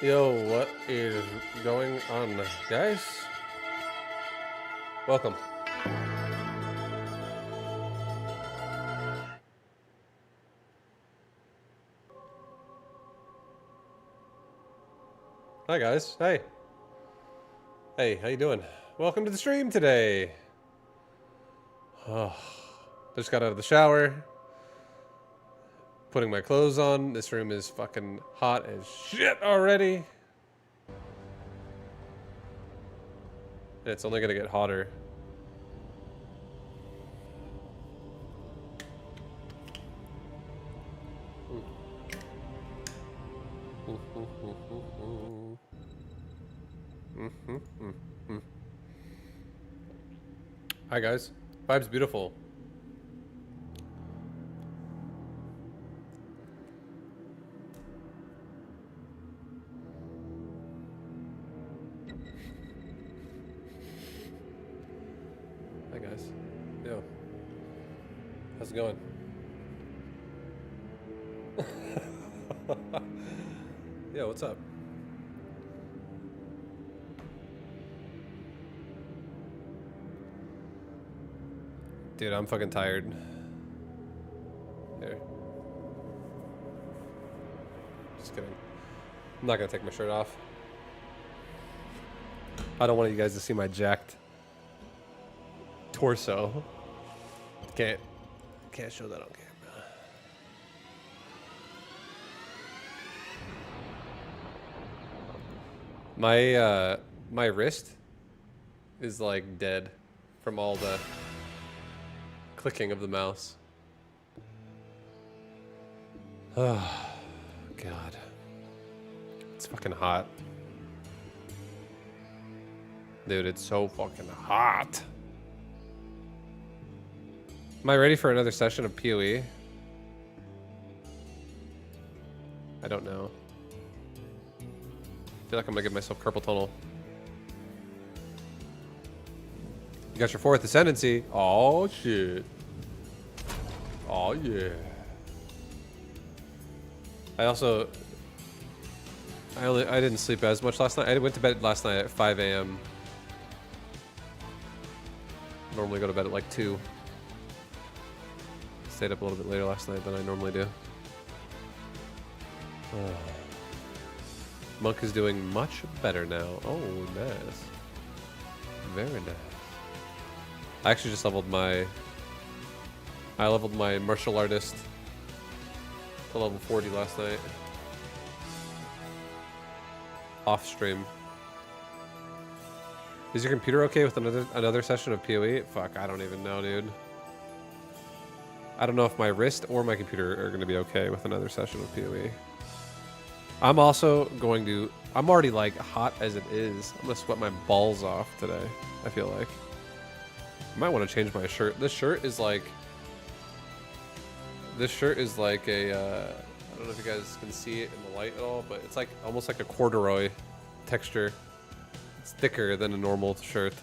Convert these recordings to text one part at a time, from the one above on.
Yo, what is going on, guys? Welcome. Hi, guys. Hey. Hey, how you doing? Welcome to the stream today. Oh, just got out of the shower. Putting my clothes on. This room is fucking hot as shit already. And it's only gonna get hotter. Hi, guys. Vibe's beautiful. Hi, guys. Yo. How's it going? Yo, what's up? Dude, I'm fucking tired. Here. Just kidding. I'm not gonna take my shirt off. I don't want you guys to see my jacked torso. Can't show that on camera. My wrist is like dead from all the clicking of the mouse. Oh, God. It's fucking hot. Dude, it's so fucking hot. Am I ready for another session of PoE? I don't know. I feel like I'm gonna give myself carpal tunnel. You got your 4th ascendancy. Oh, shit. Oh, yeah. I didn't sleep as much last night. I went to bed last night at 5 a.m. Normally go to bed at like 2. Stayed up a little bit later last night than I normally do. Monk is doing much better now. Oh, nice. Very nice. I actually just leveled my martial artist to level 40 last night. Off stream. Is your computer okay with another session of PoE? Fuck, I don't even know, dude. I don't know if my wrist or my computer are going to be okay with another session of PoE. I'm already like hot as it is. I'm going to sweat my balls off today, I feel like. I might want to change my shirt. This shirt is like a, I don't know if you guys can see it in the light at all, but it's like almost like a corduroy texture. It's thicker than a normal shirt.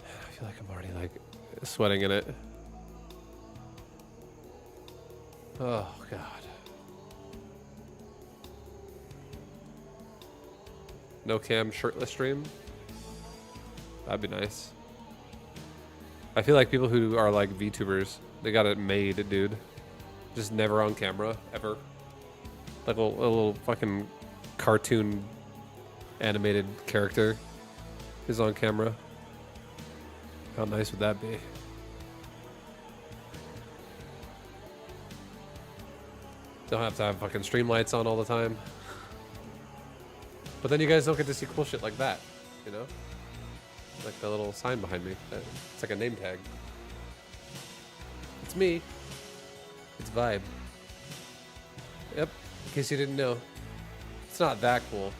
I feel like I'm already like sweating in it. Oh, God. No cam shirtless stream? That'd be nice. I feel like people who are like VTubers, they got it made, dude. Just never on camera, ever. Like a little fucking cartoon animated character is on camera. How nice would that be? Don't have to have fucking stream lights on all the time. But then you guys don't get to see cool shit like that, you know? Like the little sign behind me. It's like a name tag. It's me. It's Vibe. Yep, in case you didn't know. It's not that cool.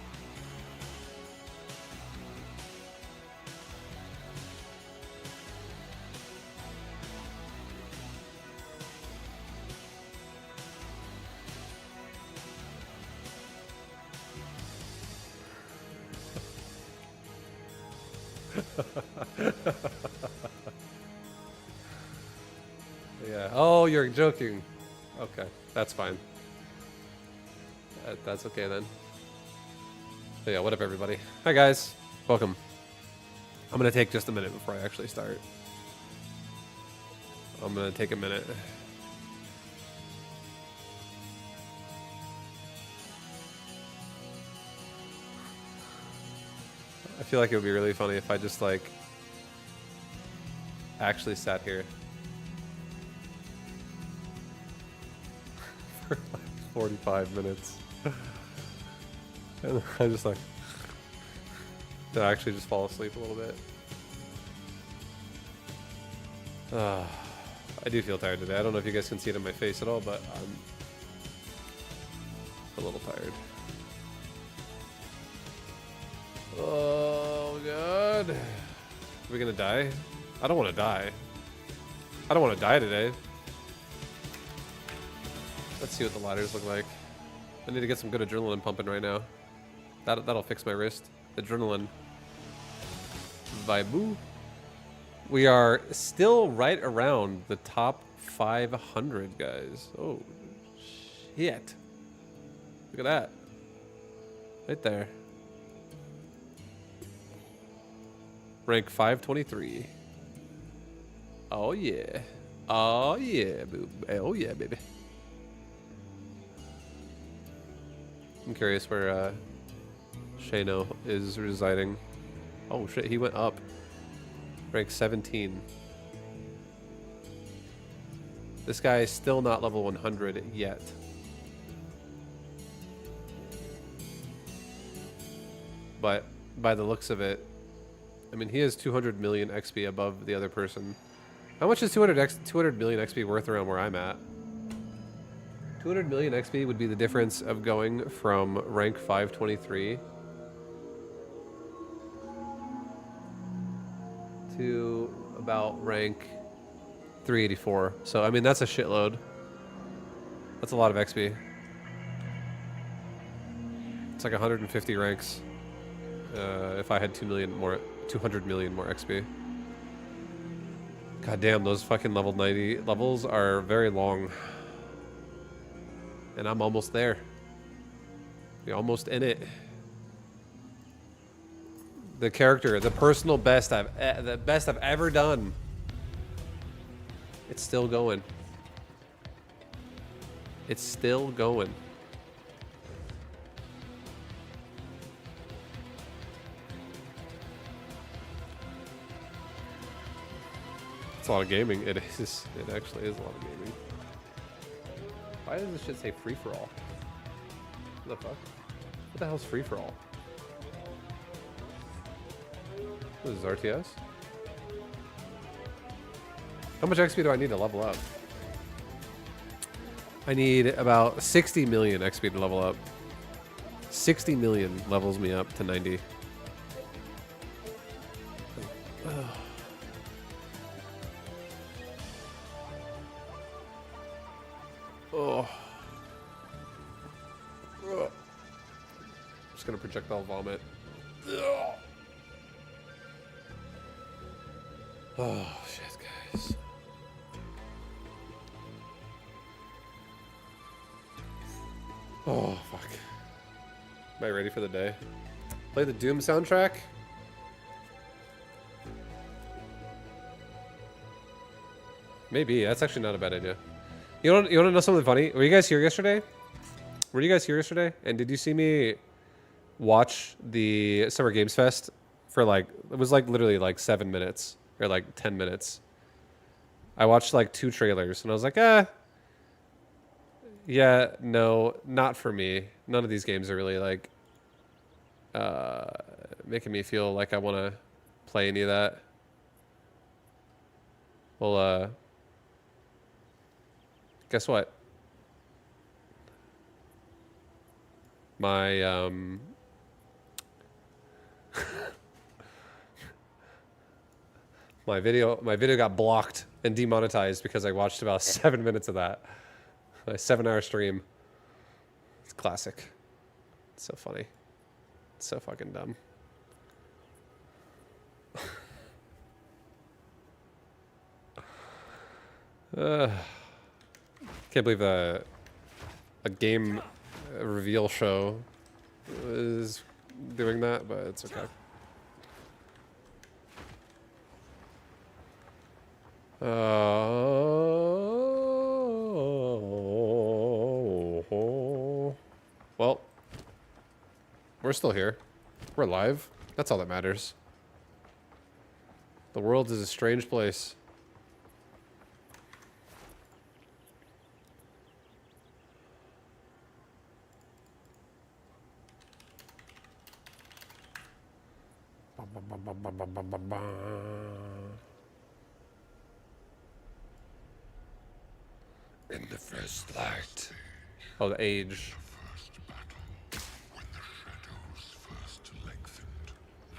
Yeah. Oh, you're joking. Okay, that's fine. That's okay then. So yeah, what up, everybody? Hi guys, welcome. I'm gonna take just a minute before I actually start. I'm gonna take a minute. I feel like it would be really funny if I just like actually sat here for like 45 minutes. And I just like to actually just fall asleep a little bit. I do feel tired today. I don't know if you guys can see it in my face at all, but I'm a little tired. Oh God. Are we gonna die? I don't want to die. I don't want to die today. Let's see what the ladders look like. I need to get some good adrenaline pumping right now. That'll fix my wrist. Adrenaline. Vibe. We are still right around the top 500, guys. Oh, shit. Look at that. Right there. Rank 523. Oh, yeah. Oh, yeah, boob. Oh, yeah, baby. I'm curious where Shano is residing. Oh, shit, he went up. Rank 17. This guy is still not level 100 yet. But by the looks of it, I mean, he has 200 million XP above the other person. How much is 200 million XP worth around where I'm at? 200 million XP would be the difference of going from rank 523 to about rank 384. So, I mean, that's a shitload. That's a lot of XP. It's like 150 ranks if I had 200 million more XP. God damn, those fucking level 90 levels are very long. And I'm almost there. We're almost in it. The character, the personal best I've ever done. It's still going. It's still going. It's a lot of gaming. It is. It actually is a lot of gaming. Why does this shit say free for all? What the fuck? What the hell's free for all? This is RTS? How much XP do I need to level up? I need about 60 million XP to level up. 60 million levels me up to 90. Oh. I'm just gonna projectile vomit. Oh shit, guys. Oh fuck. Am I ready for the day? Play the Doom soundtrack? Maybe. That's actually not a bad idea. You want to know something funny? Were you guys here yesterday? Were you guys here yesterday? And did you see me watch the Summer Games Fest for like, it was like literally like 7 minutes or like 10 minutes. I watched like 2 trailers and I was like, yeah, no, not for me. None of these games are really like making me feel like I want to play any of that. Well, guess what? My my video got blocked and demonetized because I watched about 7 minutes of that. A 7-hour stream. It's classic. It's so funny. It's so fucking dumb. Can't believe a game reveal show is doing that, but it's okay. Well, we're still here. We're alive. That's all that matters. The world is a strange place. In the first light. Oh, the age. First battle, when the shadows first lengthened,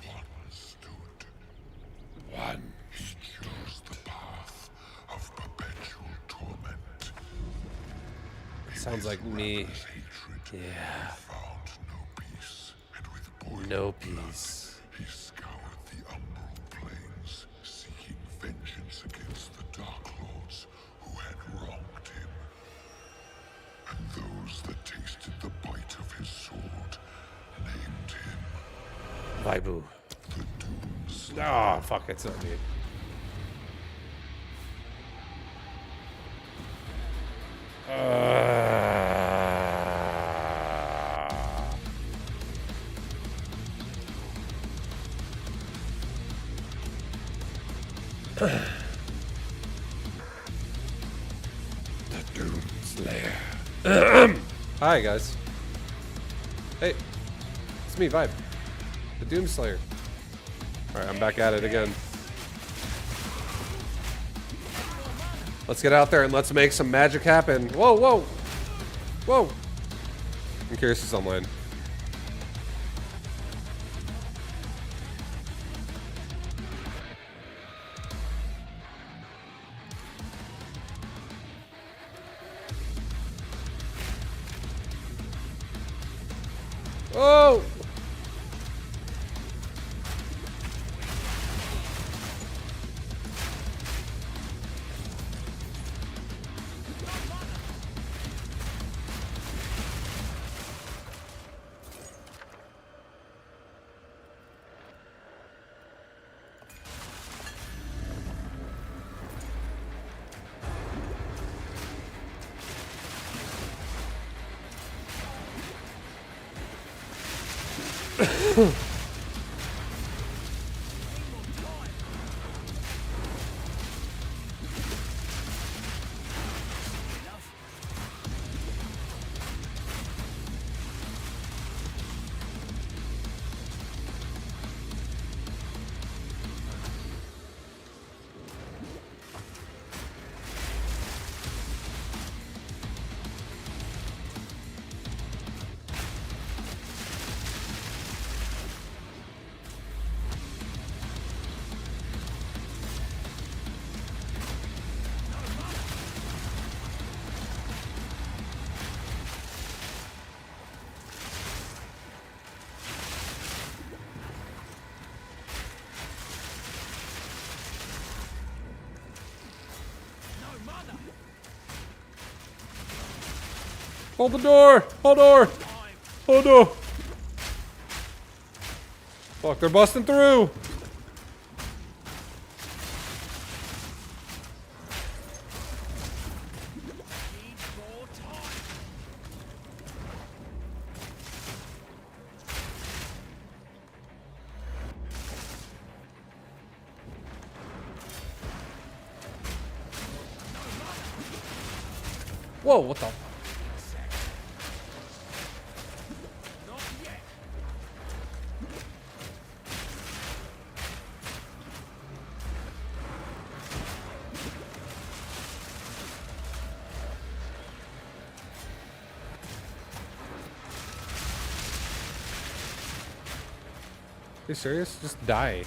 one stood. One. He chose the path of perpetual torment. Sounds like me. Hatred, Yeah. he found no peace, and with boiling No blood, peace. he scoured the umbral plains, seeking vengeance against the Dark Lords who had wronged him. And those that tasted the bite of his sword named him Vaibu. the Doomslayer. Ah, fuck, it's not me. The Doom Slayer. Hi, guys. Hey, it's me, Vibe. The Doom Slayer. Alright, I'm back at it again. Let's get out there and let's make some magic happen. Whoa, whoa! Whoa! I'm curious who's online. Oh! Hold the door! Hold door! Hold door! Fuck, they're busting through! Whoa, what the? Are you serious? Just die.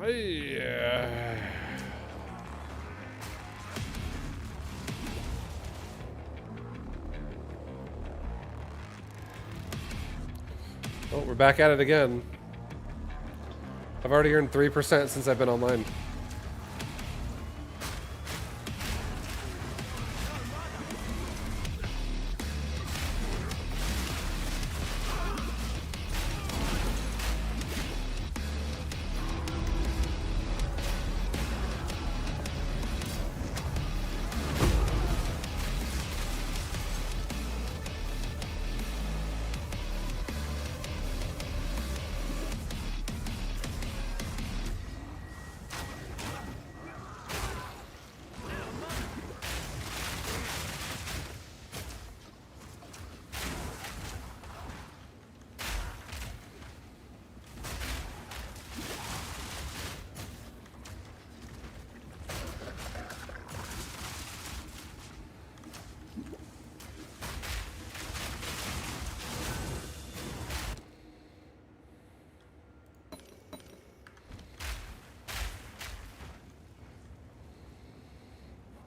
Yeah. Oh, we're back at it again. I've already earned 3% since I've been online.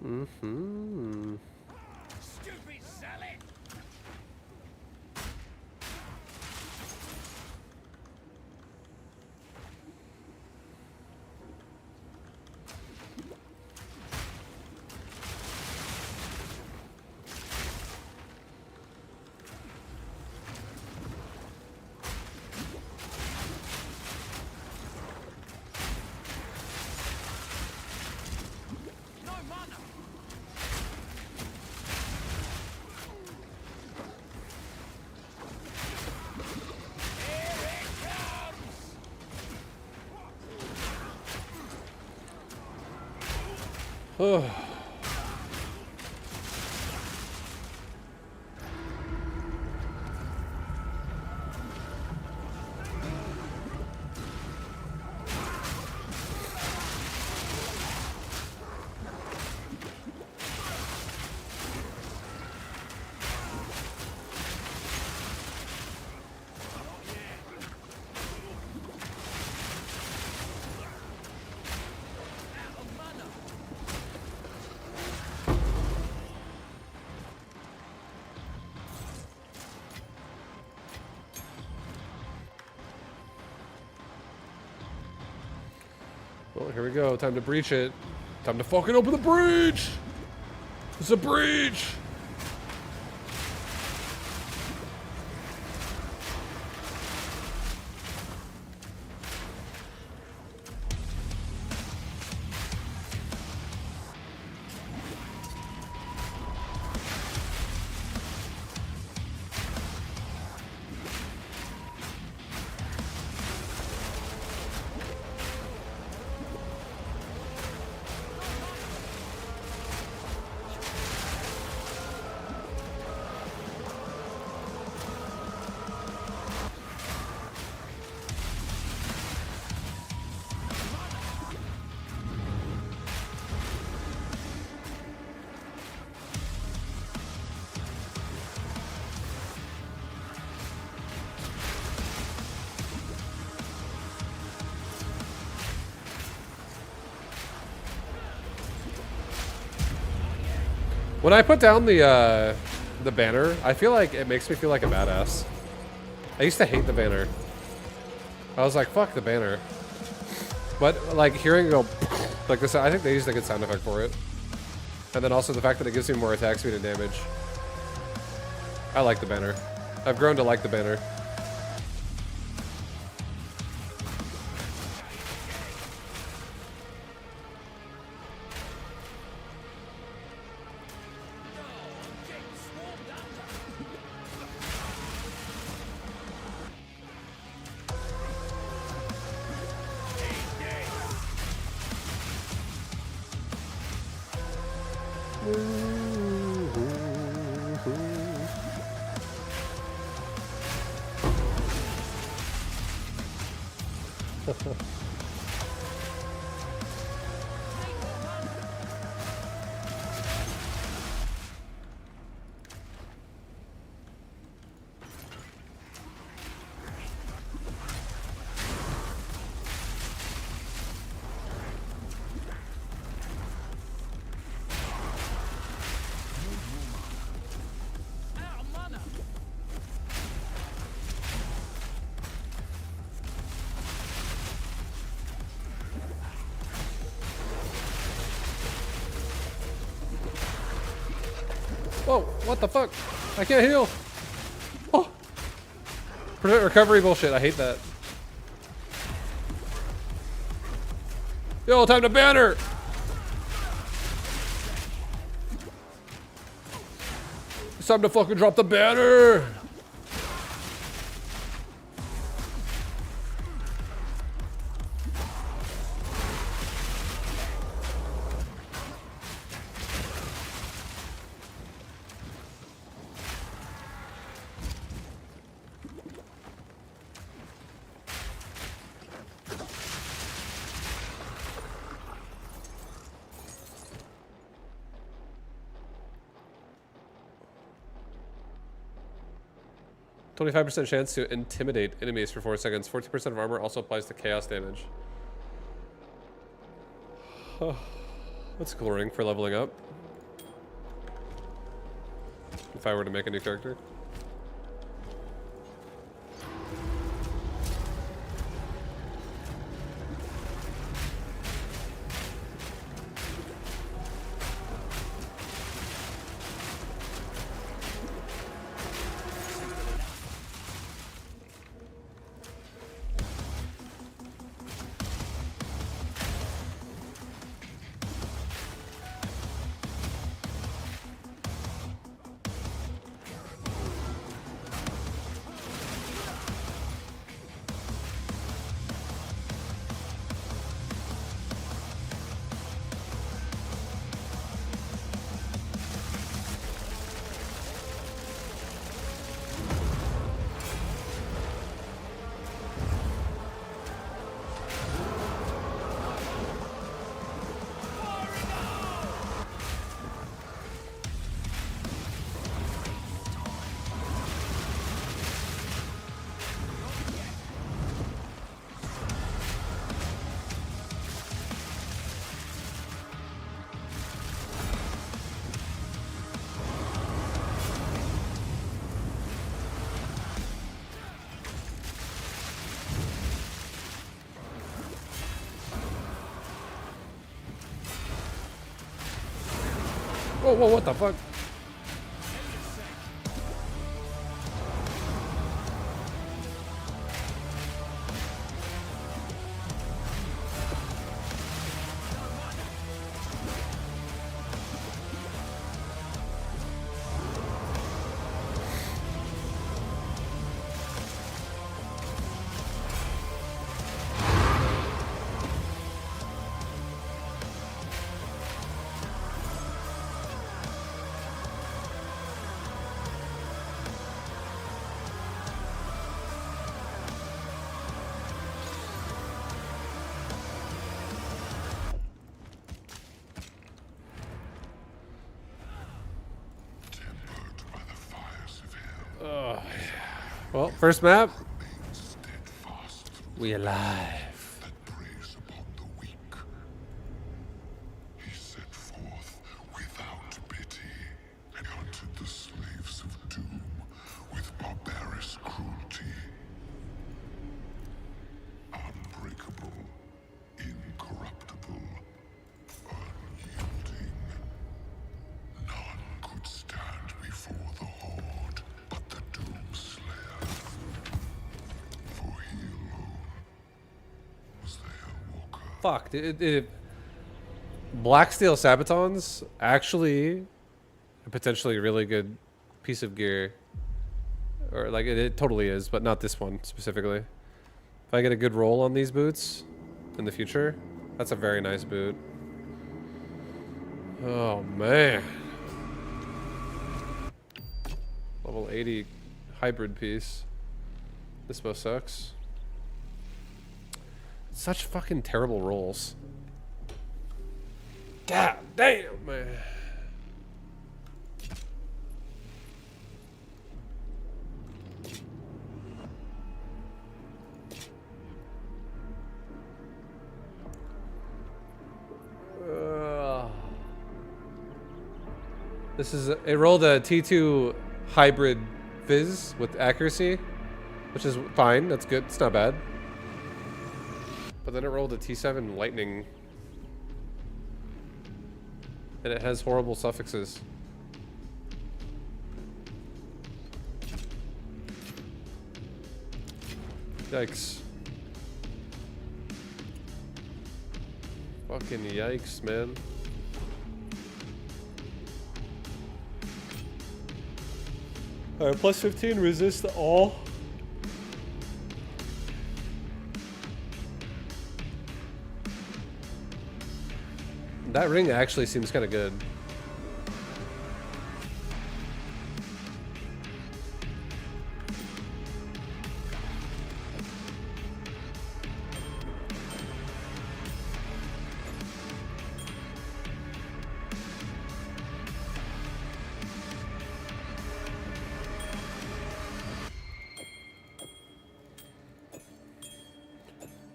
Mm-hmm. Stupid salad. No mana. Here it comes. Out of mana. Well, here we go. Time to breach it. Time to fucking open the breach! It's a breach! When I put down the banner, I feel like it makes me feel like a badass. I used to hate the banner. I was like, fuck the banner. But like hearing it go like this, I think they used a good sound effect for it. And then also the fact that it gives me more attack speed and damage. I like the banner. I've grown to like the banner. Getting swarmed under. Out of mana. Whoa, what the fuck? I can't heal. Oh. Prevent recovery bullshit, I hate that. Yo, time to banner! It's time to fucking drop the banner! %25 chance to intimidate enemies for 4 seconds. 14% of armor also applies to chaos damage. That's a cool ring for leveling up. If I were to make a new character. Whoa, whoa, what the fuck? Tempered by the fires of hell, Well, first map. remain steadfast through We alive. that preys upon the weak. He set forth without pity and hunted the slaves of doom with barbarous cruelty. Unbreakable, incorruptible, unyielding. None could stand before the Horde but the Doomslayer. For he alone was the Hellwalker. Fuck. Blacksteel Sabaton's actually a potentially really good piece of gear. Or like it totally is, but not this one specifically. If I get a good roll on these boots in the future, that's a very nice boot. Oh man. Level 80 hybrid piece. This bow sucks. Such fucking terrible rolls. God damn, man. This is it rolled a T2 hybrid fizz with accuracy, which is fine. That's good. It's not bad. But then it rolled a T7 lightning, and it has horrible suffixes. Yikes. Fucking yikes, man. Alright, plus 15 resist all. That ring actually seems kind of good.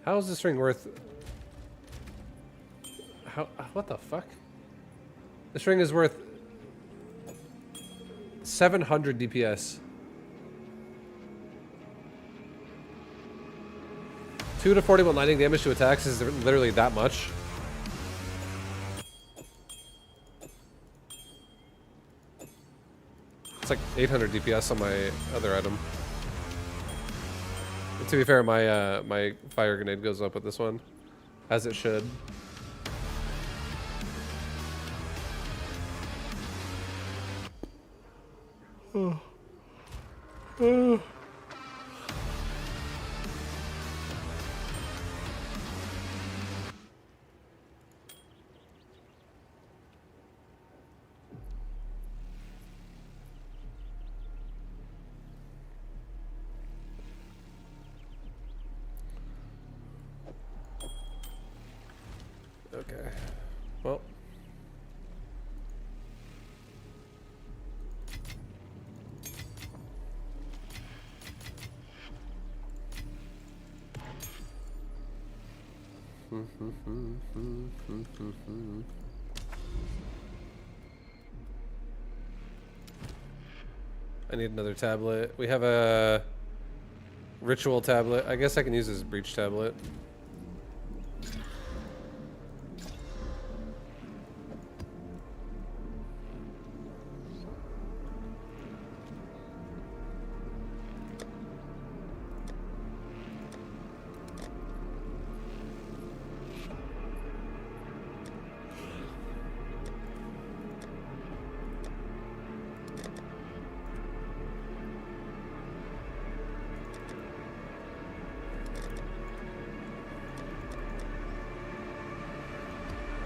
How is this ring worth? How? What the fuck? This ring is worth 700 DPS. 2 to 40 while lightning damage to attacks is literally that much. It's like 800 DPS on my other item. And to be fair, my my fire grenade goes up with this one, as it should. Okay. Well. I need another tablet. We have a ritual tablet. I guess I can use this breach tablet.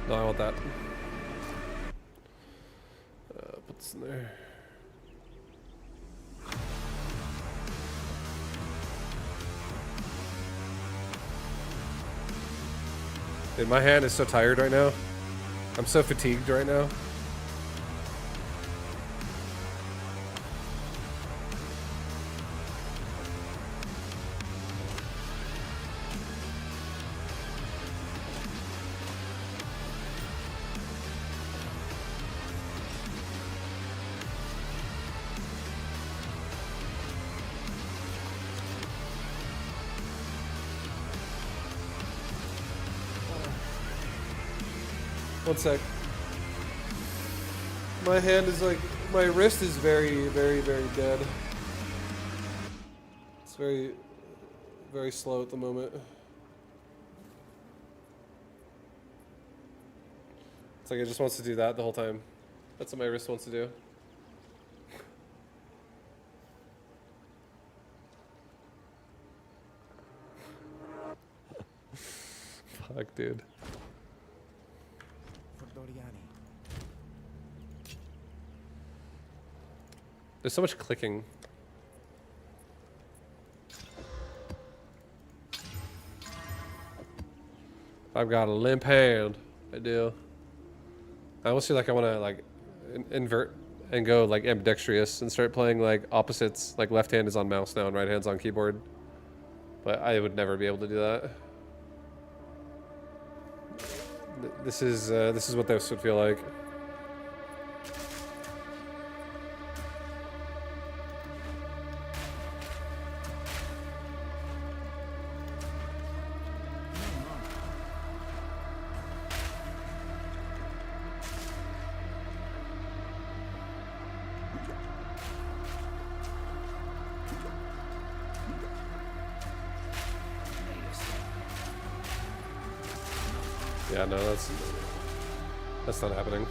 No, I want that. Put this in there. Dude, my hand is so tired right now. I'm so fatigued right now. One sec. My hand is like, my wrist is very, very, very dead. It's very, very slow at the moment. It's like it just wants to do that the whole time. That's what my wrist wants to do. Fuck, dude. There's so much clicking. I've got a limp hand. I do. I almost feel like I want to like invert and go like ambidextrous and start playing like opposites. Like left hand is on mouse now and right hand's on keyboard. But I would never be able to do that. This is what this would feel like. Yeah, no, that's not happening.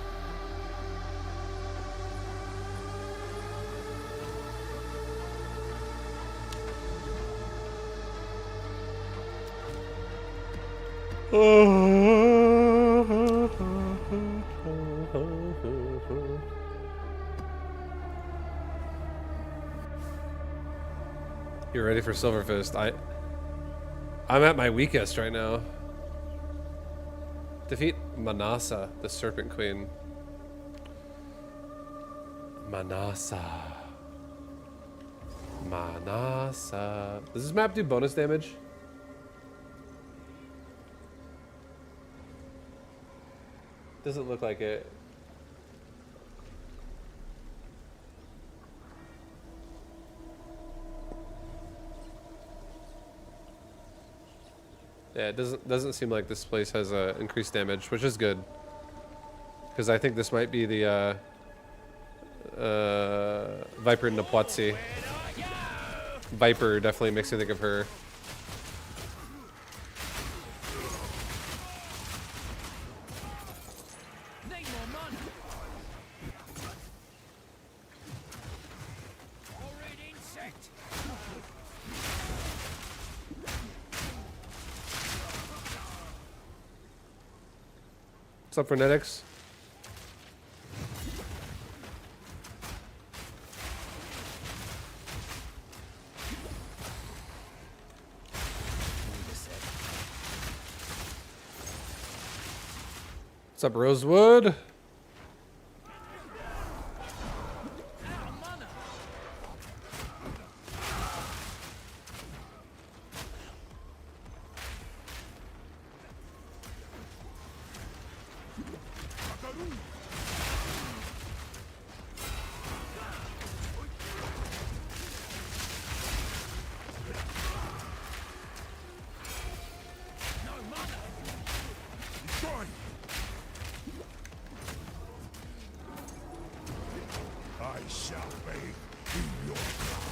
You're ready for Silver Fist. I'm at my weakest right now. Defeat Manasa, the Serpent Queen. Manasa. Manasa. Does this map do bonus damage? Doesn't look like it. Yeah, it doesn't seem like this place has increased damage, which is good. Because I think this might be the Viper Napuazzi. Viper definitely makes me think of her. Need more money. Horrid insect. What's up, Frenetics? What's up, Rosewood? Out of mana. No mana. I shall bathe in your blood.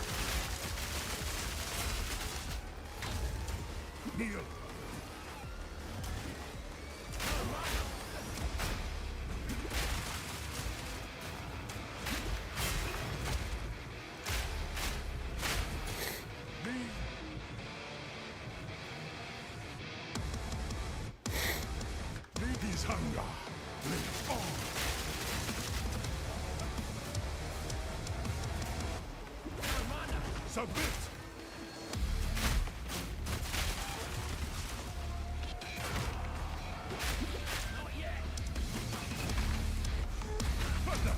Kneel. His hunger lives on. Submit! Not yet. Thunder!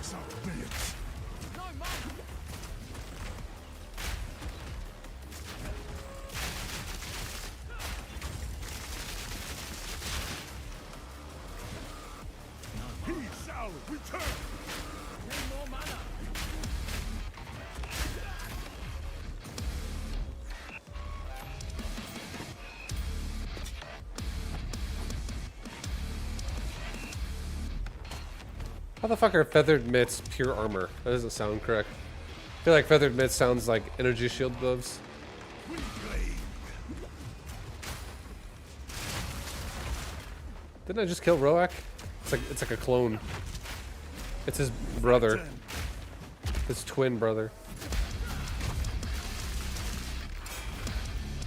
Submit! No mana. He shall return! Need more mana. How the fuck are feathered mitts pure armor? That doesn't sound correct. I feel like feathered mitts sounds like energy shield gloves. Weakling! Didn't I just kill Roak? It's like a clone. It's his brother. His twin brother.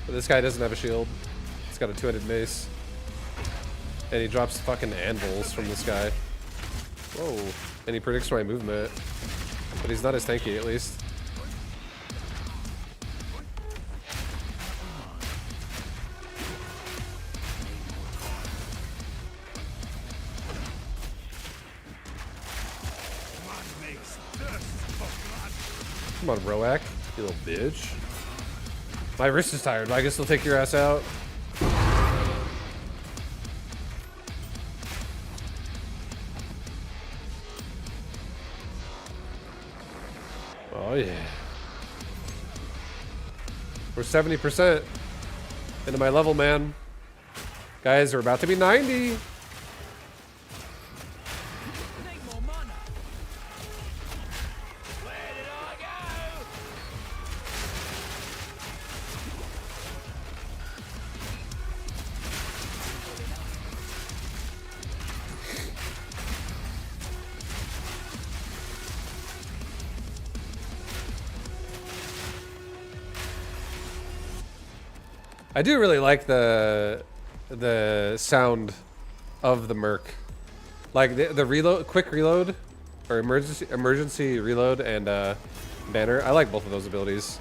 But this guy doesn't have a shield. He's got a two-headed mace. And he drops fucking anvils from this guy. Whoa. And he predicts my movement. But he's not as tanky, at least. Blood makes thirst for blood! Come on, Roak, you little bitch. My wrist is tired, but I can still take your ass out. Oh yeah. We're 70% into my level, man. Guys, we're about to be 90. Need more mana. Where did I go? I do really like the sound of the Merc. Like the reload, quick reload, or emergency reload, and banner. I like both of those abilities.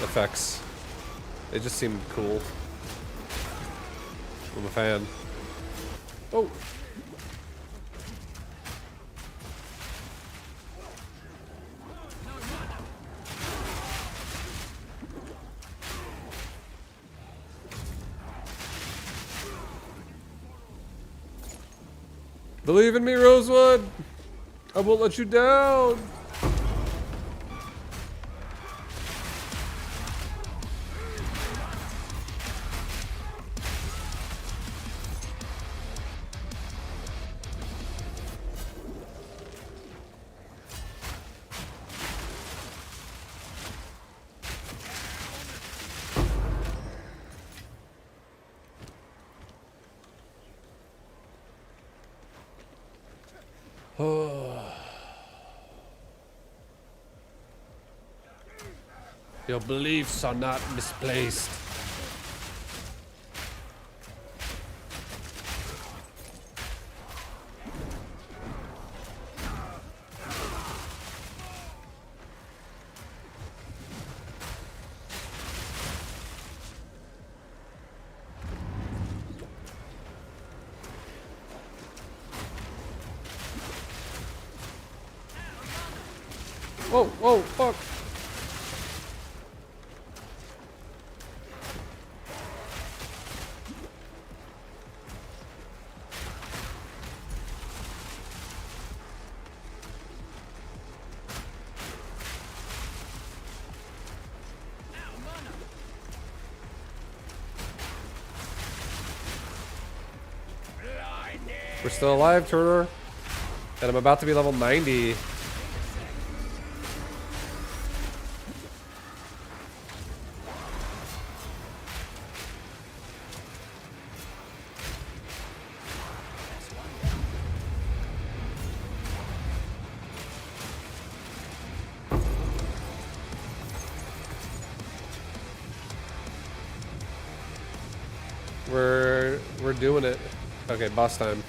Effects. They just seem cool. I'm a fan. Oh. Believe in me, Rosewood. I won't let you down. Your beliefs are not misplaced. Whoa, whoa, fuck. We're still alive, Turner. And I'm about to be level 90. We're doing it. Okay, boss time.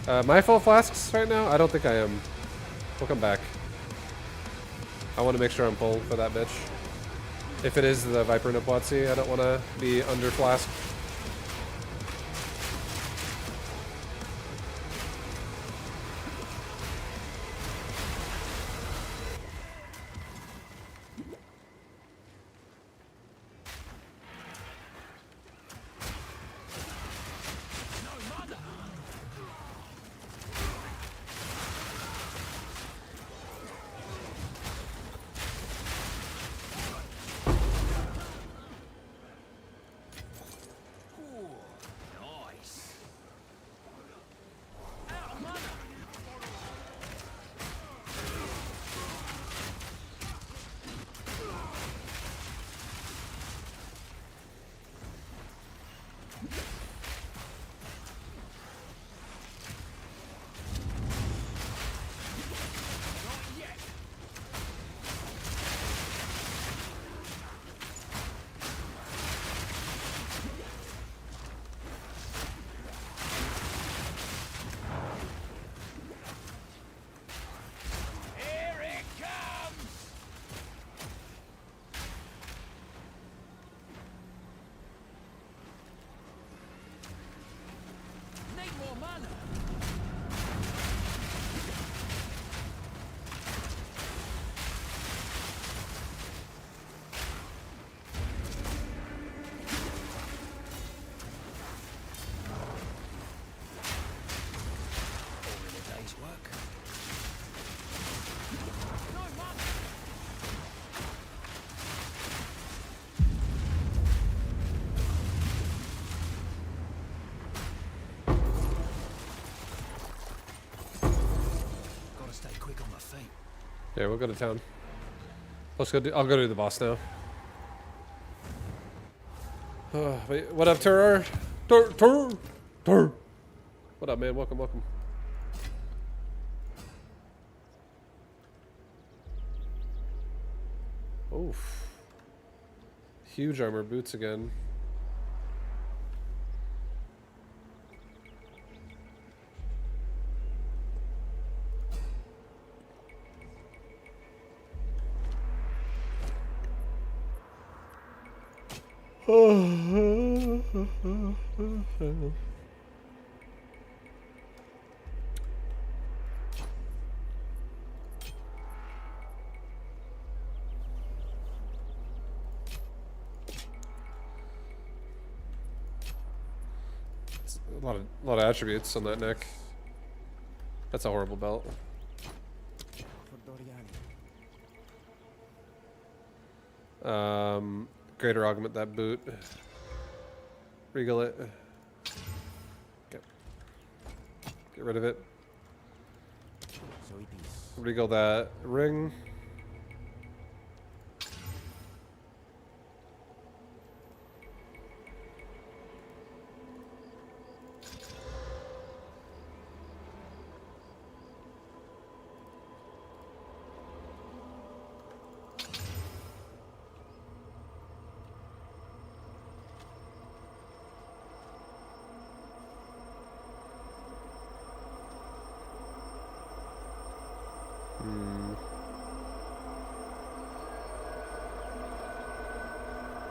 Am I full flasks right now? I don't think I am. We'll come back. I want to make sure I'm full for that bitch. If it is the Viper Nipwatsi, I don't want to be under flask. Here it comes! Need more mana. All in a day's work. No mana. Gotta stay quick on my feet. Yeah, we'll go to town. Let's go. I'll go do the boss now. Wait, what up, Tur? Tur. What up, man? Welcome, welcome. Oof. Huge armor boots again. A lot of attributes on that neck. That's a horrible belt. Greater augment that boot. Regal it. Okay. Get rid of it. Regal that ring.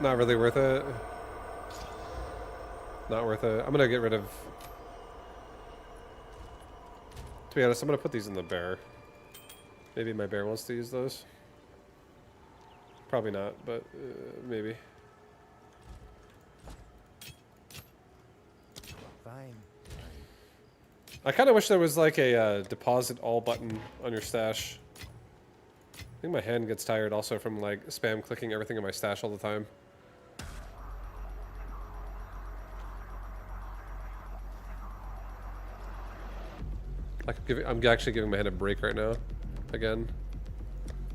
Not really worth it. Not worth it. I'm gonna get rid of... To be honest, I'm gonna put these in the bear. Maybe my bear wants to use those. Probably not, but maybe. Fine. I kind of wish there was like a deposit all button on your stash. I think my hand gets tired also from like spam clicking everything in my stash all the time. Like I'm actually giving my hand a break right now. Again.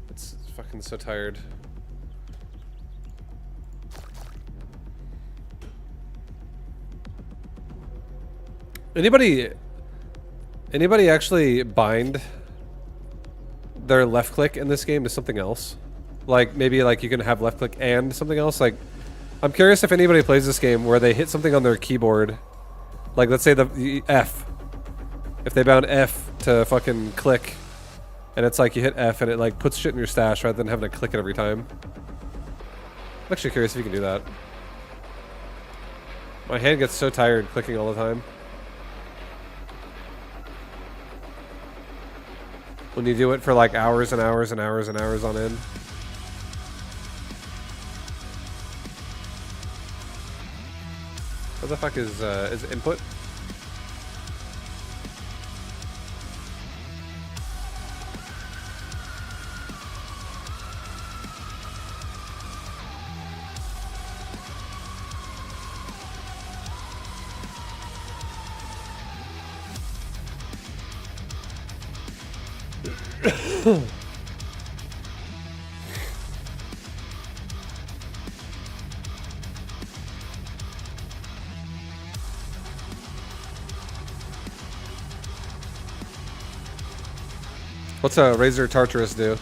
It's fucking so tired. Anybody actually bind their left click in this game to something else? Like maybe like you can have left click and something else? Like I'm curious if anybody plays this game where they hit something on their keyboard. Like let's say the F. If they bound F to fucking click and it's like you hit F and it like puts shit in your stash rather than having to click it every time. I'm actually curious if you can do that. My hand gets so tired clicking all the time. When you do it for like hours and hours and hours and hours on end. What the fuck is input? What's a Razor Tartarus do?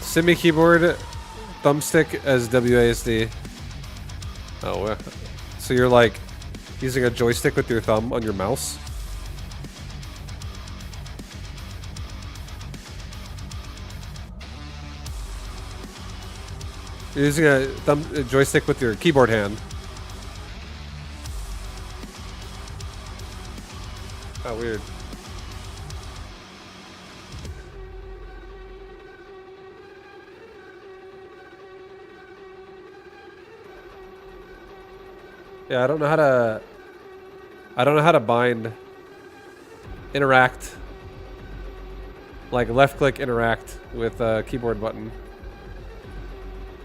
Send me keyboard, thumbstick as WASD. Oh, so you're like using a joystick with your thumb on your mouse? You're using a joystick with your keyboard hand. Oh, weird. Yeah, I don't know how to bind interact, like left click interact with a keyboard button.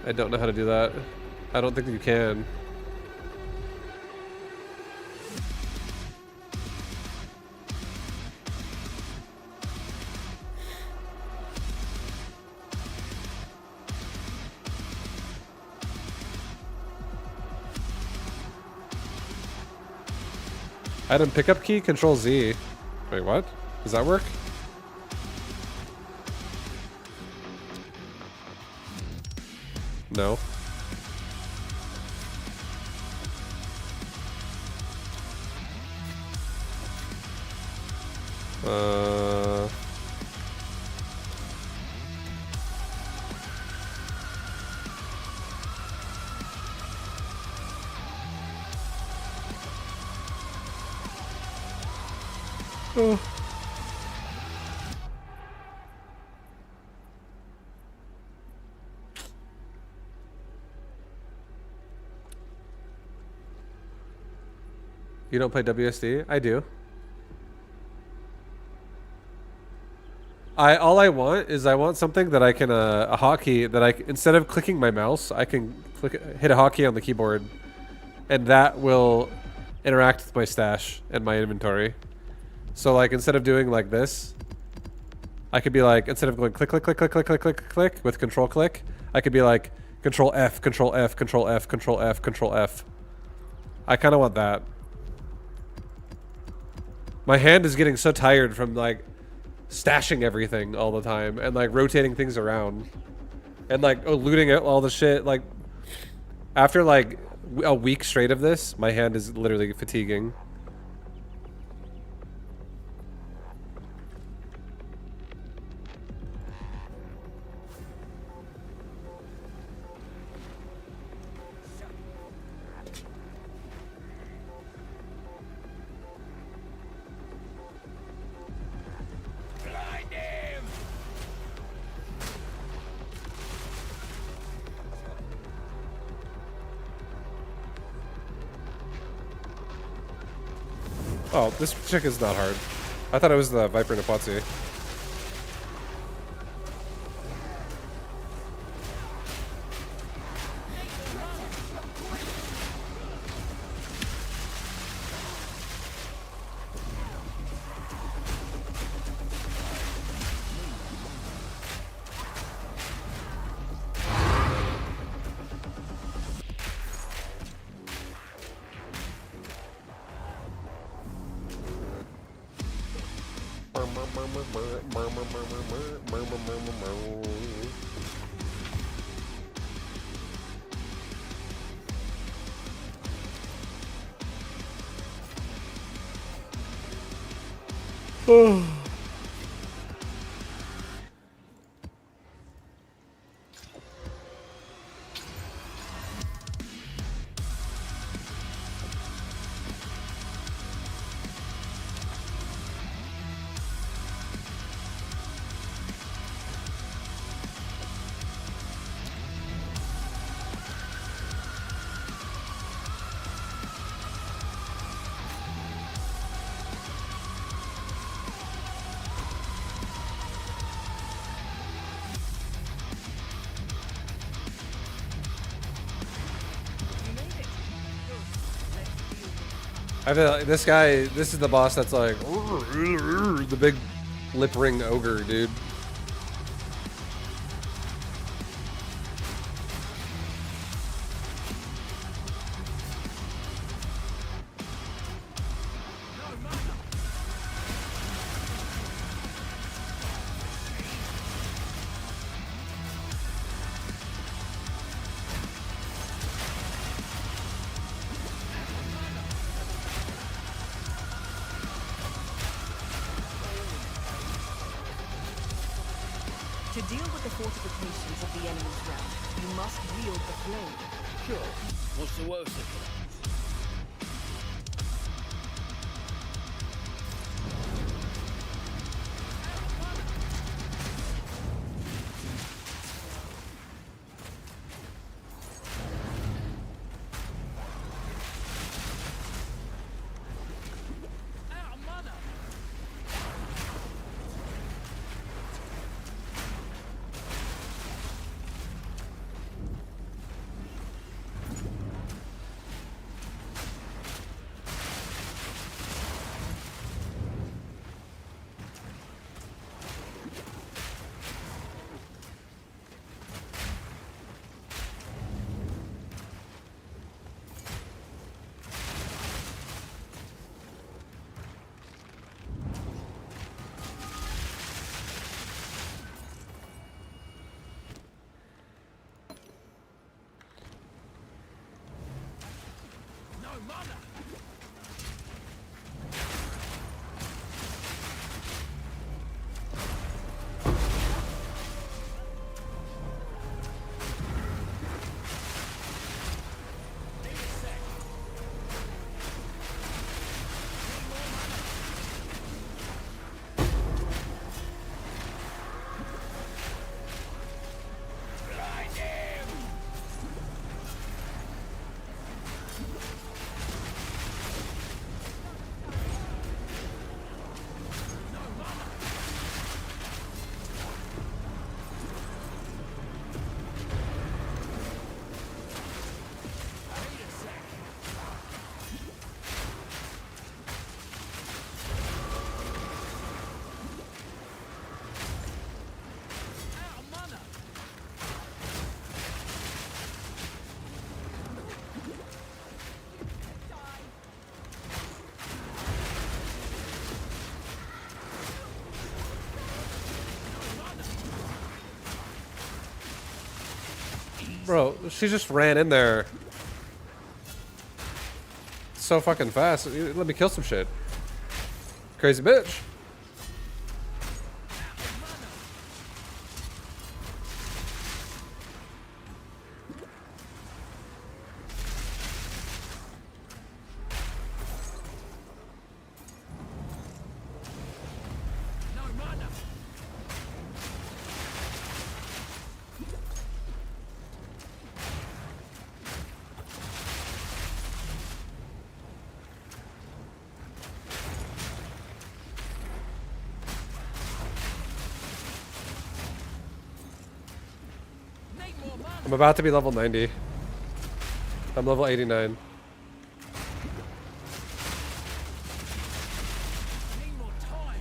I don't know how to do that. I don't think you can. Item pickup key, Control Z. Wait, what? Does that work? No. Oh. You don't play WSD? I do. All I want is I want something that I can a hotkey that instead of clicking my mouse, I can hit a hotkey on the keyboard, and that will interact with my stash and my inventory. So like instead of doing like this, I could be like, instead of going click click click click click click click click with control click, I could be like control F control F control F control F control F. I kind of want that. My hand is getting so tired from like stashing everything all the time and like rotating things around and like looting out all the shit. Like after like a week straight of this, my hand is literally fatiguing. Oh, this chick is not hard. I thought it was the Viper Nepotzi. Oh. I feel like this guy, this is the boss that's like, the big lip ring ogre, dude. To deal with the fortifications of the enemy's realm, you must wield the blade. Sure. What's the worst of it? Bro, she just ran in there so fucking fast. Let me kill some shit. Crazy bitch. No mana. Need more mana. I'm about to be level 90. I'm level 89. Need more time.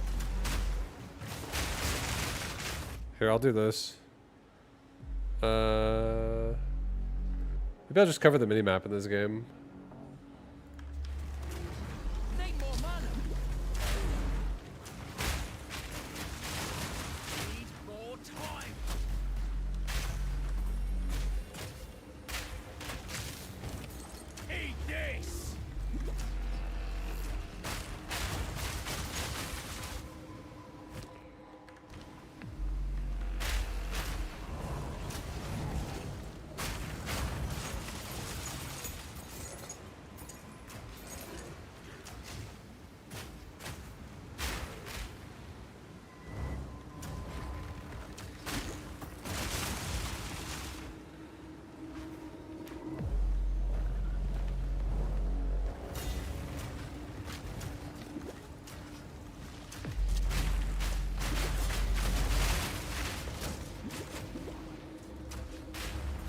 Here, I'll do this. Maybe I'll just cover the minimap in this game. Need more mana. Need more time. Eat this.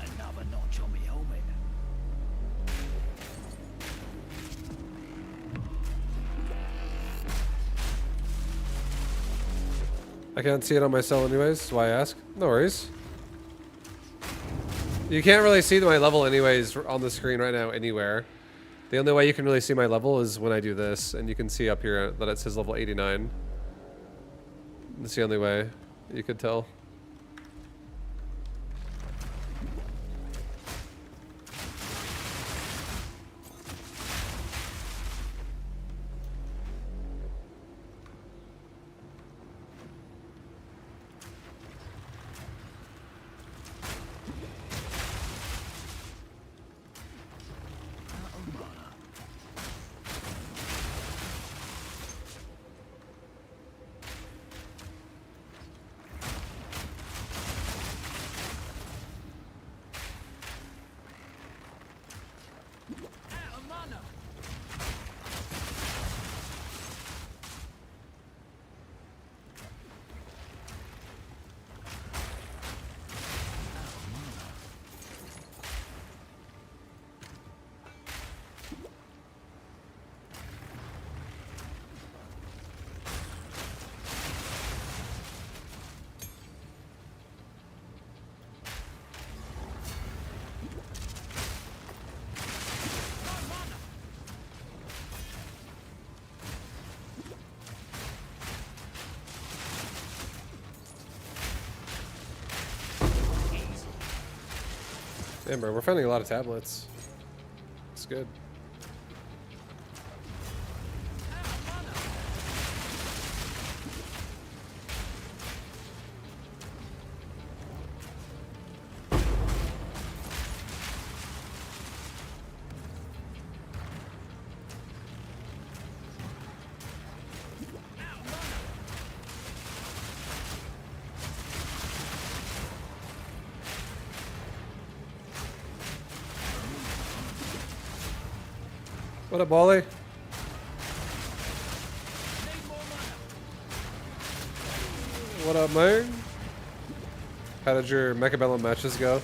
Another notch on my helmet. I can't see it on my cell anyways, that's why I ask. No worries. You can't really see my level anyways on the screen right now anywhere. The only way you can really see my level is when I do this, and you can see up here that it says level 89. That's the only way you could tell. Out of mana. No mana. Damn, bro, we're finding a lot of tablets. It's good. Out of mana. Out of mana. What up, Wally? Need more mana. What up, man? How did your Mechabellum matches go?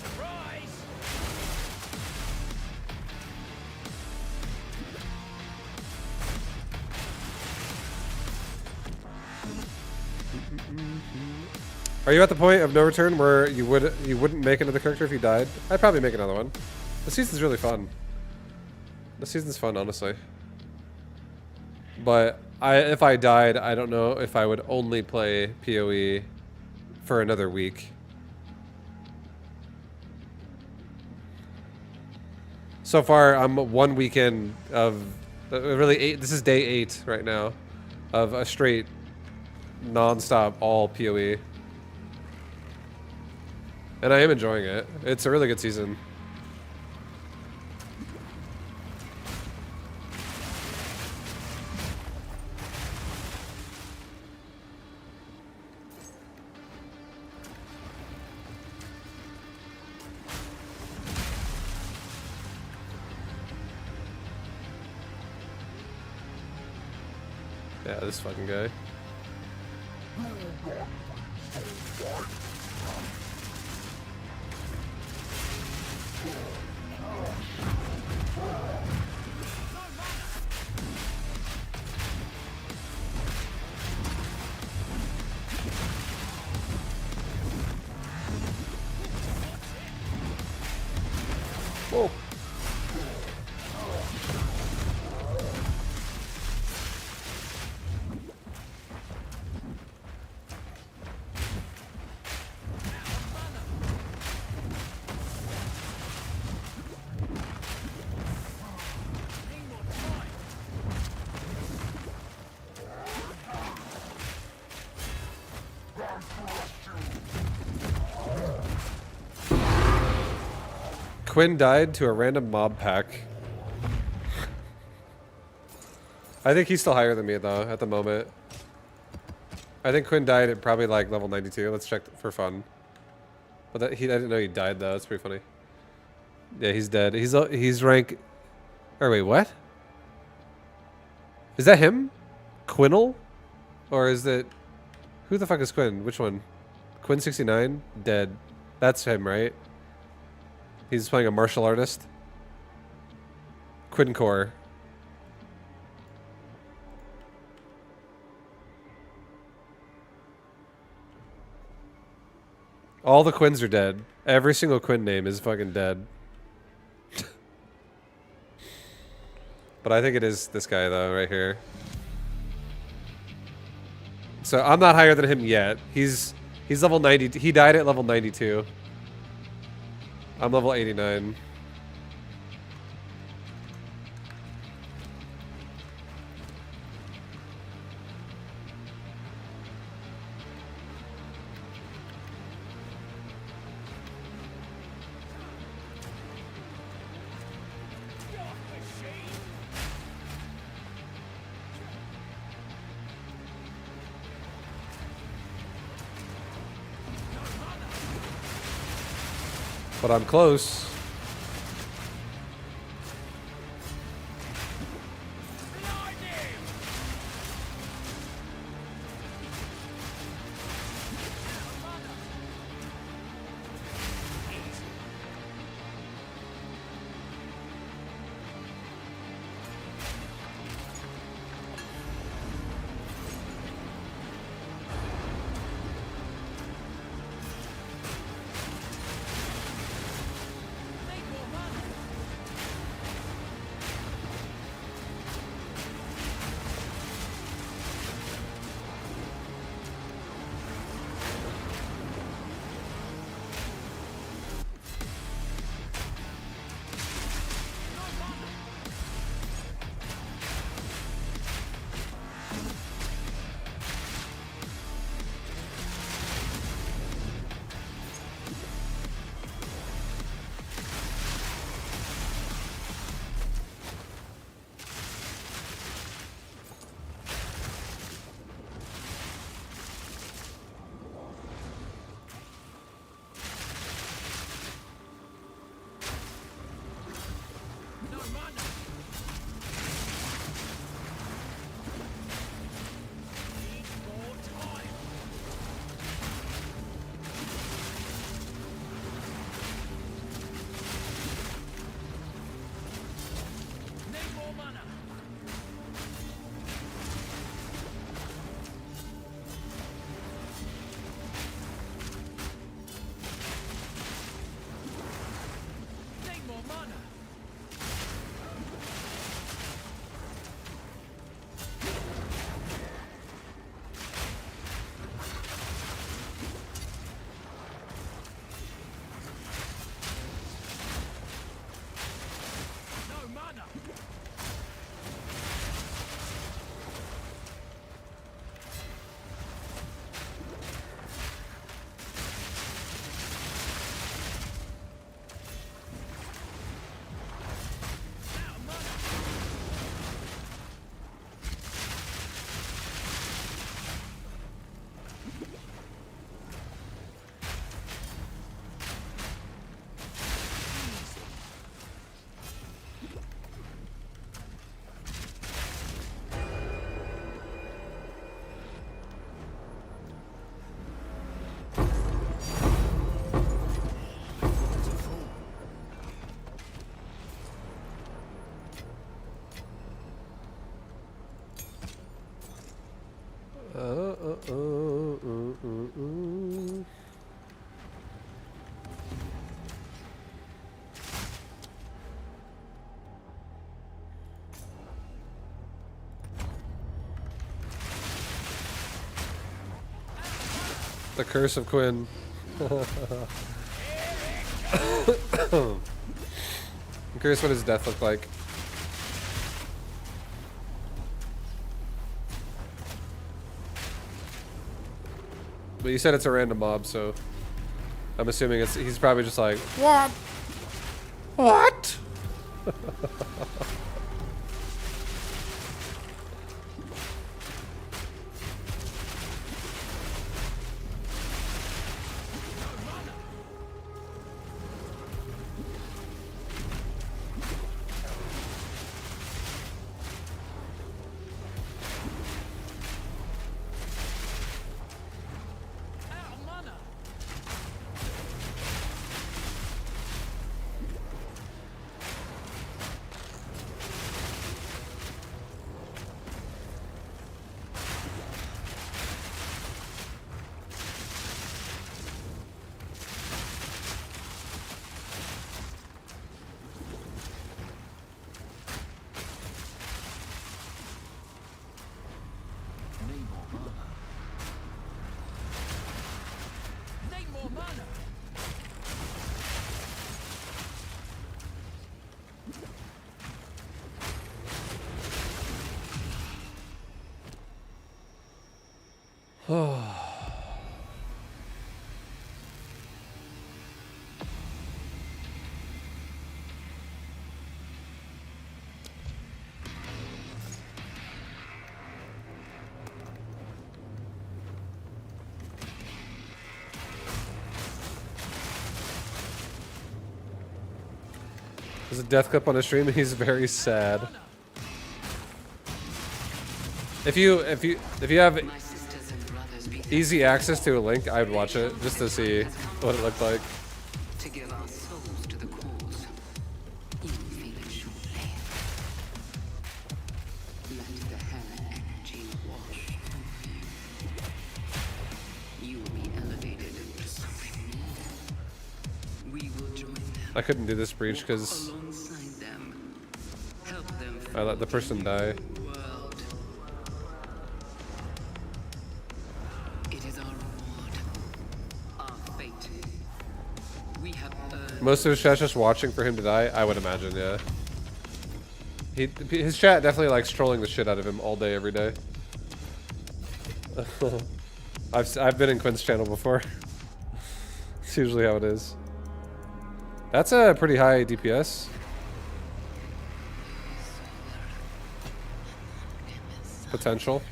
Surprise. Are you at the point of no return where you wouldn't make another character if you died? I'd probably make another one. The season's really fun. The season's fun, honestly. But If I died, I don't know if I would only play PoE for another week. So far, I'm 1 weekend of really 8. This is day 8 right now of a straight non-stop all PoE. And I am enjoying it. It's a really good season. Yeah, this fucking guy. Whoa. Quinn died to a random mob pack. I think he's still higher than me though at the moment. I think Quinn died at probably like level 92. Let's check for fun. But I didn't know he died though. That's pretty funny. Yeah, he's dead. He's rank. Or wait, what? Is that him? Quinnell? Or is it? Who the fuck is Quinn? Which one? Quinn 69? Dead. That's him, right? He's playing a martial artist. Quinn Core. All the Quinns are dead. Every single Quinn name is fucking dead. But I think it is this guy though, right here. So I'm not higher than him yet. He's level 90. He died at level 92. I'm level 89. But I'm close. The curse of Quinn. I'm curious what his death looked like. But you said it's a random mob, so I'm assuming he's probably just like, what? What? Out of mana. Need more mana. There's a death clip on his stream and he's very sad. If you have My sisters and brothers be easy access to a link, I'd watch it just to see what it looked like. to give our souls to the cause. You will feel it shortly. Let the hell energy wash over you. You will be elevated to something more. We will join them. I couldn't do this breach because Alongside them. Help them I let the person die. world. It is our reward. Our fate. We have earned Most of his chat's just watching for him to die, I would imagine, yeah. His chat definitely likes trolling the shit out of him all day, every day. I've been in Quinn's channel before. It's usually how it is. That's a pretty high DPS. Potential.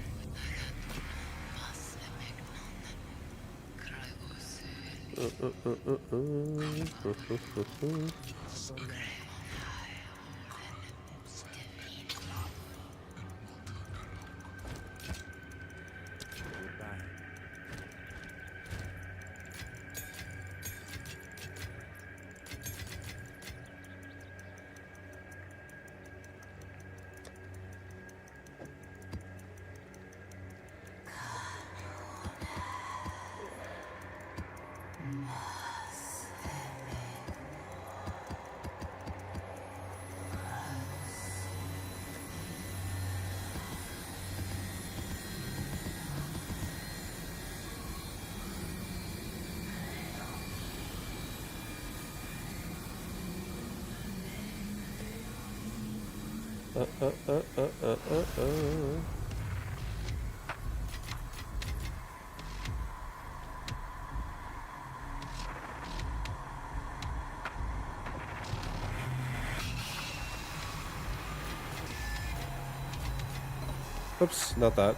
Oops, not that.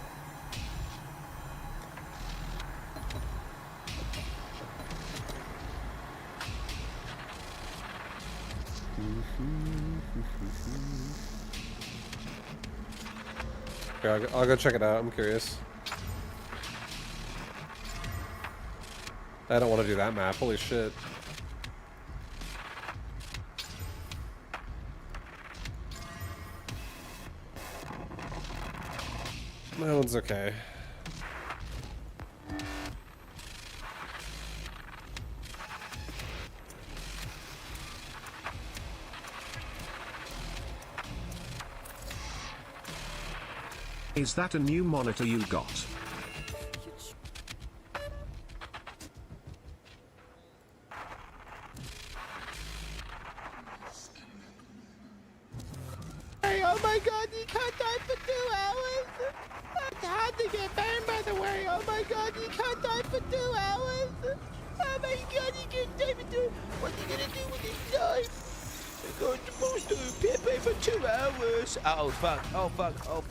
Okay, I'll go check it out. I'm curious. I don't want to do that map. Holy shit. That one's okay. Is that a new monitor you got? can't die for 2 hours. It's hard to get banned, by the way. Oh my god, you can't die for 2 hours. Oh my god, you can't die for 2. What are you gonna do with this knife? You're going supposed to Pepe for 2 hours. Oh fuck, oh fuck, oh.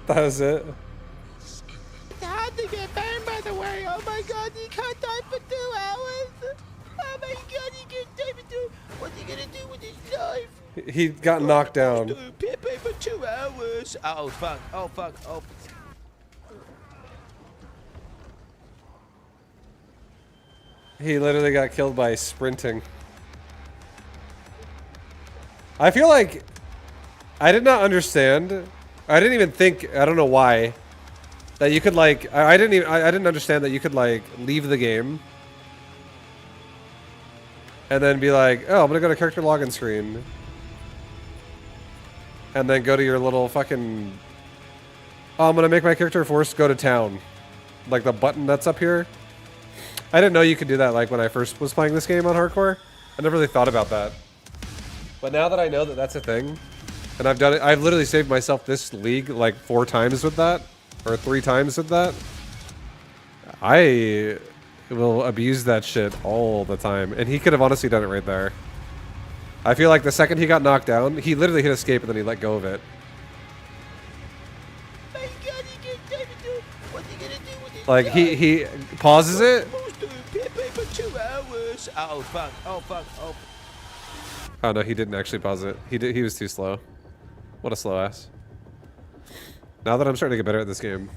That was it. It's hard to get banned, by the way. Oh my god, you can't die for 2 hours. Oh my god, you can't die for 2. What are you gonna do with this knife? He got knocked down. Pepe for 2 hours. Oh fuck, oh fuck, oh. He literally got killed by sprinting. I feel like I did not understand. I didn't even think, I don't know why, that you could like, I didn't understand that you could like leave the game and then be like, oh, I'm gonna go to character login screen and then go to your little fucking, oh, I'm gonna make my character force go to town. Like the button that's up here. I didn't know you could do that like when I first was playing this game on hardcore. I never really thought about that. But now that I know that that's a thing, and I've done it, I've literally saved myself this league like 4 times with that, or 3 times with that. I will abuse that shit all the time, and he could have honestly done it right there. I feel like the second he got knocked down, he literally hit escape and then he let go of it. Like he pauses it. Oh fuck, oh fuck, oh. Oh no, he didn't actually pause it. He was too slow. What a slow ass. Now that I'm starting to get better at this game.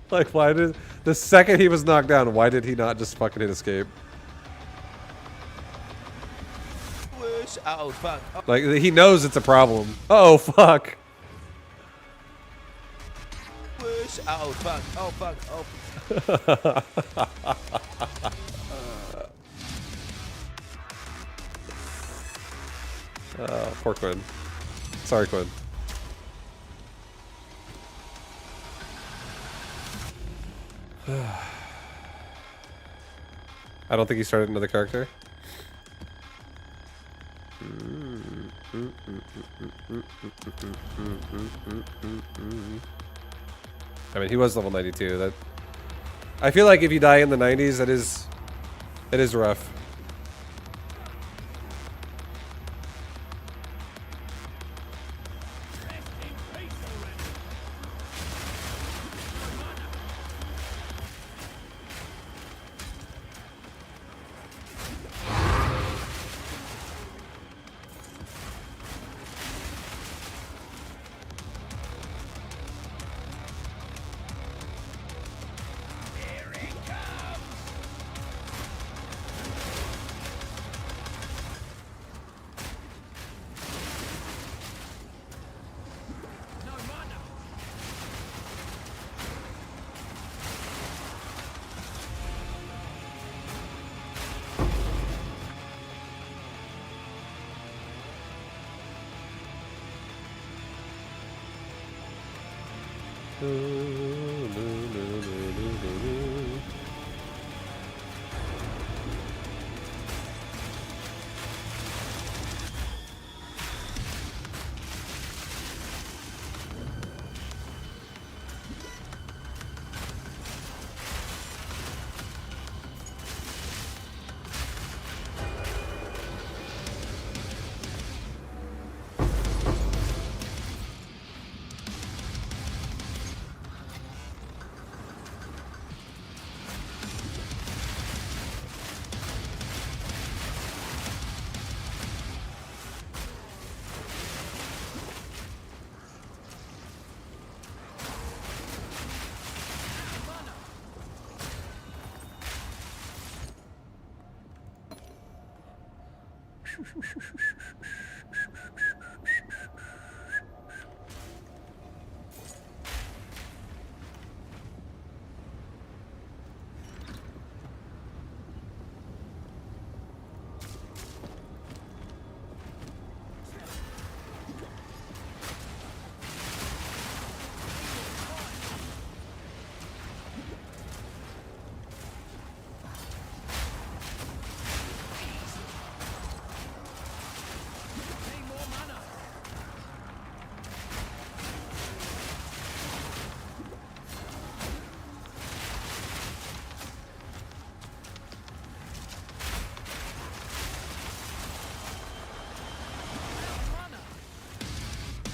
Like, why did... The second he was knocked down, why did he not just fucking hit escape? Oh fuck. Like, he knows it's a problem. Oh, fuck. Oh fuck, oh fuck, oh. Oh, poor Quinn. Sorry, Quinn. I don't think he started another character. I mean, he was level 92. That I feel like if you die in the 90s, it is rough.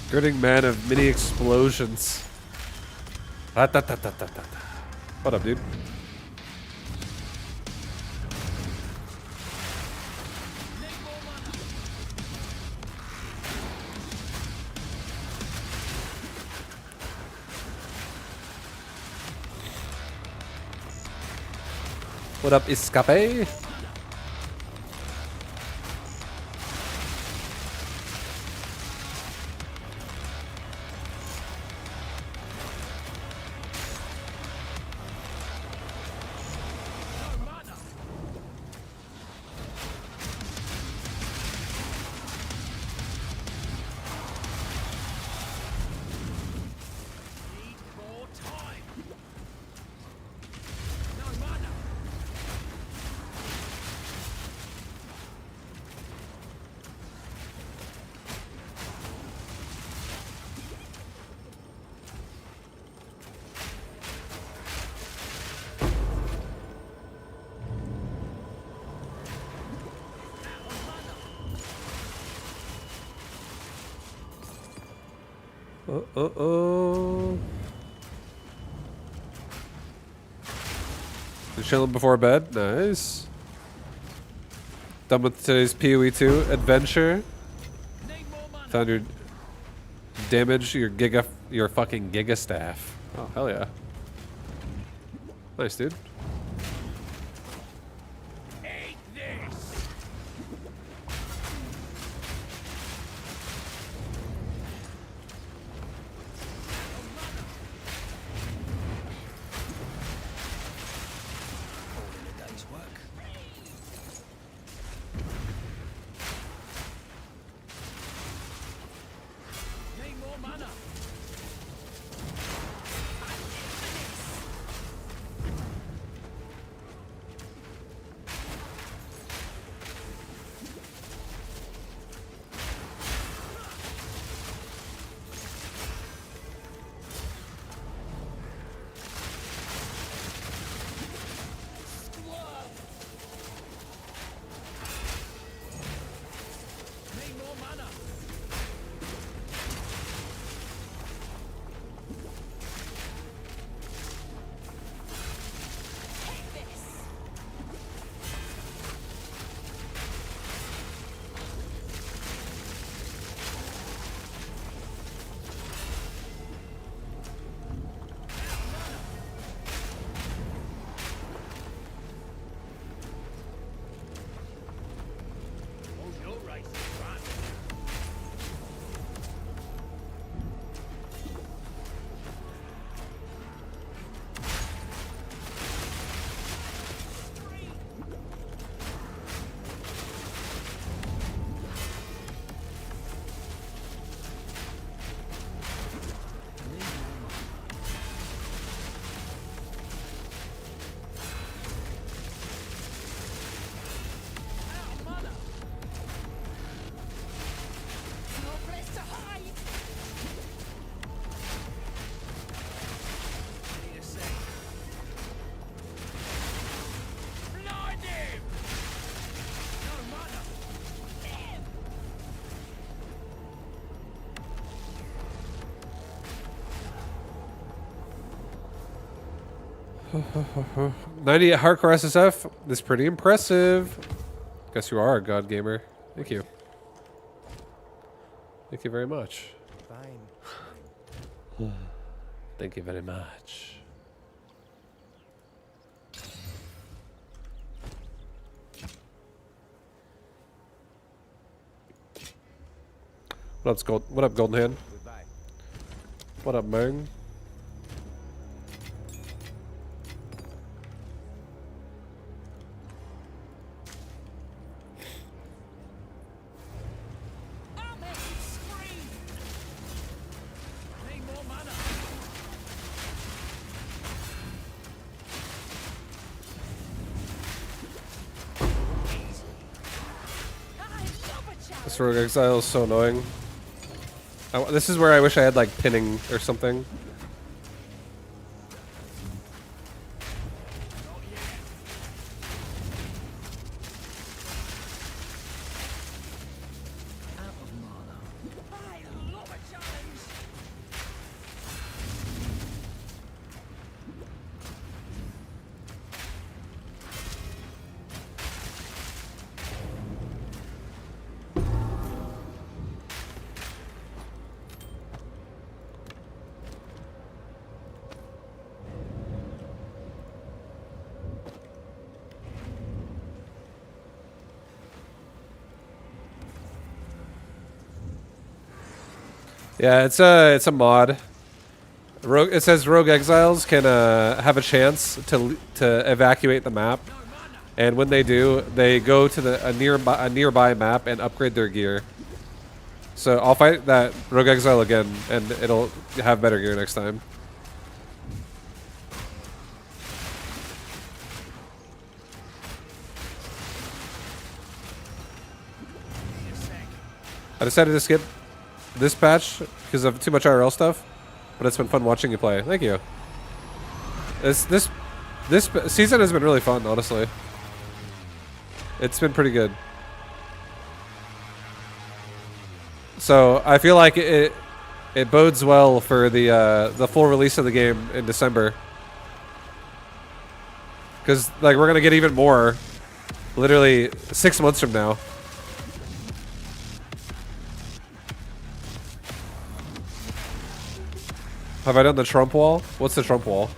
Girding man of many explosions. Ra-ta-ta-ta-ta-ta-ta. What up, dude? What up, Escape? Uh-oh. You're chilling before bed? Nice. Done with today's PoE 2 adventure. Found your damage, your fucking Giga Staff. Oh, hell yeah. Nice, dude. '98 hardcore SSF. This is pretty impressive. Guess you are a god gamer. Thank you. Thank you very much. Fine. Thank you very much. What up, Golden Hand? Goodbye. What up, man? This Rogue Exile is so annoying. This is where I wish I had like pinning or something. Yeah, it's a mod. It says Rogue Exiles can have a chance to evacuate the map, and when they do, they go to a nearby map and upgrade their gear. So I'll fight that Rogue Exile again, and it'll have better gear next time. I decided to skip this patch because of too much IRL stuff, but it's been fun watching you play. Thank you. This season has been really fun, honestly. It's been pretty good. So I feel like it bodes well for the full release of the game in December, because like we're gonna get even more, literally 6 months from now. Have I done the Trump wall? What's the Trump wall?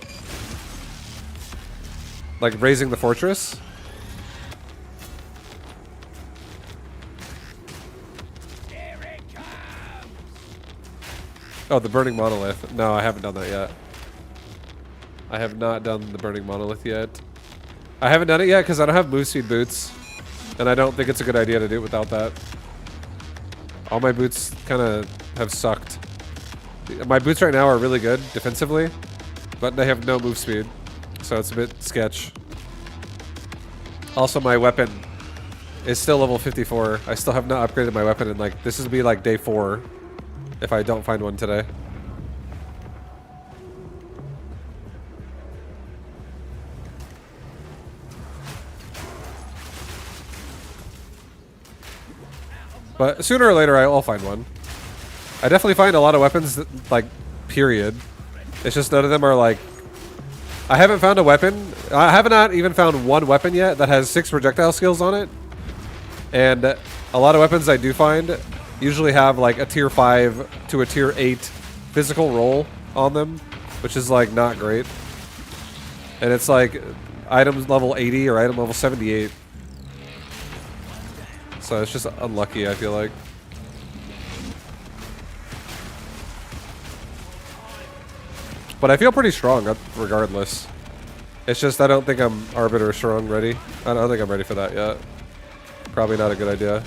Like raising the fortress? Oh, the burning monolith. No, I haven't done that yet. I have not done the burning monolith yet. I haven't done it yet because I don't have move speed boots, and I don't think it's a good idea to do it without that. All my boots kind of have sucked. My boots right now are really good defensively, but they have no move speed, so it's a bit sketch. Also, my weapon is still level 54. I still have not upgraded my weapon, and like this is be like day 4 if I don't find one today. But sooner or later, I'll find one. I definitely find a lot of weapons, that, like, period. It's just none of them are, like... I haven't found a weapon. I have not even found one weapon yet that has 6 projectile skills on it. And a lot of weapons I do find usually have, like, a tier 5 to a tier 8 physical roll on them, which is, like, not great. And it's, like, items level 80 or item level 78. So it's just unlucky, I feel like. But I feel pretty strong regardless. It's just I don't think I'm Arbiter strong ready. I don't think I'm ready for that yet. Probably not a good idea.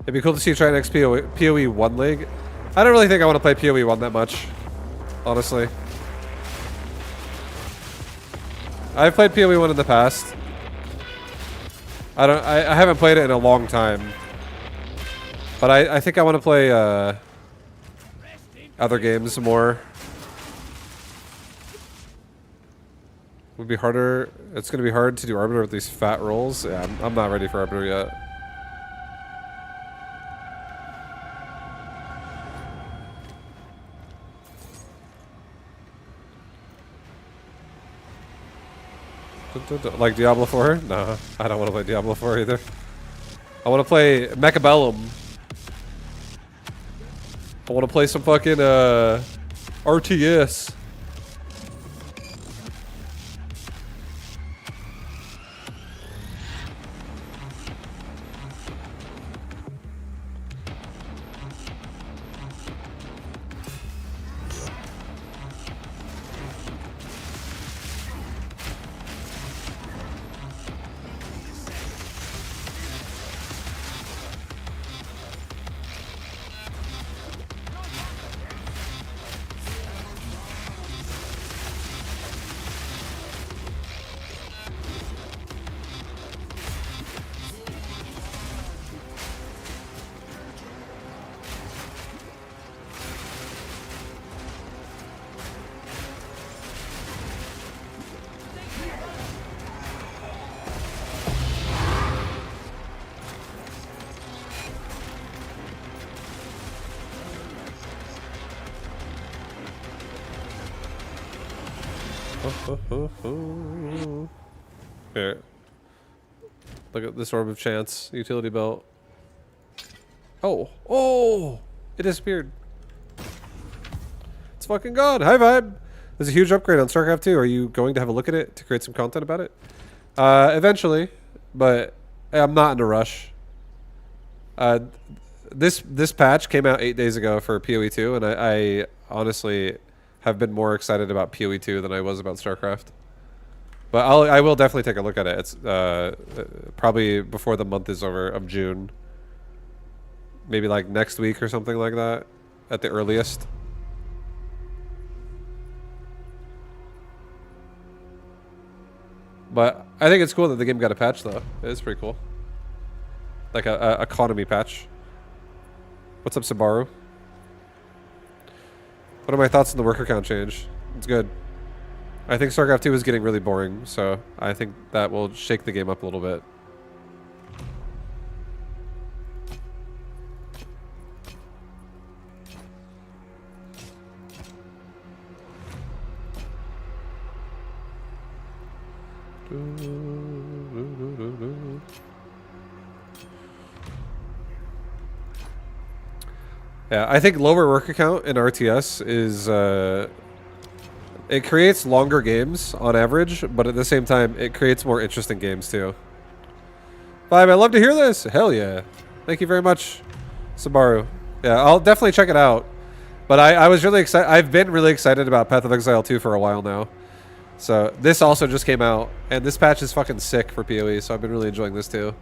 It'd be cool to see you try next PoE 1 league. I don't really think I want to play PoE 1 that much, honestly. I've played PoE 1 in the past. I haven't played it in a long time. But I think I want to play other games more. Would be harder. It's going to be hard to do Arbiter with these fat rolls. Yeah, I'm not ready for Arbiter yet. Like Diablo 4? Nah, I don't want to play Diablo 4 either. I want to play Mechabellum. I want to play some fucking RTS. Here. Look at this orb of chance. Utility belt. Oh. Oh! It disappeared. It's fucking gone. High vibe. There's a huge upgrade on StarCraft 2. Are you going to have a look at it to create some content about it? Eventually. But I'm not in a rush. This patch came out 8 days ago for PoE 2, and I honestly have been more excited about PoE 2 than I was about StarCraft. But I will definitely take a look at it. It's probably before the month is over of June. Maybe like next week or something like that at the earliest. But I think it's cool that the game got a patch though. It is pretty cool. Like a economy patch. What's up, Subaru? What are my thoughts on the worker count change? It's good. I think StarCraft 2 is getting really boring, so I think that will shake the game up a little bit. Yeah, I think lower worker count in RTS is it creates longer games on average, but at the same time, it creates more interesting games too. Vibe, I love to hear this. Hell yeah. Thank you very much, Subaru. Yeah, I'll definitely check it out. But I was really excited. I've been really excited about Path of Exile 2 for a while now. So this also just came out, and this patch is fucking sick for PoE, so I've been really enjoying this too.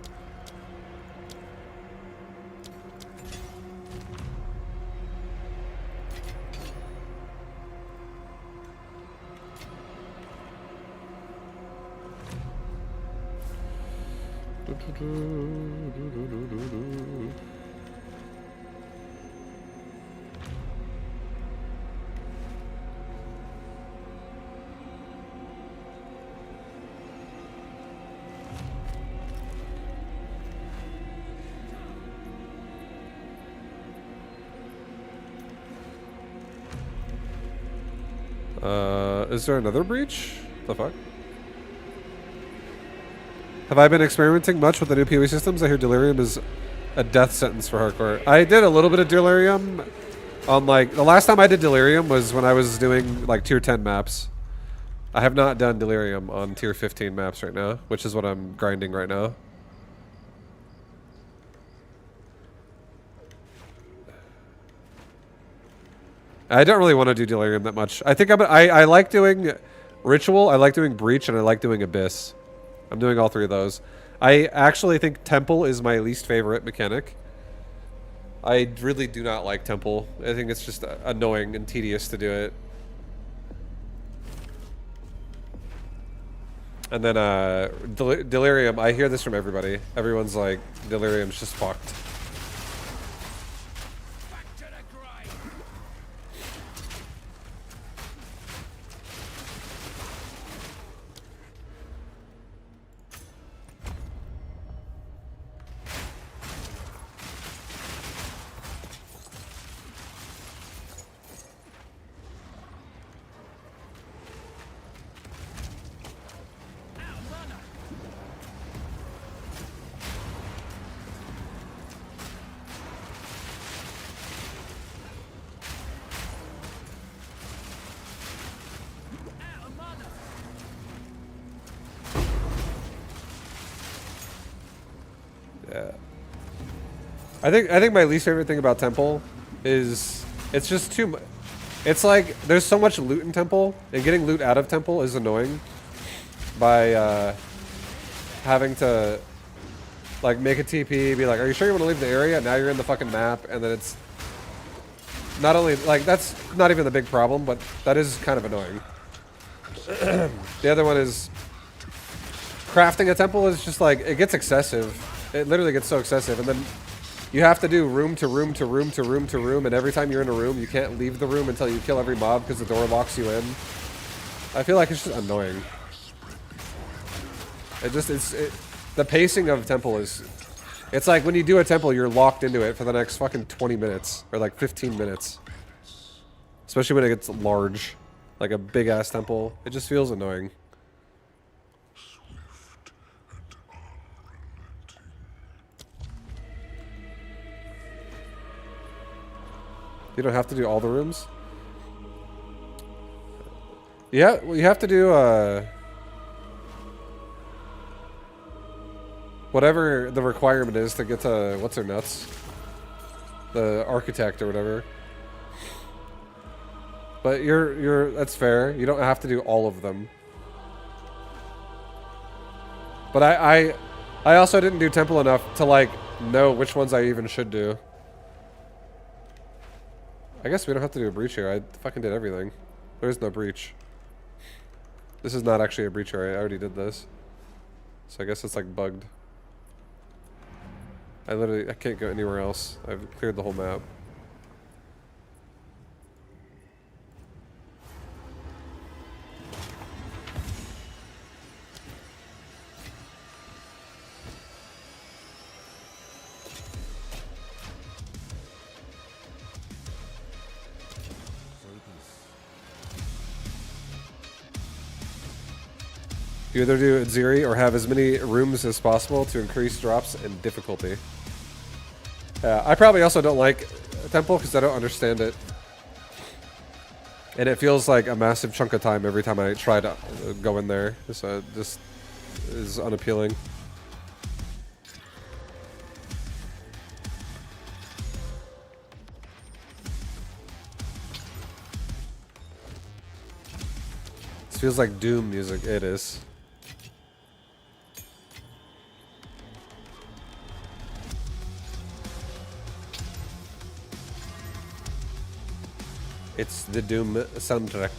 Is there another breach? The fuck? Have I been experimenting much with the new PoE systems? I hear Delirium is a death sentence for hardcore. I did a little bit of Delirium on like... The last time I did Delirium was when I was doing like tier 10 maps. I have not done Delirium on tier 15 maps right now, which is what I'm grinding right now. I don't really want to do Delirium that much. I think I like doing Ritual, I like doing Breach, and I like doing Abyss. I'm doing all three of those. I actually think Temple is my least favorite mechanic. I really do not like Temple. I think it's just annoying and tedious to do it. And then Delirium, I hear this from everybody. Everyone's like, Delirium's just fucked. I think my least favorite thing about Temple is it's just too much. It's like there's so much loot in Temple, and getting loot out of Temple is annoying by having to like make a TP, be like, "Are you sure you want to leave the area?" Now you're in the fucking map, and then it's not only like that's not even the big problem, but that is kind of annoying. The other one is crafting a temple is just like it gets excessive. It literally gets so excessive, and then you have to do room to room to room to room to room, and every time you're in a room, you can't leave the room until you kill every mob because the door locks you in. I feel like it's just annoying. The pacing of temple is, it's like when you do a temple, you're locked into it for the next fucking 20 minutes or like 15 minutes. Especially when it gets large, like a big ass temple. It just feels annoying. You don't have to do all the rooms? Yeah, well, you have to do whatever the requirement is to get to what's her nuts, the architect or whatever. But that's fair. You don't have to do all of them. But I also didn't do temple enough to like know which ones I even should do. I guess we don't have to do a breach here. I fucking did everything. There is no breach. This is not actually a breach area. I already did this. So I guess it's like bugged. I can't go anywhere else. I've cleared the whole map. You either do Ziri or have as many rooms as possible to increase drops and difficulty. I probably also don't like Temple because I don't understand it. And it feels like a massive chunk of time every time I try to go in there. So it just is unappealing. This feels like Doom music. It is. It's the Doom soundtrack.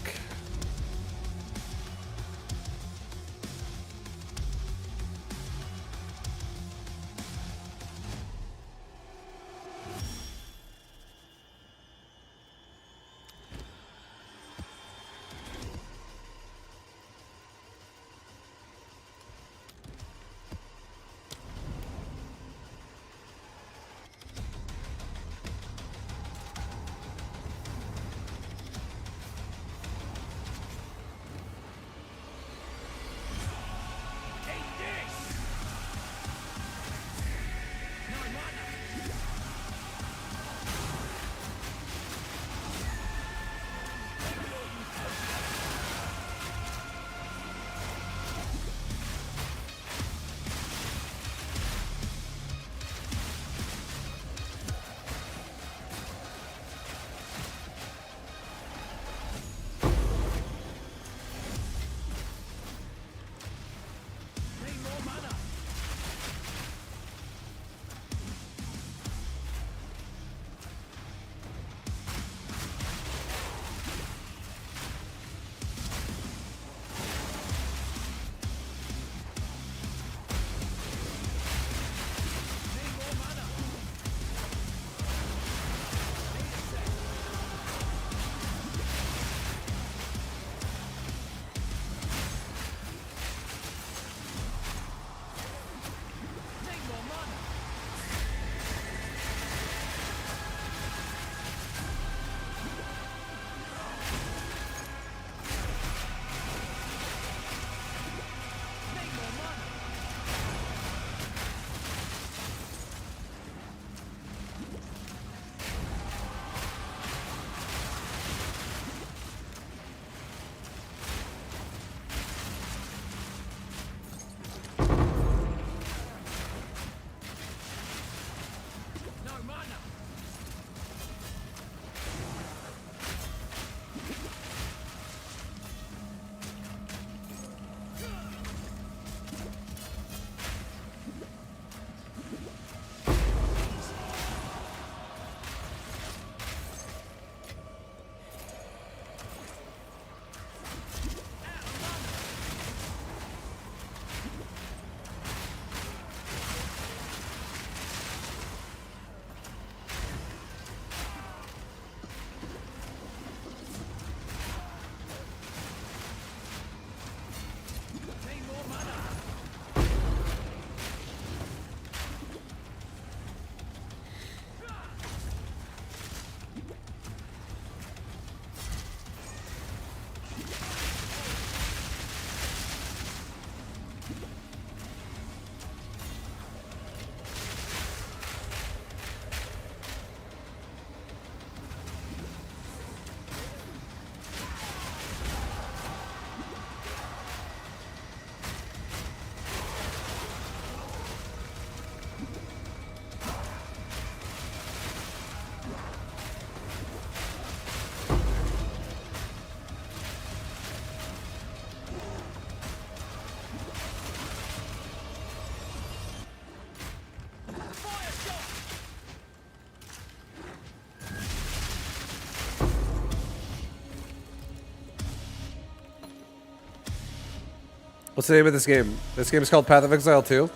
What's the name of this game? This game is called Path of Exile 2.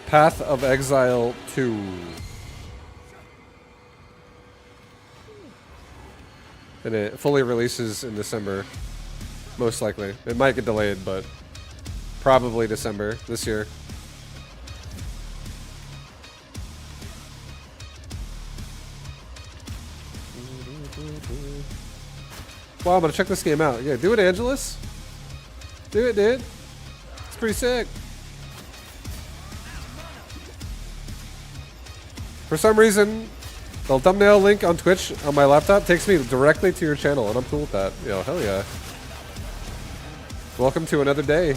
Path of Exile 2. And it fully releases in December. Most likely. It might get delayed, but probably December this year. Wow, I'm gonna check this game out. Yeah, do it, Angelus. Do it, dude. It's pretty sick. For some reason, the thumbnail link on Twitch on my laptop takes me directly to your channel, and I'm cool with that. Yo, hell yeah. Welcome to another day.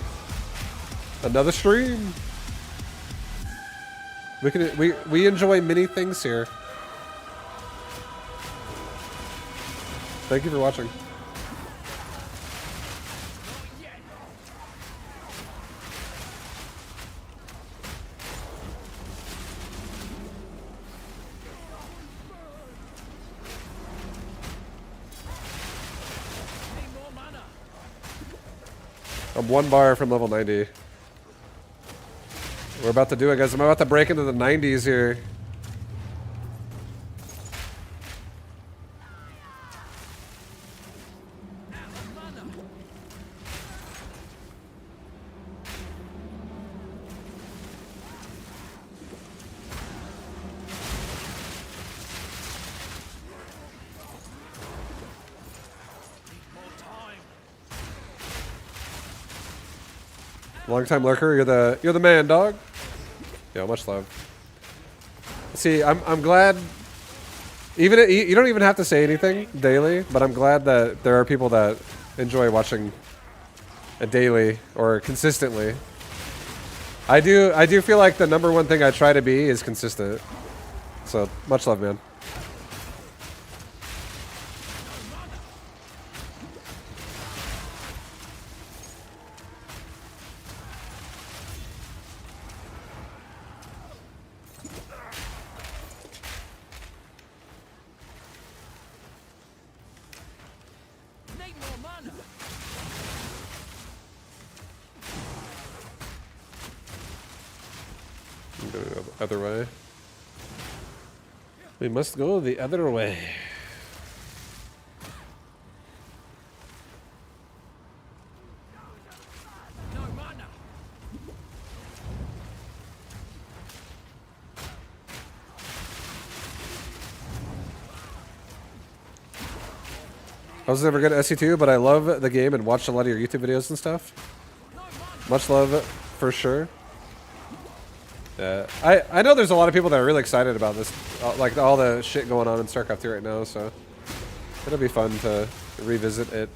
Another stream. We enjoy many things here. Thank you for watching. I'm 1 bar from level 90. We're about to do it, guys. I'm about to break into the 90s here. Long time lurker, you're the man, dog. Yeah, much love. See, I'm glad. Even you don't even have to say anything daily, but I'm glad that there are people that enjoy watching it daily or consistently. I do feel like the #1 thing I try to be is consistent. So much love, man. Go the other way. We must go the other way. I was never good at SC2, but I love the game and watched a lot of your YouTube videos and stuff. Much love for sure. Yeah, I know there's a lot of people that are really excited about this, like all the shit going on in StarCraft 2 right now, so it'll be fun to revisit it,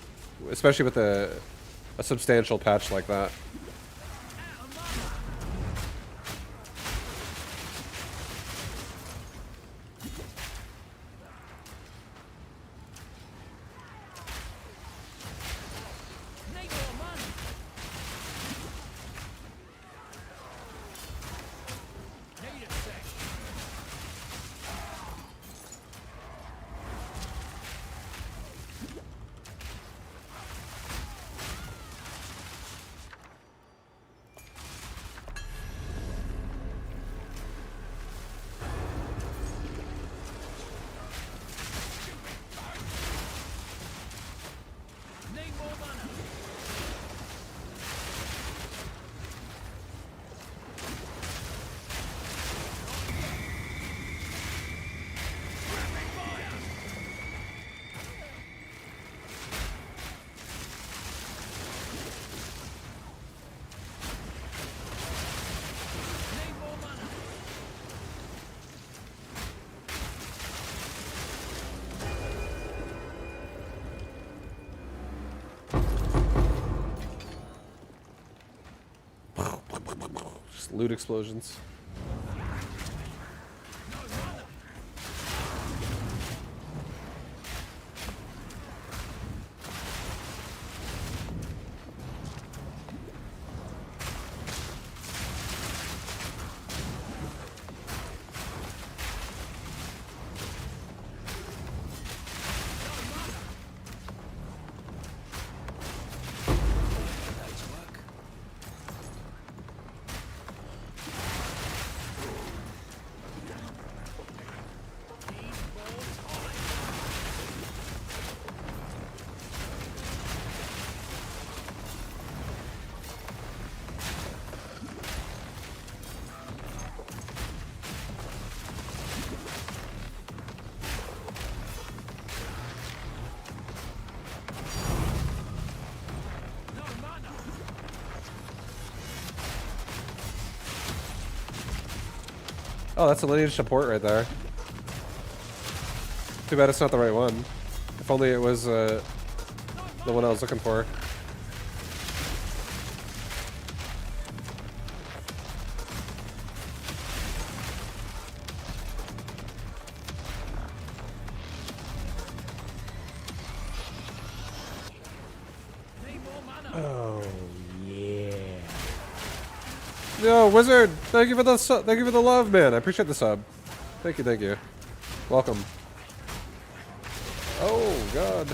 especially with a substantial patch like that. Just loot explosions. Oh, that's a lineage support right there. Too bad it's not the right one. If only it was the one I was looking for. Oh yeah. Yo, wizard! Thank you for the thank you for the love, man. I appreciate the sub. Thank you, thank you. Welcome. Oh God.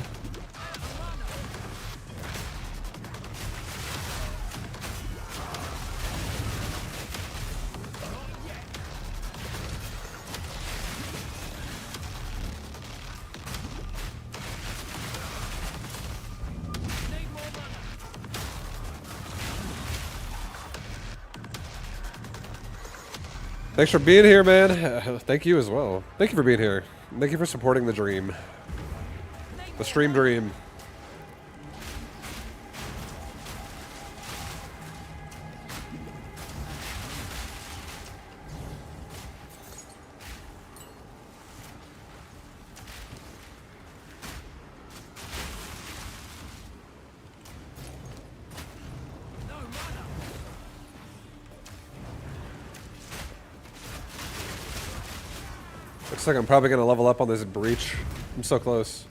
Thanks for being here, man. Thank you as well. Thank you for being here. Thank you for supporting the dream. The stream dream. Looks like I'm probably gonna level up on this breach. I'm so close.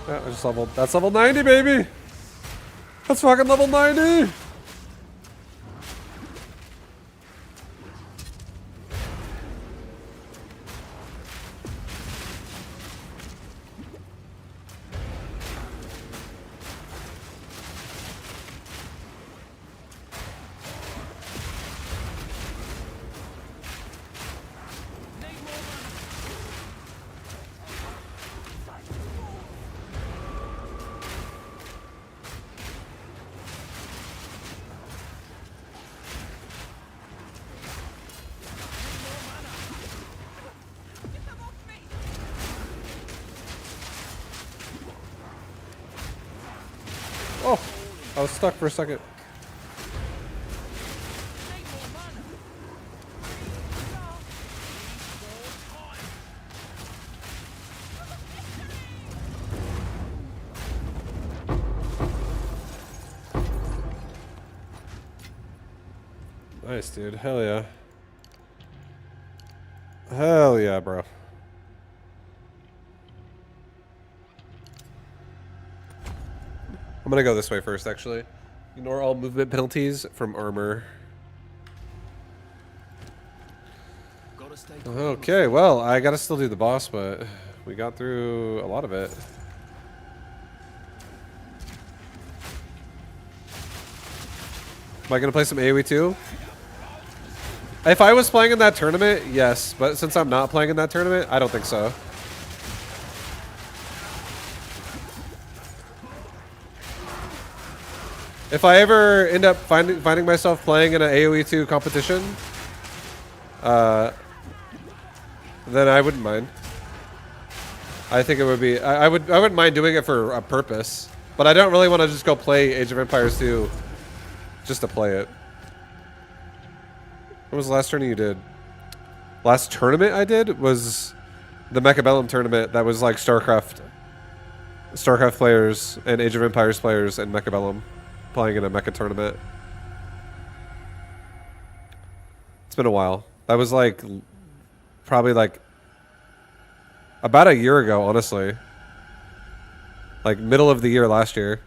Yeah, I just leveled. That's level 90, baby! That's fucking level 90! Oh! I was stuck for a second. Nice, dude. Hell yeah. Hell yeah, bro. I'm gonna go this way first, actually. Ignore all movement penalties from armor. Okay, well, I gotta still do the boss, but we got through a lot of it. Am I gonna play some AoE too? If I was playing in that tournament, yes. But since I'm not playing in that tournament, I don't think so. If I ever end up finding myself playing in an AoE 2 competition, then I wouldn't mind. I think it would be. I wouldn't mind doing it for a purpose, but I don't really want to just go play Age of Empires 2 just to play it. When was the last tournament you did? Last tournament I did was the Mechabellum tournament. That was like StarCraft players and Age of Empires players and Mechabellum playing in a mecha tournament. It's been a while. That was like probably like about a year ago, honestly. Like middle of the year last year.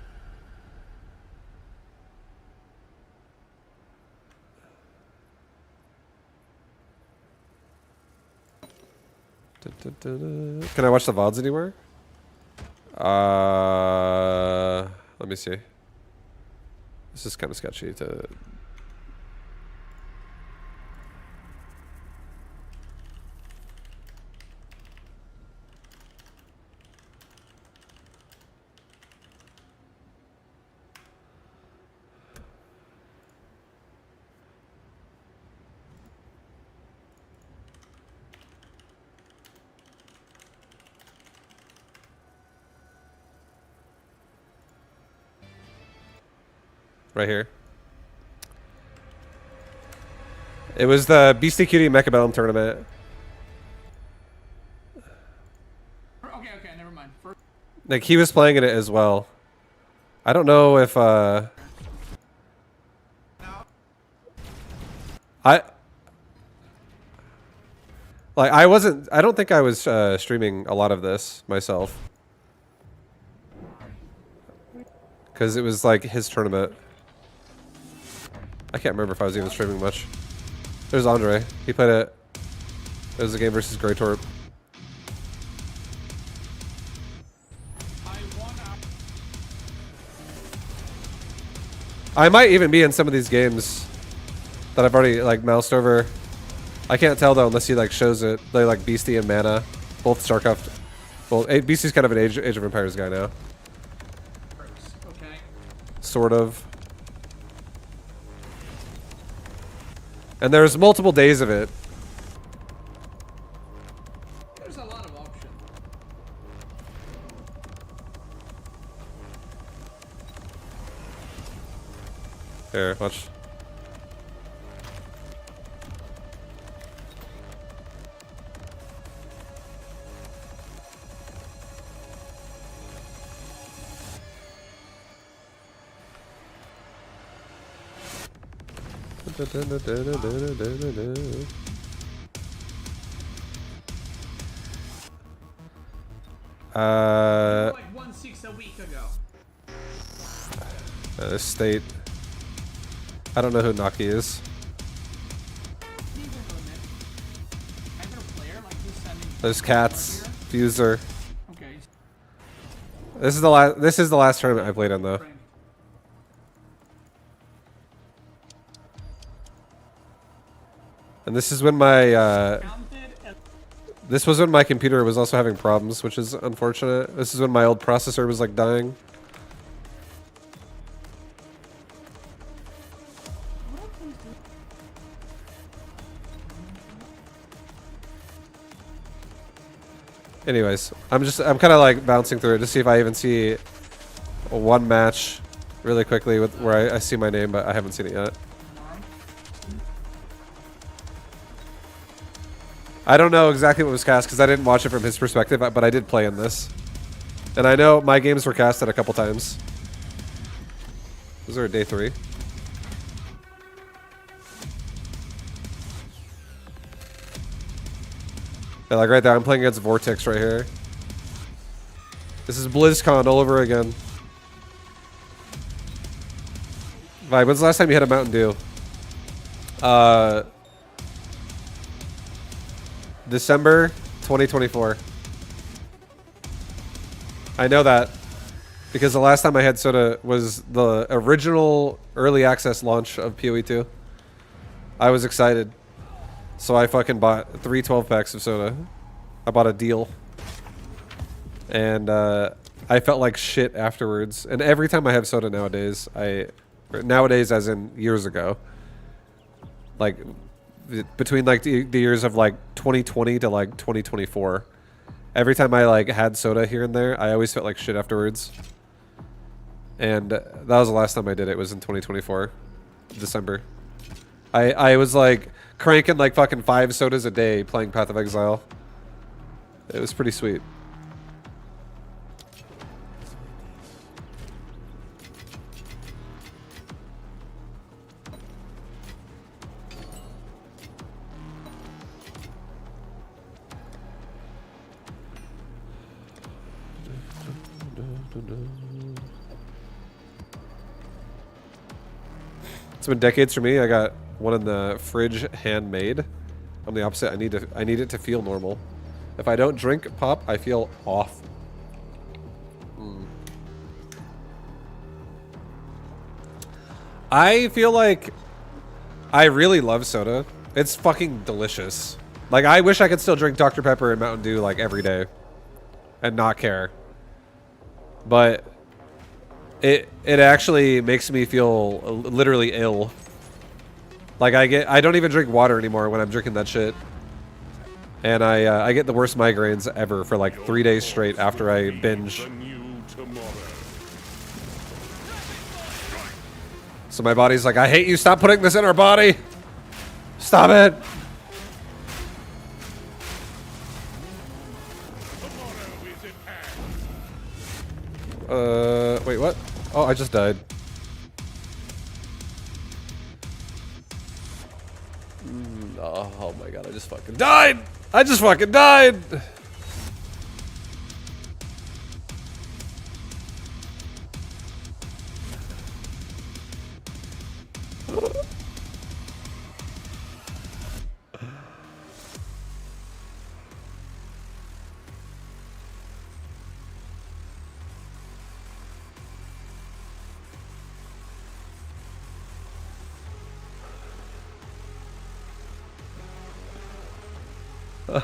Can I watch the VODs anywhere? Let me see. This is kind of sketchy to... Right here. It was the Beastie Cutie Mecha Bellum tournament. Okay, never mind. Like, he was playing in it as well. I don't know if, I don't think I was streaming a lot of this myself. Because it was like his tournament. I can't remember if I was even streaming much. There's Andre. He played it. It was a game versus Grey Torp. I might even be in some of these games that I've already like moused over. I can't tell though unless he like shows it. They like Beastie and Mana, both StarCraft. Well, Beastie's kind of an Age of Empires guy now. Okay. Sort of. And there's multiple days of it. There's a lot of options. Here, watch. Like 1/6 a week ago. This state. I don't know who Naki is. There's cats. Fuser. Okay. This is the last. This is the last tournament I played in though. And this is when my this was when my computer was also having problems, which is unfortunate. This is when my old processor was like dying. Anyways, I'm kind of like bouncing through it to see if I even see one match really quickly with where I see my name, but I haven't seen it yet. I don't know exactly what was cast because I didn't watch it from his perspective, but I did play in this. And I know my games were casted a couple times. Was there a day 3? Yeah, like right there, I'm playing against Vortex right here. This is BlizzCon all over again. Vibe, when's the last time you had a Mountain Dew? December 2024. I know that because the last time I had soda was the original early access launch of PoE 2. I was excited. So I fucking bought 3 12-packs of soda. I bought a deal. And I felt like shit afterwards. And every time I have soda nowadays, nowadays as in years ago, like between like the years of like 2020 to like 2024, every time I like had soda here and there, I always felt like shit afterwards. And that was the last time I did it, was in 2024, December. I was like cranking like fucking 5 sodas a day playing Path of Exile. It was pretty sweet. It's been decades for me. I got one in the fridge, handmade. I'm the opposite. I need it to feel normal. If I don't drink pop, I feel off. I feel like I really love soda. It's fucking delicious. Like, I wish I could still drink Dr. Pepper and Mountain Dew, like, every day. And not care. But it actually makes me feel literally ill. Like, I don't even drink water anymore when I'm drinking that shit. And I get the worst migraines ever for like 3 days straight after I binge. So my body's like, I hate you, stop putting this in our body! Stop it! Wait, what? Oh, I just died. Oh my god, I just fucking died! I just fucking died!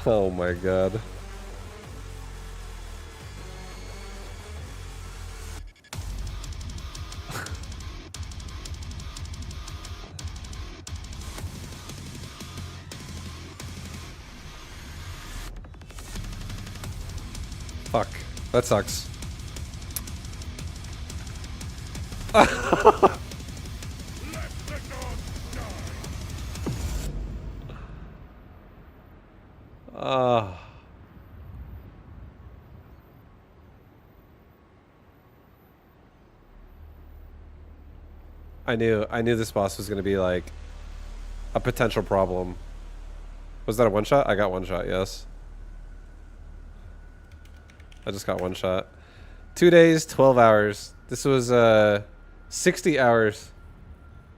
Oh my god. Fuck. That sucks. I knew this boss was gonna be like a potential problem. Was that a one shot? I got one shot, yes. I just got one shot. 2 days, 12 hours. This was 60 hours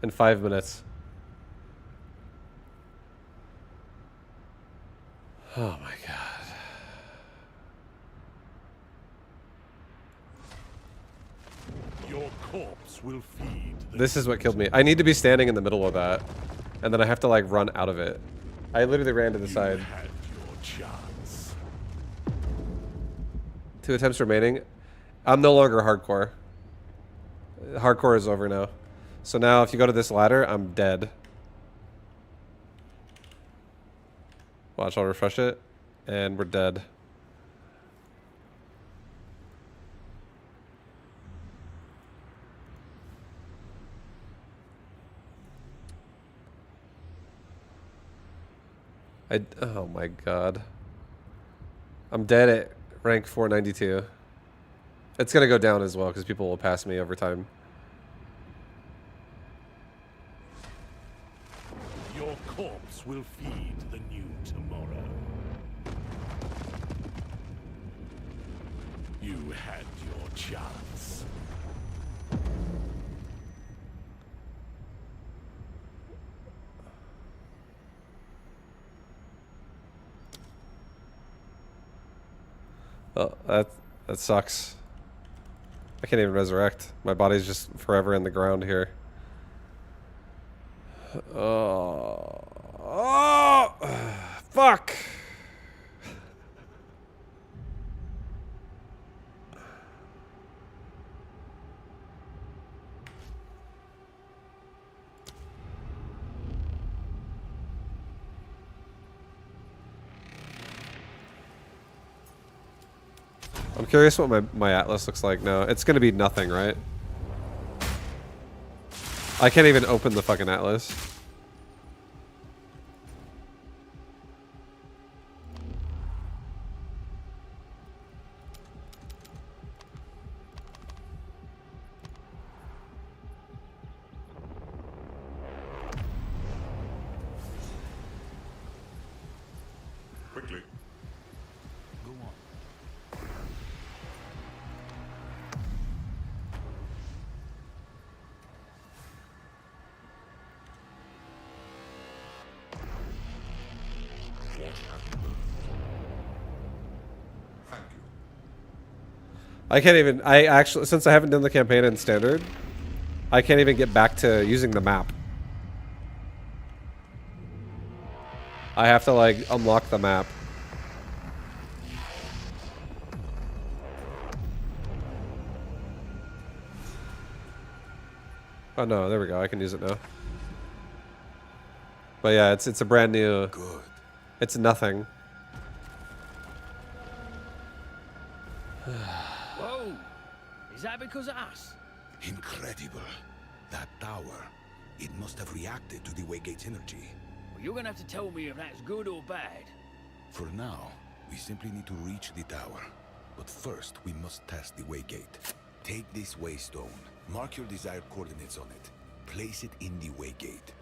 and 5 minutes. Oh my god. Your corpse will feed. This is what killed me. I need to be standing in the middle of that. And then I have to like run out of it. I literally ran to the side. Had your chance. 2 attempts remaining. I'm no longer hardcore. Hardcore is over now. So now if you go to this ladder, I'm dead. Watch, I'll refresh it. And we're dead. Oh my god. I'm dead at rank 492. It's gonna go down as well because people will pass me over time. Your corpse will feed the new tomorrow. You had your chance. Oh, that sucks. I can't even resurrect. My body's just forever in the ground here. Oh, fuck. I'm curious what my atlas looks like now. It's gonna be nothing, right? I can't even open the fucking atlas. Quickly. Go on. I can't even. I actually, since I haven't done the campaign in standard, I can't even get back to using the map. I have to like unlock the map. Oh no, there we go. I can use it now. But yeah, it's a brand new. Good. It's nothing. Whoa! Is that because of us? Incredible. That tower. It must have reacted to the Waygate's energy. Well, you're gonna have to tell me if that's good or bad. For now, we simply need to reach the tower. But first, we must test the Waygate. Take this waystone. Mark your desired coordinates on it. Place it in the Waygate.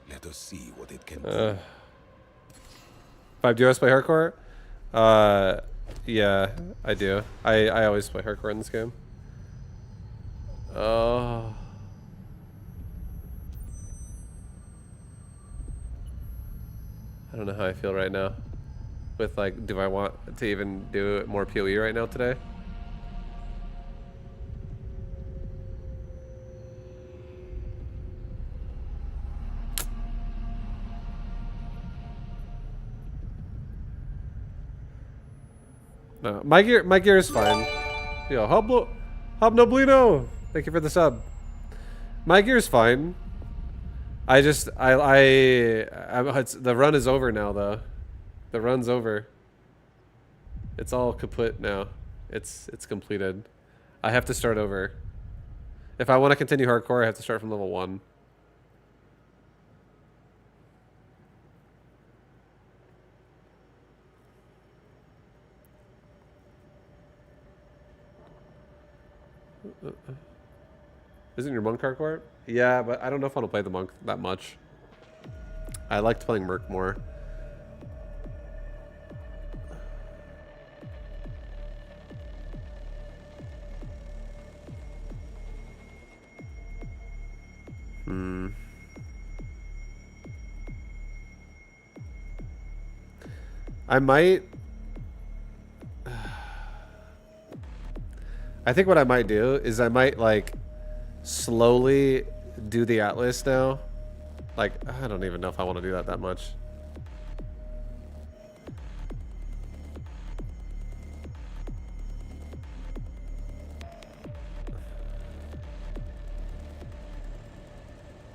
Let us see what it can do. 5 do you always play hardcore? Yeah, I do. I always play hardcore in this game. Oh. I don't know how I feel right now. With like, do I want to even do more PoE right now today? No, my gear is fine. Yo, Hobnoblino, thank you for the sub. My gear is fine. It's, the run is over now though. The run's over. It's all kaput now. It's completed. I have to start over. If I want to continue hardcore, I have to start from level 1. Isn't your monk hardcore? Yeah, but I don't know if I want to play the monk that much. I liked playing merc more. I might. I think what I might do is I might like slowly do the Atlas now. Like, I don't even know if I want to do that much.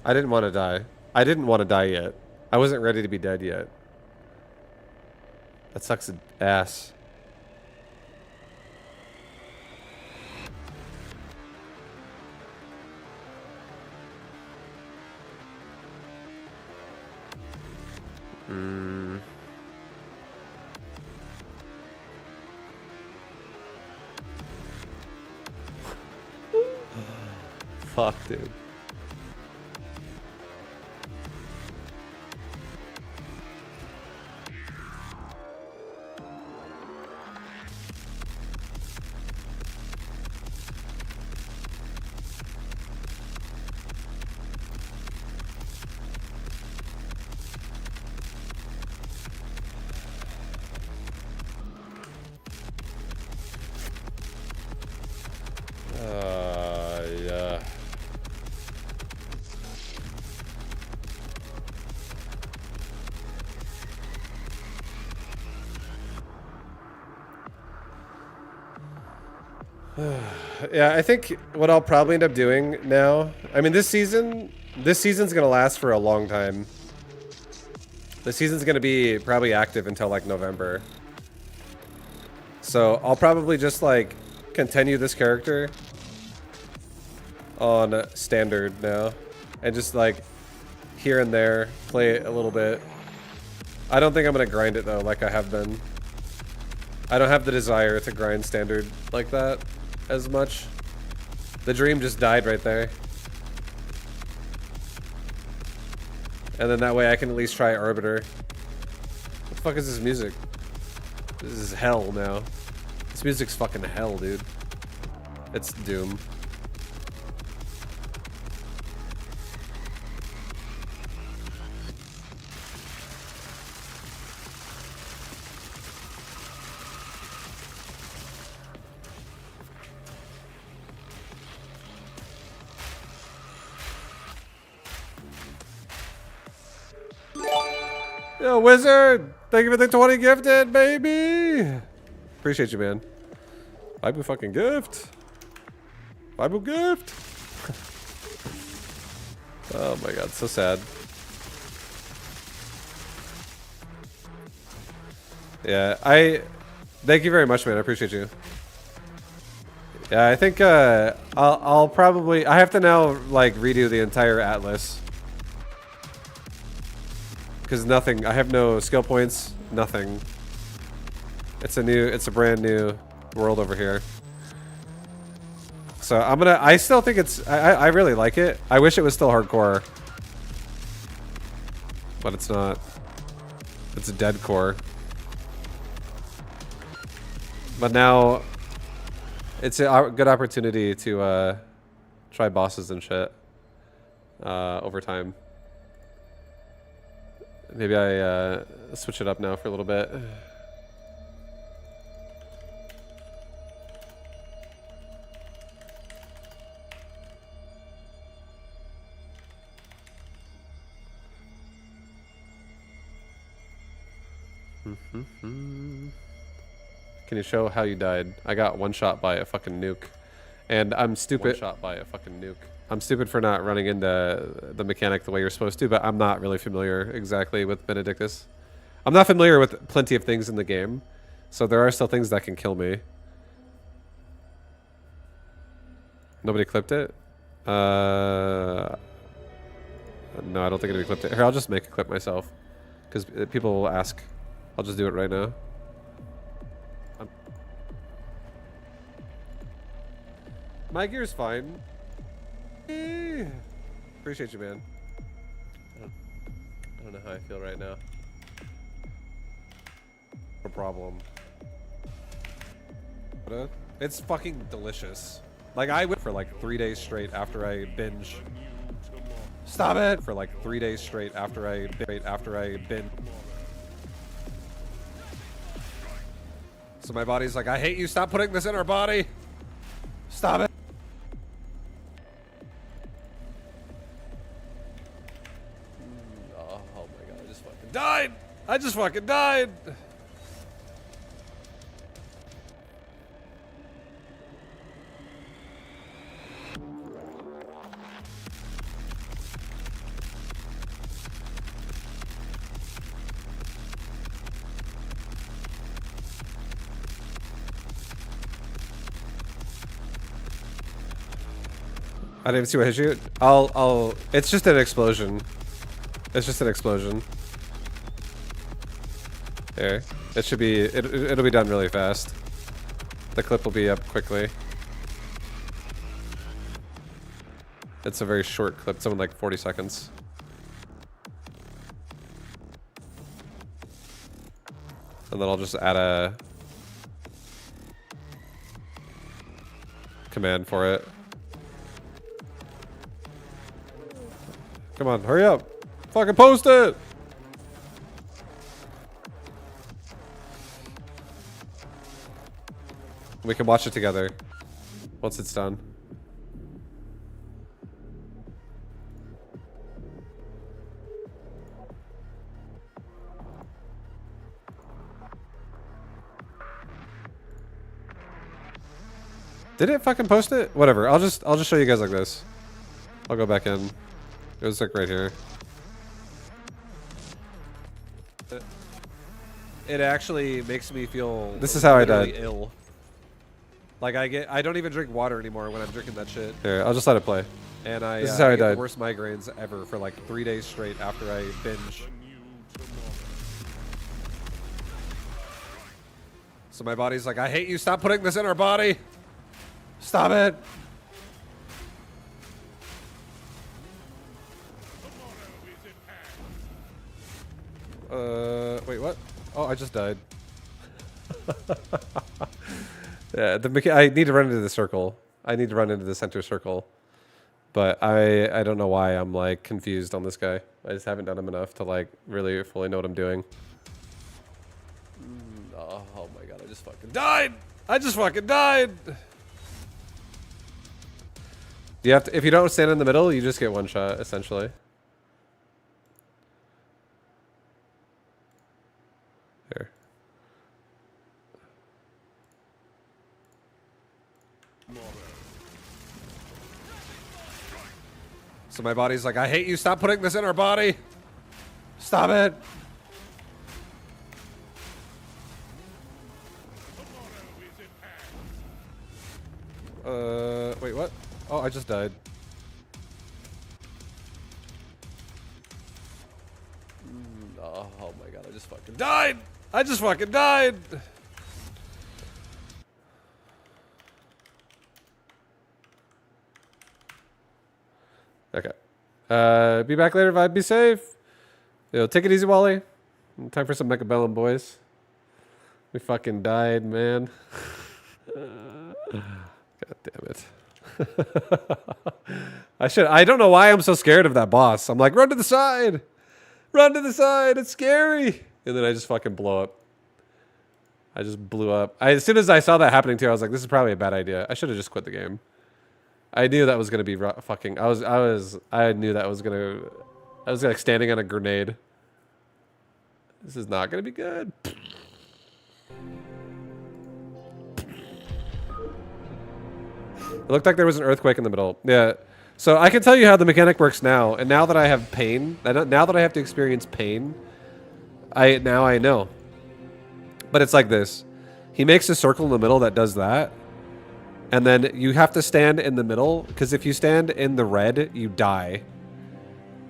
I didn't want to die. I didn't want to die yet. I wasn't ready to be dead yet. That sucks ass. Fuck, dude. Yeah. Yeah, I think what I'll probably end up doing now, I mean, this season's gonna last for a long time. The season's gonna be probably active until like November. So I'll probably just like continue this character on standard now and just like here and there play it a little bit. I don't think I'm gonna grind it though like I have been. I don't have the desire to grind standard like that as much. The dream just died right there. And then that way I can at least try Arbiter. What the fuck is this music? This is hell now. This music's fucking hell, dude. It's Doom. Yo, wizard! Thank you for the 20 gifted, baby! Appreciate you, man. Bible fucking gift. Bible gift. Oh my god, so sad. Yeah, thank you very much, man. I appreciate you. Yeah, I think I'll probably I have to now like redo the entire atlas. Because nothing, I have no skill points, nothing. It's a brand new world over here. So I still think I really like it. I wish it was still hardcore. But it's not. It's a dead core. But now, it's a good opportunity to try bosses and shit over time. Maybe I switch it up now for a little bit. Can you show how you died? I got one shot by a fucking nuke. And I'm stupid. One shot by a fucking nuke. I'm stupid for not running into the mechanic the way you're supposed to, but I'm not really familiar exactly with Benedictus. I'm not familiar with plenty of things in the game, so there are still things that can kill me. Nobody clipped it? No, I don't think anybody clipped it. Here, I'll just make a clip myself, because people will ask. I'll just do it right now. My gear's fine. Appreciate you, man. I don't know how I feel right now. No problem. It's fucking delicious. Like, I went for like 3 days straight after I binge. Stop it! For like 3 days straight after I binge. So my body's like, I hate you, stop putting this in our body! Stop it! Oh my god, I just fucking died! I just fucking died! I didn't even see what hit you. It's just an explosion. It's just an explosion. There. It should be, it'll be done really fast. The clip will be up quickly. It's a very short clip, something like 40 seconds. And then I'll just add a command for it. Come on, hurry up. Fucking post it. We can watch it together once it's done. Did it fucking post it? Whatever. I'll just show you guys like this. I'll go back in. It was like right here. It actually makes me feel. This is how I died. Ill. Like I don't even drink water anymore when I'm drinking that shit. Here, I'll just let it play. And this is how I died. The worst migraines ever for like 3 days straight after I binge. So my body's like, I hate you. Stop putting this in our body. Stop it. Wait, what? Oh, I just died. Yeah, I need to run into the circle. I need to run into the center circle. But I don't know why I'm like confused on this guy. I just haven't done him enough to like really fully know what I'm doing. Oh my god, I just fucking died! I just fucking died! You have to, if you don't stand in the middle, you just get one shot, essentially. So my body's like, I hate you. Stop putting this in our body. Stop it. Wait, what? Oh, I just died. Oh my god, I just fucking died! I just fucking died! Okay. Be back later, vibe. Be safe. Yo, take it easy, Wally. Time for some Mechabellum, boys. We fucking died, man. God damn it. I don't know why I'm so scared of that boss. I'm like, run to the side! Run to the side! It's scary! And then I just fucking blow up. I just blew up. As soon as I saw that happening too, I was like, this is probably a bad idea. I should have just quit the game. I knew that was gonna be fucking. I knew that was gonna. I was like standing on a grenade. This is not gonna be good. It looked like there was an earthquake in the middle. Yeah. So I can tell you how the mechanic works now, and now that I have pain, now that I have to experience pain, I know. But it's like this. He makes a circle in the middle that does that. And then you have to stand in the middle, because if you stand in the red, you die.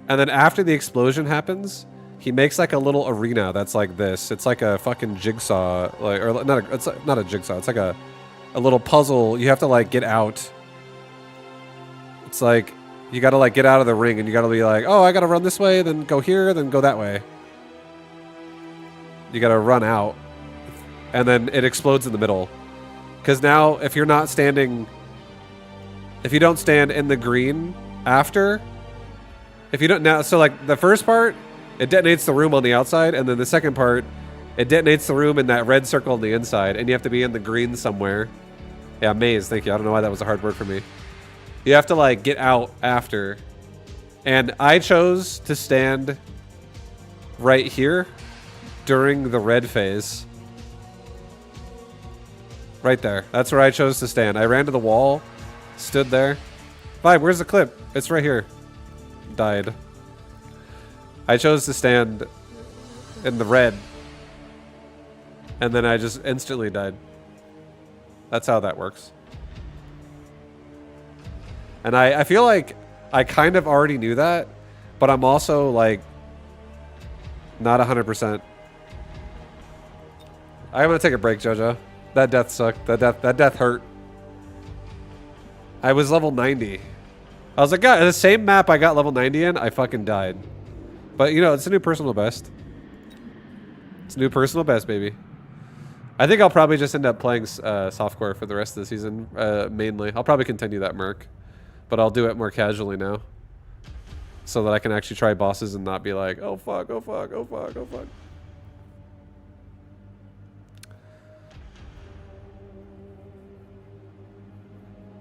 And then after the explosion happens, he makes like a little arena that's like this. It's like a fucking jigsaw, like, or not. It's not a jigsaw. It's like a little puzzle. You have to like get out. It's like you got to like get out of the ring, and you got to be like, oh, I got to run this way, then go here, then go that way. You got to run out, and then it explodes in the middle. Because now, if you're not standing, if you don't stand in the green after, if you don't now, so like the first part, it detonates the room on the outside, and then the second part, it detonates the room in that red circle on the inside, and you have to be in the green somewhere. Yeah, maze, thank you. I don't know why that was a hard word for me. You have to like get out after. And I chose to stand right here during the red phase. Right there. That's where I chose to stand. I ran to the wall, stood there. Vibe, where's the clip? It's right here. Died. I chose to stand in the red. And then I just instantly died. That's how that works. And I feel like I kind of already knew that, but I'm also like not 100%. I'm gonna take a break, Jojo. That death sucked. That death hurt. I was level 90. I was like, God, the same map I got level 90 in, I fucking died. But you know, it's a new personal best. It's a new personal best, baby. I think I'll probably just end up playing softcore for the rest of the season, mainly. I'll probably continue that merc, but I'll do it more casually now, so that I can actually try bosses and not be like, oh fuck, oh fuck, oh fuck, oh fuck.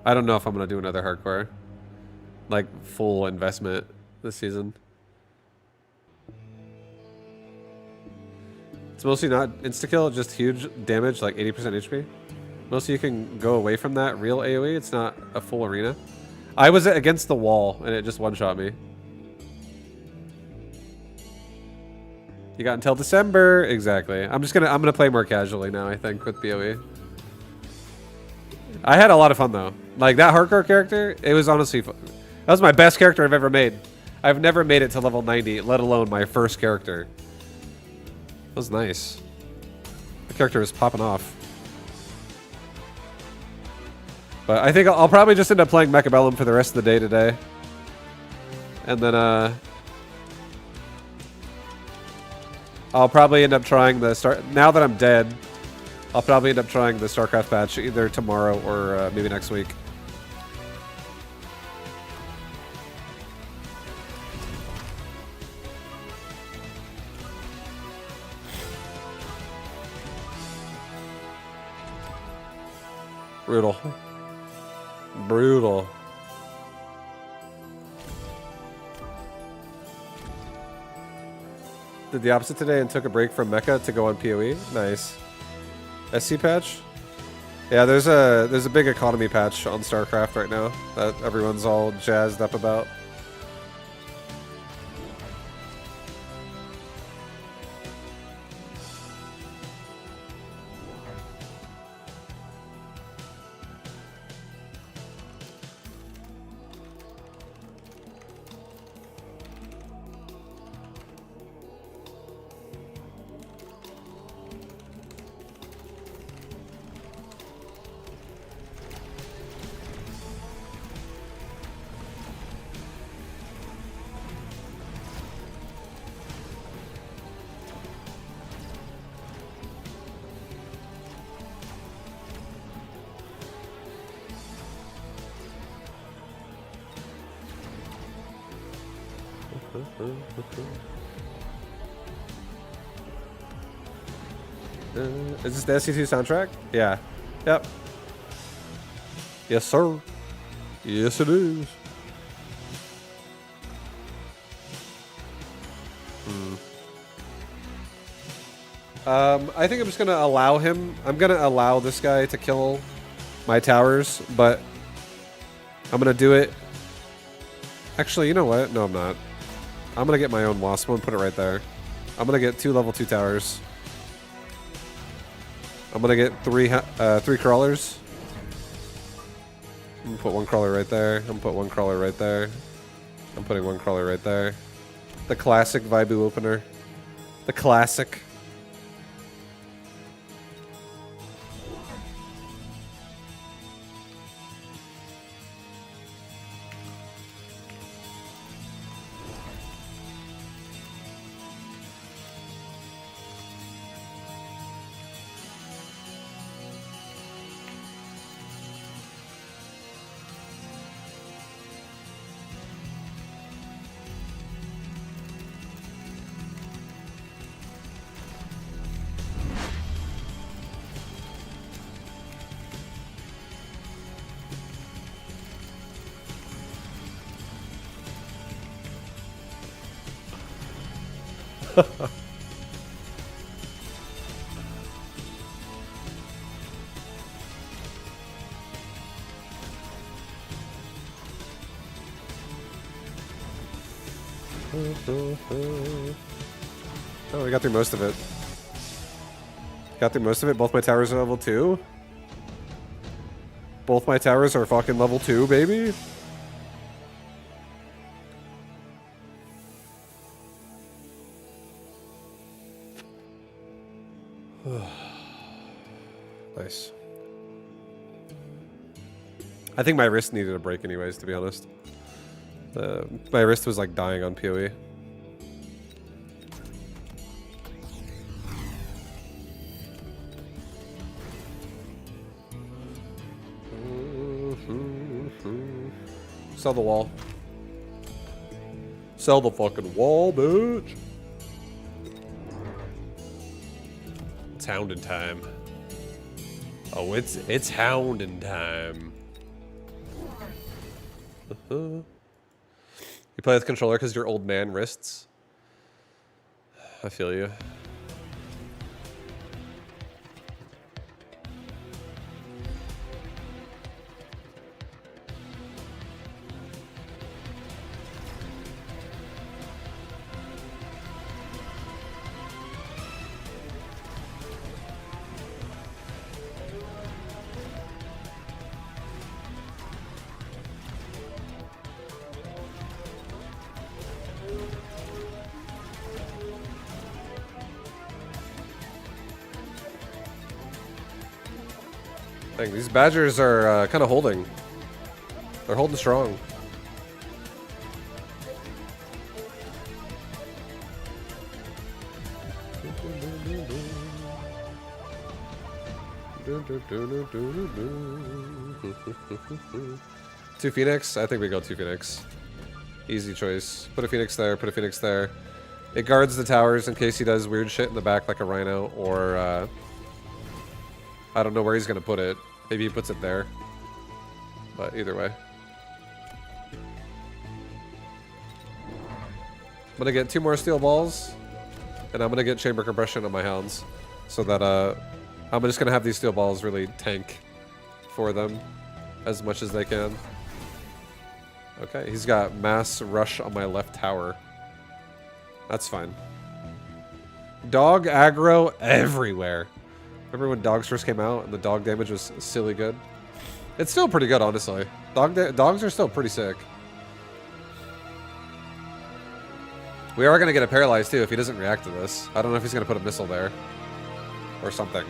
I don't know if I'm gonna do another hardcore, like full investment this season. It's mostly not insta-kill, just huge damage, like 80% HP. Mostly you can go away from that real AoE. It's not a full arena. I was against the wall and it just one-shot me. You got until December. Exactly. I'm gonna play more casually now, I think, with BOE. I had a lot of fun though. Like that hardcore character, it was honestly fun. That was my best character I've ever made. I've never made it to level 90, let alone my first character. That was nice. The character was popping off. But I think I'll probably just end up playing Mechabellum for the rest of the day today. And then I'll probably end up trying the now that I'm dead, I'll probably end up trying the StarCraft patch either tomorrow or maybe next week. Brutal. Brutal. Did the opposite today and took a break from Mecha to go on PoE. Nice. SC patch? Yeah, there's a big economy patch on StarCraft right now that everyone's all jazzed up about. Is this the SC2 soundtrack? Yeah. Yep. Yes, sir. Yes, it is. I think I'm just gonna allow him. I'm gonna allow this guy to kill my towers, but I'm gonna do it. Actually, you know what? No, I'm not. I'm gonna get my own wasp. I'm gonna put it right there. I'm gonna get 2 level 2 towers. I'm gonna get 3 crawlers. I'm gonna put 1 crawler right there. I'm gonna put 1 crawler right there. I'm putting 1 crawler right there. The classic Vaibu opener. The classic. Oh, we got through most of it. Got through most of it. Both my towers are level 2. Both my towers are fucking level 2, baby. Nice. I think my wrist needed a break anyways, to be honest. My wrist was like dying on PoE. Sell the wall. Sell the fucking wall, bitch. It's hounding time. Oh, it's hounding time. You play with controller because your old man wrists. I feel you. Dang, these Badgers are kind of holding. They're holding strong. Two Phoenix? I think we go 2 Phoenix. Easy choice. Put a Phoenix there, put a Phoenix there. It guards the towers in case he does weird shit in the back like a Rhino, or I don't know where he's gonna put it. Maybe he puts it there. But either way. I'm gonna get 2 more steel balls, and I'm gonna get chamber compression on my hounds. So that I'm just gonna have these steel balls really tank for them as much as they can. Okay, he's got mass rush on my left tower. That's fine. Dog aggro everywhere. Remember when dogs first came out and the dog damage was silly good? It's still pretty good, honestly. Dogs are still pretty sick. We are going to get a paralyzed too if he doesn't react to this. I don't know if he's going to put a missile there. Or something.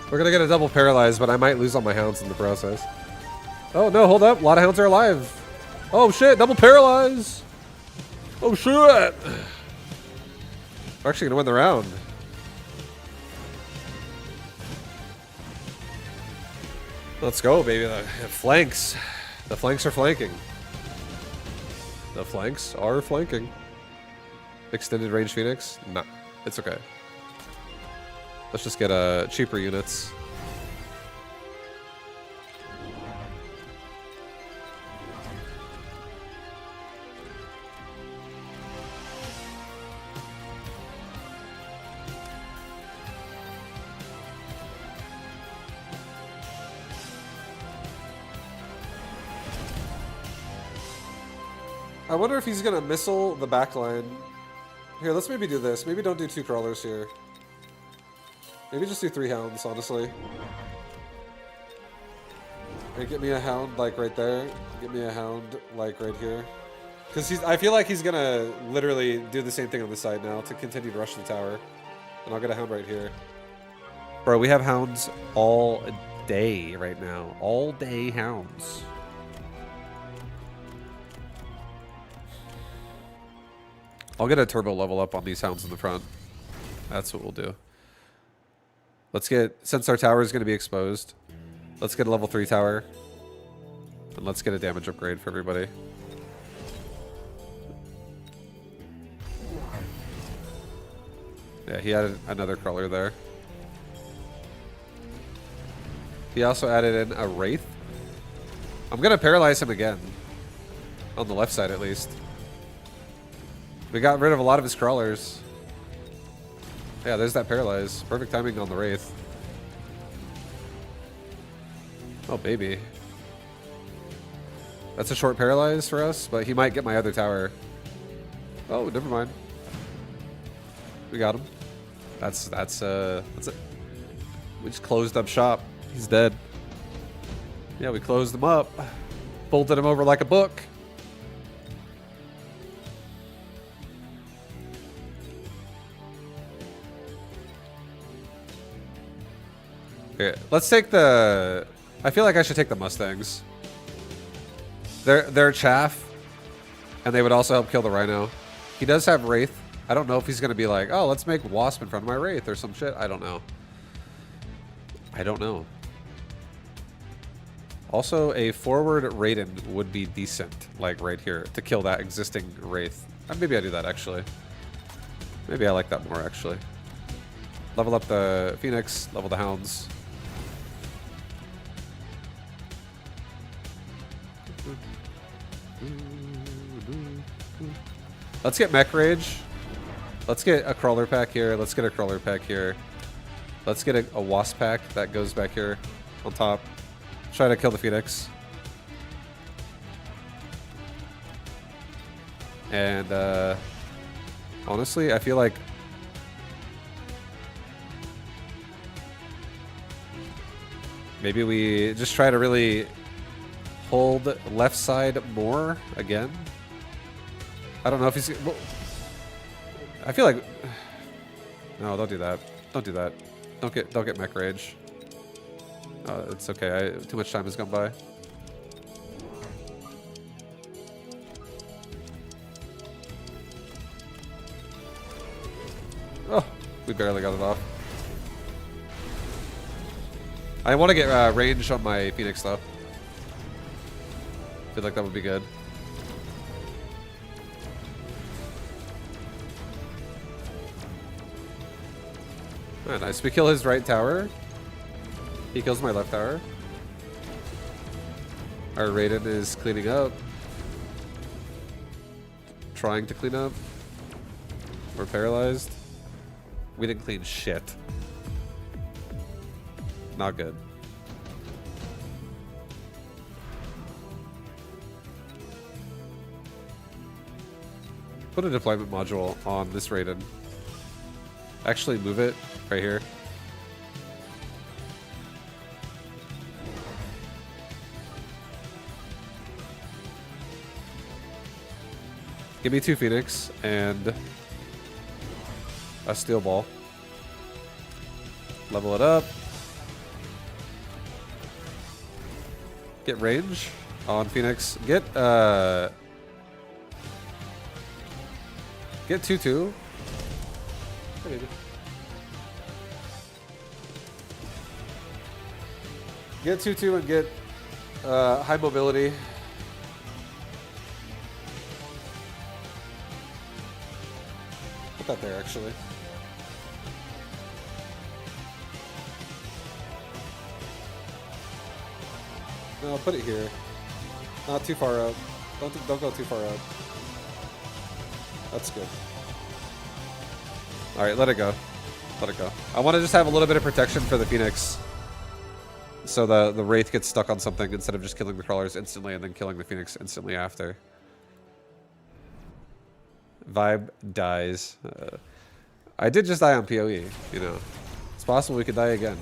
We're gonna get a double paralyzed, but I might lose all my hounds in the process. Oh no, hold up. A lot of hounds are alive. Oh shit, double paralyze. Oh shit. We're actually gonna win the round. Let's go, baby. The flanks. The flanks are flanking. The flanks are flanking. Extended range Phoenix? Nah, it's okay. Let's just get cheaper units. I wonder if he's gonna missile the backline. Here, let's maybe do this. Maybe don't do 2 crawlers here. Maybe just do 3 hounds, honestly. And get me a hound, like, right there. Get me a hound, like, right here. Because I feel like he's gonna literally do the same thing on the side now to continue to rush the tower. And I'll get a hound right here. Bro, we have hounds all day right now. All day hounds. I'll get a turbo level up on these hounds in the front. That's what we'll do. Let's get, since our tower is going to be exposed, let's get a level 3 tower. And let's get a damage upgrade for everybody. Yeah, he added another crawler there. He also added in a wraith. I'm going to paralyze him again. On the left side, at least. We got rid of a lot of his crawlers. Yeah, there's that paralyze. Perfect timing on the wraith. Oh, baby. That's a short paralyze for us, but he might get my other tower. Oh, never mind. We got him. That's it. We just closed up shop. He's dead. Yeah, we closed him up. Folded him over like a book. Okay, let's take the... I feel like I should take the Mustangs. They're chaff, and they would also help kill the Rhino. He does have Wraith. I don't know if he's going to be like, oh, let's make Wasp in front of my Wraith or some shit. I don't know. I don't know. Also, a forward Raiden would be decent, like right here, to kill that existing Wraith. Maybe I do that, actually. Maybe I like that more, actually. Level up the Phoenix, level the Hounds. Let's get Mech Rage. Let's get a Crawler Pack here. Let's get a Crawler Pack here. Let's get a Wasp Pack that goes back here on top. Try to kill the Phoenix. And honestly, I feel like maybe we just try to really hold left side more again. I don't know if he's... Well, I feel like... No, don't do that. Don't do that. Don't get Mech Rage. It's okay. Too much time has gone by. We barely got it off. I want to get range on my Phoenix though. Feel like that would be good. Alright, nice. We kill his right tower. He kills my left tower. Our Raiden is cleaning up. Trying to clean up. We're paralyzed. We didn't clean shit. Not good. Put a deployment module on this Raiden. Actually move it right here. Give me 2 Phoenix and a steel ball. Level it up. Get range on Phoenix. Get 2-2. Get 2-2 and get high mobility. Put that there actually. No, put it here. Not too far out. Don't go too far out. That's good. All right, let it go. Let it go. I want to just have a little bit of protection for the Phoenix, so the Wraith gets stuck on something instead of just killing the crawlers instantly and then killing the Phoenix instantly after. Vibe dies. I did just die on PoE. You know, it's possible we could die again.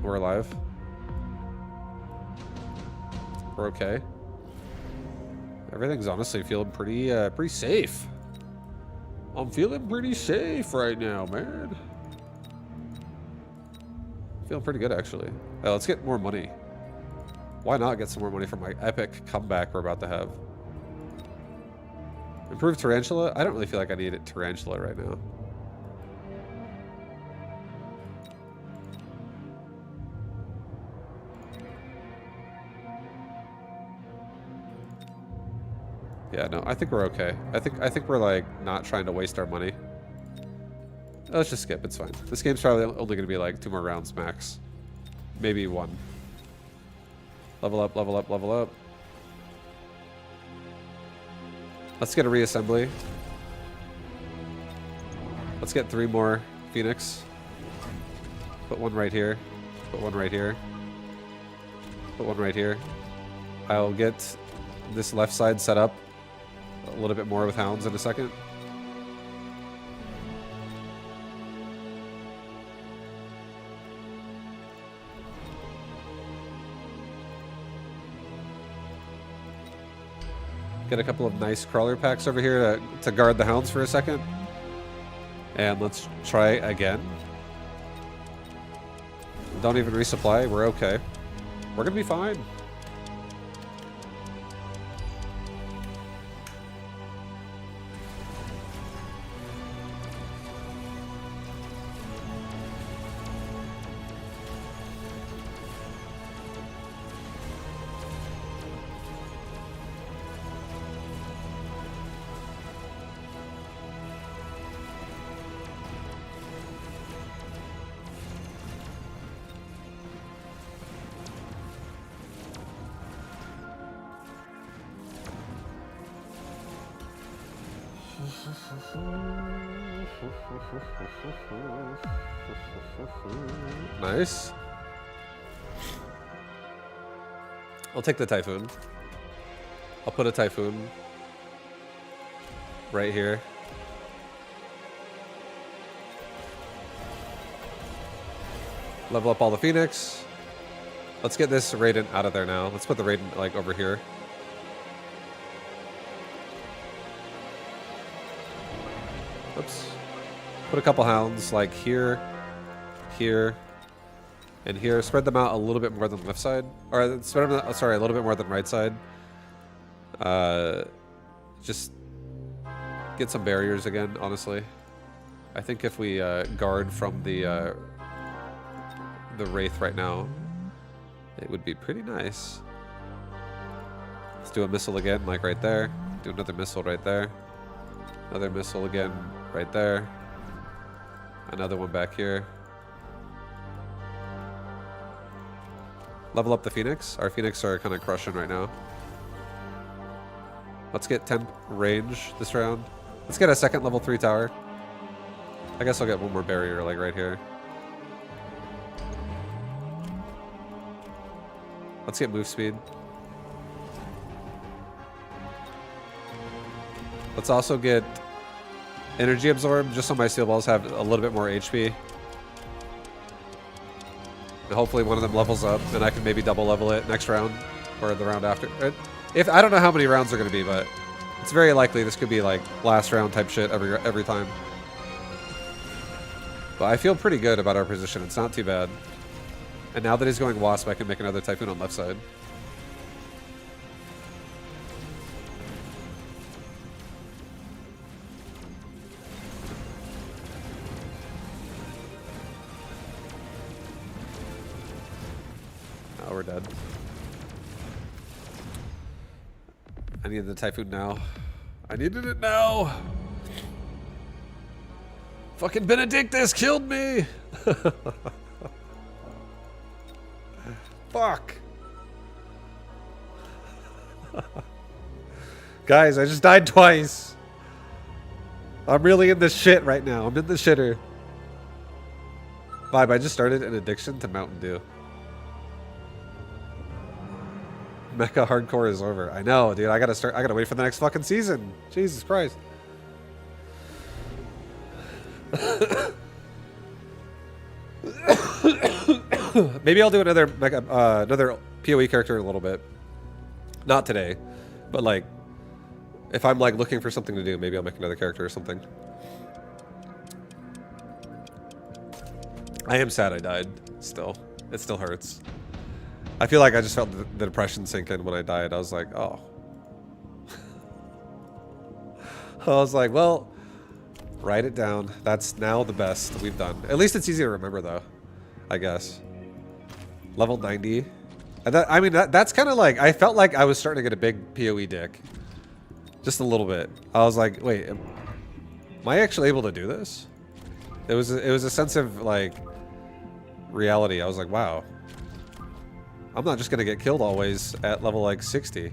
We're alive. We're okay. Everything's honestly feeling pretty safe. I'm feeling pretty safe right now, man. Feeling pretty good actually. Let's get more money. Why not get some more money from my epic comeback we're about to have? Improved Tarantula? I don't really feel like I need a Tarantula right now. Yeah, no, I think we're okay. I think we're like not trying to waste our money. Let's just skip, it's fine. This game's probably only gonna be like 2 more rounds max. Maybe 1. Level up, level up, level up. Let's get a reassembly. Let's get 3 more Phoenix. Put 1 right here. Put 1 right here. Put 1 right here. I'll get this left side set up a little bit more with hounds in a second. Get a couple of nice crawler packs over here to guard the hounds for a second. And let's try again. Don't even resupply. We're okay. We're gonna be fine. Nice. I'll take the Typhoon. I'll put a Typhoon right here. Level up all the Phoenix. Let's get this Raiden out of there now. Let's put the Raiden like over here. Oops. Put a couple hounds like here, here, and here. Spread them out a little bit more than left side. Or spread them out, sorry, a little bit more than right side. Just get some barriers again, honestly. I think if we guard from the Wraith right now, it would be pretty nice. Let's do a missile again, like right there. Do another missile right there. Another missile again, right there. Another one back here. Level up the Phoenix. Our Phoenix are kind of crushing right now. Let's get temp range this round. Let's get a second level 3 tower. I guess I'll get one more barrier, like right here. Let's get move speed. Let's also get energy absorb, just so my steel balls have a little bit more HP. And hopefully one of them levels up, and I can maybe double level it next round or the round after. If I don't know how many rounds are going to be, but it's very likely this could be like last round type shit every time. But I feel pretty good about our position. It's not too bad. And now that he's going Wasp, I can make another Typhoon on left side. Oh, we're dead. I needed the Typhoon now. I needed it now! Fucking Benedictus killed me! Fuck. Guys, I just died twice. I'm really in this shit right now. I'm in the shitter. Vibe, I just started an addiction to Mountain Dew. Mecha hardcore is over. I know, dude. I gotta wait for the next fucking season. Jesus Christ. Maybe I'll do another another PoE character in a little bit. Not today, but like if I'm like looking for something to do, maybe I'll make another character or something. I am sad I died. Still, it still hurts. I feel like I just felt the depression sink in when I died. I was like, oh. I was like, well, write it down. That's now the best we've done. At least it's easy to remember, though. I guess. Level 90. And that, I mean, that's kind of like, I felt like I was starting to get a big PoE dick. Just a little bit. I was like, wait, am I actually able to do this? It was a sense of like reality. I was like, wow. I'm not just gonna get killed always at level like 60.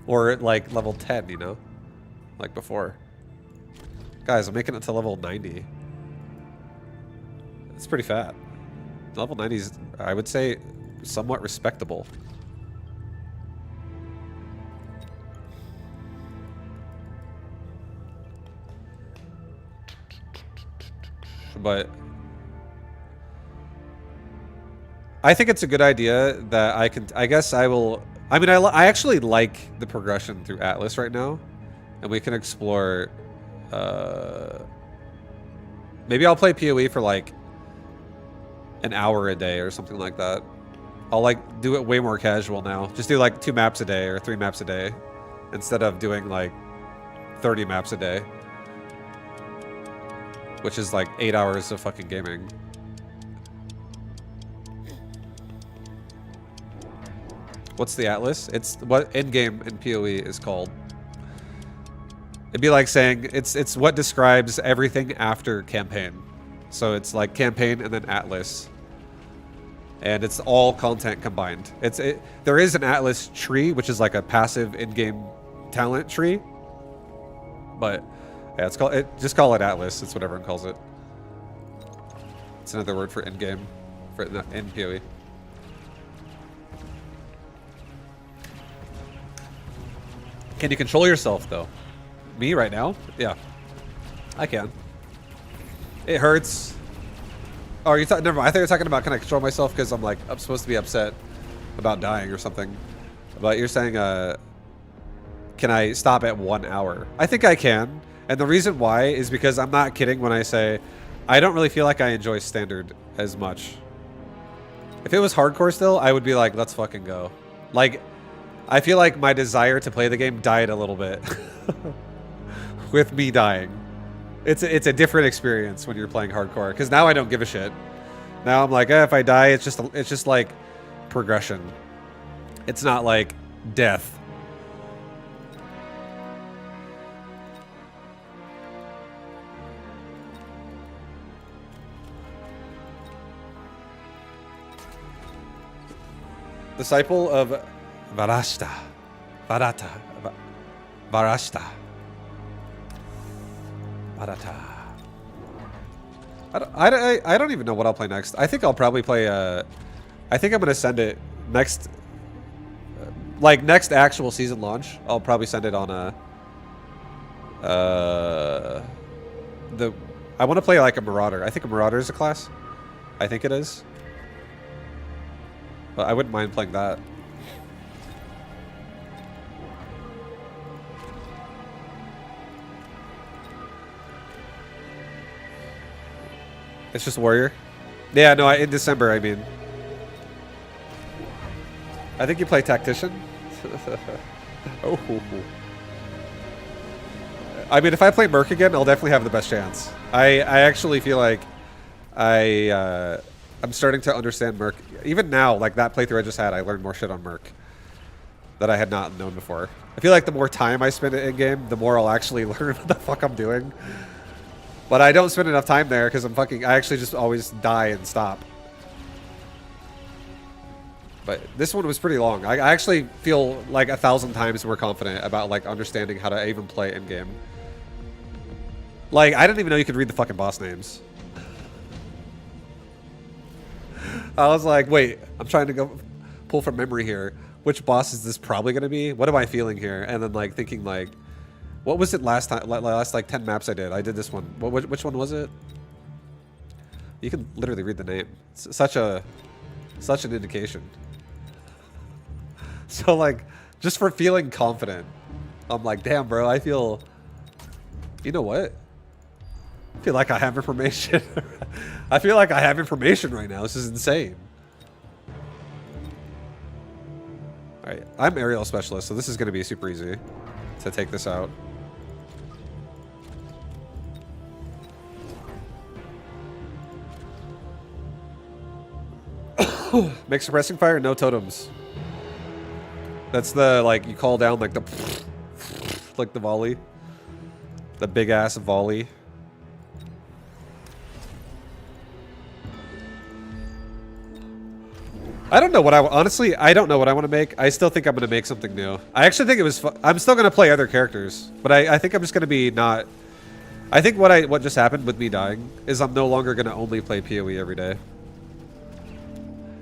Or at like level 10, you know? Like before. Guys, I'm making it to level 90. It's pretty fat. Level 90 is, I would say, somewhat respectable. But I think it's a good idea that I guess I will, I mean, I actually like the progression through Atlas right now. And we can explore, maybe I'll play PoE for like an hour a day or something like that. I'll like do it way more casual now. Just do like 2 maps a day or 3 maps a day instead of doing like 30 maps a day. Which is like 8 hours of fucking gaming. What's the Atlas? It's what in-game in PoE is called. It'd be like saying it's what describes everything after campaign. So it's like campaign and then Atlas. And it's all content combined. There is an Atlas tree, which is like a passive in-game talent tree. But yeah, just call it Atlas. It's what everyone calls it. It's another word for in-game, for in PoE. Can you control yourself though? Me right now? Yeah, I can. It hurts. Oh, are you never mind. I thought you were talking about can I control myself because I'm like I'm supposed to be upset about dying or something. But you're saying can I stop at 1 hour? I think I can. And the reason why is because I'm not kidding when I say I don't really feel like I enjoy standard as much. If it was hardcore still, I would be like, let's fucking go. Like, I feel like my desire to play the game died a little bit with me dying. It's a different experience when you're playing hardcore because now I don't give a shit. Now I'm like, if I die, it's just like progression. It's not like death. Disciple of Varashta. Varata. Varashta. Varata. I don't even know what I'll play next. I think I'll probably play I think I'm gonna send it next like next actual season launch. I'll probably send it on I want to play like a Marauder. I think a Marauder is a class. I think it is. But I wouldn't mind playing that. It's just Warrior? Yeah, no, in December, I mean. I think you play Tactician. Oh. I mean, if I play Merc again, I'll definitely have the best chance. I actually feel like I'm starting to understand Merc. Even now, like that playthrough I just had, I learned more shit on Merc that I had not known before. I feel like the more time I spend in game, the more I'll actually learn what the fuck I'm doing. But I don't spend enough time there because I actually just always die and stop. But this one was pretty long. I actually feel like 1,000 times more confident about like understanding how to even play in game. Like, I didn't even know you could read the fucking boss names. I was like, wait, I'm trying to go pull from memory here. Which boss is this probably going to be? What am I feeling here? And then like thinking like, what was it last time? Last like 10 maps I did this one. Which one was it? You can literally read the name. It's such an indication. So like, just for feeling confident, I'm like, damn, bro, I feel. You know what? I feel like I have information. I feel like I have information right now. This is insane. All right, I'm aerial specialist, so this is going to be super easy to take this out. Make suppressing fire, no totems. That's the, like, you call down, like, the volley. The big-ass volley. I don't know what honestly, I don't know what I want to make. I still think I'm going to make something new. I actually think it was I'm still going to play other characters. But I think I'm just going to be not... I think what just happened with me dying is I'm no longer going to only play PoE every day.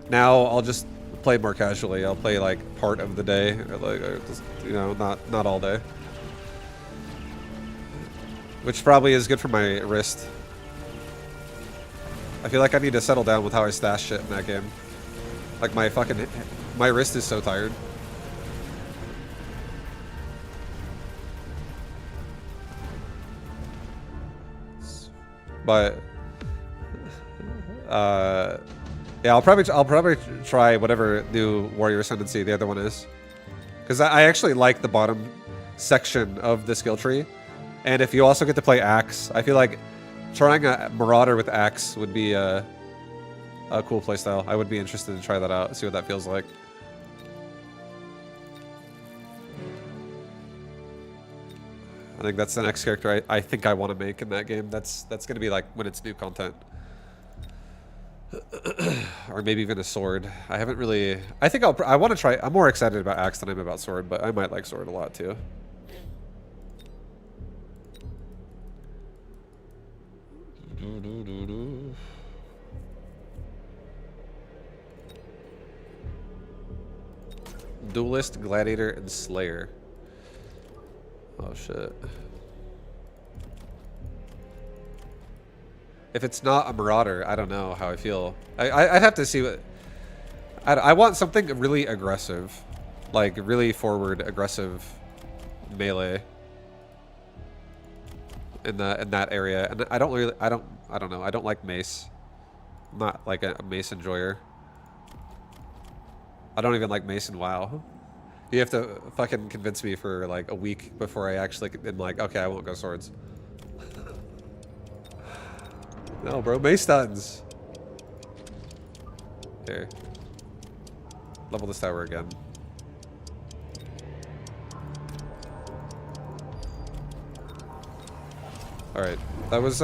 Now I'll just play more casually. I'll play like part of the day, or just, you know, not all day. Which probably is good for my wrist. I feel like I need to settle down with how I stash shit in that game. Like my wrist is so tired. But yeah, I'll probably try whatever new Warrior Ascendancy the other one is, because I actually like the bottom section of the skill tree, and if you also get to play Axe, I feel like trying a Marauder with Axe would be a cool playstyle. I would be interested to try that out, see what that feels like. I think that's the next character I think I want to make in that game. That's going to be like when it's new content. Or maybe even a sword. I haven't really... I think I want to try... I'm more excited about Axe than I'm about sword, but I might like sword a lot too. Duelist, Gladiator, and Slayer. Oh shit. If it's not a Marauder, I don't know how I feel. I'd have to see what... I want something really aggressive. Like, really forward, aggressive melee. In that area. And I don't really... I don't know. I don't like mace. I'm not like a mace enjoyer. I don't even like mace in WoW. You have to fucking convince me for like a week before I actually am like, okay, I won't go swords. No, bro, mace stuns. Here. Level this tower again. Alright. That was,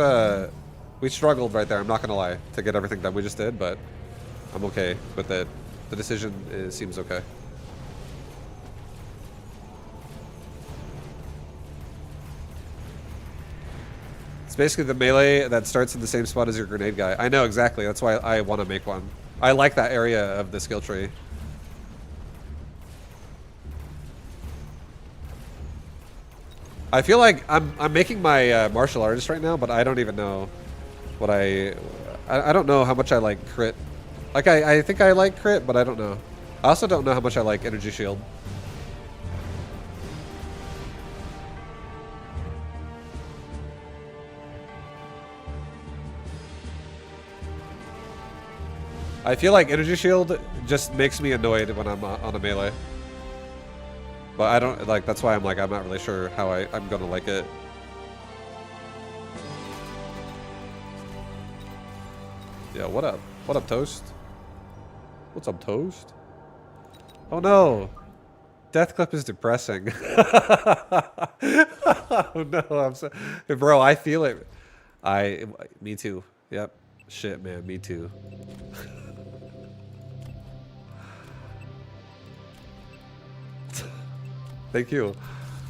we struggled right there, I'm not gonna lie, to get everything done we just did, but I'm okay with it. The decision seems okay. It's basically the melee that starts in the same spot as your grenade guy. I know, exactly. That's why I want to make one. I like that area of the skill tree. I feel like I'm making my martial artist right now, but I don't even know what I don't know how much I like crit. Like, I think I like crit, but I don't know. I also don't know how much I like energy shield. I feel like energy shield just makes me annoyed when I'm on a melee. But I don't, like, that's why I'm like, I'm not really sure how I'm gonna like it. Yeah, what up? What up, Toast? What's up, Toast? Oh no! Death Clip is depressing. Oh no, I'm so... Bro, I feel it. Me too. Yep. Shit, man, me too. Thank you.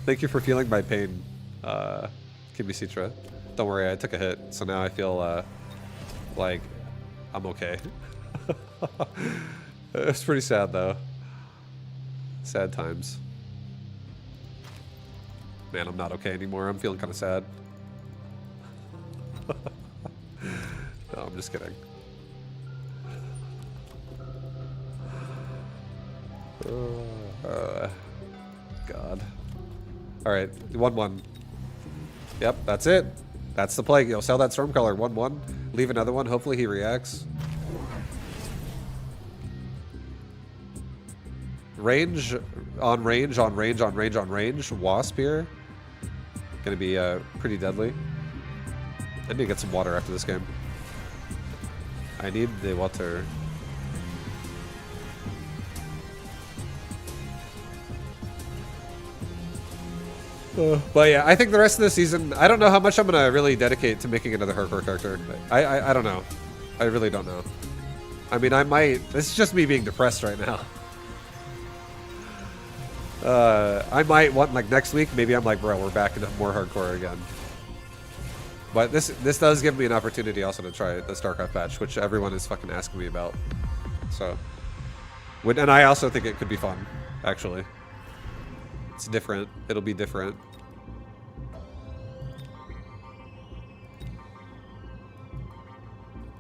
Thank you for feeling my pain, Kimmy Citra. Don't worry, I took a hit, so now I feel like I'm okay. It's pretty sad though. Sad times. Man, I'm not okay anymore. I'm feeling kind of sad. No, I'm just kidding. God. Alright, 1-1. Yep, that's it. That's the play. Sell that Stormcaller 1-1. Leave another one. Hopefully he reacts. Range on range on range on range on range. Wasp here. Gonna be pretty deadly. I need to get some water after this game. I need the water. But yeah, I think the rest of the season, I don't know how much I'm gonna really dedicate to making another hardcore character. I don't know. I really don't know. I mean, I might. This is just me being depressed right now. I might want, like, next week, maybe I'm like, bro, we're back into more hardcore again. But this does give me an opportunity also to try the StarCraft patch, which everyone is fucking asking me about. So, and I also think it could be fun, actually. It's different. It'll be different.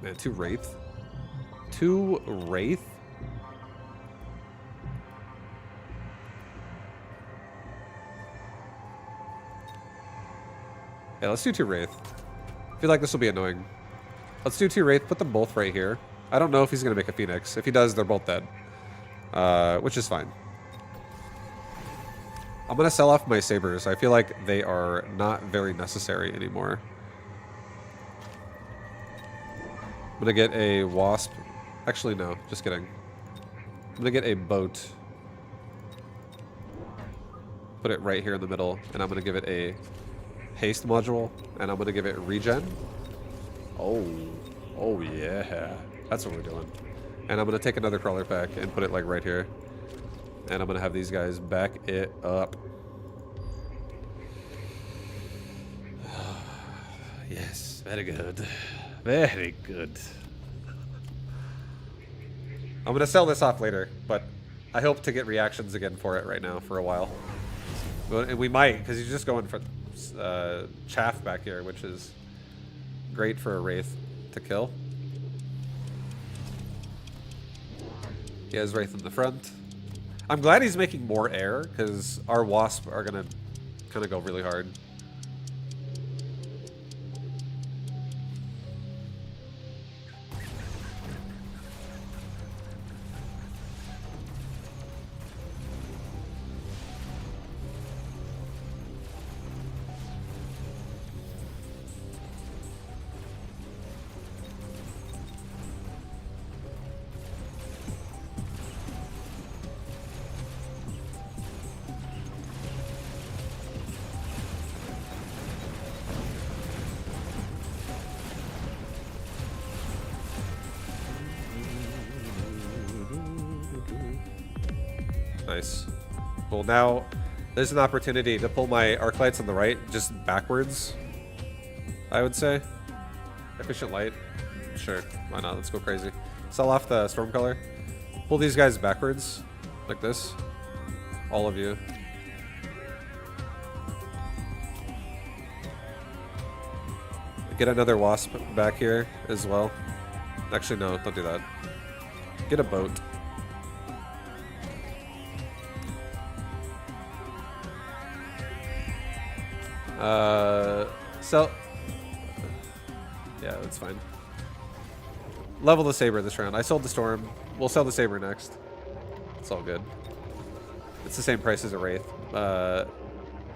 Man, 2 Wraith? 2 Wraith? Yeah, let's do 2 Wraith. I feel like this will be annoying. Let's do 2 Wraith, put them both right here. I don't know if he's going to make a Phoenix. If he does, they're both dead. Which is fine. I'm going to sell off my Sabers. I feel like they are not very necessary anymore. I'm going to get a Wasp. Actually, no. Just kidding. I'm going to get a Boat. Put it right here in the middle. And I'm going to give it a Haste module. And I'm going to give it Regen. Oh. Oh, yeah. That's what we're doing. And I'm going to take another Crawler pack and put it, like, right here. And I'm going to have these guys back it up. Yes, very good. Very good. I'm going to sell this off later, but I hope to get reactions again for it right now for a while. And we might, because he's just going for chaff back here, which is great for a Wraith. to kill. He has Wraith in the front. I'm glad he's making more air, because our Wasp are going to kind of go really hard. Nice. Well, now there's an opportunity to pull my arc lights on the right just backwards, I would say. Efficient light. Sure. Why not? Let's go crazy. Sell off the storm color. Pull these guys backwards like this. All of you. Get another wasp back here as well. Actually, no, don't do that. Get a boat. Sell. Yeah, that's fine. Level the saber this round. I sold the storm. We'll sell the saber next. It's all good. It's the same price as a wraith, but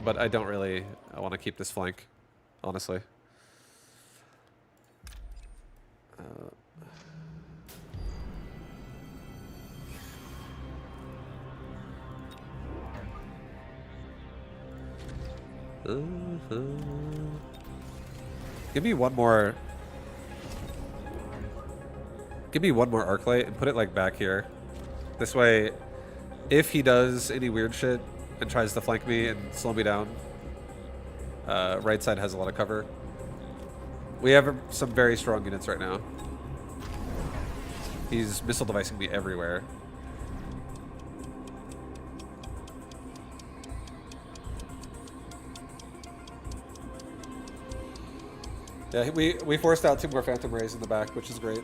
I don't really. I want to keep this flank, honestly. Give me one more. Give me one more arc light and put it like back here. This way, if he does any weird shit and tries to flank me and slow me down, right side has a lot of cover. We have some very strong units right now. He's missile devicing me everywhere. Yeah, we forced out 2 more Phantom Rays in the back, which is great.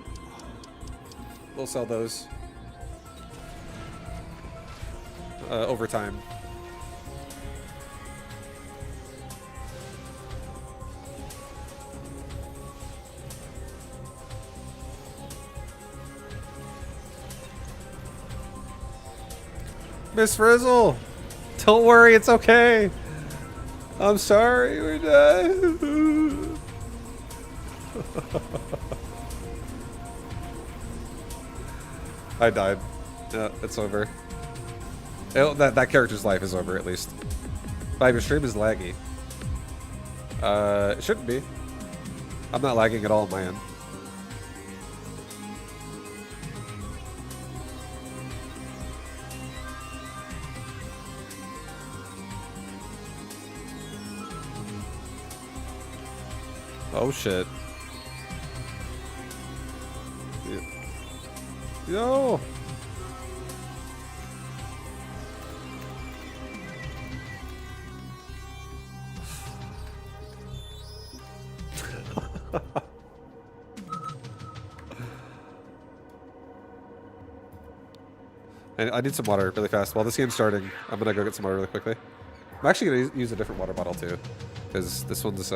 We'll sell those over time. Miss Frizzle, don't worry, it's okay. I'm sorry, we died. I died. Yeah, it's over. That character's life is over, at least. But your stream is laggy. It shouldn't be. I'm not lagging at all on my end. Oh shit. Yo! I need some water really fast. While this game's starting, I'm gonna go get some water really quickly. I'm actually gonna use a different water bottle too, because this one's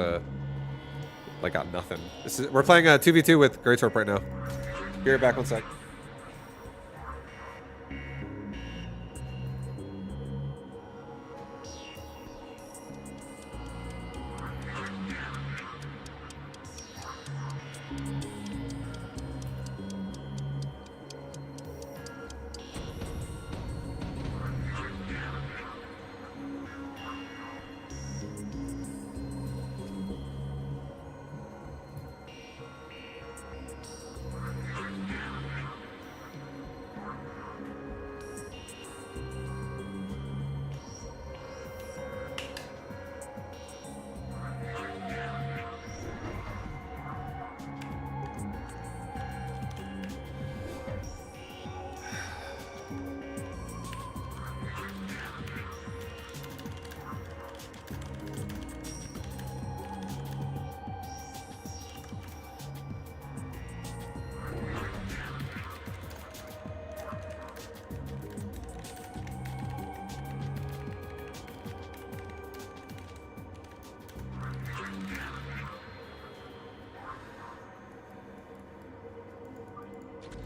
like got nothing. We're playing a 2v2 with Greatswarp right now. Be right back, one sec.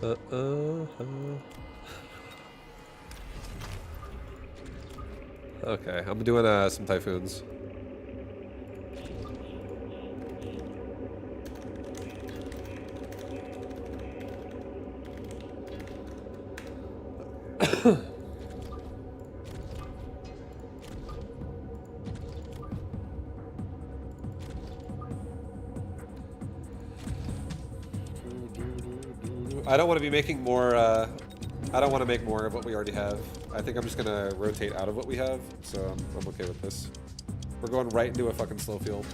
Okay, I'm doing some typhoons. I don't want to be making more, I don't want to make more of what we already have. I think I'm just gonna rotate out of what we have, so I'm okay with this. We're going right into a fucking slow field.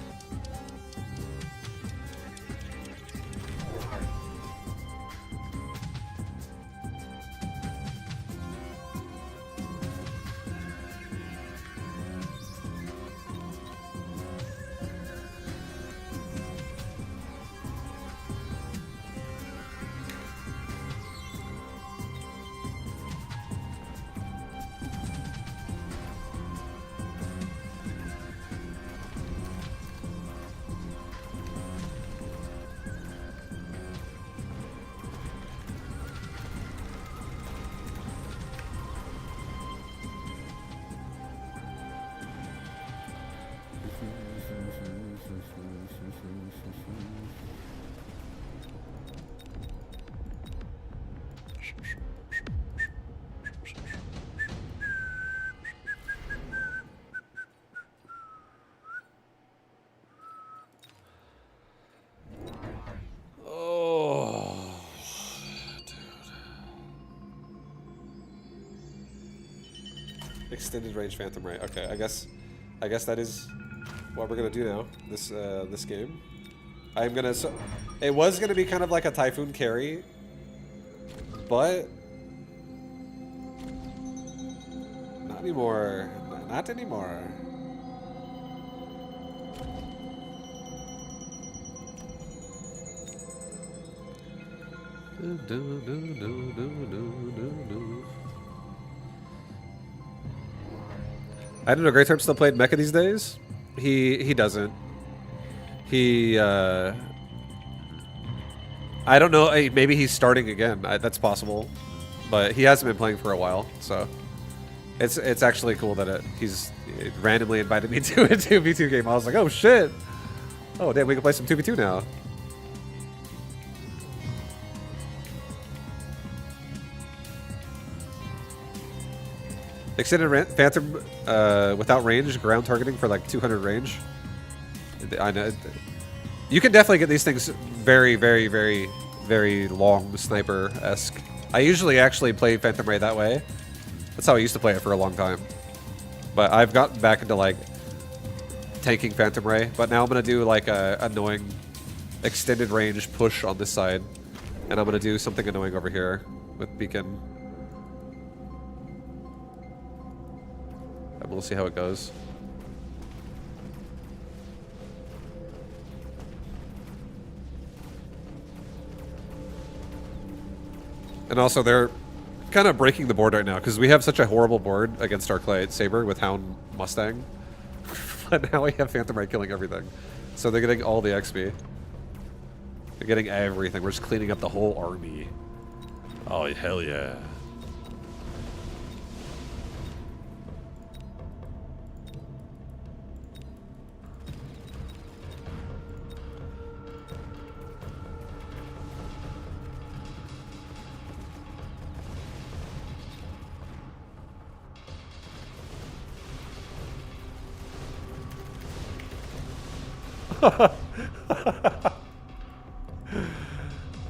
Extended range Phantom Ray. Okay, I guess that is what we're gonna do now. This game. I'm gonna. It was gonna be kind of like a Typhoon carry, but not anymore. Not anymore. I don't know. Great Term still played Mecha these days. He doesn't. He I don't know. Maybe he's starting again. That's possible, but he hasn't been playing for a while. So it's actually cool that he's randomly invited me to a 2v2 game. I was like, oh shit. Oh damn, we can play some 2v2 now. Extended Phantom without range, ground targeting for like 200 range. I know. You can definitely get these things very, very, very, very long sniper-esque. I usually actually play Phantom Ray that way. That's how I used to play it for a long time. But I've gotten back into like tanking Phantom Ray. But now I'm going to do like a annoying extended range push on this side. And I'm going to do something annoying over here with Beacon. We'll see how it goes. And also, they're kind of breaking the board right now because we have such a horrible board against our Clay Saber with Hound Mustang. But now we have Phantom Ray killing everything. So they're getting all the XP. They're getting everything. We're just cleaning up the whole army. Oh, hell yeah.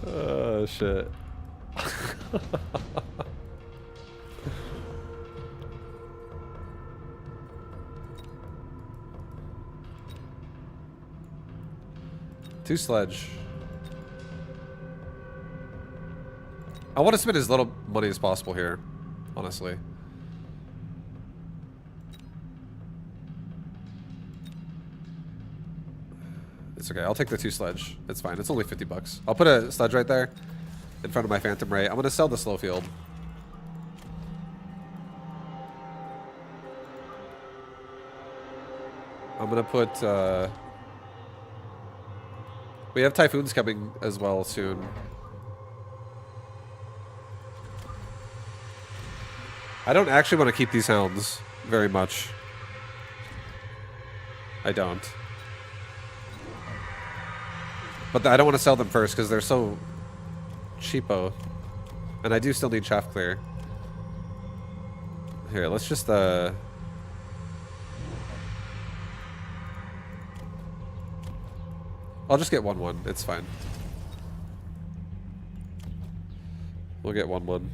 Oh shit. Two sledge. I want to spend as little money as possible here, honestly. It's okay. I'll take the two sledge. It's fine. It's only 50 bucks. I'll put a sledge right there in front of my Phantom Ray. I'm going to sell the slow field. I'm going to put... we have Typhoons coming as well soon. I don't actually want to keep these hounds very much. I don't. But I don't want to sell them first because they're so cheapo. And I do still need chaff clear. Here, let's just I'll just get 1-1. It's fine. We'll get 1-1.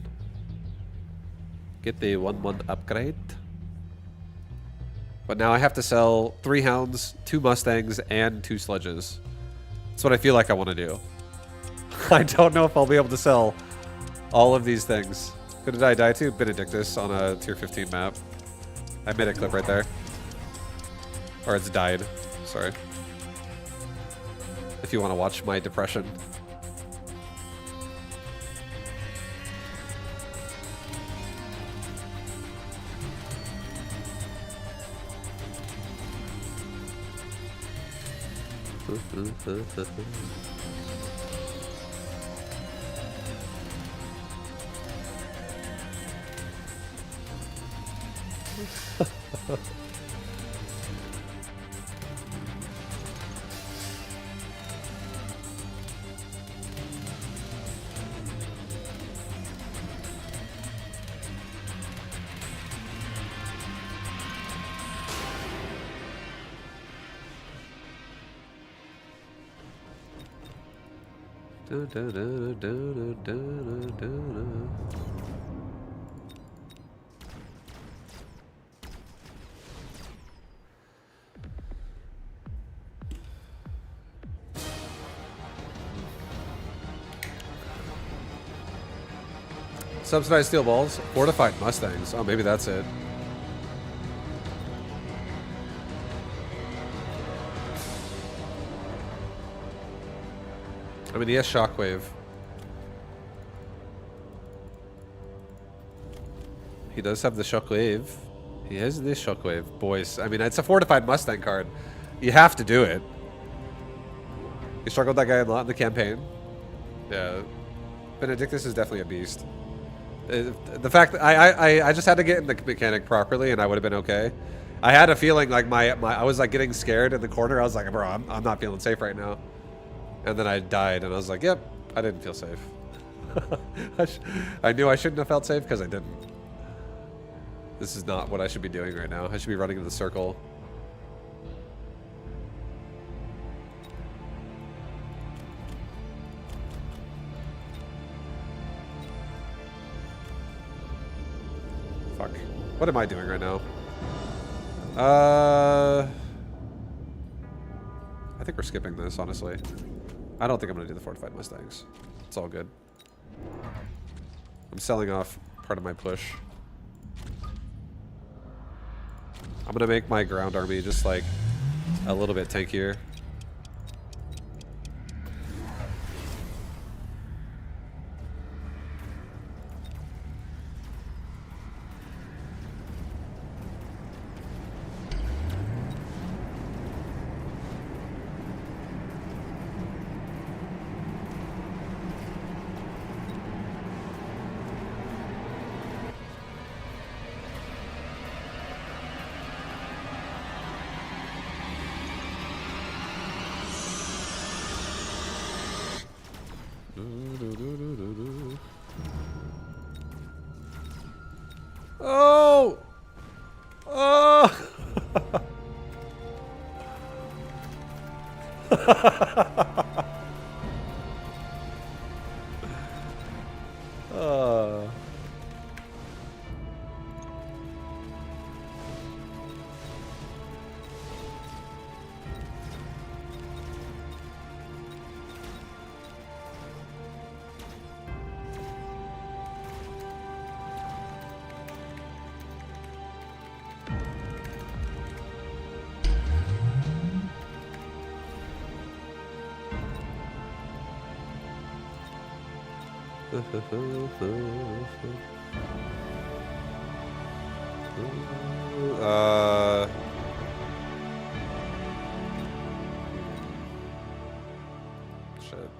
Get the 1-1 upgrade. But now I have to sell 3 hounds, 2 mustangs, and 2 sledges. That's what I feel like I want to do. I don't know if I'll be able to sell all of these things. Who did I die to? Benedictus on a tier 15 map. I made a clip right there. Or it's died. Sorry. If you want to watch my depression. Subsidized steel balls, fortified mustangs. Oh, maybe that's it. I mean, he has shockwave. He does have the shockwave. He has the shockwave, boys. I mean, it's a fortified Mustang card. You have to do it. You struggled with that guy a lot in the campaign. Yeah, Benedictus is definitely a beast. The fact that I just had to get in the mechanic properly, and I would have been okay. I had a feeling like I was like getting scared in the corner. I was like, bro, I'm not feeling safe right now. And then I died, and I was like, yep, I didn't feel safe. I knew I shouldn't have felt safe because I didn't. This is not what I should be doing right now. I should be running in the circle. Fuck. What am I doing right now? I think we're skipping this, honestly. I don't think I'm going to do the fortified Mustangs. It's all good. I'm selling off part of my push. I'm going to make my ground army just like a little bit tankier. Oh! Oh! Shit.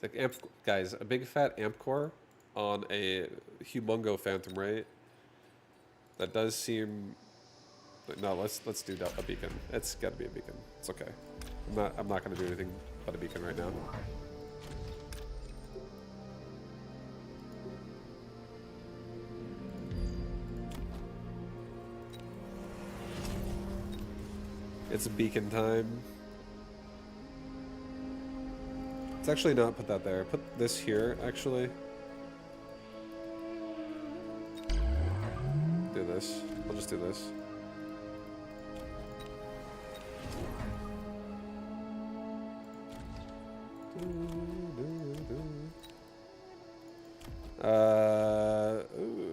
Like amp, guys, a big fat amp core on a humongo phantom, right? That does seem. No, let's do a beacon. It's got to be a beacon. It's okay. I'm not gonna do anything but a beacon right now. It's a beacon time. Let's actually not put that there. Put this here, actually. Do this. I'll just do this. Ooh.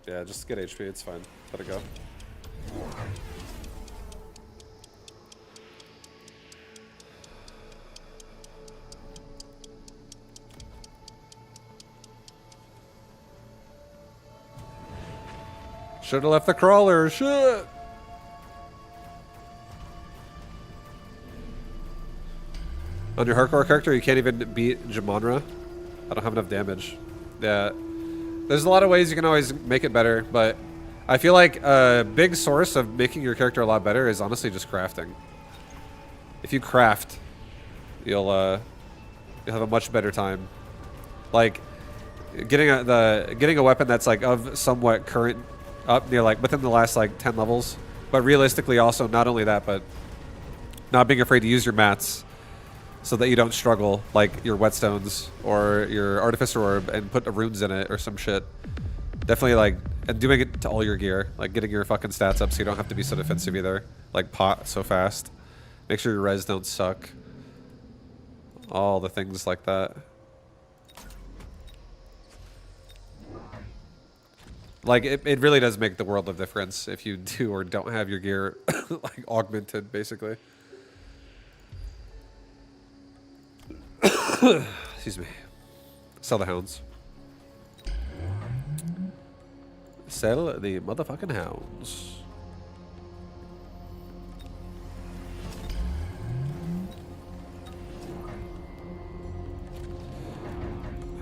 Yeah, just get HP, it's fine. Let it go. Should've left the crawler, shit! On your hardcore character, you can't even beat Jamonra. I don't have enough damage. Yeah. There's a lot of ways you can always make it better, but I feel like a big source of making your character a lot better is honestly just crafting. If you craft, you'll have a much better time. Like getting a weapon that's like of somewhat current up near like within the last like 10 levels, but realistically also not only that, but not being afraid to use your mats so that you don't struggle like your whetstones or your artificer orb and put the runes in it or some shit. Definitely like, and doing it to all your gear, like getting your fucking stats up so you don't have to be so defensive either, like pot so fast. Make sure your res don't suck. All the things like that. Like it really does make the world of difference if you do or don't have your gear like augmented basically. Excuse me. Sell the hounds. Sell the motherfucking hounds.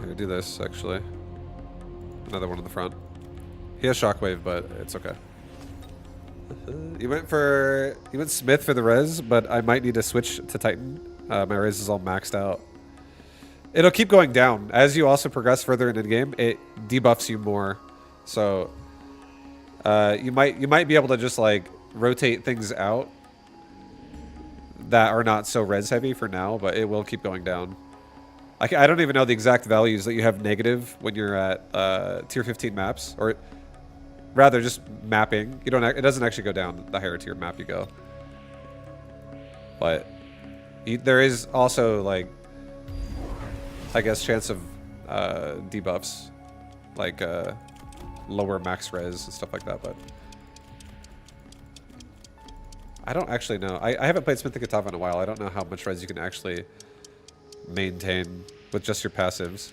Here, do this actually. Another one in the front. He has shockwave, but it's okay. You went Smith for the res, but I might need to switch to Titan. My res is all maxed out. It'll keep going down as you also progress further in the game. It debuffs you more, so you might be able to just like rotate things out that are not so res heavy for now, but it will keep going down. I don't even know the exact values that you have negative when you're at tier 15 maps, or rather just mapping. You don't. It doesn't actually go down the higher tier map you go, but there is also like, I guess, chance of debuffs, like lower max res and stuff like that, but I don't actually know. I haven't played Smith and Katava in a while. I don't know how much res you can actually maintain with just your passives.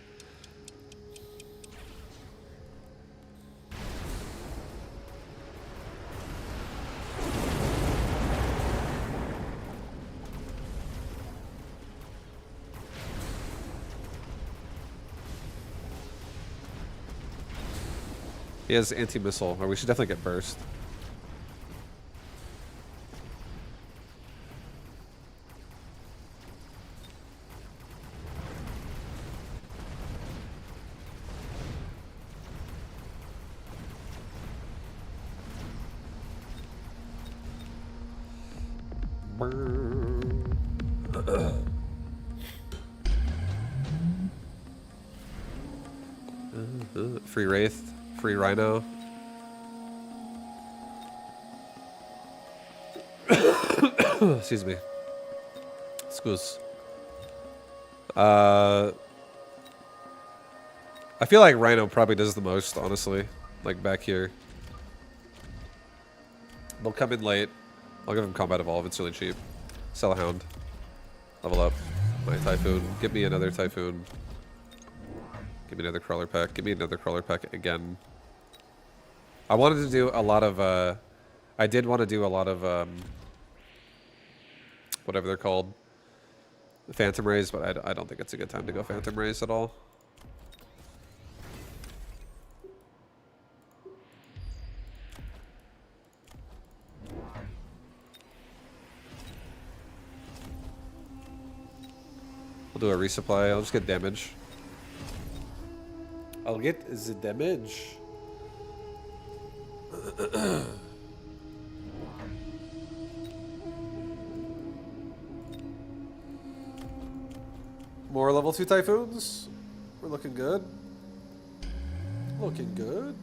He has anti-missile, or we should definitely get burst. Free Wraith, free Rhino. Excuse me. Excuse. I feel like Rhino probably does the most, honestly. Like back here. They'll come in late. I'll give him Combat Evolve, it's really cheap. Sell a Hound. Level up. My Typhoon. Give me another Typhoon. Give me another Crawler Pack. Give me another Crawler Pack again. I wanted to do a lot of, I did want to do a lot of whatever they're called, Phantom Rays, but I don't think it's a good time to go Phantom Rays at all. We'll do a resupply. I'll just get damage. I'll get the damage. More level 2 Typhoons. We're looking good. Looking good.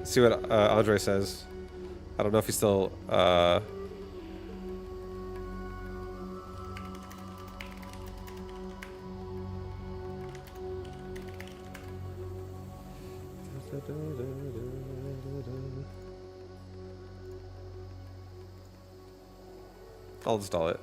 See what Andre says. I don't know if he's still I'll install it.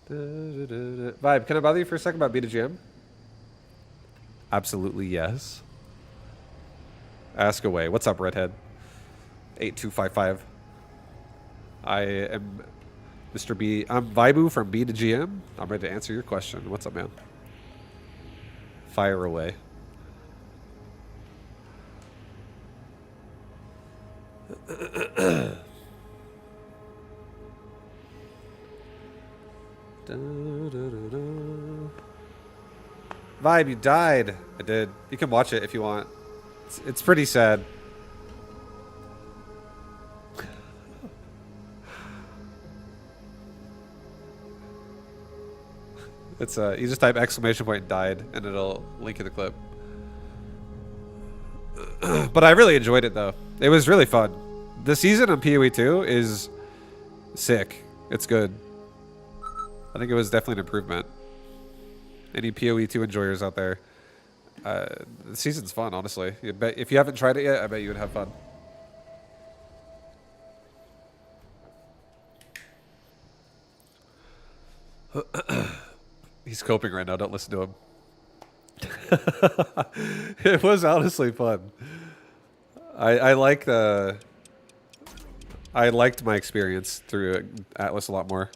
Vibe, can I bother you for a second about BetaGM? Absolutely yes. Ask away. What's up, Redhead? 8255. I am Mr. B. I'm Vibu from B2GM. I'm ready to answer your question. What's up, man? Fire away. Vibe, you died. I did. You can watch it if you want. It's pretty sad. It's you just type exclamation point died and it'll link in the clip. But I really enjoyed it though. It was really fun. The season on PoE 2 is sick. It's good. I think it was definitely an improvement. Any PoE 2 enjoyers out there, the season's fun, honestly. If you haven't tried it yet, I bet you would have fun. He's coping right now. Don't listen to him. It was honestly fun. I liked my experience through Atlas a lot more.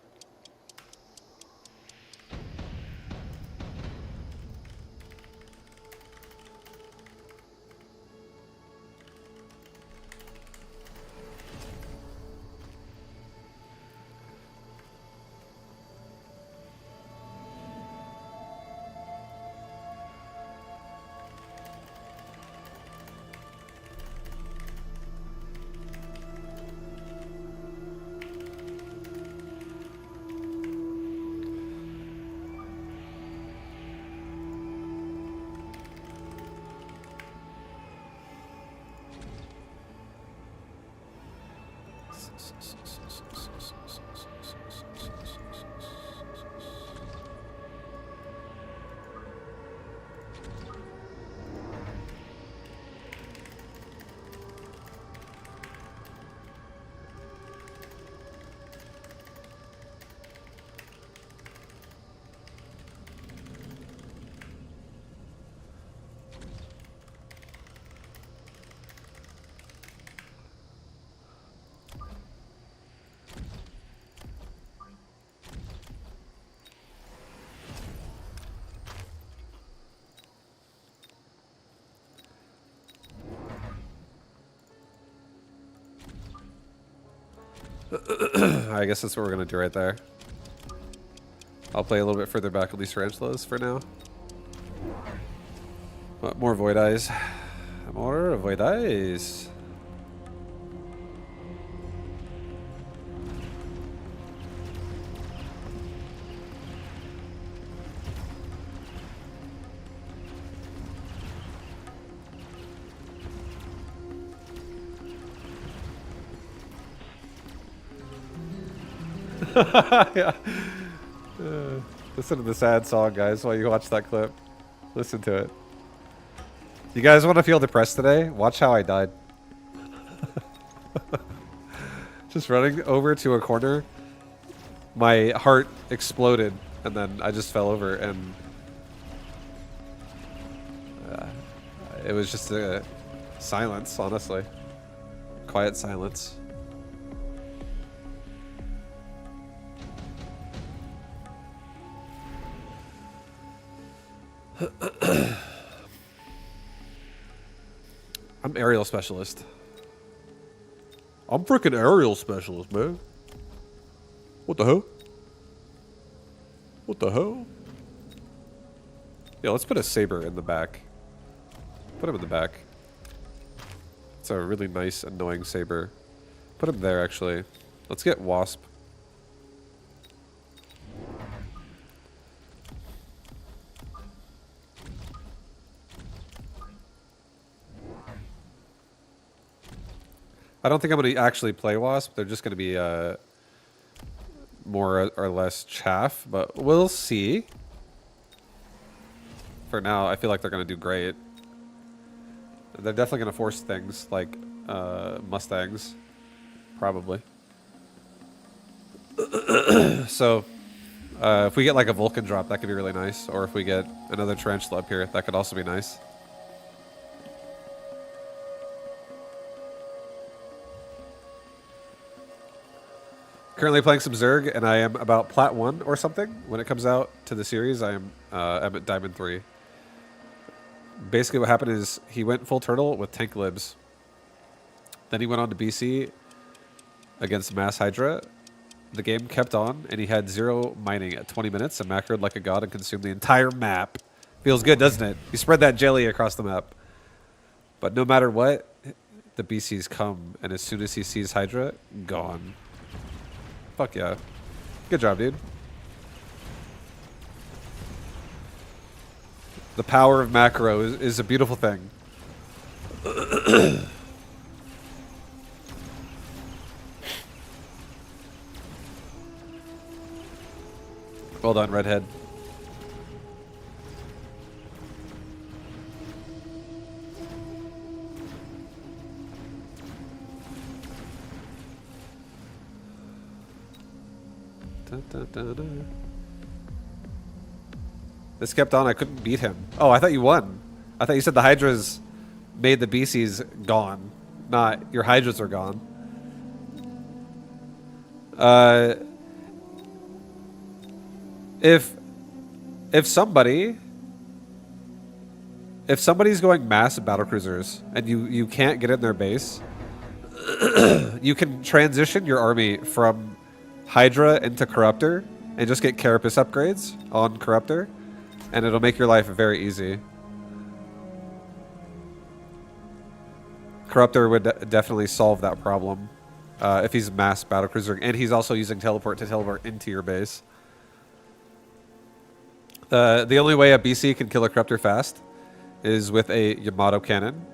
I guess that's what we're gonna do right there. I'll play a little bit further back on these tarantulas for now. But more void eyes. More void eyes. Yeah. Listen to the sad song, guys, while you watch that clip. Listen to it. You guys want to feel depressed today? Watch how I died. Just running over to a corner. My heart exploded, and then I just fell over, and it was just a silence, honestly. Quiet silence. I'm aerial specialist. I'm freaking aerial specialist, man. What the hell? What the hell? Yeah, let's put a saber in the back. Put him in the back. It's a really nice, annoying saber. Put him there, actually. Let's get Wasp. I don't think I'm going to actually play Wasp. They're just going to be more or less chaff, but we'll see. For now, I feel like they're going to do great. They're definitely going to force things like Mustangs, probably. So, if we get like a Vulcan drop, that could be really nice. Or if we get another Tarantula up here, that could also be nice. Currently playing some Zerg, and I am about Plat 1 or something. When it comes out to the series, I'm at Diamond 3. Basically what happened is he went full turtle with tank libs. Then he went on to BC against Mass Hydra. The game kept on, and he had 0 mining at 20 minutes and macroed like a god and consumed the entire map. Feels good, doesn't it? You spread that jelly across the map. But no matter what, the BCs come, and as soon as he sees Hydra, gone. Fuck yeah. Good job, dude. The power of macro is a beautiful thing. Well done, Redhead. This kept on. I couldn't beat him. Oh, I thought you won. I thought you said the Hydras made the BCs gone. Not your Hydras are gone. If somebody's going mass battlecruisers and you can't get in their base, you can transition your army from Hydra into Corruptor and just get Carapace upgrades on Corruptor, and it'll make your life very easy. Corruptor would definitely solve that problem if he's mass battlecruiser, and he's also using teleport to teleport into your base. The only way a BC can kill a Corruptor fast is with a Yamato cannon,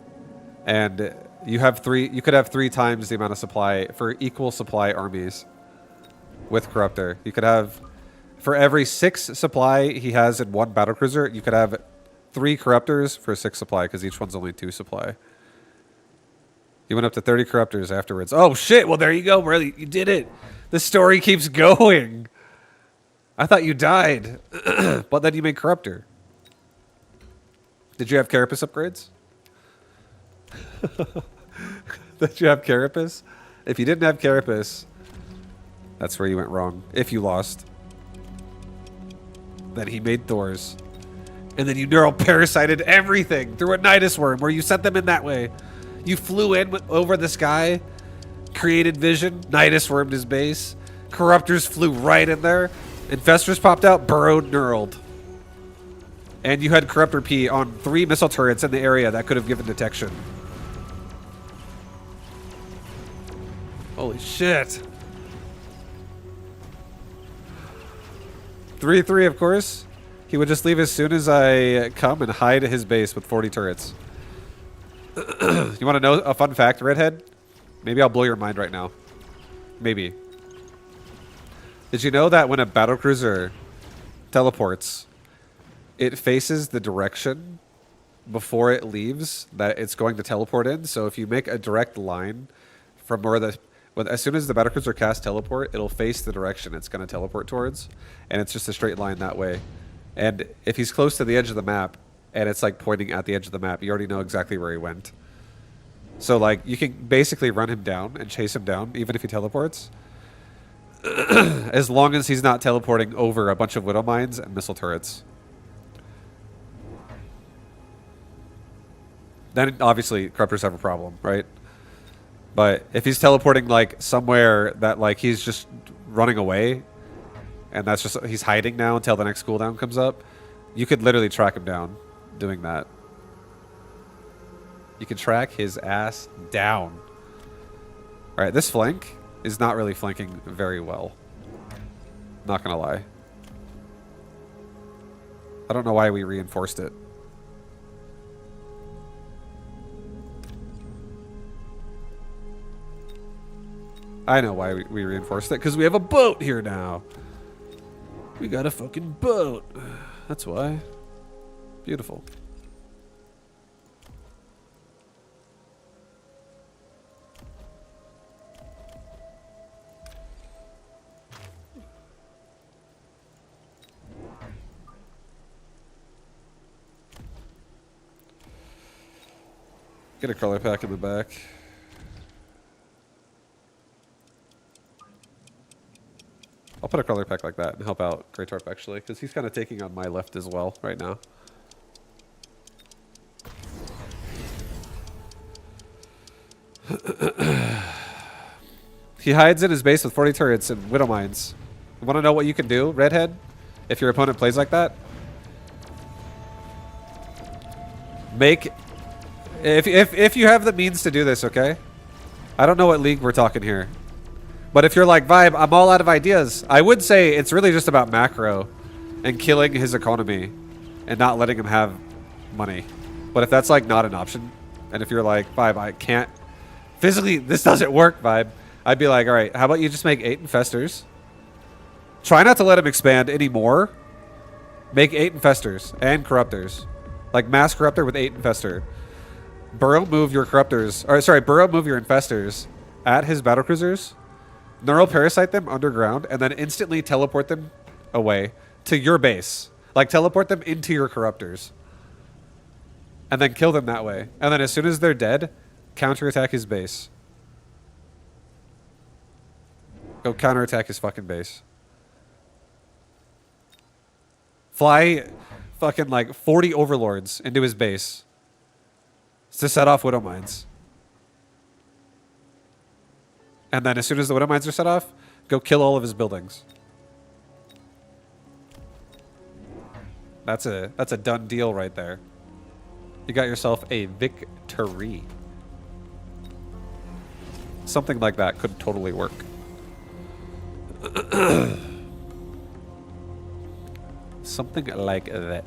and you could have 3 times the amount of supply for equal supply armies. With Corruptor, you could have, for every 6 supply he has in 1 battlecruiser, you could have 3 Corruptors for 6 supply, because each one's only 2 supply. You went up to 30 Corruptors afterwards. Oh shit! Well, there you go, brother. You did it. The story keeps going. I thought you died, but then you made Corruptor. Did you have Carapace upgrades? Did you have Carapace? If you didn't have Carapace, that's where you went wrong. If you lost. Then he made Thors. And then you neural parasited everything through a Nidus worm where you sent them in that way. You flew in over the sky, created vision. Nidus wormed his base. Corruptors flew right in there. Infestors popped out, burrowed, knurled. And you had Corruptor P on 3 missile turrets in the area that could have given detection. Holy shit. 3-3, of course. He would just leave as soon as I come and hide his base with 40 turrets. You want to know a fun fact, Redhead? Maybe I'll blow your mind right now. Maybe. Did you know that when a battlecruiser teleports, it faces the direction before it leaves that it's going to teleport in? So if you make a direct line from where as soon as the battlecruiser casts teleport, it'll face the direction it's going to teleport towards, and it's just a straight line that way. And if he's close to the edge of the map, and it's like pointing at the edge of the map, you already know exactly where he went. So like you can basically run him down and chase him down, even if he teleports, as long as he's not teleporting over a bunch of Widow Mines and missile turrets. Then obviously Corruptors have a problem, right? But if he's teleporting like somewhere that like he's just running away, and that's just he's hiding now until the next cooldown comes up, you could literally track him down doing that. You can track his ass down. All right, this flank is not really flanking very well. Not gonna lie. I don't know why we reinforced it. I know why we reinforced it, because we have a boat here now. We got a fucking boat. That's why. Beautiful. Get a crawler pack in the back. I'll put a crawler pack like that and help out Greytarp actually, because he's kind of taking on my left as well right now. He hides in his base with 40 turrets and Widow Mines. You want to know what you can do, Redhead, if your opponent plays like that? If you have the means to do this, okay? I don't know what league we're talking here. But if you're like, Vibe, I'm all out of ideas, I would say it's really just about macro and killing his economy and not letting him have money. But if that's like not an option, and if you're like, Vibe, I can't physically, this doesn't work, Vibe, I'd be like, all right, how about you just make 8 infestors? Try not to let him expand anymore. Make 8 infestors and corruptors. Like mass corruptor with 8 infestor. Burrow move your corruptors, or sorry, burrow move your infestors at his battlecruisers. Neural parasite them underground and then instantly teleport them away to your base. Like teleport them into your corruptors. And then kill them that way. And then as soon as they're dead, counterattack his base. Go counterattack his fucking base. Fly fucking like 40 overlords into his base to set off Widow Mines. And then as soon as the Widow Mines are set off, go kill all of his buildings. That's a done deal right there. You got yourself a victory. Something like that could totally work. Something like that.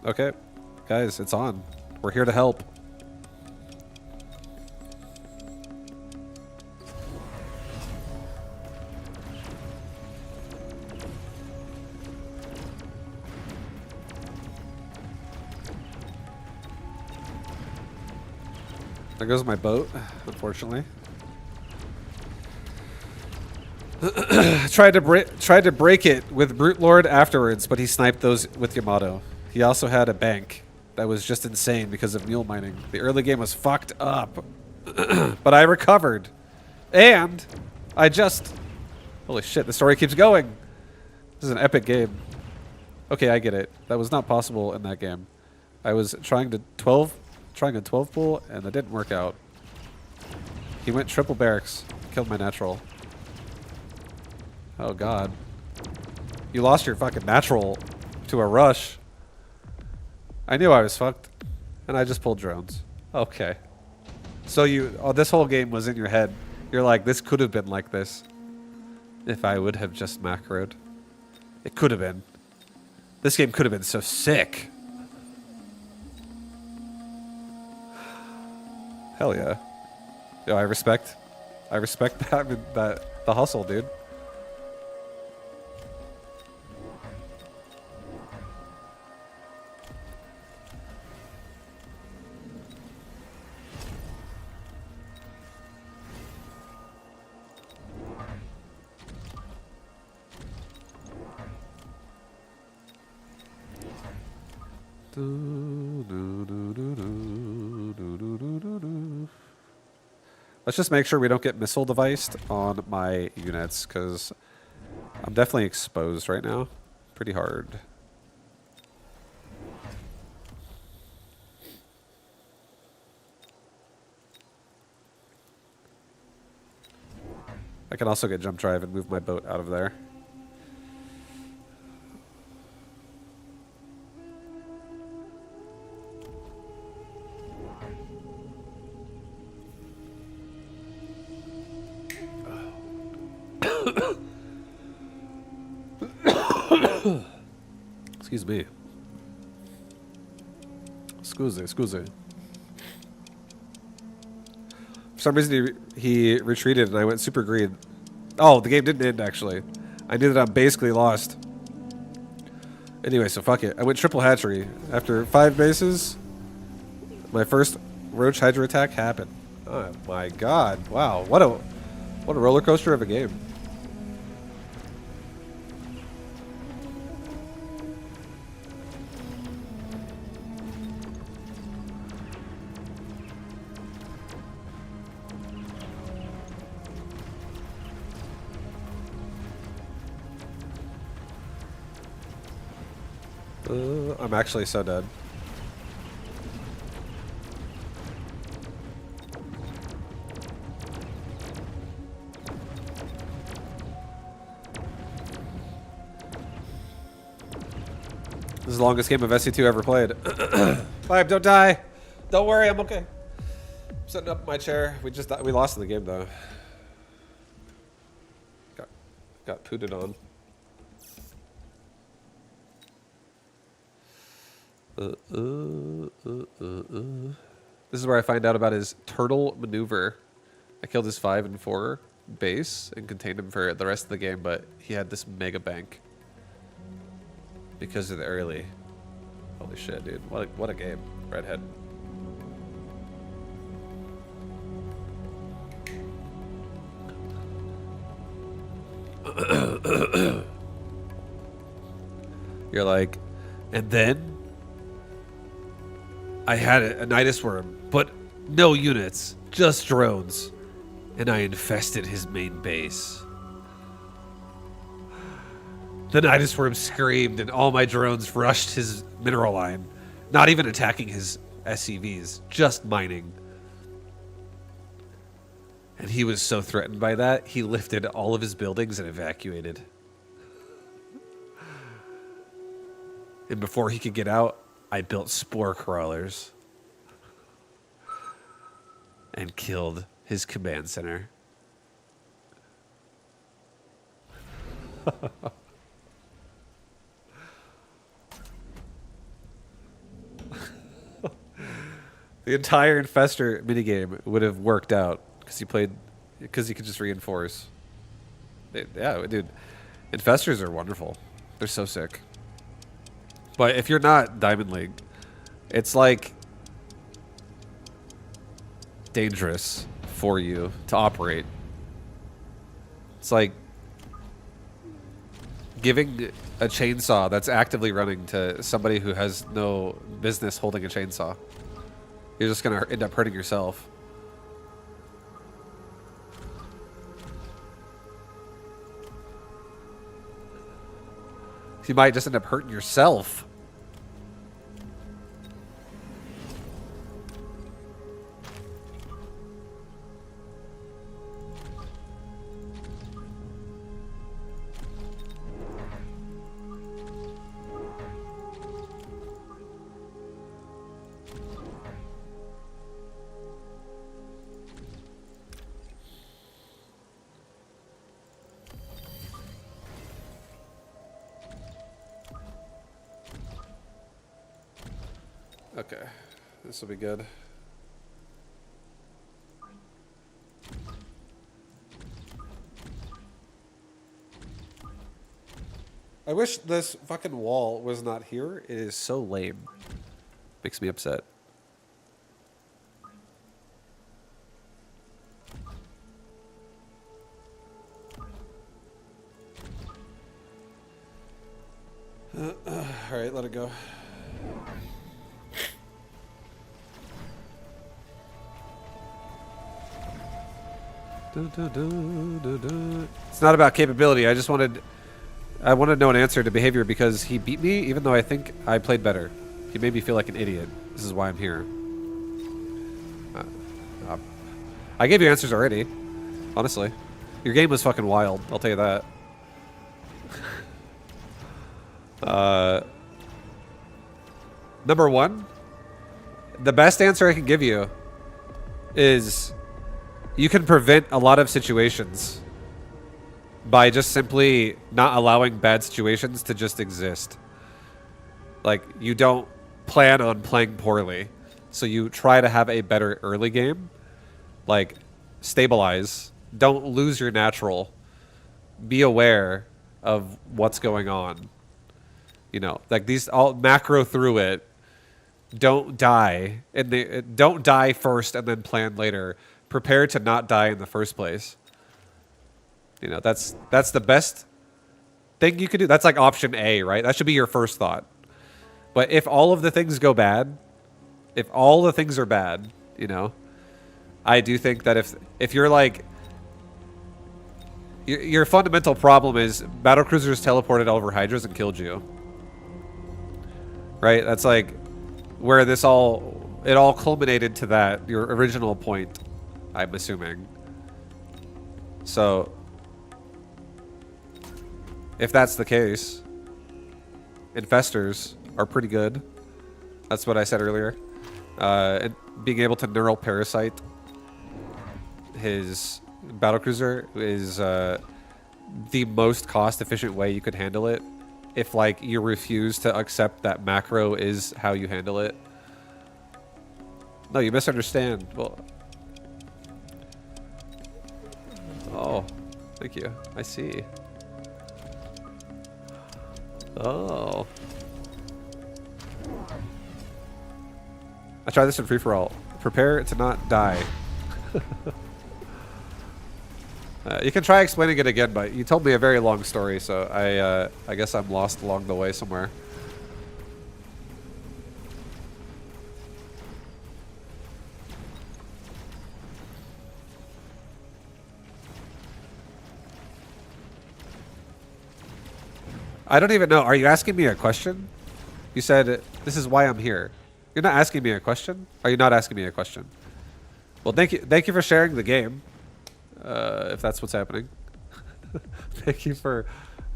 Okay, guys, it's on. We're here to help. There goes my boat, unfortunately. Tried to break it with Brute Lord afterwards, but he sniped those with Yamato. He also had a bank that was just insane because of mule mining. The early game was fucked up, but I recovered, and I just holy shit! The story keeps going. This is an epic game. Okay, I get it. That was not possible in that game. I was trying a 12 pull, and that didn't work out. He went triple barracks, killed my natural. Oh god. You lost your fucking natural to a rush. I knew I was fucked. And I just pulled drones. Okay. So this whole game was in your head. You're like, this could have been like this. If I would have just macroed. It could have been. This game could have been so sick. Hell yeah. Yo, I respect that the hustle, dude. Let's just make sure we don't get missile deviced on my units, because I'm definitely exposed right now. Pretty hard. I can also get jump drive and move my boat out of there. Excuse me. Excuse. For some reason he retreated and I went super green. Oh, the game didn't end actually. I knew that I'm basically lost. Anyway, so fuck it. I went triple hatchery. After 5 bases, my first roach hydra attack happened. Oh my god. Wow. What a roller coaster of a game. I'm actually so dead. This is the longest game of SC2 ever played. Vibe, don't die. Don't worry, I'm okay. I'm setting up my chair. We lost in the game though. Got pooted on. This is where I find out about his turtle maneuver. I killed his 5 and 4 base and contained him for the rest of the game, but he had this mega bank because of the early. Holy shit, dude! What a game, Redhead. You're like, and then I had a Nidus worm, but no units, just drones. And I infested his main base. The Nidus worm screamed and all my drones rushed his mineral line. Not even attacking his SCVs, just mining. And he was so threatened by that, he lifted all of his buildings and evacuated. And before he could get out, I built spore crawlers and killed his command center. The entire infester minigame would have worked out because he could just reinforce. Yeah, dude, infestors are wonderful. They're so sick. But if you're not Diamond League, it's like dangerous for you to operate. It's like giving a chainsaw that's actively running to somebody who has no business holding a chainsaw. You're just gonna end up hurting yourself. You might just end up hurting yourself. Okay, this will be good. I wish this fucking wall was not here. It is so lame. Makes me upset. Alright, let it go. It's not about capability. I wanted to know an answer to behavior because he beat me, even though I think I played better. He made me feel like an idiot. This is why I'm here. I gave you answers already. Honestly, your game was fucking wild. I'll tell you that. Number one, the best answer I can give you is you can prevent a lot of situations by just simply not allowing bad situations to just exist. Like, you don't plan on playing poorly, so you try to have a better early game. Like, stabilize. Don't lose your natural. Be aware of what's going on. You know, like these all macro through it. Don't die, and don't die first and then plan later. Prepare to not die in the first place. You know, that's the best thing you could do. That's like option A, right? That should be your first thought. But if all of the things go bad, if all the things are bad, you know, I do think that if you're like, your fundamental problem is battlecruisers teleported over hydras and killed you. Right? That's like where it all culminated to that, your original point, I'm assuming. So if that's the case, infestors are pretty good. That's what I said earlier. And being able to neural parasite his battlecruiser is the most cost-efficient way you could handle it. If like you refuse to accept that macro is how you handle it. No, you misunderstand. Well, oh, thank you. I see. Oh. I tried this in free-for-all. Prepare to not die. You can try explaining it again, but you told me a very long story, so I guess I'm lost along the way somewhere. I don't even know. Are you asking me a question? You said, this is why I'm here. You're not asking me a question? Are you not asking me a question? Well, thank you for sharing the game. If that's what's happening. Thank you for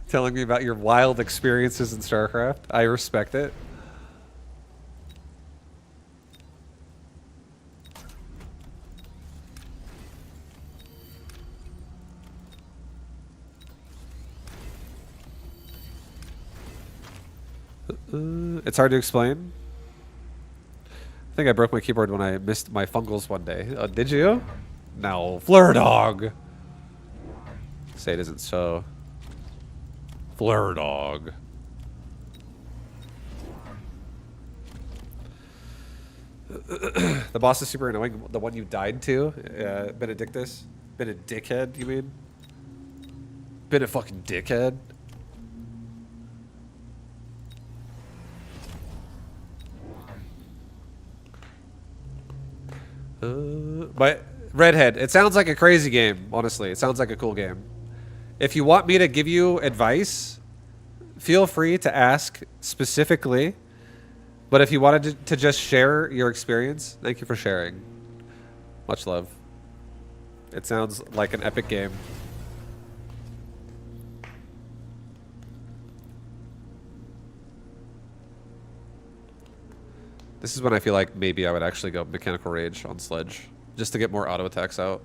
telling me about your wild experiences in StarCraft. I respect it. It's hard to explain. I think I broke my keyboard when I missed my fungals one day. Did you? No. Fleur dog. Say it isn't so. Fleur dog. The boss is super annoying. The one you died to? Benedictus? Been a dickhead, you mean? Been a fucking dickhead? But Redhead, it sounds like a crazy game, honestly. It sounds like a cool game. If you want me to give you advice, feel free to ask specifically. But if you wanted to just share your experience, thank you for sharing. Much love. It sounds like an epic game. This is when I feel like maybe I would actually go Mechanical Rage on Sledge, just to get more auto attacks out.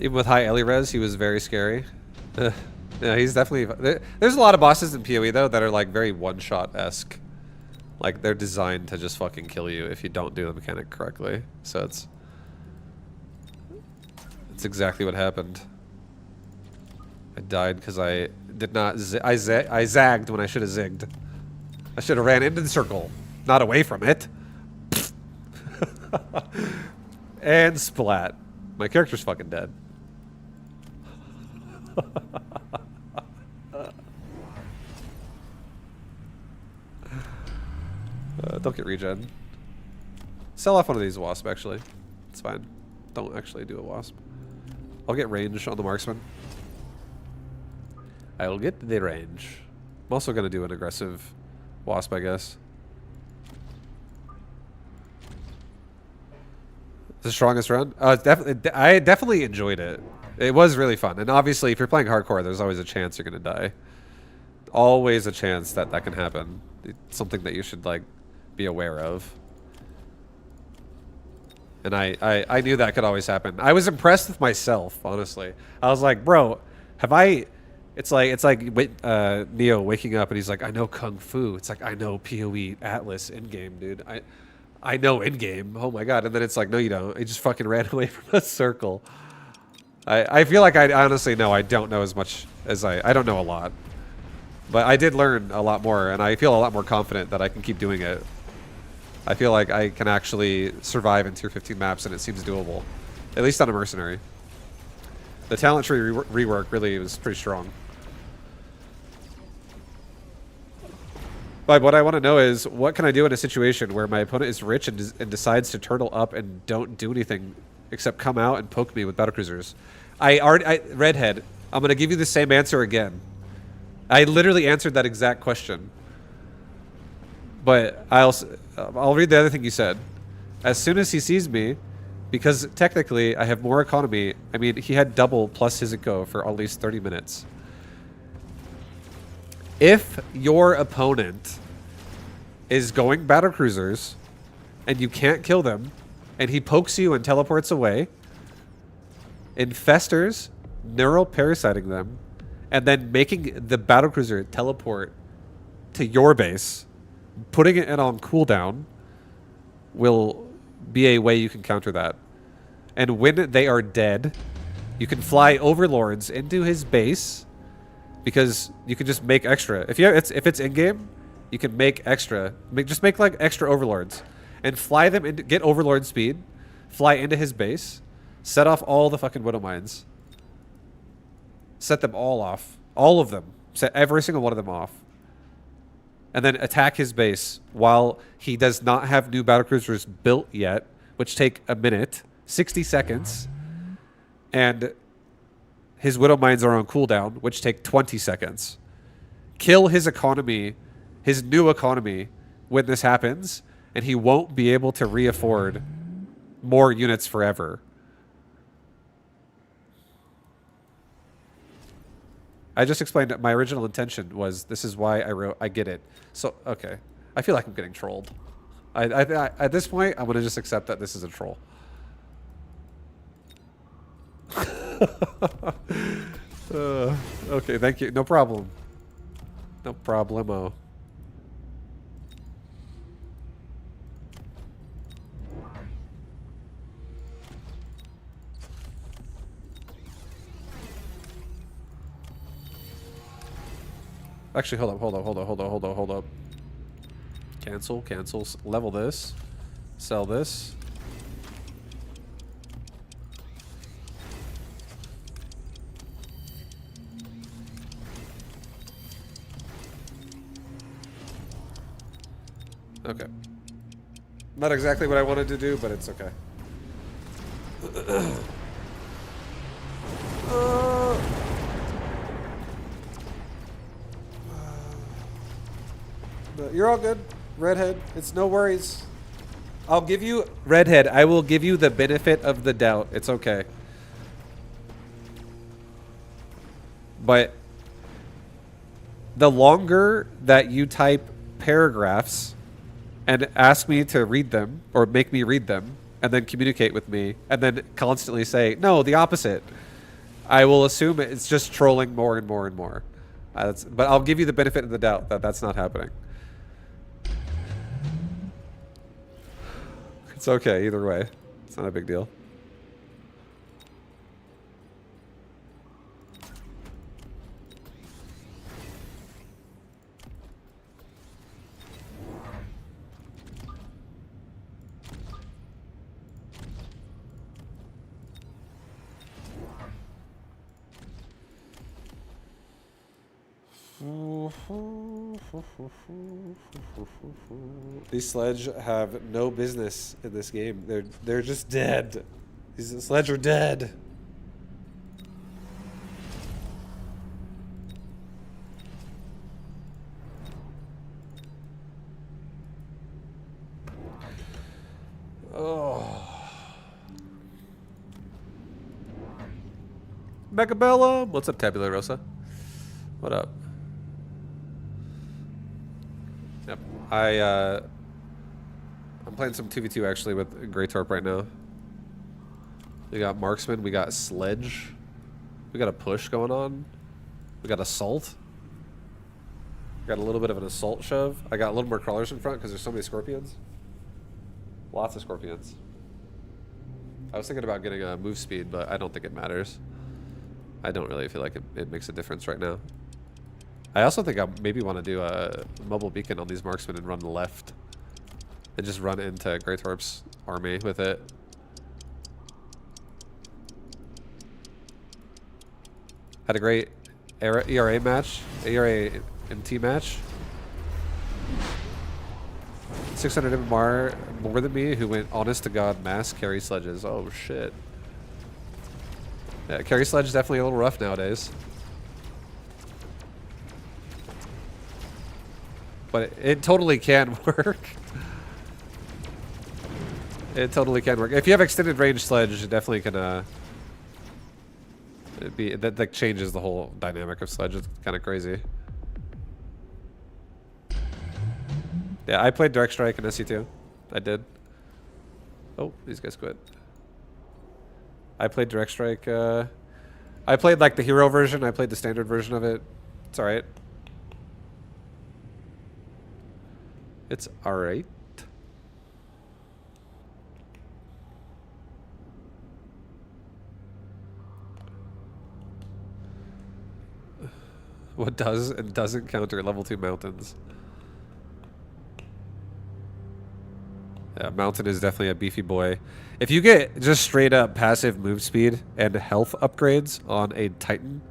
Even with high Ellie res, he was very scary. Yeah, he's definitely... There's a lot of bosses in PoE, though, that are, like, very one-shot-esque. Like, they're designed to just fucking kill you if you don't do the mechanic correctly. So it's exactly what happened. I died because I did not... I zagged when I should have zigged. I should have ran into the circle, not away from it. And splat. My character's fucking dead. Don't get regen. Sell off one of these wasp, actually. It's fine. Don't actually do a wasp. I'll get range on the marksman. I will get the range. I'm also going to do an aggressive wasp, I guess. The strongest run? Definitely. I definitely enjoyed it. It was really fun. And obviously, if you're playing hardcore, there's always a chance you're going to die. Always a chance that that can happen. It's something that you should, like, be aware of. And I knew that could always happen. I was impressed with myself, honestly. I was like, bro, have I... It's like Neo waking up and he's like, I know Kung Fu. It's like, I know PoE Atlas in-game, dude. I know in-game. Oh my god. And then it's like, no, you don't. I just fucking ran away from a circle. I feel like I honestly know I don't know as much as I don't know a lot. But I did learn a lot more, and I feel a lot more confident that I can keep doing it. I feel like I can actually survive in tier 15 maps, and it seems doable. At least on a mercenary. The talent tree rework really was pretty strong. But what I want to know is, what can I do in a situation where my opponent is rich and decides to turtle up and don't do anything except come out and poke me with battlecruisers? Redhead, I'm going to give you the same answer again. I literally answered that exact question. But I'll read the other thing you said. As soon as he sees me, because technically I have more economy, I mean, he had double plus his eco for at least 30 minutes. If your opponent is going battlecruisers and you can't kill them, and he pokes you and teleports away, infestors, neural parasiting them, and then making the battlecruiser teleport to your base, putting it on cooldown, will be a way you can counter that. And when they are dead, you can fly overlords into his base, because you can just make extra. If it's in game, you can make extra. Just make like extra overlords, and fly them into, get overlord speed, fly into his base, set off all the fucking widow mines. Set them all off. All of them. Set every single one of them off. And then attack his base while he does not have new battlecruisers built yet, which take a minute, 60 seconds. And his widow mines are on cooldown, which take 20 seconds. Kill his economy, his new economy, when this happens, and he won't be able to re-afford more units forever. I just explained that my original intention was, this is why I wrote, I get it. So, okay. I feel like I'm getting trolled. At this point, I'm going to just accept that this is a troll. Okay, thank you. No problem. No problemo. Actually, hold up. Cancel, level this, sell this. Okay. Not exactly what I wanted to do, but it's okay. But you're all good, Redhead. It's no worries. I'll give you, Redhead, I will give you the benefit of the doubt. It's okay. But the longer that you type paragraphs and ask me to read them or make me read them and then communicate with me and then constantly say, no, the opposite, I will assume it's just trolling more and more and more. But I'll give you the benefit of the doubt that that's not happening. It's okay either way. It's not a big deal. These Sledge have no business in this game. They're just dead. These Sledge are dead. Oh. Megabella, what's up, Tabula Rosa? What up? Yep. I'm playing some 2v2 actually with Grey Torp right now. We got Marksman, we got Sledge. We got a push going on. We got Assault. Got a little bit of an Assault shove. I got a little more crawlers in front because there's so many Scorpions. Lots of Scorpions. I was thinking about getting a move speed, but I don't think it matters. I don't really feel like it makes a difference right now. I also think I maybe want to do a mobile beacon on these marksmen and run left. And just run into Grey Torp's army with it. Had a great ERA match, ERA MT match. 600 MMR more than me, who went honest to God mass carry sledges. Oh shit. Yeah, carry sledge is definitely a little rough nowadays. But it totally can work. It totally can work. If you have extended range sledge, it definitely can that like changes the whole dynamic of sledge. It's kind of crazy. Yeah, I played Direct Strike in SC2. I did. Oh, these guys quit. I played Direct Strike. I played like the hero version. I played the standard version of it. It's alright. It's alright. What does and doesn't counter level 2 mountains? Yeah, mountain is definitely a beefy boy. If you get just straight up passive move speed and health upgrades on a Titan,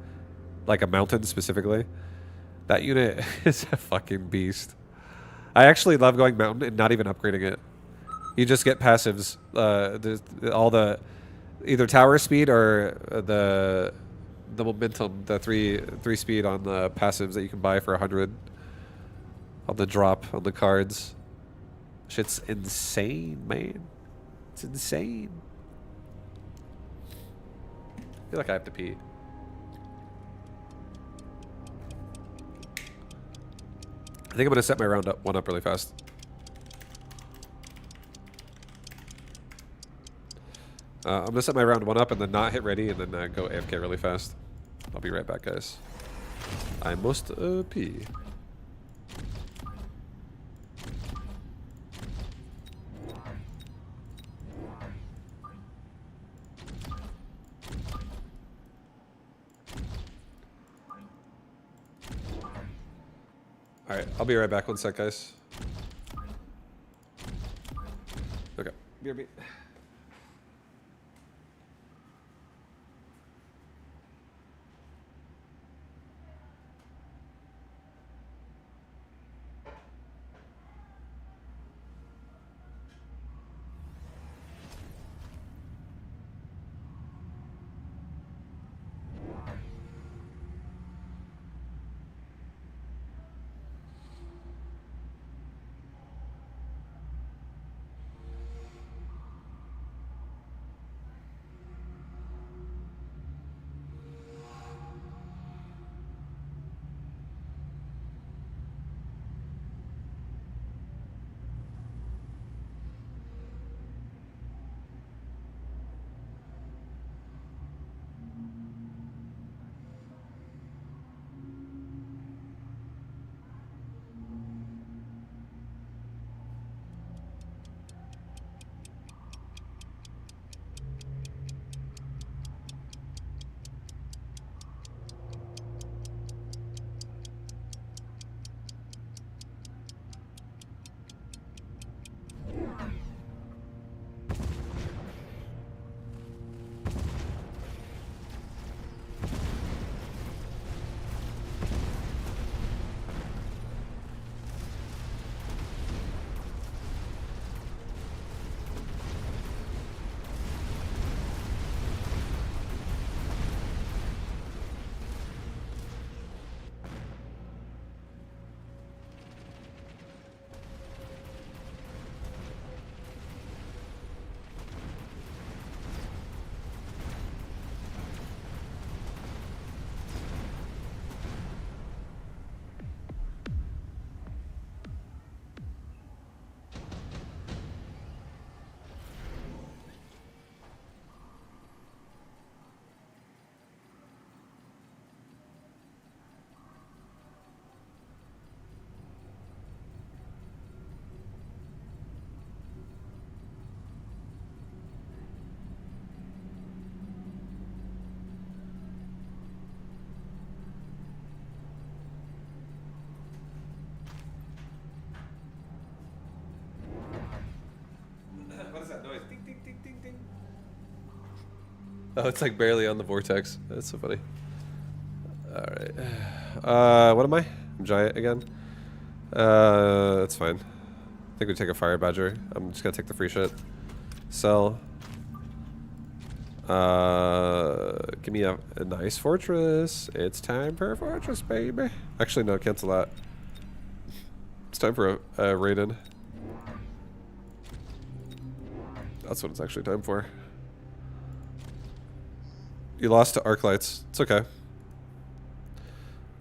like a mountain specifically, that unit is a fucking beast. I actually love going mountain and not even upgrading it. You just get passives, all the either tower speed or the momentum, the three speed on the passives that you can buy for 100 on the drop on the cards. Shit's insane, man. It's insane. I feel like I have to pee. I think I'm gonna set my round one up really fast. I'm gonna set my round 1 up and then not hit ready and then go AFK really fast. I'll be right back, guys. I must pee. Alright, I'll be right back. One sec, guys. Okay. BRB. What is that noise? Ding, ding, ding, ding, ding. Oh, it's like barely on the vortex. That's so funny. Alright. What am I? I'm giant again? That's fine. I think we take a fire badger. I'm just gonna take the free shit. Sell. Give me a nice fortress. It's time for a fortress, baby. Actually, no, cancel that. It's time for a raid-in. That's what it's actually time for. You lost to arc lights. It's okay.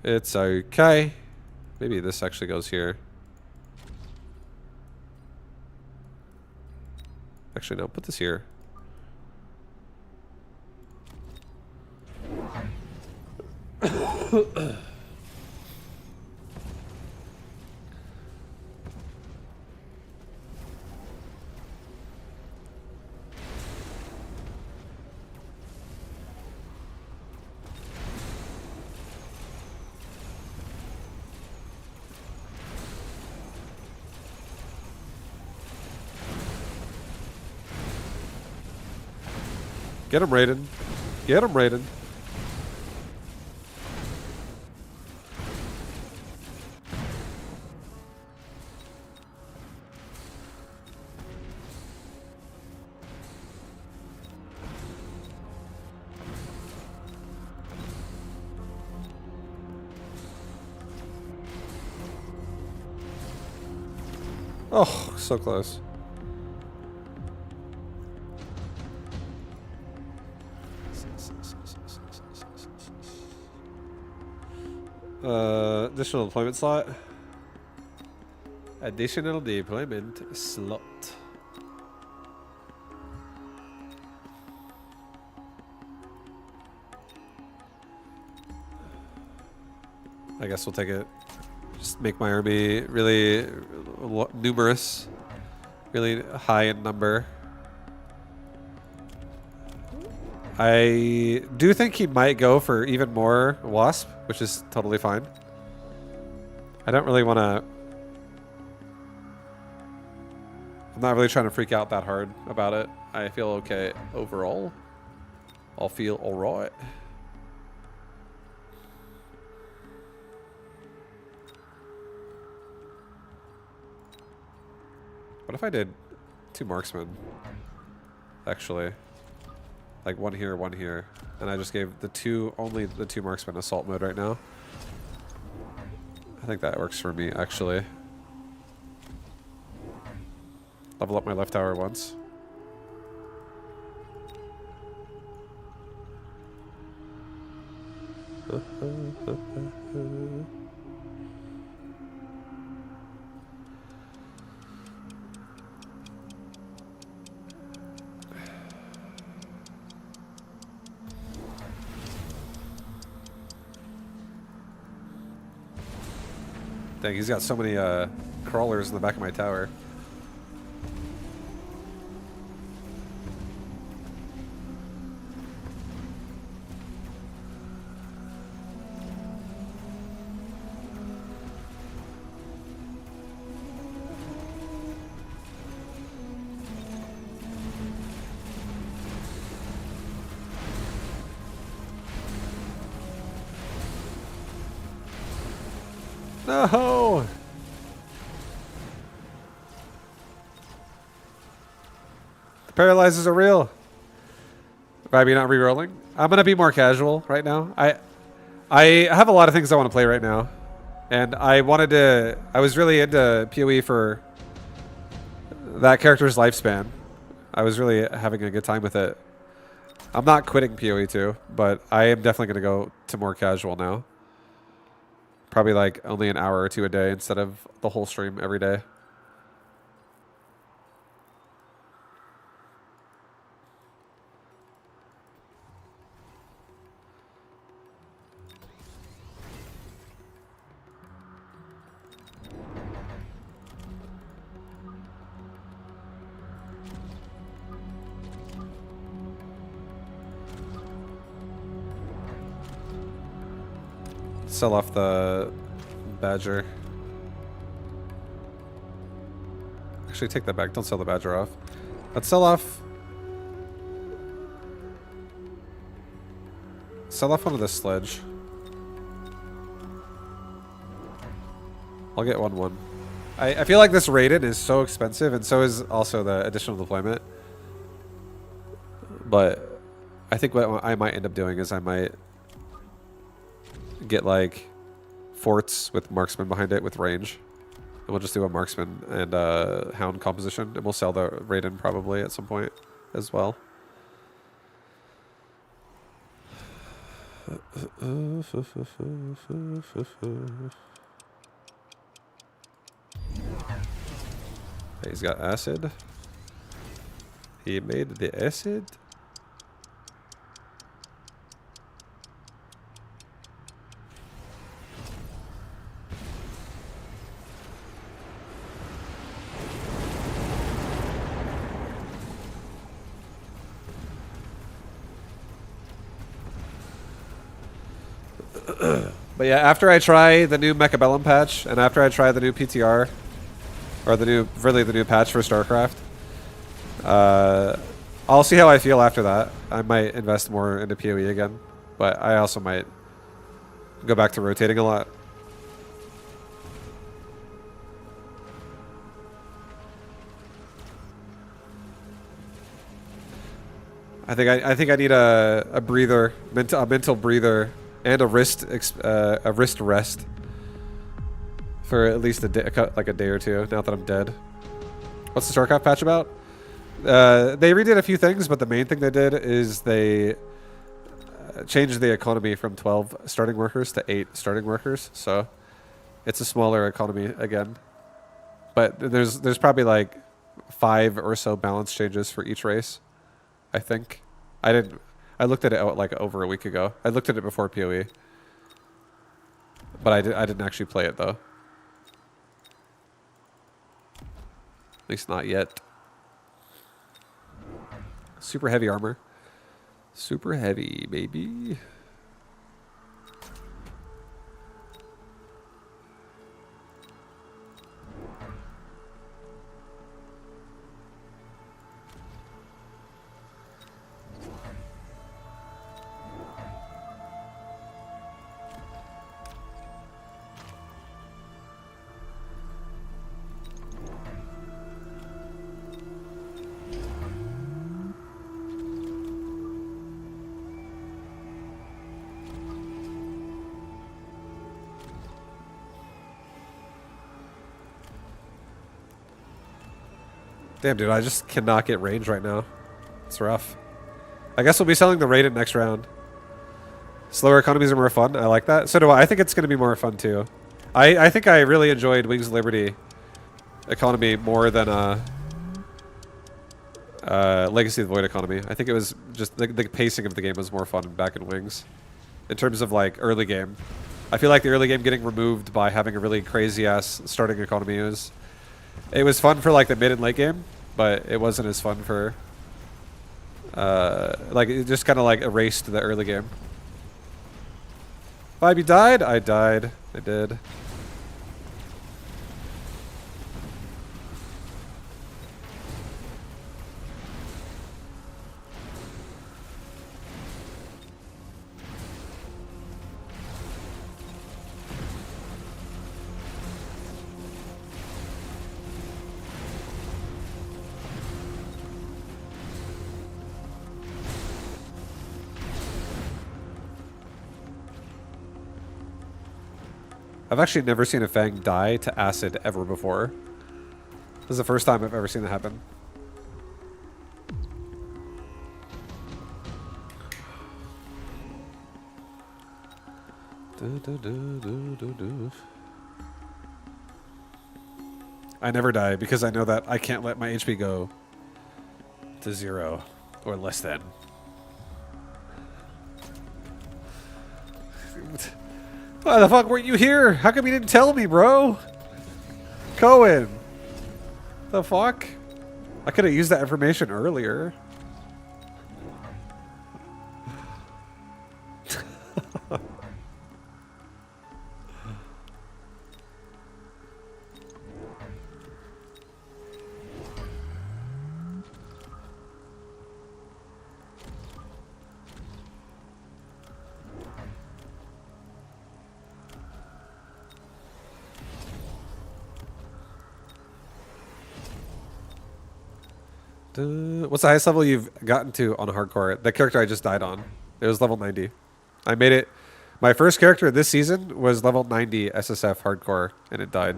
It's okay. Maybe this actually goes here. Actually, no. Put this here. Get him, Raiden. Get him, Raiden. Oh, so close. Additional deployment slot. Additional deployment slot. I guess we'll take it. Just make my army really numerous, really high in number. I do think he might go for even more Wasp, which is totally fine. I don't really want to... I'm not really trying to freak out that hard about it. I feel okay overall. I'll feel alright. What if I did 2 marksmen? Actually. Like one here, and I just gave only the 2 marksmen assault mode right now. I think that works for me, actually. Level up my left tower once. Dang, he's got so many crawlers in the back of my tower. No! The paralyzers are real. Maybe not re-rolling. I'm gonna be more casual right now. I have a lot of things I want to play right now, and I was really into PoE for that character's lifespan. I was really having a good time with it. I'm not quitting PoE 2, but I am definitely gonna go to more casual now. Probably like only an hour or 2 a day instead of the whole stream every day. Sell off the Badger. Actually, take that back. Don't sell the Badger off. Let's sell off... Sell off one of the Sledge. I'll get 1/1. I feel like this rated is so expensive, and so is also the additional deployment. But I think what I might end up doing is I might get like forts with marksman behind it with range, and we'll just do a marksman and hound composition, and we'll sell the Raiden probably at some point as well. He's got acid. He made the acid. But yeah, after I try the new Mechabellum patch, and after I try the new PTR, or the new patch for StarCraft, I'll see how I feel after that. I might invest more into PoE again, but I also might go back to rotating a lot. I think I need a breather, a mental breather, and a wrist rest for at least a day, like a day or two. Now that I'm dead. What's the StarCraft patch about? They redid a few things, but the main thing they did is they changed the economy from 12 starting workers to 8 starting workers. So it's a smaller economy again. But there's probably like 5 or so balance changes for each race, I think. I looked at it like over a week ago. I looked at it before PoE. But I didn't actually play it though. At least not yet. Super heavy armor. Super heavy, baby. Damn, dude, I just cannot get range right now. It's rough. I guess we'll be selling the Raiden next round. Slower economies are more fun. I like that. So do I. I think it's going to be more fun, too. I think I really enjoyed Wings of Liberty economy more than Legacy of the Void economy. I think it was just... The pacing of the game was more fun back in Wings. In terms of, like, early game. I feel like the early game getting removed by having a really crazy-ass starting economy was... It was fun for like the mid and late game, but it wasn't as fun for like it just kind of like erased the early game. Vibe, died? I died. I did. I've actually never seen a Fang die to acid ever before. This is the first time I've ever seen that happen. I never die because I know that I can't let my HP go to 0 or less than. Why the fuck weren't you here? How come you didn't tell me, bro? Cohen. The fuck? I could have used that information earlier. What's the highest level you've gotten to on hardcore? The character I just died on. It was level 90. I made it. My first character this season was level 90 SSF hardcore, and it died.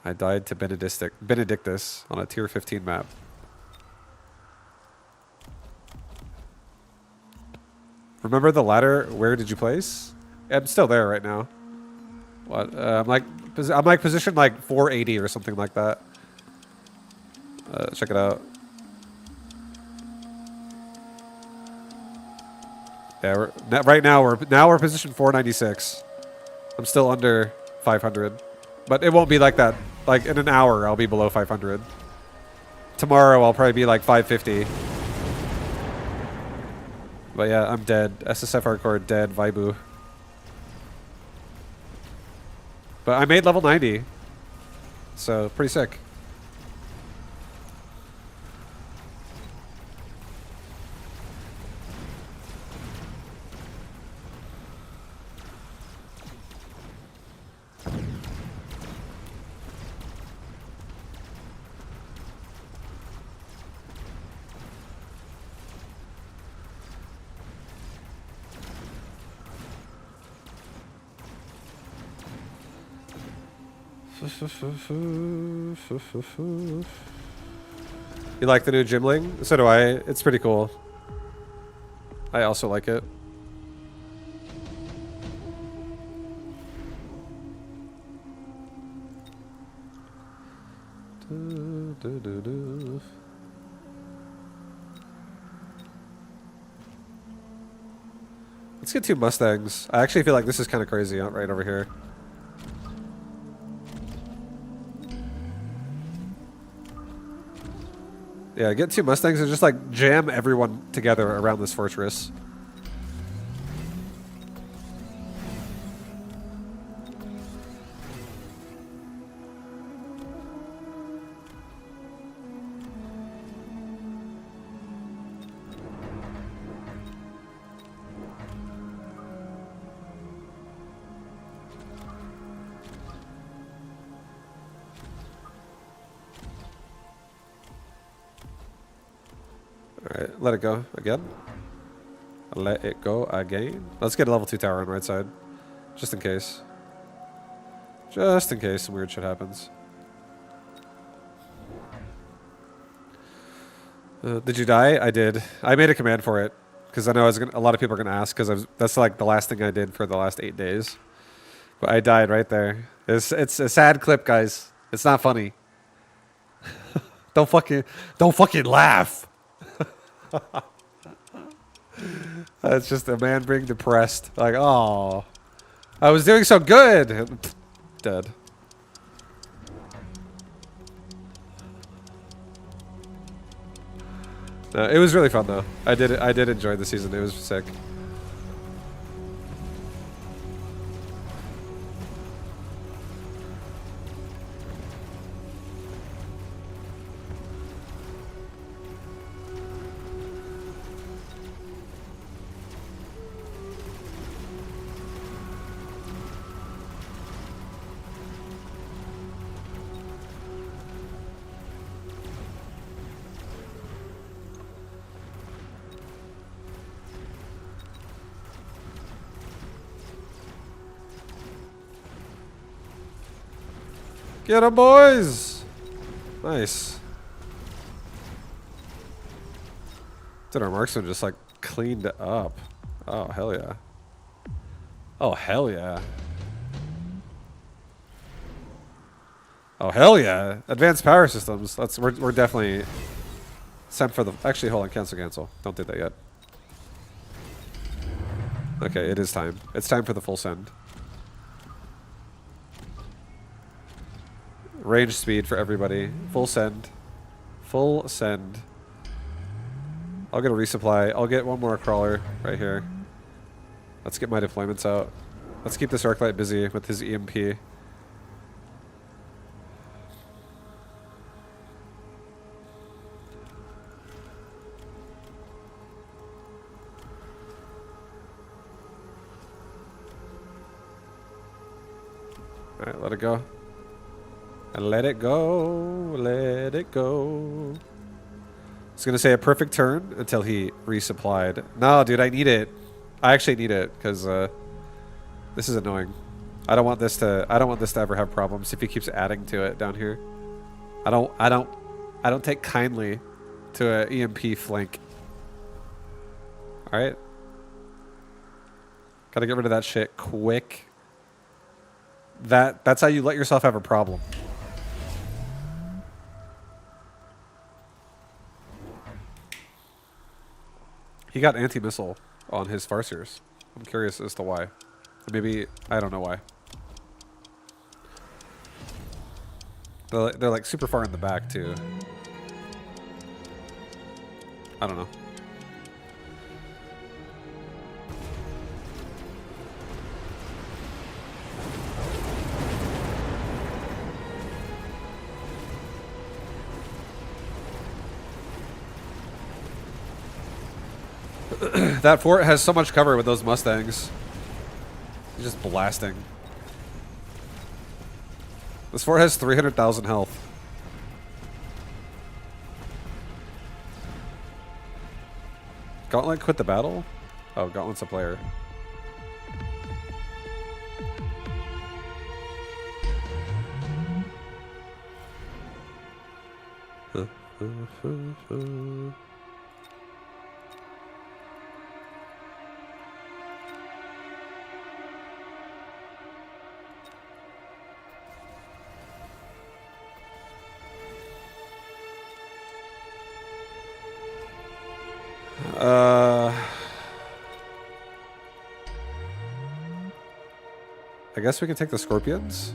I died to Benedictus on a tier 15 map. Remember the ladder? Where did you place? I'm still there right now. What? I'm like positioned like 480 or something like that. Check it out. Yeah, right now we're positioned 496. I'm still under 500, but it won't be like that. Like in an hour, I'll be below 500. Tomorrow, I'll probably be like 550. But yeah, I'm dead. SSF hardcore dead. Vaibu. But I made level 90, so pretty sick. You like the new Gymling? So do I. It's pretty cool. I also like it. Let's get 2 Mustangs. I actually feel like this is kind of crazy right over here. Yeah, get 2 Mustangs and just like jam everyone together around this fortress. Alright, let it go again. Let it go again. Let's get a level 2 tower on right side. Just in case. Just in case some weird shit happens. Did you die? I did. I made a command for it. Because I know a lot of people are going to ask. Because that's like the last thing I did for the last 8 days. But I died right there. It's a sad clip, guys. It's not funny. Don't fucking laugh. It's just a man being depressed. Like, oh, I was doing so good. Dead. It was really fun though. I did enjoy the season. It was sick. Get 'em, boys! Nice. Dude, our marksman just like cleaned up. Oh, hell yeah. Oh, hell yeah. Oh, hell yeah. Advanced power systems. We're definitely sent for the... Actually, hold on. Cancel. Don't do that yet. Okay, it is time. It's time for the full send. Range speed for everybody. Full send. Full send. I'll get a resupply. I'll get one more crawler right here. Let's get my deployments out. Let's keep this Arclight busy with his EMP. Alright, let it go. And let it go. Let it go. I was gonna say a perfect turn until he resupplied. No, dude, I need it. I actually need it because this is annoying. I don't want this to ever have problems if he keeps adding to it down here. I don't take kindly to a EMP flank. All right. Gotta get rid of that shit quick. That's how you let yourself have a problem. He got anti-missile on his Farseers. I'm curious as to why. Maybe, I don't know why. They're like super far in the back too. I don't know. That fort has so much cover with those Mustangs. He's just blasting. This fort has 300,000 health. Gauntlet quit the battle? Oh, Gauntlet's a player. I guess we can take the scorpions.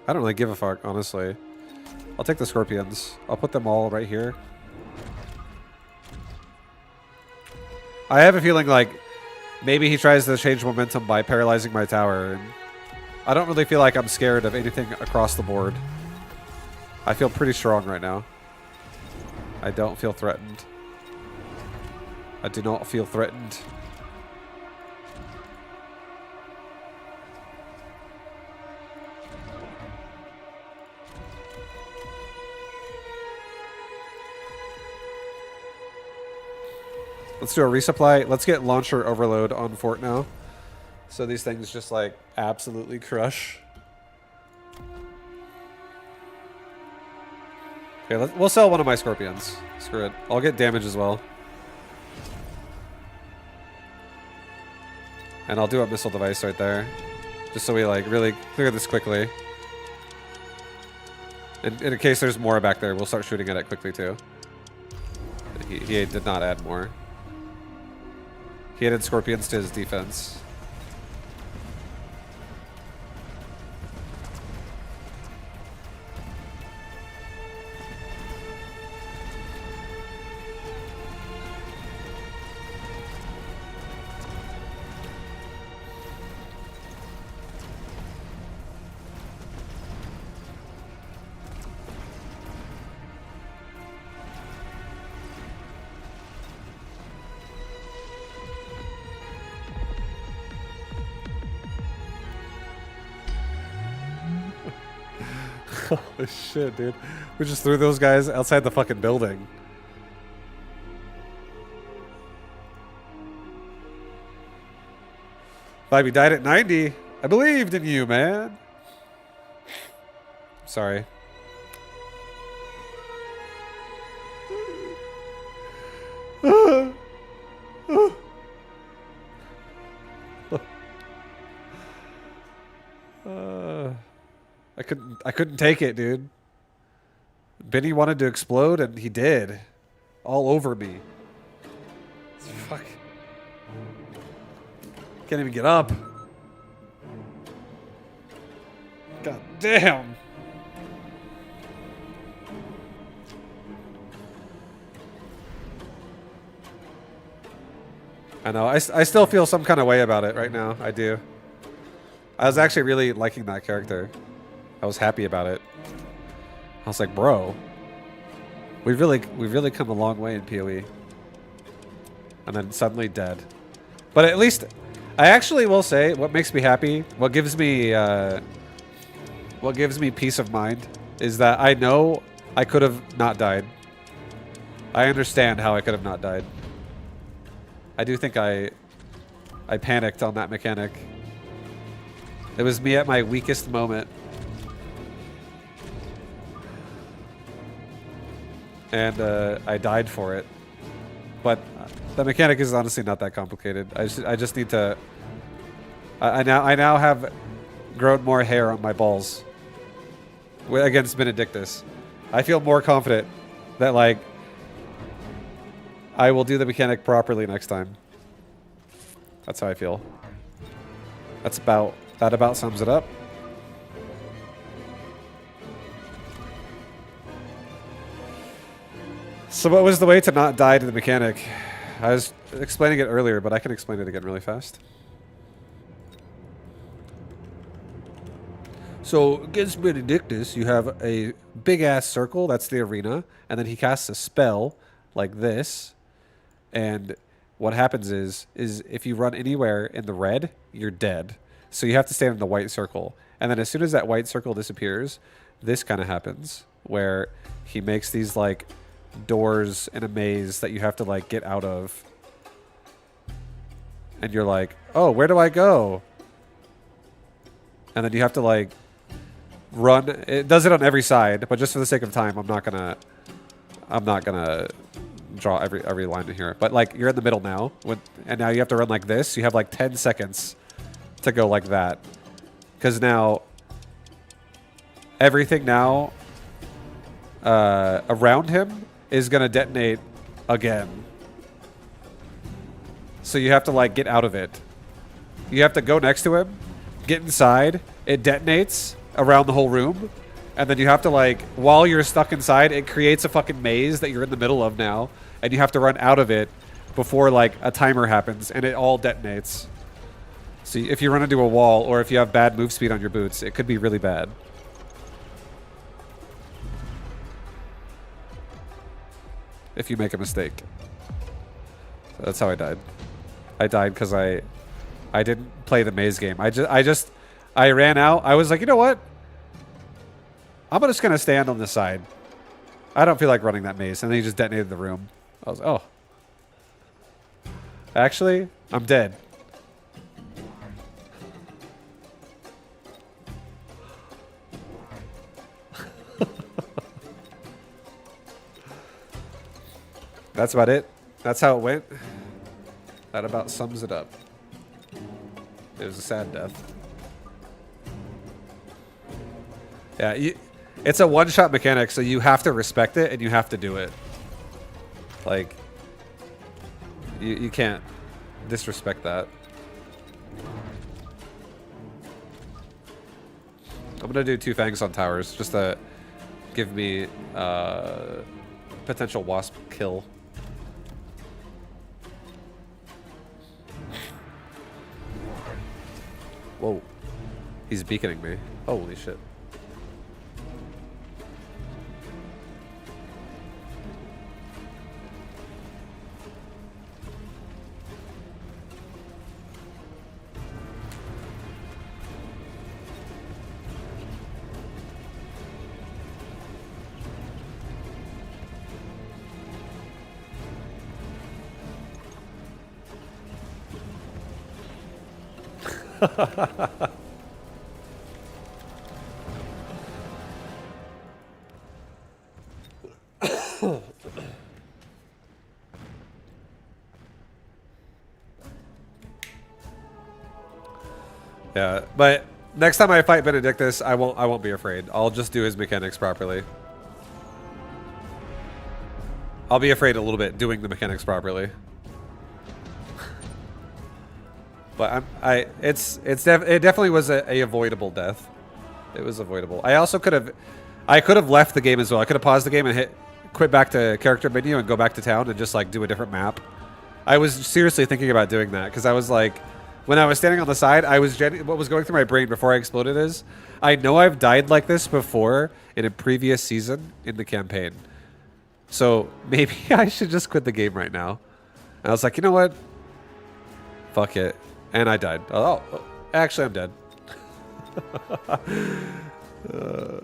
I don't really give a fuck, honestly. I'll take the scorpions. I'll put them all right here. I have a feeling like maybe he tries to change momentum by paralyzing my tower. And I don't really feel like I'm scared of anything across the board. I feel pretty strong right now. I don't feel threatened. I do not feel threatened. Let's do a resupply. Let's get launcher overload on fort now. So these things just like absolutely crush. Okay, we'll sell one of my scorpions. Screw it. I'll get damage as well. And I'll do a missile device right there. Just so we like really clear this quickly. And in case there's more back there, we'll start shooting at it quickly too. He did not add more. He added scorpions to his defense. Holy shit, dude. We just threw those guys outside the fucking building. Vibe, you died at 90. I believed in you, man. Sorry. I couldn't take it, dude. Benny wanted to explode, and he did. All over me. Fuck. Can't even get up. God damn. I know. I still feel some kind of way about it right now. I do. I was actually really liking that character. I was happy about it. I was like, bro, we've really come a long way in PoE. And then suddenly dead. But at least, I actually will say, what makes me happy, what gives me peace of mind, is that I know I could have not died. I understand how I could have not died. I do think I panicked on that mechanic. It was me at my weakest moment. And I died for it. But the mechanic is honestly not that complicated. I just need to... I now have grown more hair on my balls against Benedictus. I feel more confident that, like, I will do the mechanic properly next time. That's how I feel. That about sums it up. So what was the way to not die to the mechanic? I was explaining it earlier, but I can explain it again really fast. So against Benedictus, you have a big-ass circle. That's the arena. And then he casts a spell like this. And what happens is if you run anywhere in the red, you're dead. So you have to stand in the white circle. And then as soon as that white circle disappears, this kind of happens. Where he makes these, like, doors in a maze that you have to, like, get out of. And you're like, oh, where do I go? And then you have to, like, run. It does it on every side, but just for the sake of time, I'm not gonna draw every line in here. But, like, you're in the middle now, and now you have to run like this. You have like 10 seconds to go like that, because now everything now around him is gonna detonate again. So you have to, like, get out of it. You have to go next to him, get inside, it detonates around the whole room, and then you have to like, while you're stuck inside, it creates a fucking maze that you're in the middle of now, and you have to run out of it before like a timer happens, and it all detonates. So if you run into a wall, or if you have bad move speed on your boots, it could be really bad. If you make a mistake. So that's how I died. I died because I didn't play the maze game. I ran out. I was like, you know what? I'm just gonna stand on this side. I don't feel like running that maze. And then he just detonated the room. I was like, oh. Actually, I'm dead. That's about it. That's how it went. That about sums it up. It was a sad death. Yeah, it's a one-shot mechanic, so you have to respect it and you have to do it. Like, you can't disrespect that. I'm gonna do 2 fangs on towers just to give me potential wasp kill. Whoa. He's beaconing me. Holy shit. Yeah, but next time I fight Benedictus, I won't be afraid. I'll just do his mechanics properly. I'll be afraid a little bit doing the mechanics properly. But it definitely was a avoidable death. It was avoidable. I could have left the game as well. I could have paused the game and quit back to character menu and go back to town and just like do a different map. I was seriously thinking about doing that because I was like, when I was standing on the side, what was going through my brain before I exploded is, I know I've died like this before in a previous season in the campaign. So maybe I should just quit the game right now. And I was like, you know what? Fuck it. And I died. Oh, actually, I'm dead.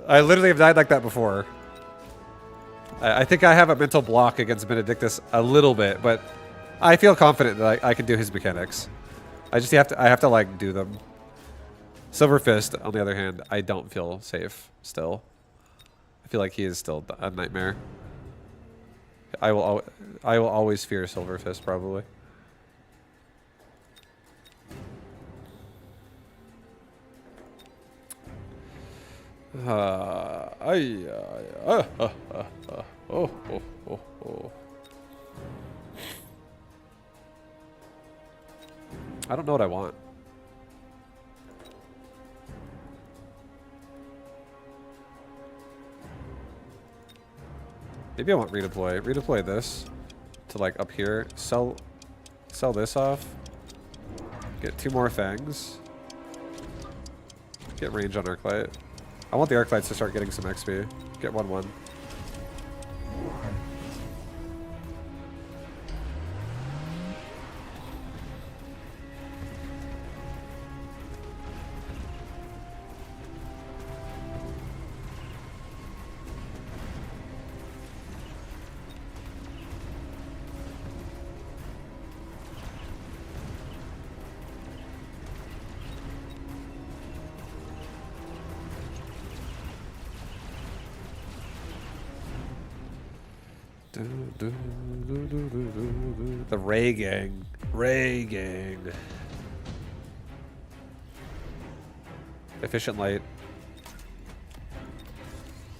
I literally have died like that before. I think I have a mental block against Benedictus a little bit, but I feel confident that I can do his mechanics. I have to like do them. Silver Fist, on the other hand, I don't feel safe still. I feel like he is still a nightmare. I will always fear Silver Fist probably. I don't know what I want. Maybe I want redeploy. Redeploy this to like up here. Sell this off. Get 2 more fangs. Get range on Arclight. I want the Arclights to start getting some XP. Get 1/1. The Ray Gang. Ray Gang. Efficient light.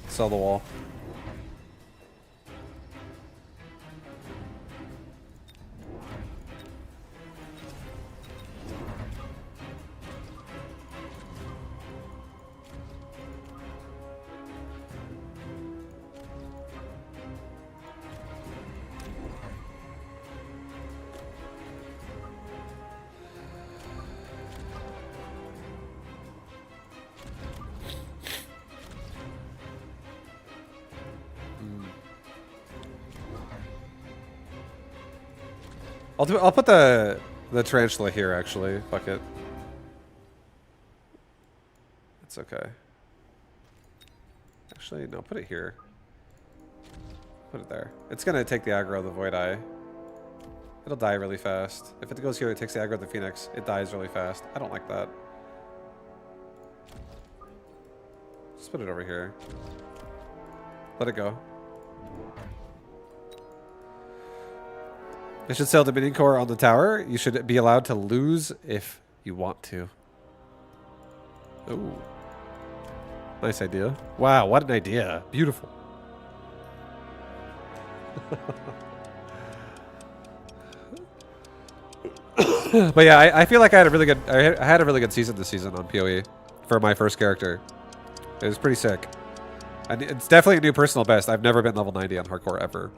Sell the wall. I'll put the tarantula here actually. Fuck it. It's okay. Actually, no, put it here. Put it there. It's gonna take the aggro of the Void Eye. It'll die really fast. If it goes here, it takes the aggro of the Phoenix. It dies really fast. I don't like that. Just put it over here. Let it go. You should sail Dominion Core on the tower. You should be allowed to lose if you want to. Ooh. Nice idea. Wow, what an idea. Beautiful. But yeah, I feel like I had a really good season this season on PoE for my first character. It was pretty sick. And it's definitely a new personal best. I've never been level 90 on hardcore ever.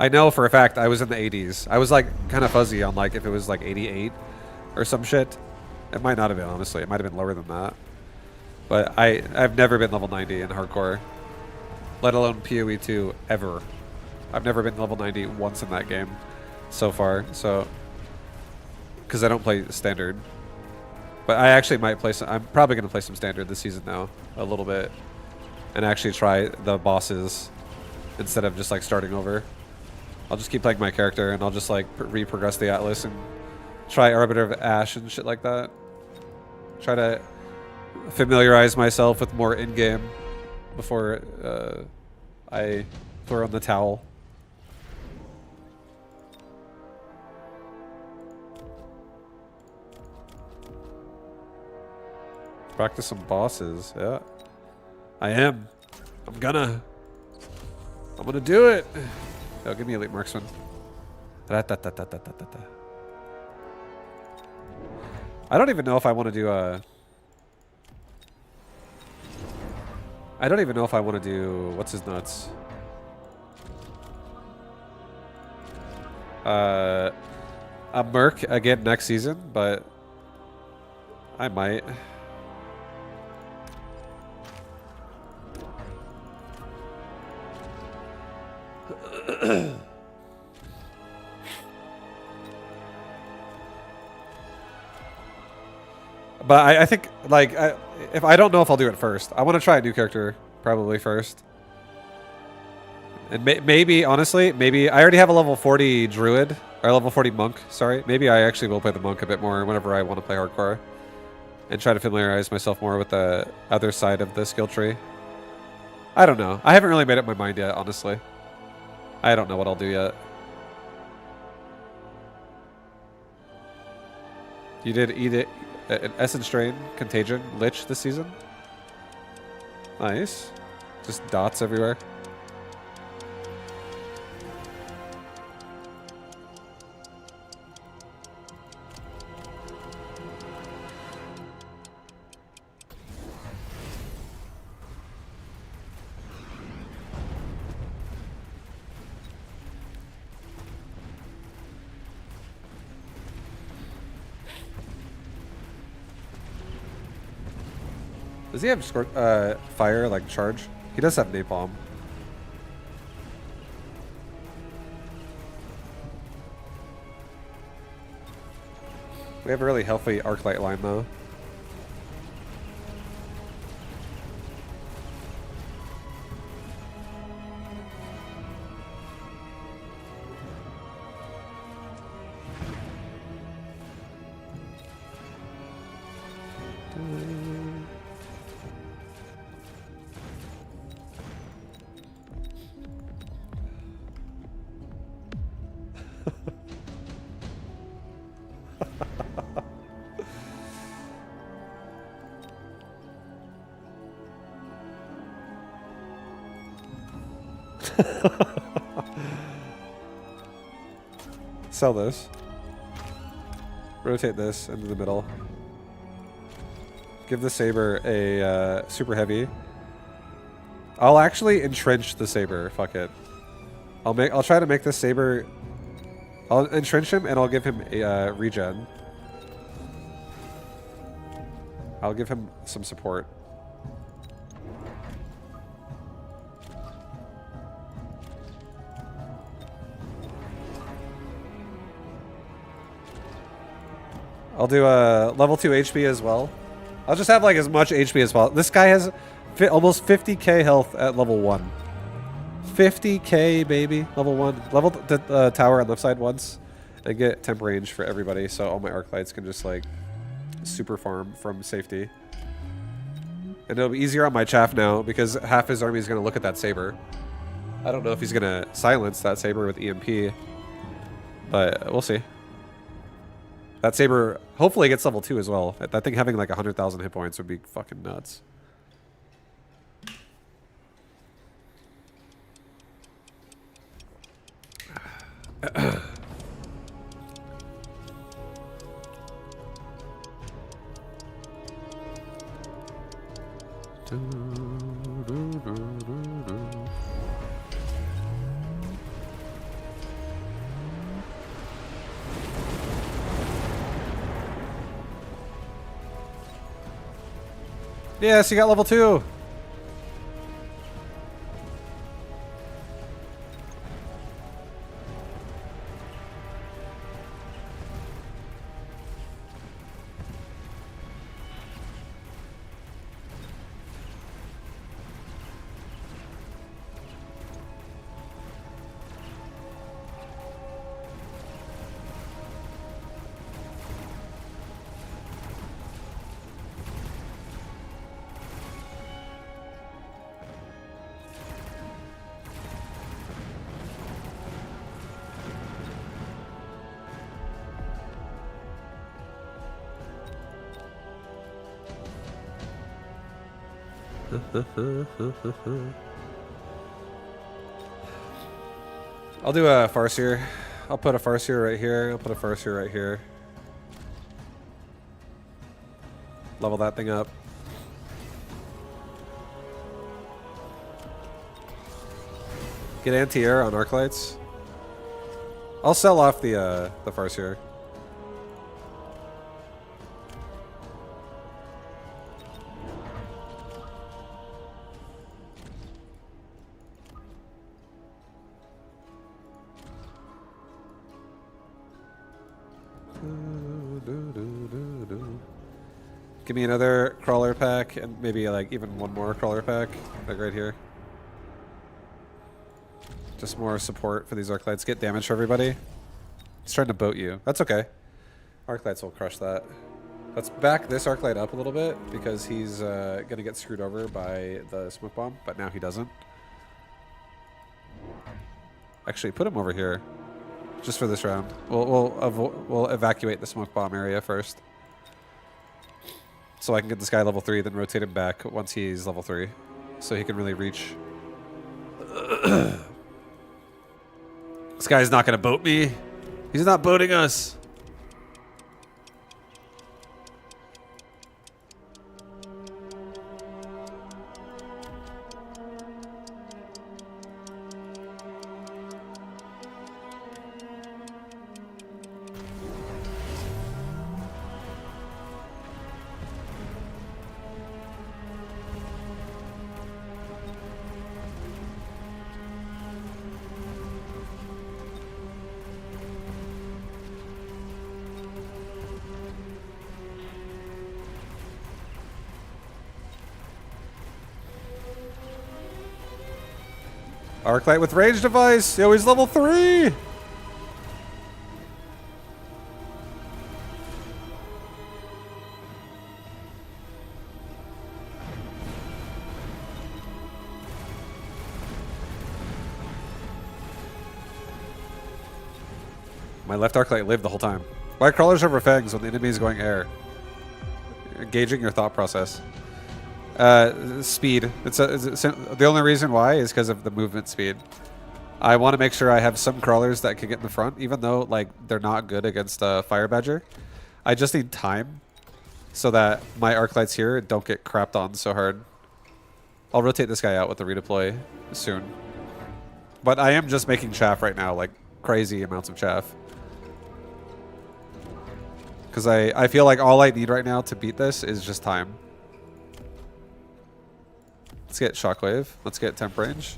I know for a fact I was in the 80s. I was like kind of fuzzy on like if it was like 88 or some shit. It might not have been, honestly. It might have been lower than that. But I've never been level 90 in hardcore. Let alone PoE 2 ever. I've never been level 90 once in that game so far. So, because I don't play standard. But I actually might play some. I'm probably going to play some standard this season now, a little bit, and actually try the bosses instead of just like starting over. I'll just keep playing my character, and I'll just like re-progress the Atlas and try Arbiter of Ash and shit like that. Try to familiarize myself with more in-game before I throw in the towel. Practice some bosses, yeah. I am. I'm gonna do it. Oh, give me Elite Marksman. I don't even know if I want to do I don't even know if I want to do what's his nuts. A Merc again next season, but I might. But I think, like, if I don't know if I'll do it first. I want to try a new character probably first. And maybe, honestly, maybe I already have a level 40 druid, or level 40 monk, sorry. Maybe I actually will play the monk a bit more whenever I want to play hardcore. And try to familiarize myself more with the other side of the skill tree. I don't know. I haven't really made up my mind yet, honestly. I don't know what I'll do yet. You did eat it. An Essence Strain, Contagion, Lich this season. Nice. Just dots everywhere. Does he have fire, like, charge? He does have napalm. We have a really healthy Arclight line, though. Sell this. Rotate this into the middle. Give the saber a super heavy. I'll actually entrench the saber. Fuck it. I'll try to make this saber. I'll entrench him and I'll give him a regen. I'll give him some support. I'll do a level 2 HP as well. I'll just have like as much HP as possible. This guy has almost 50k health at level 1. 50k, baby. Level 1. Level the tower on left side once. And get temp range for everybody, so all my arc lights can just like super farm from safety. And it'll be easier on my chaff now because half his army is going to look at that saber. I don't know if he's going to silence that saber with EMP, but we'll see. That saber hopefully gets level 2 as well. I think having like 100,000 hit points would be fucking nuts. Yes, you got level 2. I'll do a Farseer. I'll put a Farseer right here. I'll put a Farseer right here. Level that thing up. Get anti-air on arc lights. I'll sell off the Farseer. Give me another crawler pack and maybe like even one more crawler pack, like right here. Just more support for these arc lights. Get damage for everybody. He's trying to boat you. That's okay. Arc lights will crush that. Let's back this arc light up a little bit because he's gonna get screwed over by the smoke bomb, but now he doesn't. Actually, put him over here, just for this round. We'll evacuate the smoke bomb area first. So I can get this guy level 3, then rotate him back once he's level 3. So he can really reach. This guy's not going to boat me. He's not boating us. Arc light with range device. Yo, he's level 3. My left arc light lived the whole time. Why crawlers over fangs when the enemy is going air? Engaging your thought process. Speed. The only reason why is because of the movement speed. I want to make sure I have some crawlers that can get in the front, even though like they're not good against Fire Badger. I just need time so that my arc lights here don't get crapped on so hard. I'll rotate this guy out with the redeploy soon. But I am just making chaff right now, like crazy amounts of chaff. Because I feel like all I need right now to beat this is just time. Let's get Shockwave. Let's get Temp Range.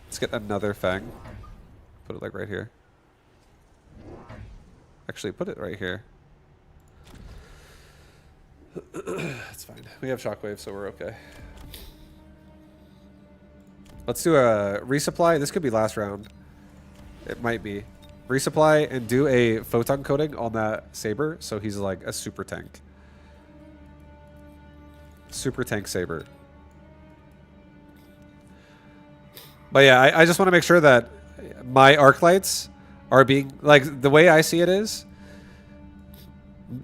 Let's get another Fang. Put it like right here. Actually, put it right here. That's fine. We have shockwave, so we're okay. Let's do a resupply. This could be last round. It might be. Resupply and do a photon coating on that saber, so he's like a super tank. Super tank saber. But yeah, I just want to make sure that my arc lights are being, like, the way I see it is,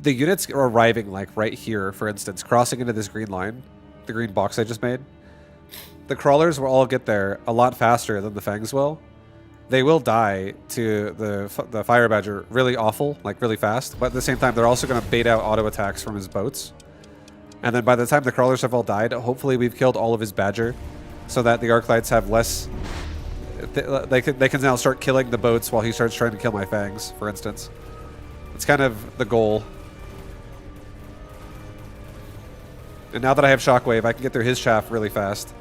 the units are arriving like right here, for instance, crossing into this green line, the green box I just made. The crawlers will all get there a lot faster than the fangs will. They will die to the fire badger really awful, like really fast, but at the same time they're also going to bait out auto attacks from his boats. And then by the time the crawlers have all died, hopefully we've killed all of his badger, so that the arc lights have less. They can now start killing the boats while he starts trying to kill my fangs, for instance. It's kind of the goal. And now that I have shockwave, I can get through his shaft really fast.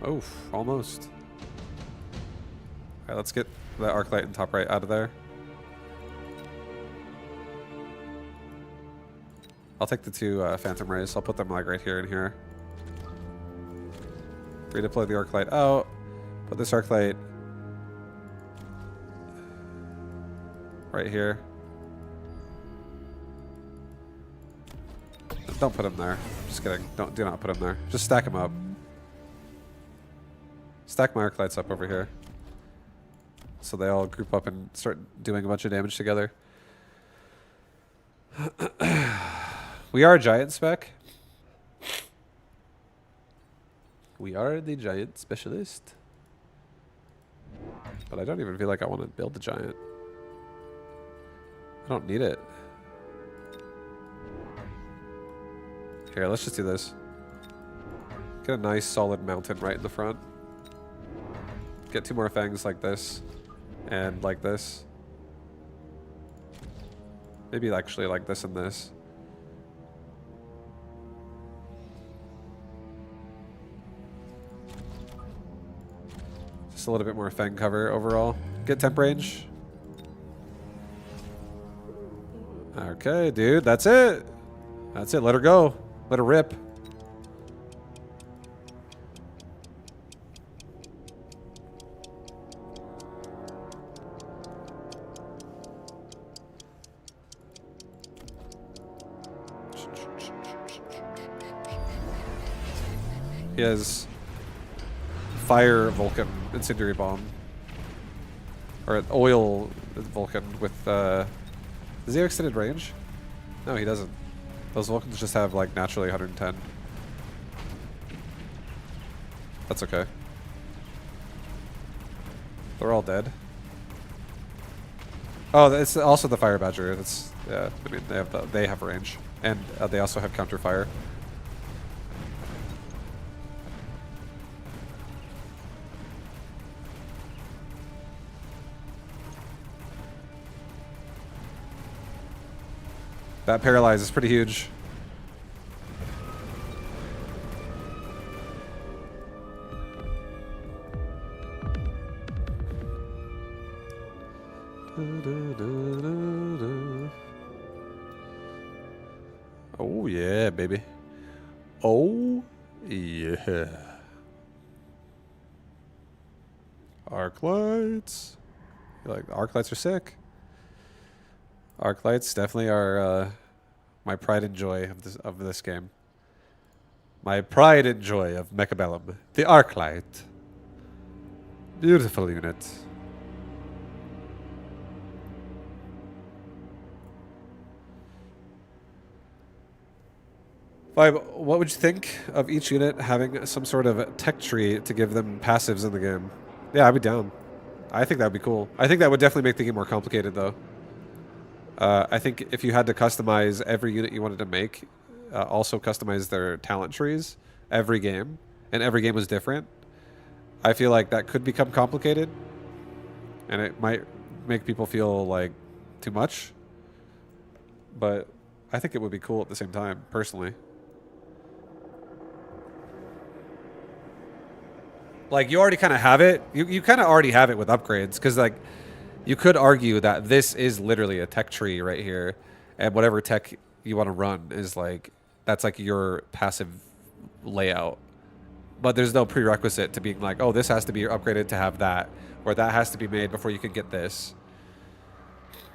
Oof, almost. Alright, let's get the arc light in top right out of there. I'll take the two phantom rays. I'll put them like right here and here. Redeploy the arc light out. Put this arc light right here. Don't put him there. Just kidding. Do not put him there. Just stack him up. Stack my arc lights up over here, so they all group up and start doing a bunch of damage together. We are a giant spec. We are the giant specialist. But I don't even feel like I want to build the giant. I don't need it. Here, let's just do this. Get a nice solid mountain right in the front. Get two more fangs like this. And like this. Maybe actually like this and this. Just a little bit more fang cover overall. Get temp range. Okay, dude, that's it. That's it. Let her go. Let her rip. He has fire Vulcan incendiary bomb, or an oil Vulcan with. Does he have extended range? No, he doesn't. Those Vulcans just have like naturally 110. That's okay. They're all dead. Oh, it's also the fire badger. That's yeah. I mean, they have range, and they also have counter fire. That paralyze is pretty huge. Oh yeah, baby. Oh yeah. Arc lights. Like arc lights are sick. Arc lights definitely are my pride and joy of this game. My pride and joy of Mechabellum. The arc light. Beautiful unit. Vibe, what would you think of each unit having some sort of tech tree to give them passives in the game? Yeah, I'd be down. I think that would be cool. I think that would definitely make the game more complicated, though. I think if you had to customize every unit you wanted to make, also customize their talent trees every game, and every game was different, I feel like that could become complicated. and it might make people feel like too much. But I think it would be cool at the same time, personally. Like, you already kind of have it. You kind of already have it with upgrades, because, like, you could argue that this is literally a tech tree right here, and whatever tech you want to run is, like, that's, like, your passive layout. But there's no prerequisite to being like, oh, this has to be upgraded to have that, or that has to be made before you can get this.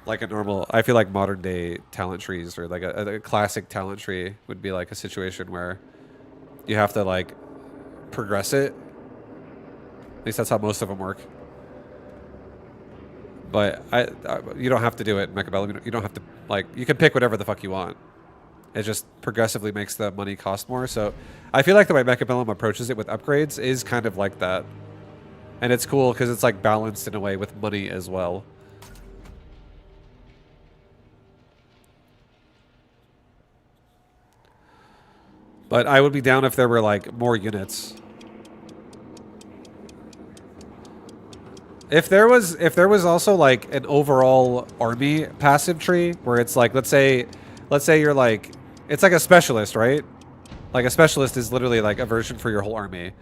Like a normal, I feel like modern day talent trees, or like a classic talent tree would be like a situation where you have to, like, progress it. At least that's how most of them work. But you don't have to do it in Mechabellum. You don't have to, like, you can pick whatever the fuck you want. It just progressively makes the money cost more. So I feel like the way Mechabellum approaches it with upgrades is kind of like that. And it's cool because it's, like, balanced in a way with money as well. But I would be down if there were, like, more units. If there was also, like, an overall army passive tree where it's like, let's say you're like, it's like a specialist, right? Like, a specialist is literally like a version for your whole army,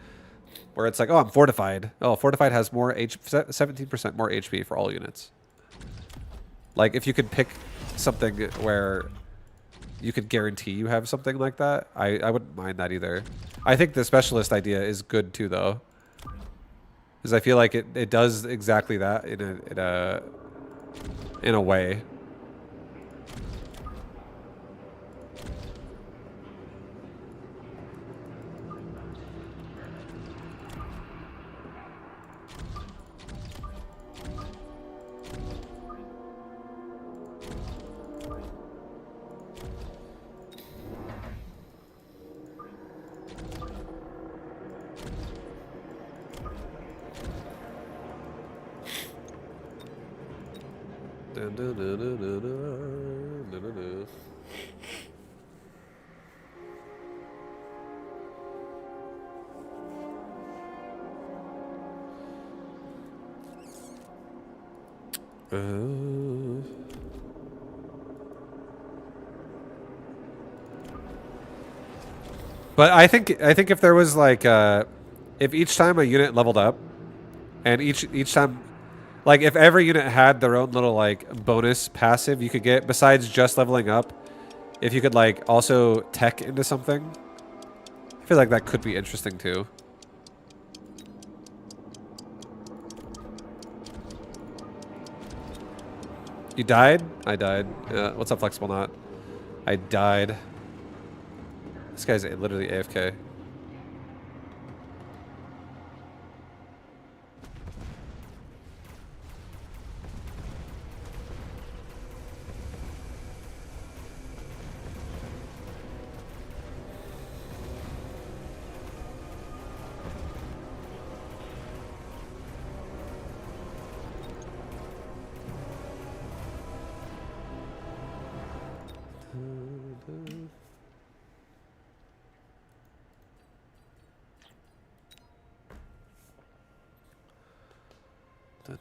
where it's like, oh, I'm fortified. Oh, fortified has more 17% more HP for all units. Like, if you could pick something where you could guarantee you have something like that, I wouldn't mind that either. I think the specialist idea is good too, though. Because I feel like it does exactly that in a way. But I think if there was, like, if each time a unit leveled up, and each time, like, if every unit had their own little, like, bonus passive you could get besides just leveling up, if you could, like, also tech into something, I feel like that could be interesting too. You died? I died. What's up, Flexible Knot? I died. This guy's literally AFK.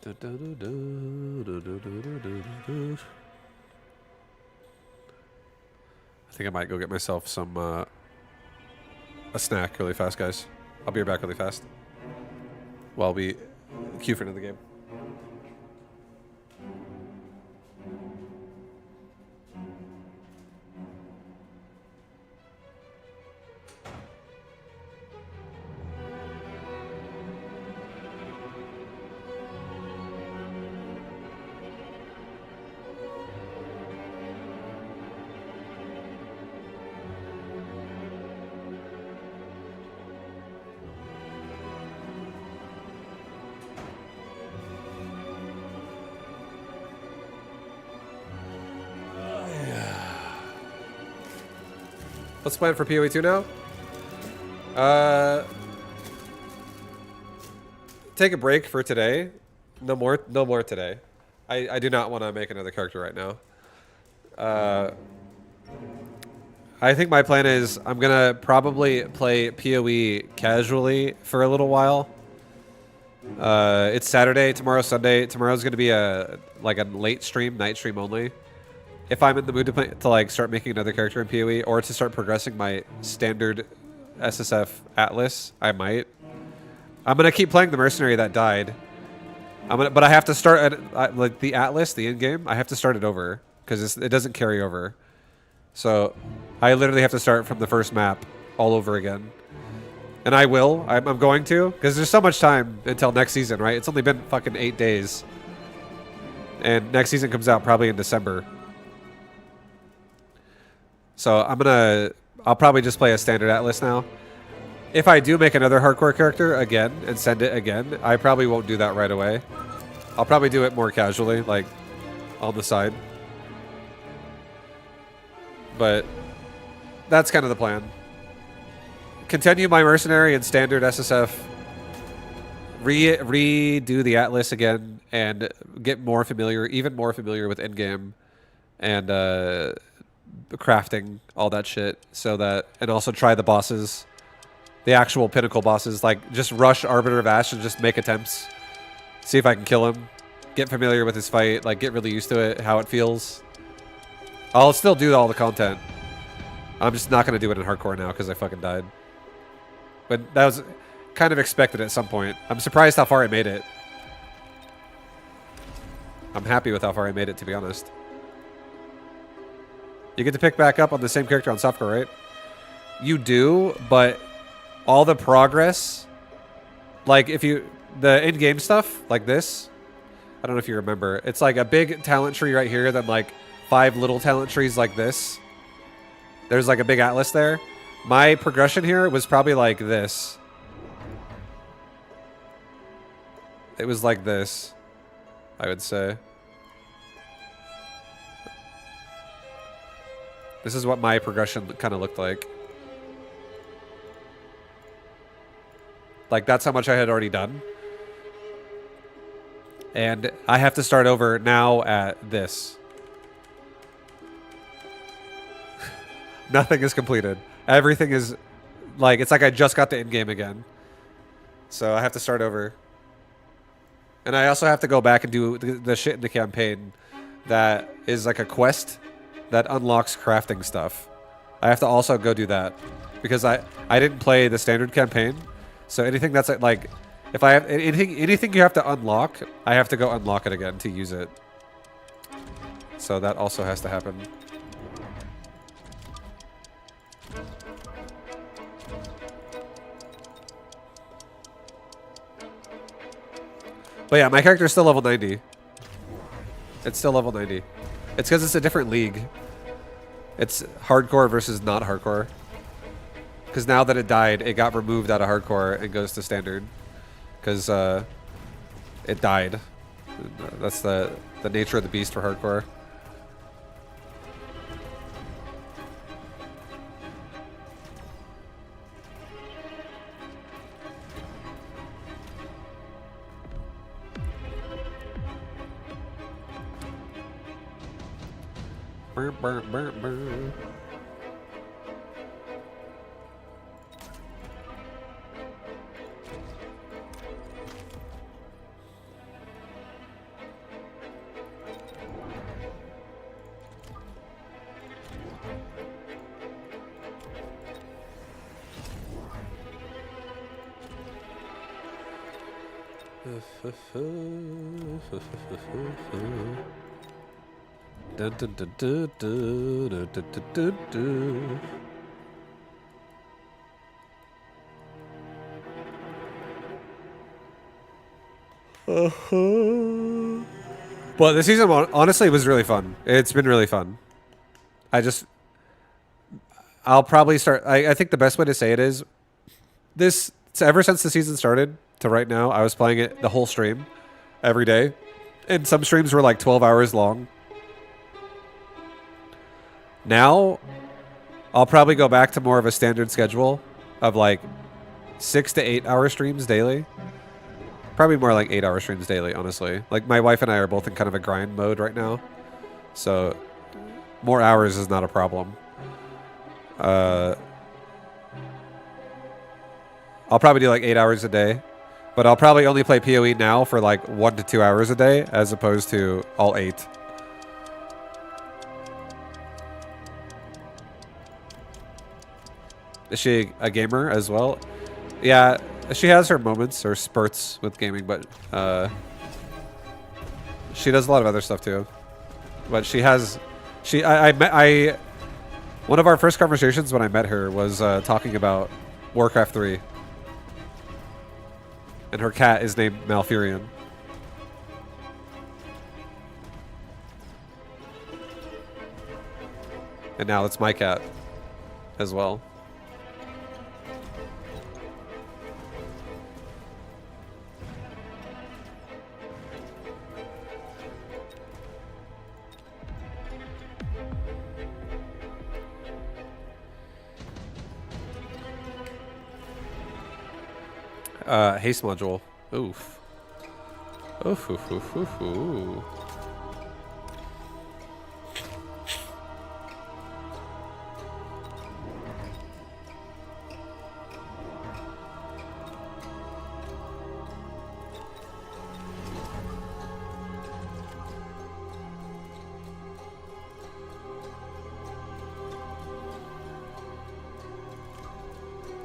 I think I might go get myself some a snack really fast, guys. I'll be right back really fast while we queue for another game. What's the plan for PoE 2 now? Take a break for today. No more today. I do not want to make another character right now. I think my plan is I'm gonna probably play PoE casually for a little while, It's Saturday. Tomorrow's Sunday. Tomorrow's gonna be a late stream, night stream only. If I'm in the mood to like start making another character in PoE or to start progressing my standard SSF Atlas, I might. I'm gonna keep playing the mercenary that died. But I have to start at like the Atlas, the in game. I have to start it over because it doesn't carry over. So I literally have to start from the first map all over again. And I will. I'm going to because there's so much time until next season, right? It's only been fucking 8 days, and next season comes out probably in December. So I'll probably just play a standard Atlas now. If I do make another hardcore character again and send it again, I probably won't do that right away. I'll probably do it more casually, like on the side. But that's kind of the plan. Continue my mercenary and standard SSF. Redo the Atlas again and get more familiar, even more familiar with in-game and crafting, all that shit. So that, and also try the bosses. The actual pinnacle bosses, like just rush Arbiter of Ash and just make attempts. See if I can kill him. Get familiar with his fight, like get really used to it, how it feels. I'll still do all the content. I'm just not going to do it in hardcore now because I fucking died. But that was kind of expected at some point. I'm surprised how far I made it. I'm happy with how far I made it, to be honest. You get to pick back up on the same character on softcore, right? You do, but all the progress, like the in-game stuff, like this, I don't know if you remember. It's like a big talent tree right here, then like 5 little talent trees like this. There's like a big atlas there. My progression here was probably like this. It was like this, I would say. This is what my progression kind of looked like. Like, that's how much I had already done. And I have to start over now at this. Nothing is completed. Everything is, like, it's like I just got the in-game again. So I have to start over. And I also have to go back and do the shit in the campaign that is like a quest that unlocks crafting stuff. I have to also go do that. Because I didn't play the standard campaign. So anything that's like, if I have anything you have to unlock, I have to go unlock it again to use it. So that also has to happen. But yeah, my character is still level 90. It's still level 90. It's because it's a different league. It's hardcore versus not hardcore. Because now that it died, it got removed out of hardcore and goes to standard. Because it died. That's the nature of the beast for hardcore. Burr, burr, burr, burr. Dun, dun, dun, dun, dun, dun, dun, dun, dun. But the season one, honestly, was really fun. It's been really fun. I'll probably start. I think the best way to say it is this. So ever since the season started to right now, I was playing it the whole stream, every day, and some streams were like 12 hours long. Now, I'll probably go back to more of a standard schedule of like 6 to 8 hour streams daily. Probably more like 8 hour streams daily, honestly. Like my wife and I are both in kind of a grind mode right now. So more hours is not a problem. I'll probably do like 8 hours a day. But I'll probably only play PoE now for like 1 to 2 hours a day, as opposed to all 8. Is she a gamer as well? Yeah, she has her moments or spurts with gaming, but she does a lot of other stuff too. But she has, one of our first conversations when I met her was talking about Warcraft 3. And her cat is named Malfurion. And now it's my cat as well. Haste module. Oof. Oof, oof, oof, oof, oof.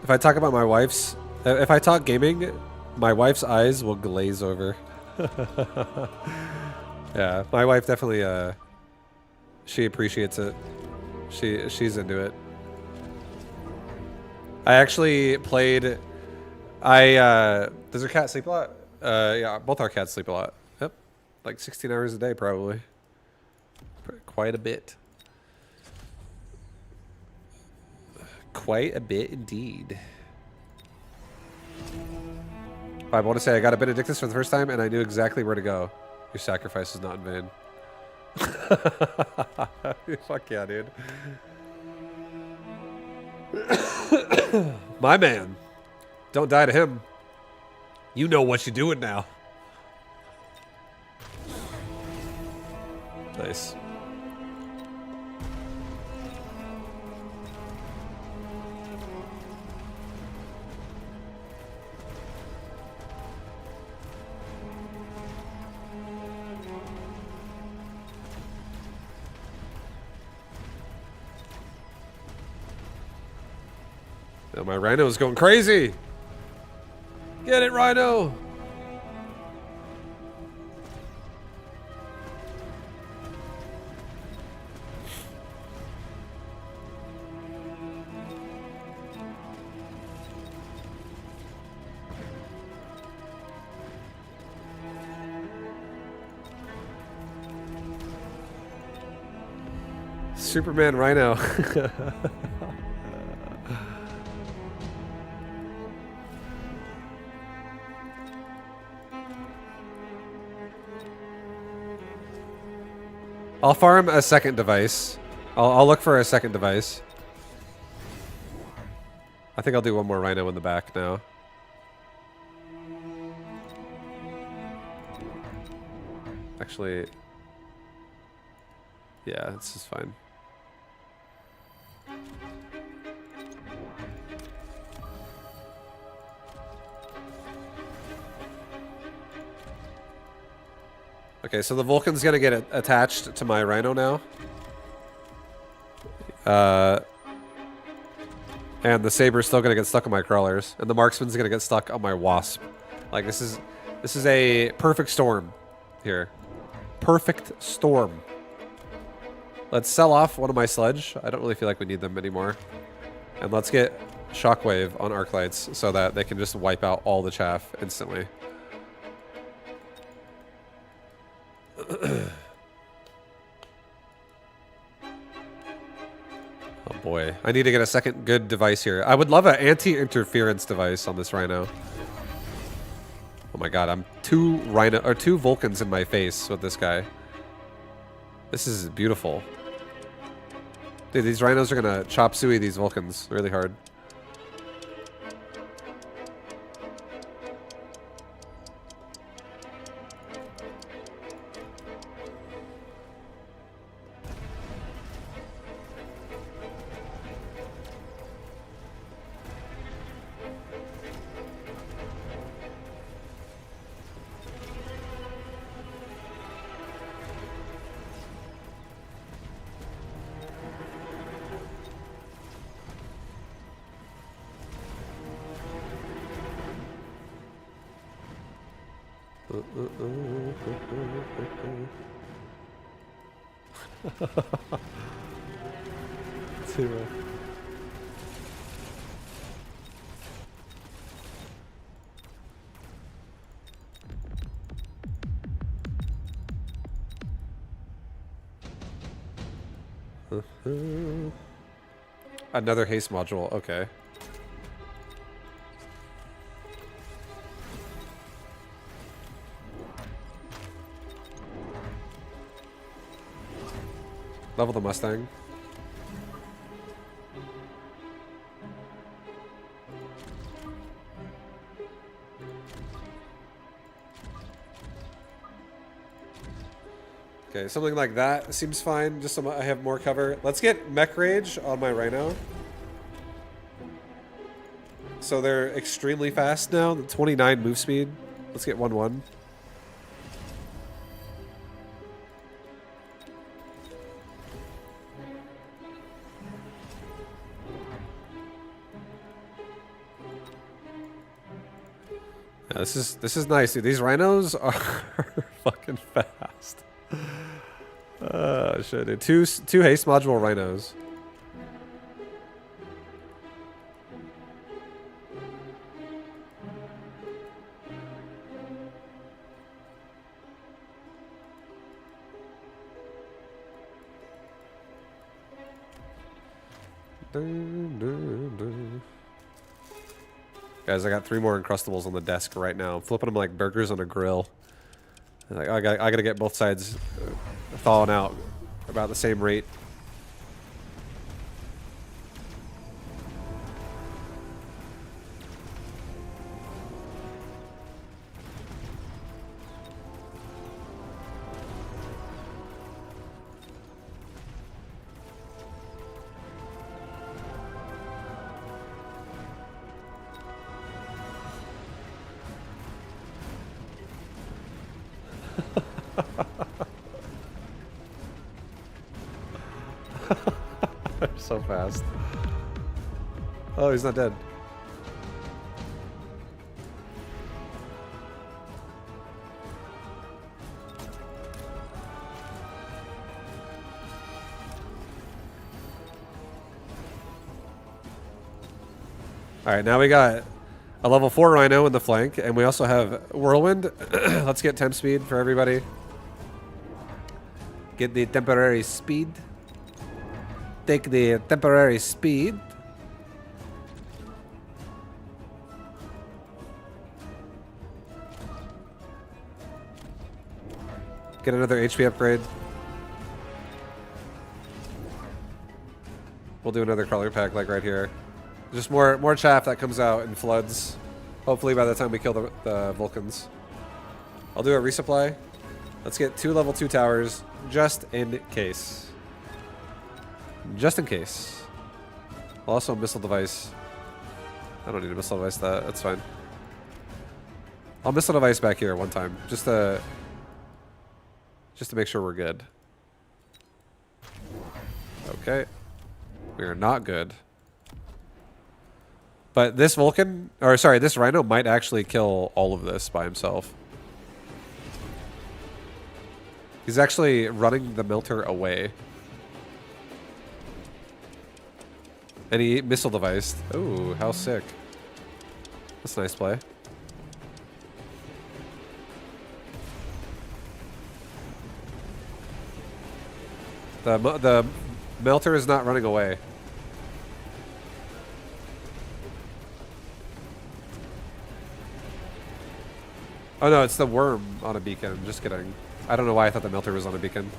If I talk about my wife's, if I talk gaming, my wife's eyes will glaze over. Yeah, my wife definitely, she appreciates it. She's into it. I actually played, does her cat sleep a lot? Yeah, both our cats sleep a lot. Yep, like 16 hours a day probably. Quite a bit. Quite a bit indeed. I want to say I got a Benedictus for the first time and I knew exactly where to go. Your sacrifice is not in vain. Fuck yeah, dude. My man. Don't die to him. You know what you're doing now. Nice. Oh, my rhino is going crazy. Get it, rhino. Superman rhino. I'll farm a second device. I'll look for a second device. I think I'll do one more rhino in the back now. Actually, yeah, this is fine. Okay, so the Vulcan's gonna get attached to my rhino now. And the Saber's still gonna get stuck on my crawlers. And the Marksman's gonna get stuck on my Wasp. Like, this is a perfect storm here. Perfect storm. Let's sell off one of my Sledge. I don't really feel like we need them anymore. And let's get Shockwave on Arclights so that they can just wipe out all the chaff instantly. Oh boy, I need to get a second good device here. I would love an anti-interference device on this rhino. Oh my god, I'm two Vulcans in my face with this guy. This is beautiful. Dude, these rhinos are gonna chop suey these Vulcans really hard. Zero. Another haste module. Okay. Level the Mustang. Okay, something like that seems fine. Just so I have more cover. Let's get Mech Rage on my Rhino. So they're extremely fast now. The 29 move speed. Let's get 1-1. Yeah, this is nice, dude. These rhinos are fucking fast. Shit, dude. Two haste module rhinos. Guys, I got 3 more Uncrustables on the desk right now. I'm flipping them like burgers on a grill. Like, I gotta get both sides thawing out about the same rate. They're so fast. Oh, he's not dead. Alright, now we got a level 4 Rhino in the flank, and we also have Whirlwind. Let's get temp speed for everybody. Get the temporary speed. Take the temporary speed. Get another HP upgrade. We'll do another crawler pack like right here. Just more chaff that comes out in floods. Hopefully by the time we kill the Vulcans. I'll do a resupply. Let's get 2 level 2 towers just in case. Just in case. Also a missile device. I don't need a missile device. That's fine. I'll missile device back here one time. Just to make sure we're good. Okay. We are not good. But this Vulcan, or sorry, this Rhino might actually kill all of this by himself. He's actually running the melter away. And he missile deviced. Ooh, how sick. That's a nice play. The melter is not running away. Oh no, it's the worm on a beacon. Just kidding. I don't know why I thought the melter was on a beacon.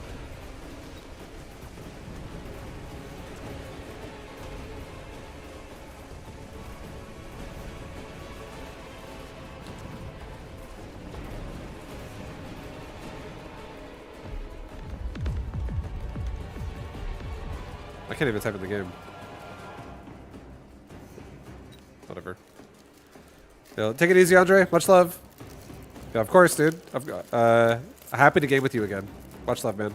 I can't even type in the game. Whatever. Yo, take it easy, Andre. Much love. Yeah, of course, dude. Happy to game with you again. Much love, man.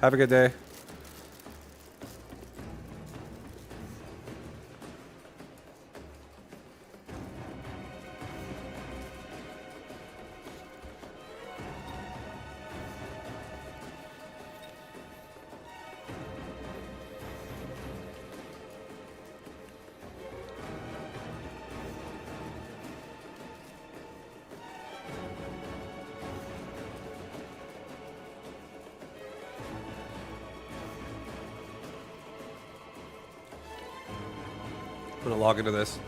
Have a good day. gonna log into this.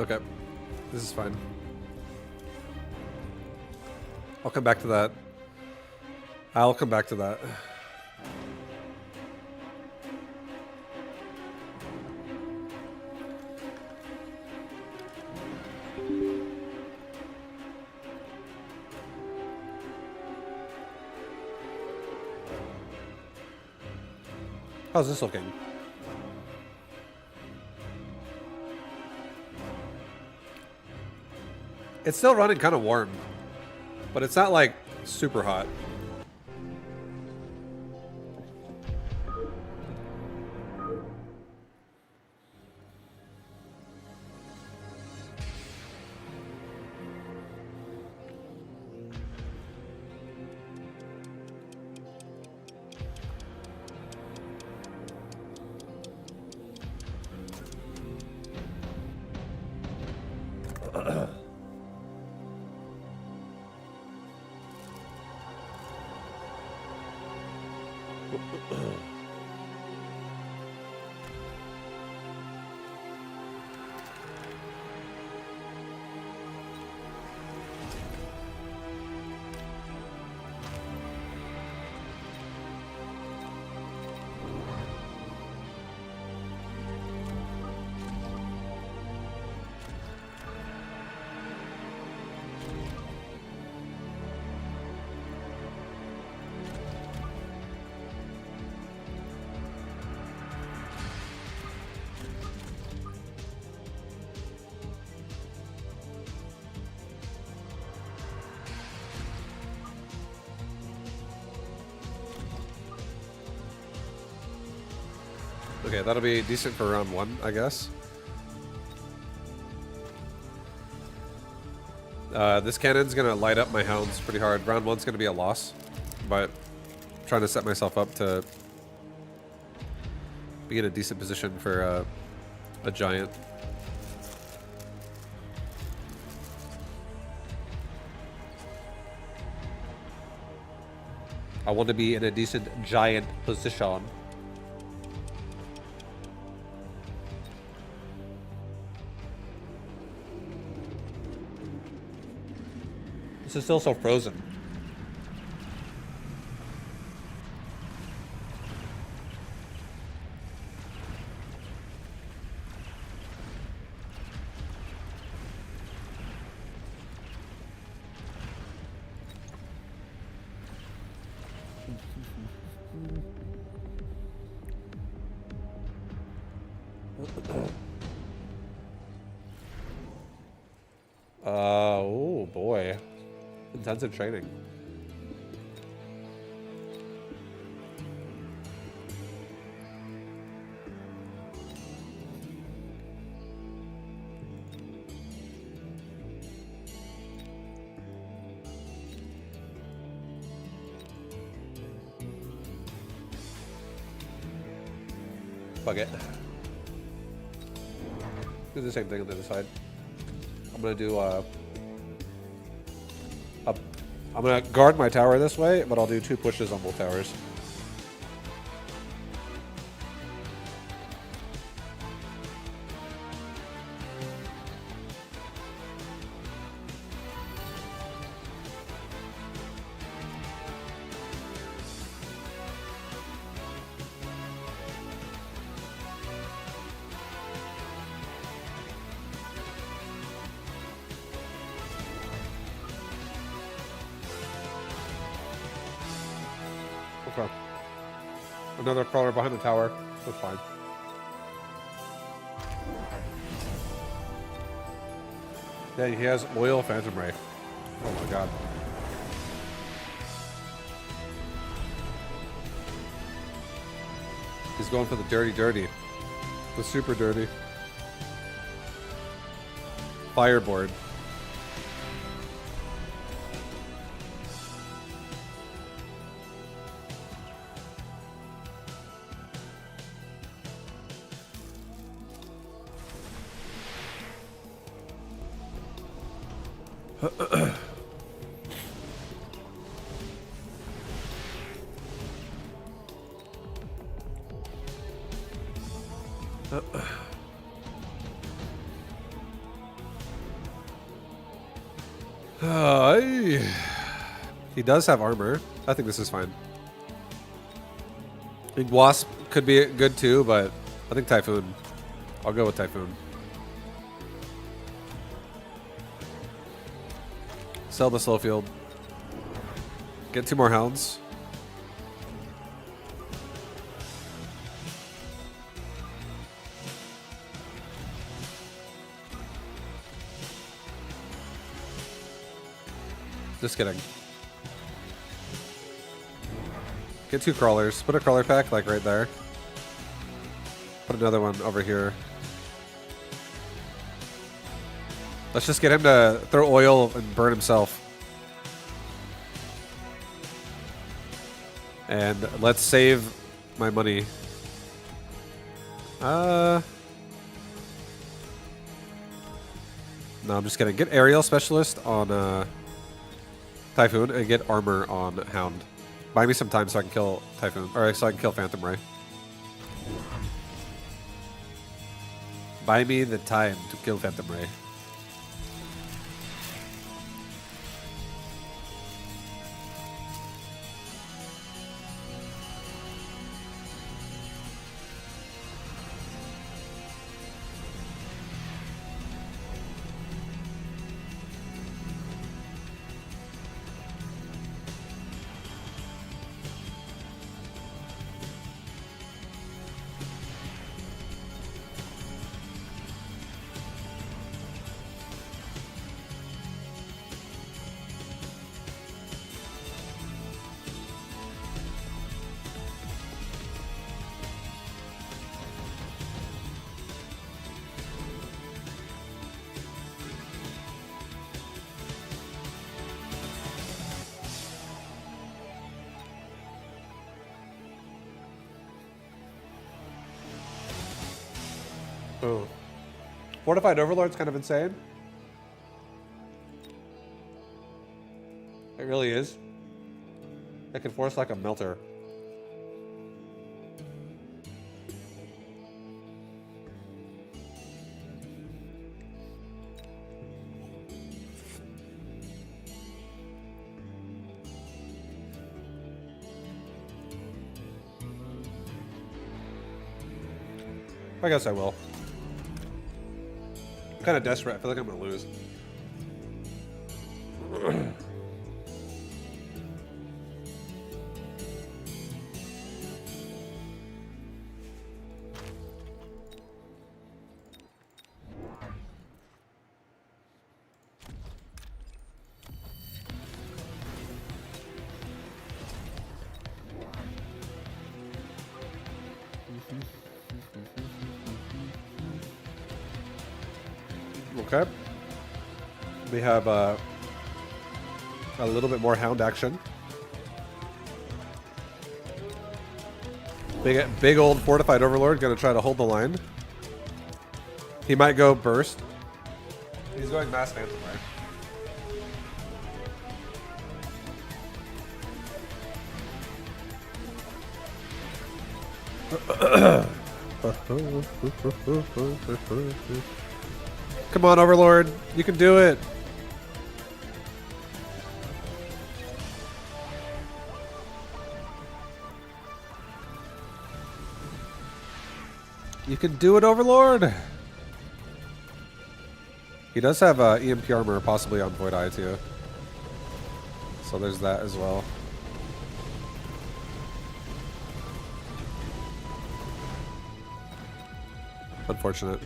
Okay, this is fine. I'll come back to that. I'll come back to that. How's this looking? It's still running kind of warm, but it's not like super hot. Okay, that'll be decent for round one, I guess. This cannon's gonna light up my hounds pretty hard. Round one's gonna be a loss, but I'm trying to set myself up to be in a decent position for a giant. I want to be in a decent giant position. This is still so frozen. Oh boy. Intensive training. Fuck it. Do the same thing on the other side. I'm gonna do I'm gonna guard my tower this way, but I'll do 2 pushes on both towers. Okay. Another crawler behind the tower. That's fine. Yeah, he has oil phantom ray. Oh my god. He's going for the dirty. The super dirty. Fireboard. He does have armor. I think this is fine. I think Wasp could be good too, but I think Typhoon. I'll go with Typhoon. Sell the slow field. Get 2 more hounds. Just kidding. Get 2 crawlers. Put a crawler pack like right there. Put another one over here. Let's just get him to throw oil and burn himself. And let's save my money. No, I'm just kidding. Get aerial specialist on Typhoon and get armor on Hound. Buy me some time so I can kill Typhoon, or so I can kill Phantom Ray. Buy me the time to kill Phantom Ray. Oh. Fortified Overlord's kind of insane. It really is. It can force like a melter. I guess I will. I'm kind of desperate. I feel like I'm going to lose. Okay. We have a little bit more hound action. Big old fortified overlord gonna try to hold the line. He might go burst. He's going mass phantom, right? Come on, Overlord. You can do it. You can do it, Overlord. He does have EMP armor possibly on Void Eye too. So there's that as well. Unfortunate.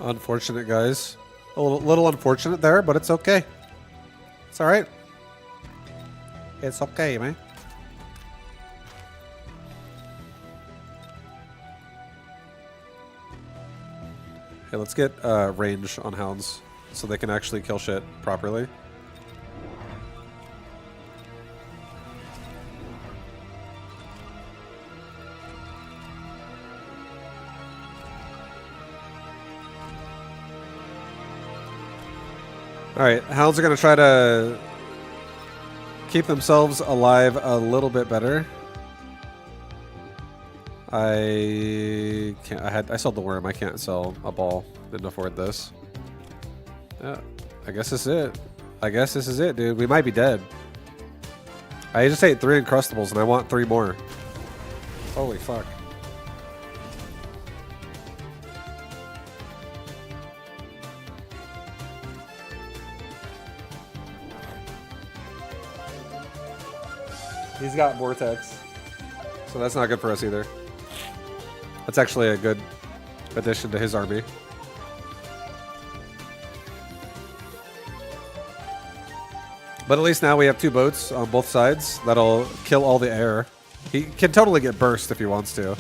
Unfortunate, guys. A little unfortunate there, but it's okay. It's all right. It's okay, man. Okay, let's get range on hounds so they can actually kill shit properly. Alright, hounds are going to try to keep themselves alive a little bit better. I can't. I sold the worm. I can't sell a ball. Didn't afford this. Yeah, I guess this is it. I guess this is it, dude. We might be dead. I just ate 3 Uncrustables and I want 3 more. Holy fuck. He's got Vortex. So that's not good for us either. That's actually a good addition to his army. But at least now we have 2 boats on both sides that'll kill all the air. He can totally get burst if he wants to.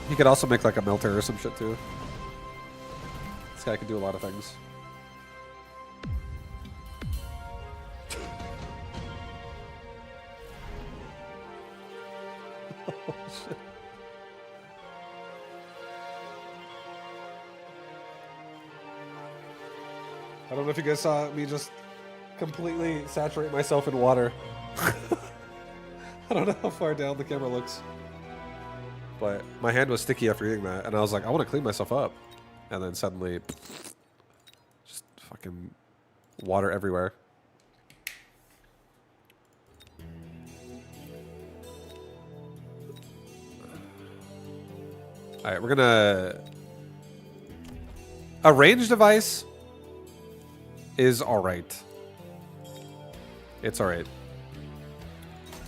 He could also make like a melter or some shit too. This guy can do a lot of things. Oh, shit. I don't know if you guys saw me just completely saturate myself in water. I don't know how far down the camera looks. But my hand was sticky after eating that, and I was like, I want to clean myself up. And then suddenly, just fucking water everywhere. Alright, we're gonna... A range device is alright. It's alright.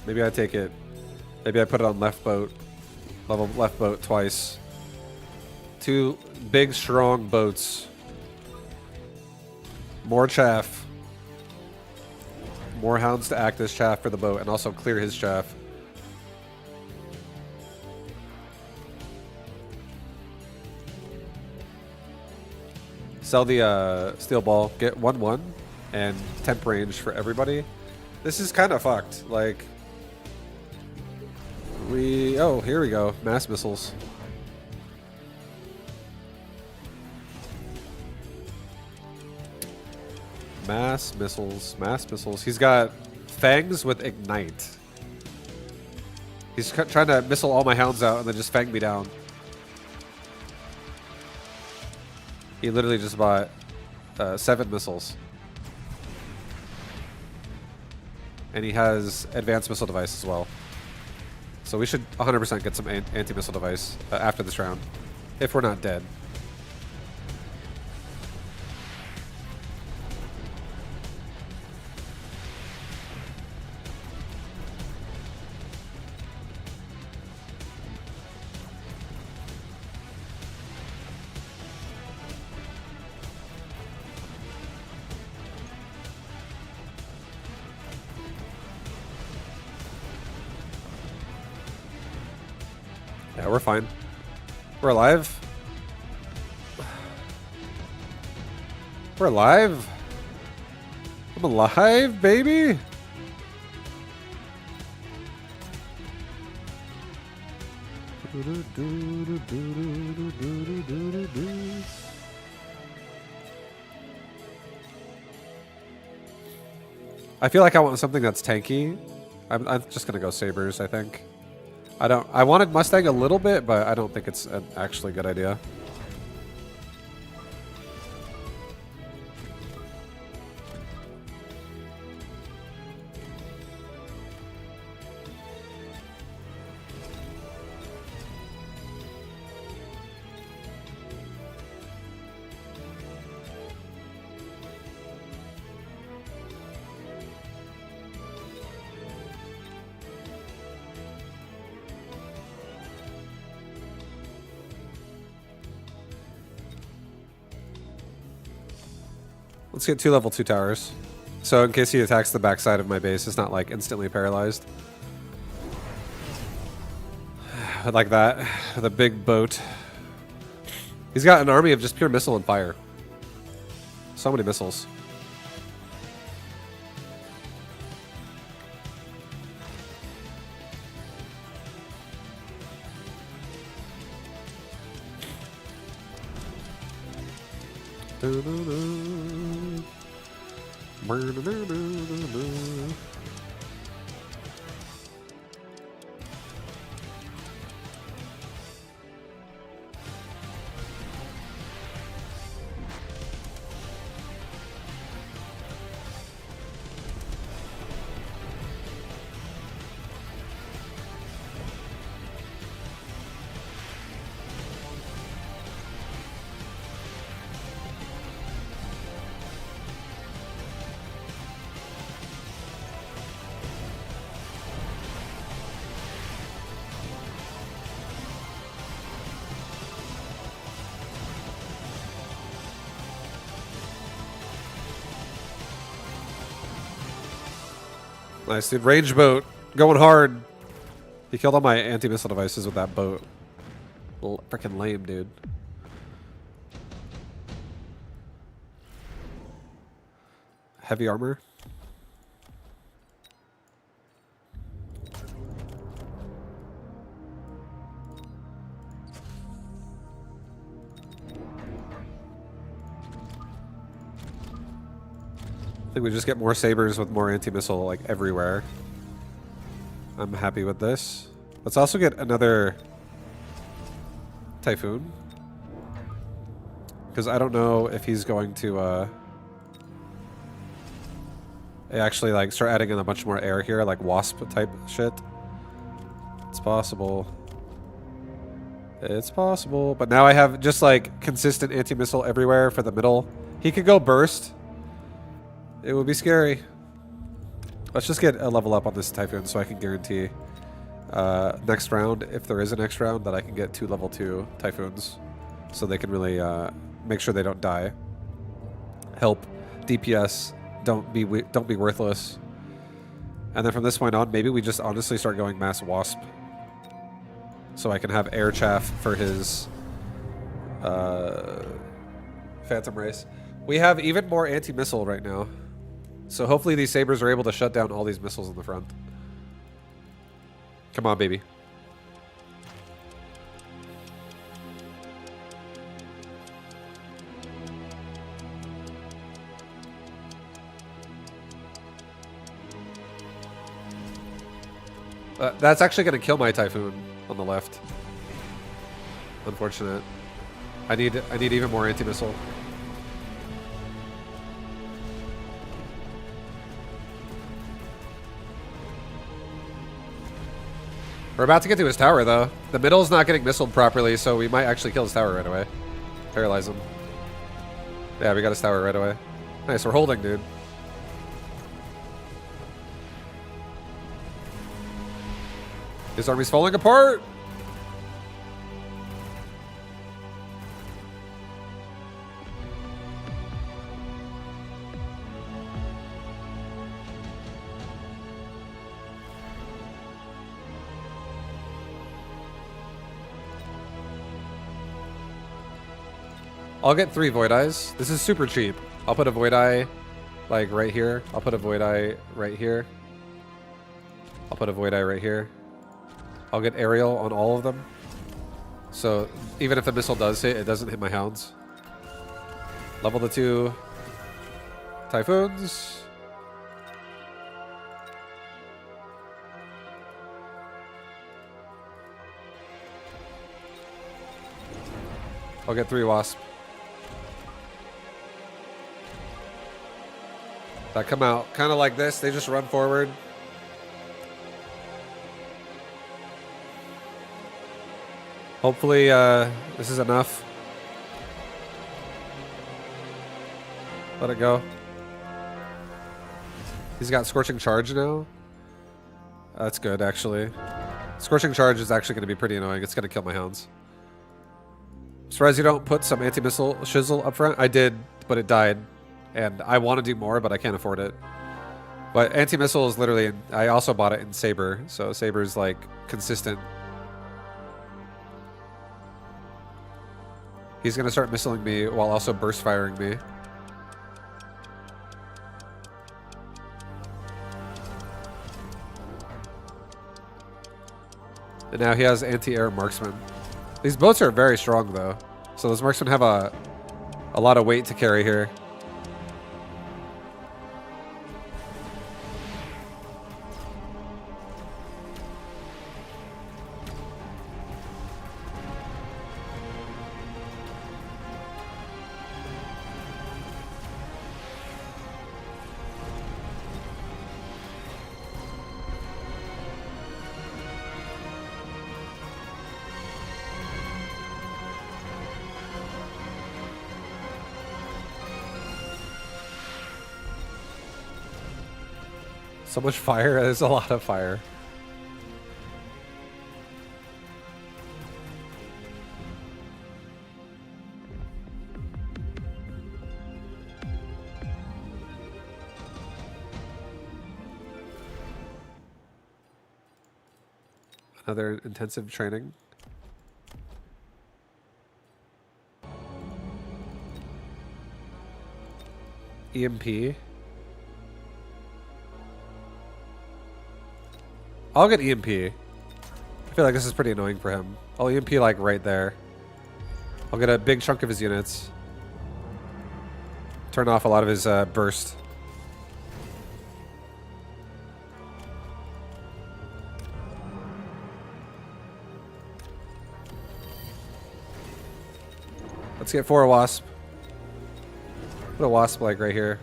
Maybe I take it... Maybe I put it on left boat. Level left boat twice. 2 big, strong boats. More chaff. More hounds to act as chaff for the boat and also clear his chaff. Sell the steel ball. Get 1/1 and temp range for everybody. This is kind of fucked. Like... Oh, here we go. Mass missiles. Mass missiles. Mass missiles. He's got fangs with ignite. He's trying to missile all my hounds out and then just fang me down. He literally just bought 7 missiles. And he has advanced missile device as well. So we should 100% get some anti-missile device after this round, if we're not dead. Yeah, we're fine. We're alive. We're alive. I'm alive, baby. I feel like I want something that's tanky. I'm just gonna go sabers. I think. I wanted Mustang a little bit, but I don't think it's an actually good idea. Let's get 2 level 2 towers. So in case he attacks the backside of my base, it's not like instantly paralyzed. Like that. With a big boat. He's got an army of just pure missile and fire. So many missiles. Nice, dude. Range boat. Going hard. He killed all my anti-missile devices with that boat. Freaking lame, dude. Heavy armor. I think we just get more sabers with more anti-missile like everywhere. I'm happy with this. Let's also get another Typhoon. Because I don't know if he's going to actually like start adding in a bunch more air here, like Wasp type shit. It's possible. It's possible. But now I have just like consistent anti-missile everywhere for the middle. He could go burst. It would be scary. Let's just get a level up on this Typhoon so I can guarantee next round, if there is a next round, that I can get 2 level 2 Typhoons. So they can really make sure they don't die. Help DPS. Don't be worthless. And then from this point on, maybe we just honestly start going mass Wasp. So I can have air chaff for his Phantom Race. We have even more anti-missile right now. So hopefully these sabers are able to shut down all these missiles in the front. Come on, baby. That's actually going to kill my Typhoon on the left. Unfortunate. I need even more anti-missile. We're about to get to his tower, though. The middle's not getting missiled properly, so we might actually kill his tower right away. Paralyze him. Yeah, we got his tower right away. Nice, we're holding, dude. His army's falling apart! I'll get 3 Void Eyes. This is super cheap. I'll put a Void Eye, like, right here. I'll put a Void Eye right here. I'll put a Void Eye right here. I'll get Aerial on all of them. So even if the missile does hit, it doesn't hit my hounds. Level the 2 Typhoons. I'll get 3 Wasp. That come out kind of like this. They just run forward. Hopefully this is enough. Let it go. He's got Scorching Charge now. That's good, actually. Scorching Charge is actually going to be pretty annoying. It's going to kill my hounds. Surprised you don't put some anti-missile shizzle up front. I did, but it died. And I want to do more, but I can't afford it. But anti-missile is literally... I also bought it in Saber. So Saber's like consistent. He's going to start missiling me while also burst firing me. And now he has anti-air marksman. These boats are very strong though. So those marksmen have a lot of weight to carry here. So much fire. There's a lot of fire. Another intensive training. EMP. I'll get EMP. I feel like this is pretty annoying for him. I'll EMP like right there. I'll get a big chunk of his units. Turn off a lot of his burst. Let's get 4 Wasp. Put a Wasp like right here.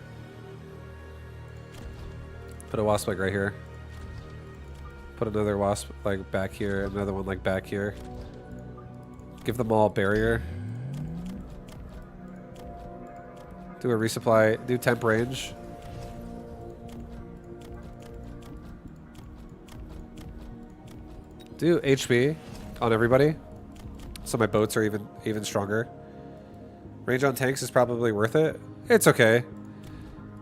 Put a Wasp like right here. Put another Wasp like back here, another one like back here. Give them all barrier. Do a resupply, do temp range. Do HP on everybody. So my boats are even stronger. Range on tanks is probably worth it. It's okay.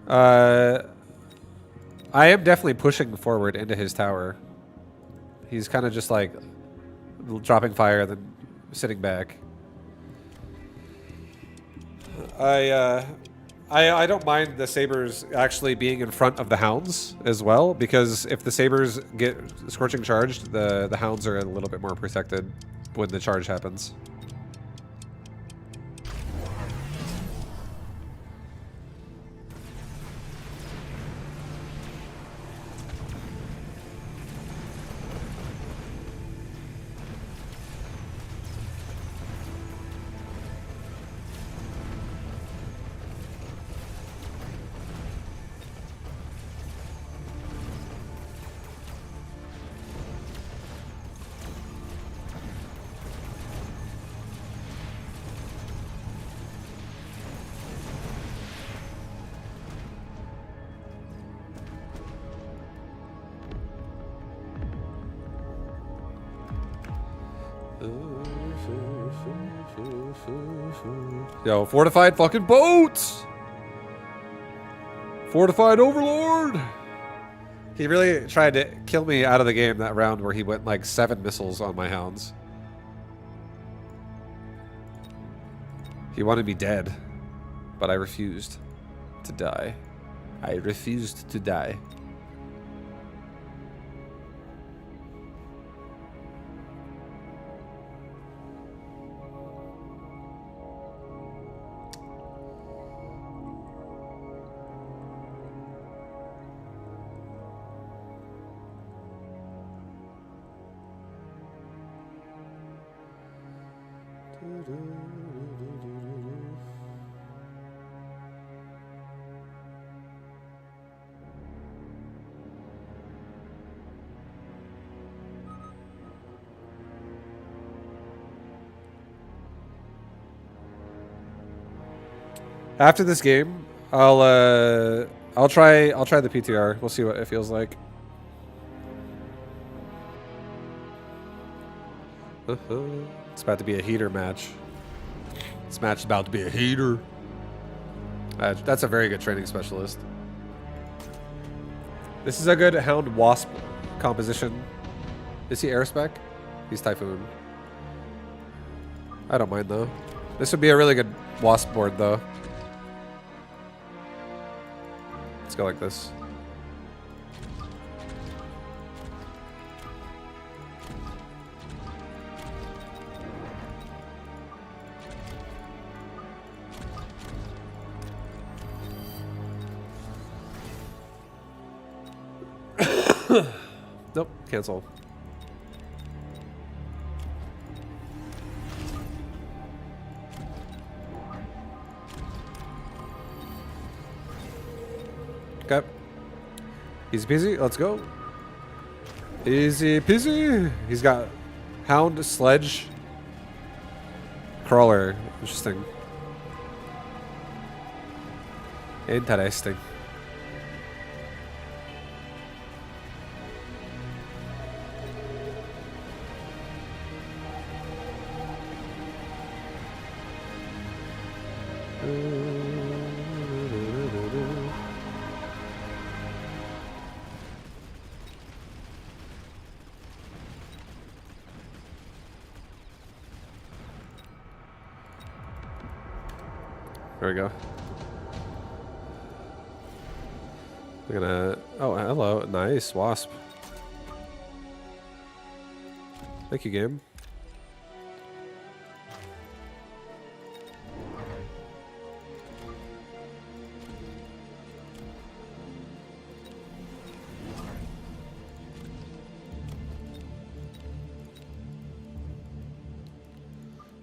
I am definitely pushing forward into his tower. He's kind of just like dropping fire, then sitting back. I don't mind the Sabers actually being in front of the Hounds as well, because if the Sabers get Scorching Charged, the Hounds are a little bit more protected when the charge happens. Yo, fortified fucking boats! Fortified Overlord! He really tried to kill me out of the game that round where he went like 7 missiles on my Hounds. He wanted me dead, but I refused to die. I refused to die. After this game, I'll try the PTR. We'll see what it feels like. It's about to be a heater match. This match is about to be a heater. That's a very good training specialist. This is a good Hound Wasp composition. Is he Airspec? He's Typhoon. I don't mind though. This would be a really good Wasp board though. Let's go like this. Nope, cancel. Okay. Easy peasy, let's go. Easy peasy. He's got Hound, Sledge, Crawler. Interesting. Interesting. There we go. We're gonna... Oh, hello. Nice. Wasp. Thank you, game.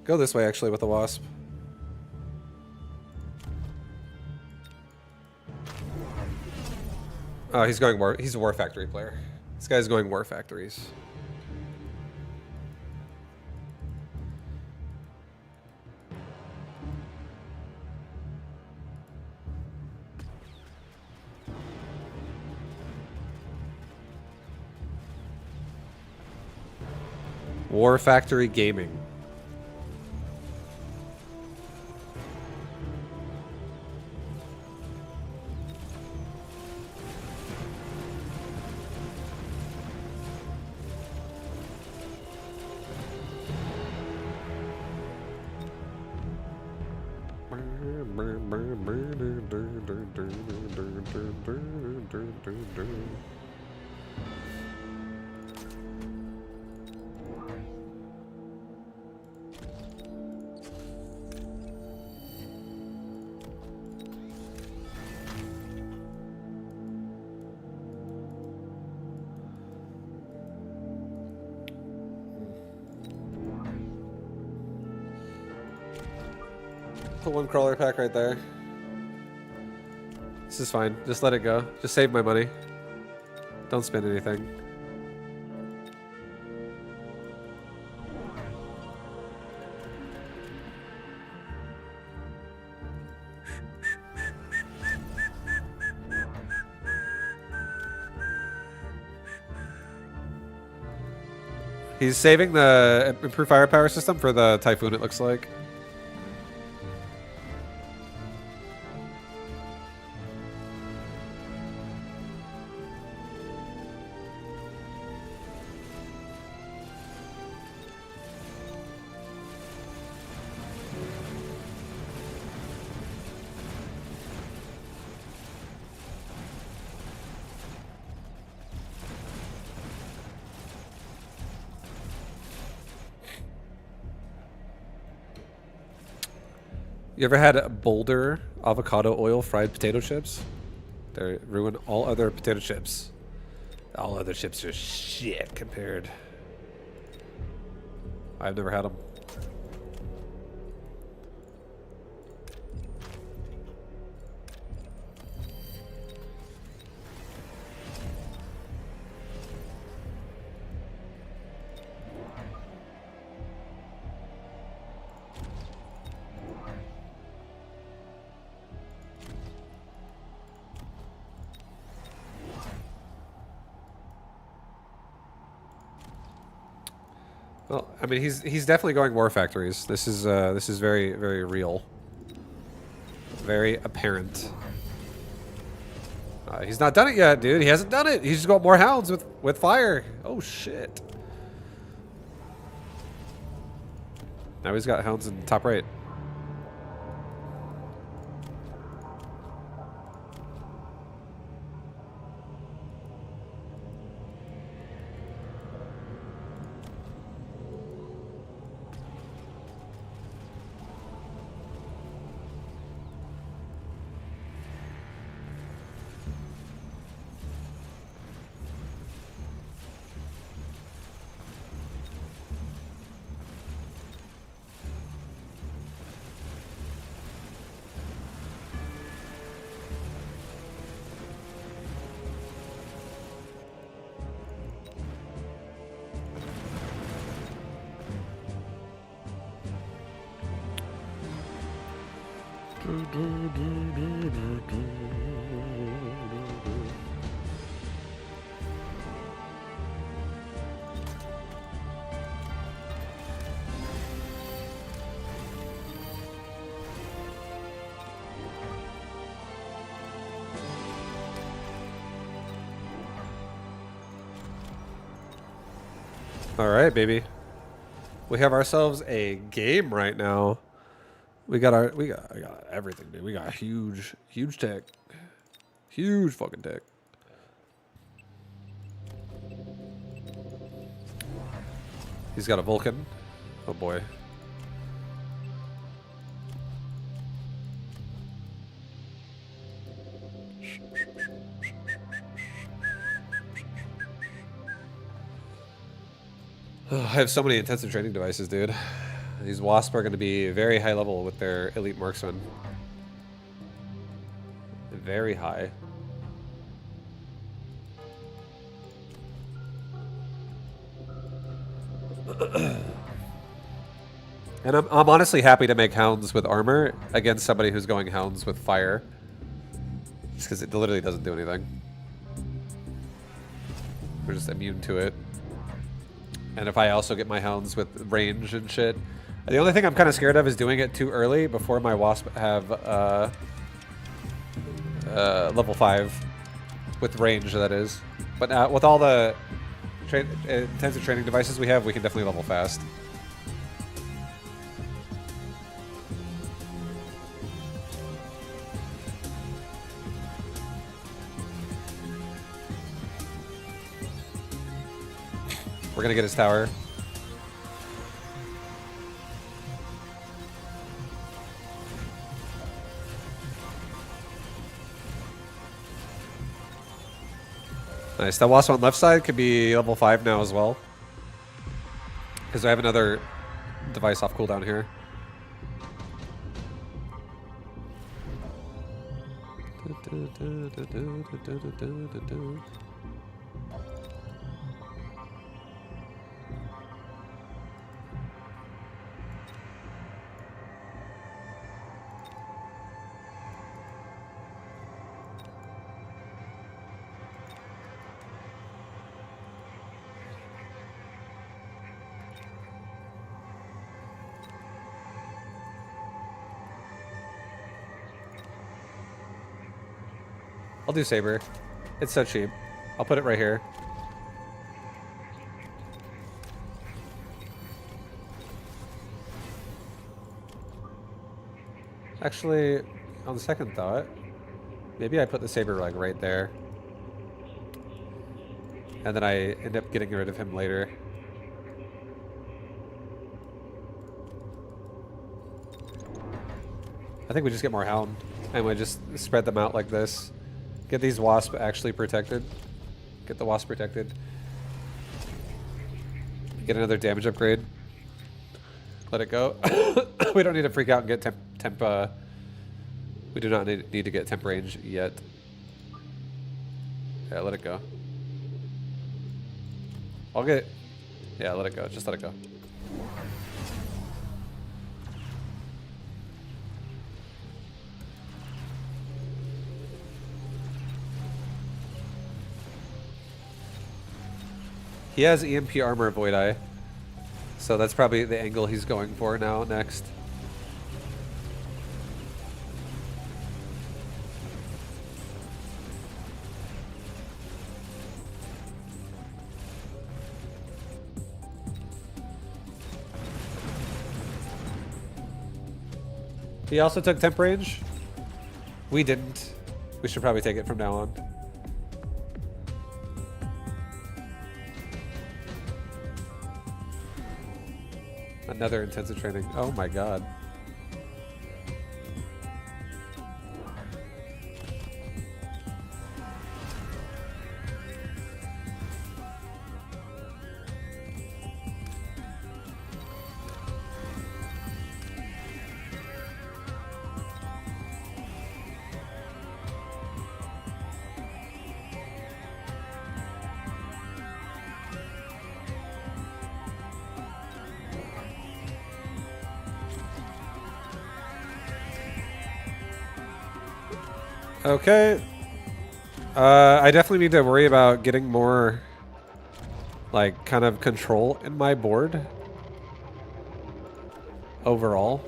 Go this way, actually, with the Wasp. Oh, he's going war. He's a War Factory player. This guy's going War Factories. War Factory Gaming. Put one crawler pack right there. This is fine. Just let it go. Just save my money. Don't spend anything. He's saving the improved firepower system for the Typhoon, it looks like. You ever had Boulder avocado oil fried potato chips? They ruin all other potato chips. All other chips are shit compared. I've never had them. Well, I mean, he's definitely going war factories. This is very very real, very apparent. He's not done it yet, dude. He hasn't done it. He's just got more hounds with fire. Oh shit! Now he's got hounds in top right. All right, baby. We have ourselves a game right now. We got everything, dude. We got huge tech. Huge fucking tech. He's got a Vulcan. Oh boy. I have so many intensive training devices, dude. These wasps are going to be very high level with their elite marksman. Very high. And I'm honestly happy to make hounds with armor against somebody who's going hounds with fire. Just because it literally doesn't do anything. We're just immune to it. And if I also get my hounds with range and shit. The only thing I'm kind of scared of is doing it too early before my wasp have level 5 with range, that is. But with all the intensive training devices we have, we can definitely level fast. We're gonna get his tower. Nice. That wasp on left side could be level 5 now as well. Because I have another device off cooldown here. I'll do Saber. It's so cheap. I'll put it right here. Actually, on the second thought, maybe I put the Saber like right there. And then I end up getting rid of him later. I think we just get more Hound. And we just spread them out like this. Get these wasps actually protected. Get the wasp protected. Get another damage upgrade. Let it go. We don't need to freak out and get temp we do not need to get temp range yet. Yeah, let it go. I'll get... Yeah, let it go. Just let it go. He has EMP armor, Void Eye. So that's probably the angle he's going for now next. He also took temp range. We didn't. We should probably take it from now on. Another intensive training. Oh my god. Okay. I definitely need to worry about getting more, like, kind of control in my board overall.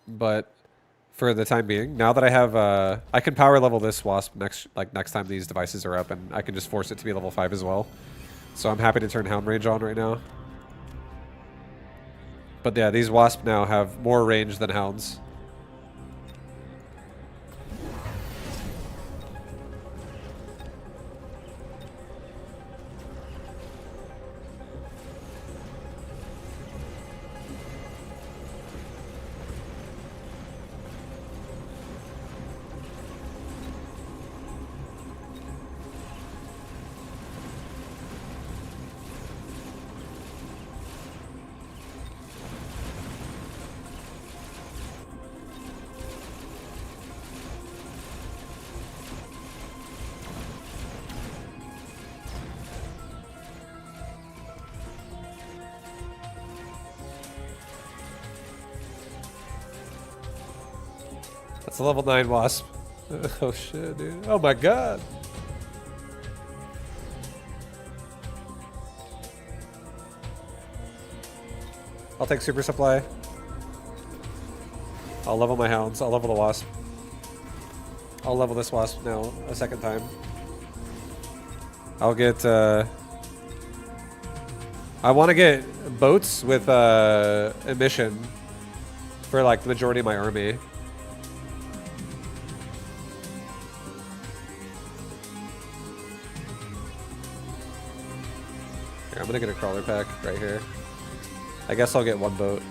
But for the time being, now that I have, I can power level this wasp next time these devices are up, and I can just force it to be level 5 as well. So I'm happy to turn Hound Range on right now. But yeah, these wasp now have more range than hounds. That's a level 9 wasp. Oh shit, dude. Oh my god. I'll take super supply. I'll level my hounds. I'll level the wasp. I'll level this wasp now a second time. I'll get I want to get boats with emission for like the majority of my army. Here, I'm gonna get a crawler pack right here. I guess I'll get one boat.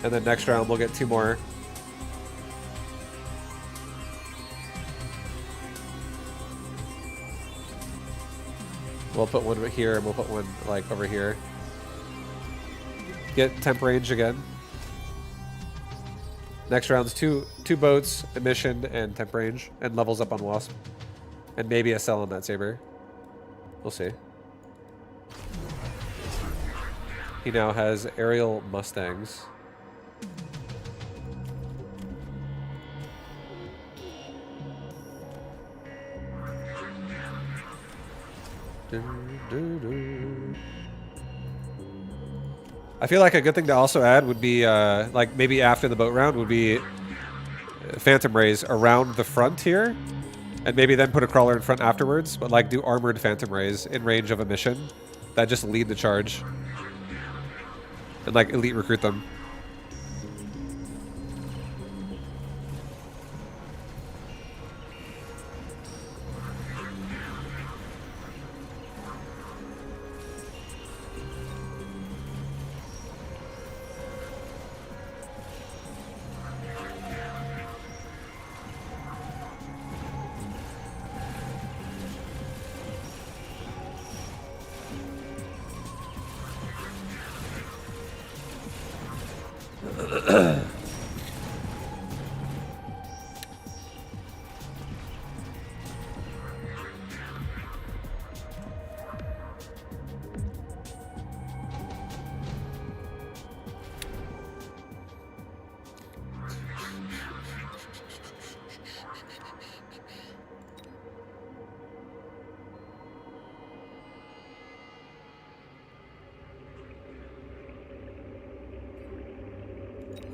And then next round we'll get 2 more. We'll put one here and we'll put one like over here. Get temp range again. Next round's two boats, emission and temp range, and levels up on wasp. And maybe a cell on that saber. We'll see. He now has aerial mustangs. I feel like a good thing to also add would be, like maybe after the boat round, would be Phantom Rays around the front here, and maybe then put a crawler in front afterwards, but like do armored Phantom Rays in range of a mission that just lead the charge. And like elite recruit them.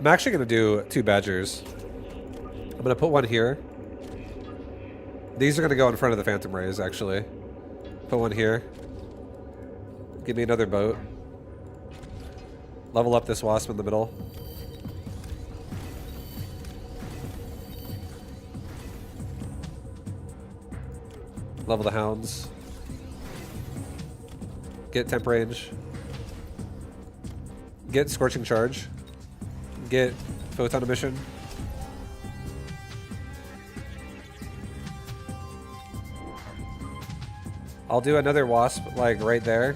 I'm actually going to do 2 badgers. I'm going to put one here. These are going to go in front of the Phantom Rays, actually. Put one here. Give me another boat. Level up this wasp in the middle. Level the hounds. Get temp range. Get scorching charge. Get photon emission. I'll do another wasp like right there.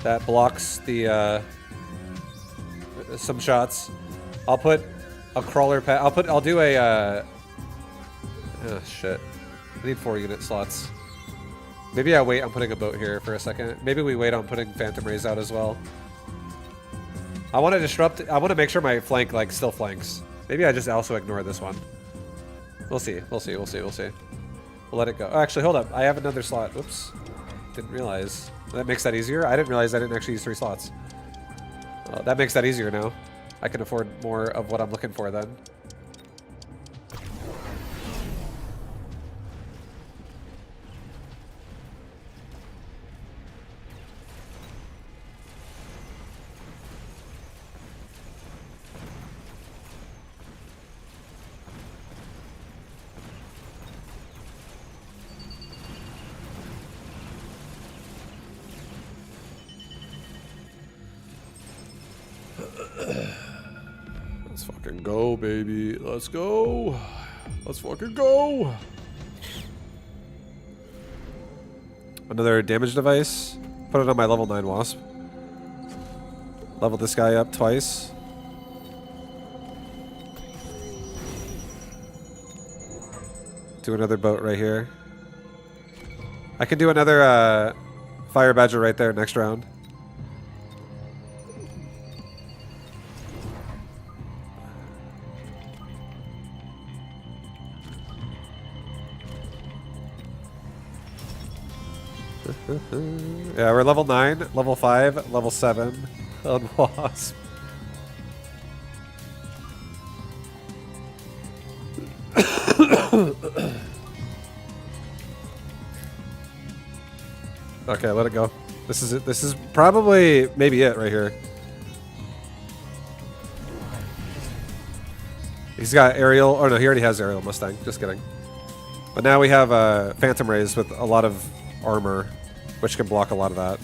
That blocks the some shots. I'll put a crawler pad. I'll do a oh shit. I need 4 unit slots. Maybe I wait on putting a boat here for a second. Maybe we wait on putting Phantom Rays out as well. I want to disrupt. I want to make sure my flank like still flanks. Maybe I just also ignore this one. We'll see. We'll see. We'll see. We'll see. We'll let it go. Oh, actually, hold up. I have another slot. Oops. Didn't realize. That makes that easier. I didn't realize I didn't actually use 3 slots. That makes that easier now. I can afford more of what I'm looking for then. Let's fucking go, baby. Let's go. Let's fucking go. Another damage device. Put it on my level 9 wasp. Level this guy up twice. Do another boat right here. I can do another fire badger right there next round. Yeah, we're level 9, level 5, level 7 on wasp. Okay, let it go. This is it. This is probably maybe it right here. He's got aerial. Oh no, he already has aerial Mustang. Just kidding. But now we have Phantom Rays with a lot of armor, which can block a lot of that.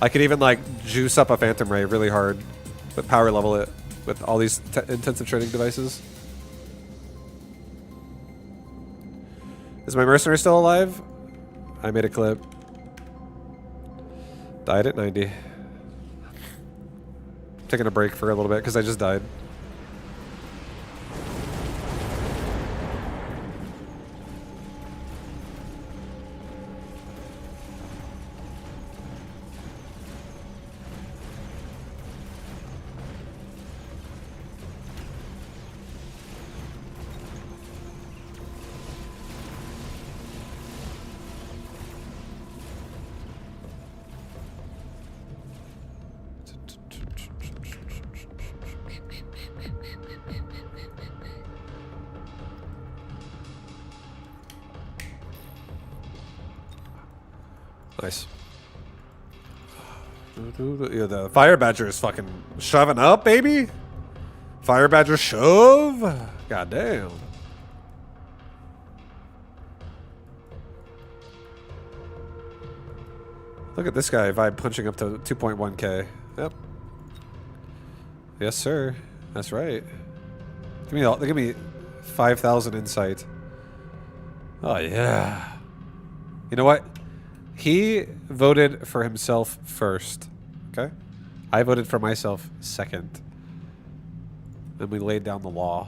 I could even like juice up a Phantom Ray really hard, but power level it with all these intensive training devices. Is my mercenary still alive? I made a clip. Died at 90. Taking a break for a little bit because I just died. Nice. Yeah, the Fire Badger is fucking shoving up, baby. Fire Badger shove. God damn. Look at this guy vibe punching up to 2.1k. Yep. Yes, sir. That's right. Give me 5,000 insight. Oh yeah. You know what? He voted for himself first. Okay? I voted for myself second. And we laid down the law.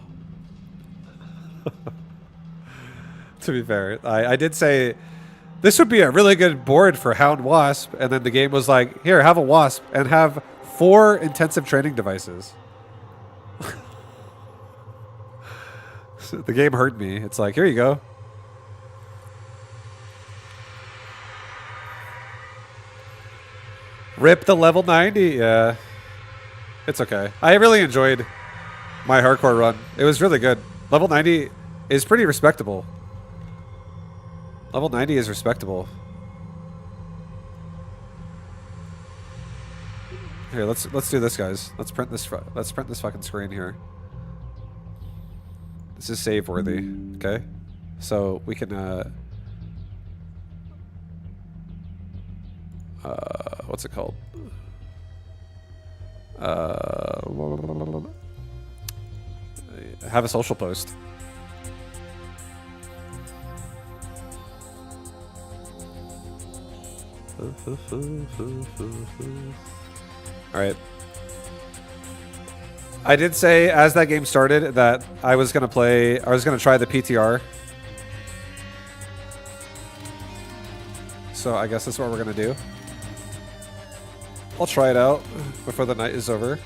To be fair, I did say this would be a really good board for Hound Wasp, and then the game was like, here, have a Wasp and have 4 intensive training devices. So the game hurt me. It's like, here you go. Rip the level 90, yeah. It's okay. I really enjoyed my hardcore run. It was really good. Level 90 is pretty respectable. Level 90 is respectable. Here, let's do this, guys. Let's print this fucking screen here. This is save worthy, okay? So we can what's it called? Have a social post. All right. I did say as that game started that I was gonna try the PTR. So I guess that's what we're gonna do. I'll try it out before the night is over.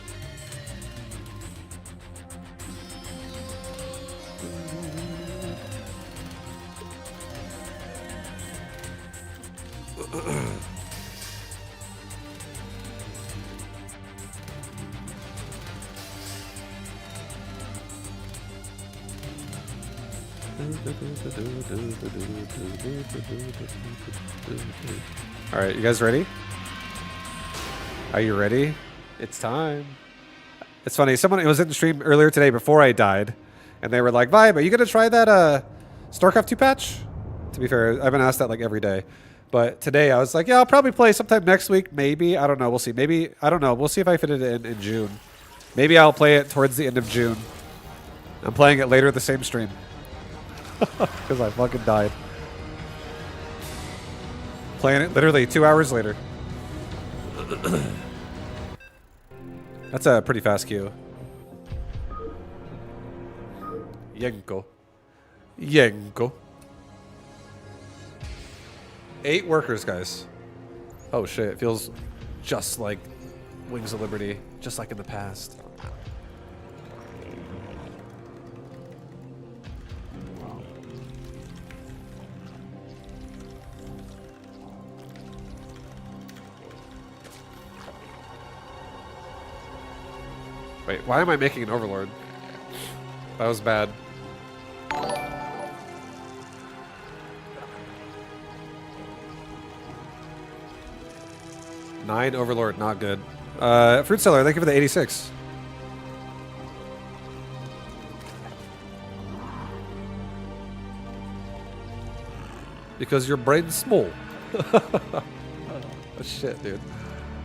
All right, you guys ready? Are you ready? It's time. It's funny. Someone was in the stream earlier today before I died, and they were like, "Vibe, are you gonna try that StarCraft 2 patch?" To be fair, I've been asked that like every day, but today I was like, "Yeah, I'll probably play sometime next week. Maybe I don't know. We'll see. Maybe I don't know. We'll see if I fit it in June. Maybe I'll play it towards the end of June. I'm playing it later the same stream." Because I fucking died. Playing it literally 2 hours later. That's a pretty fast queue. Yenko. Yenko. 8 workers, guys. Oh shit, it feels just like Wings of Liberty. Just like in the past. Wait, why am I making an overlord? That was bad. Nine overlord, not good. Fruit seller, thank you for the 86. Because your brain's small. Oh, shit, dude.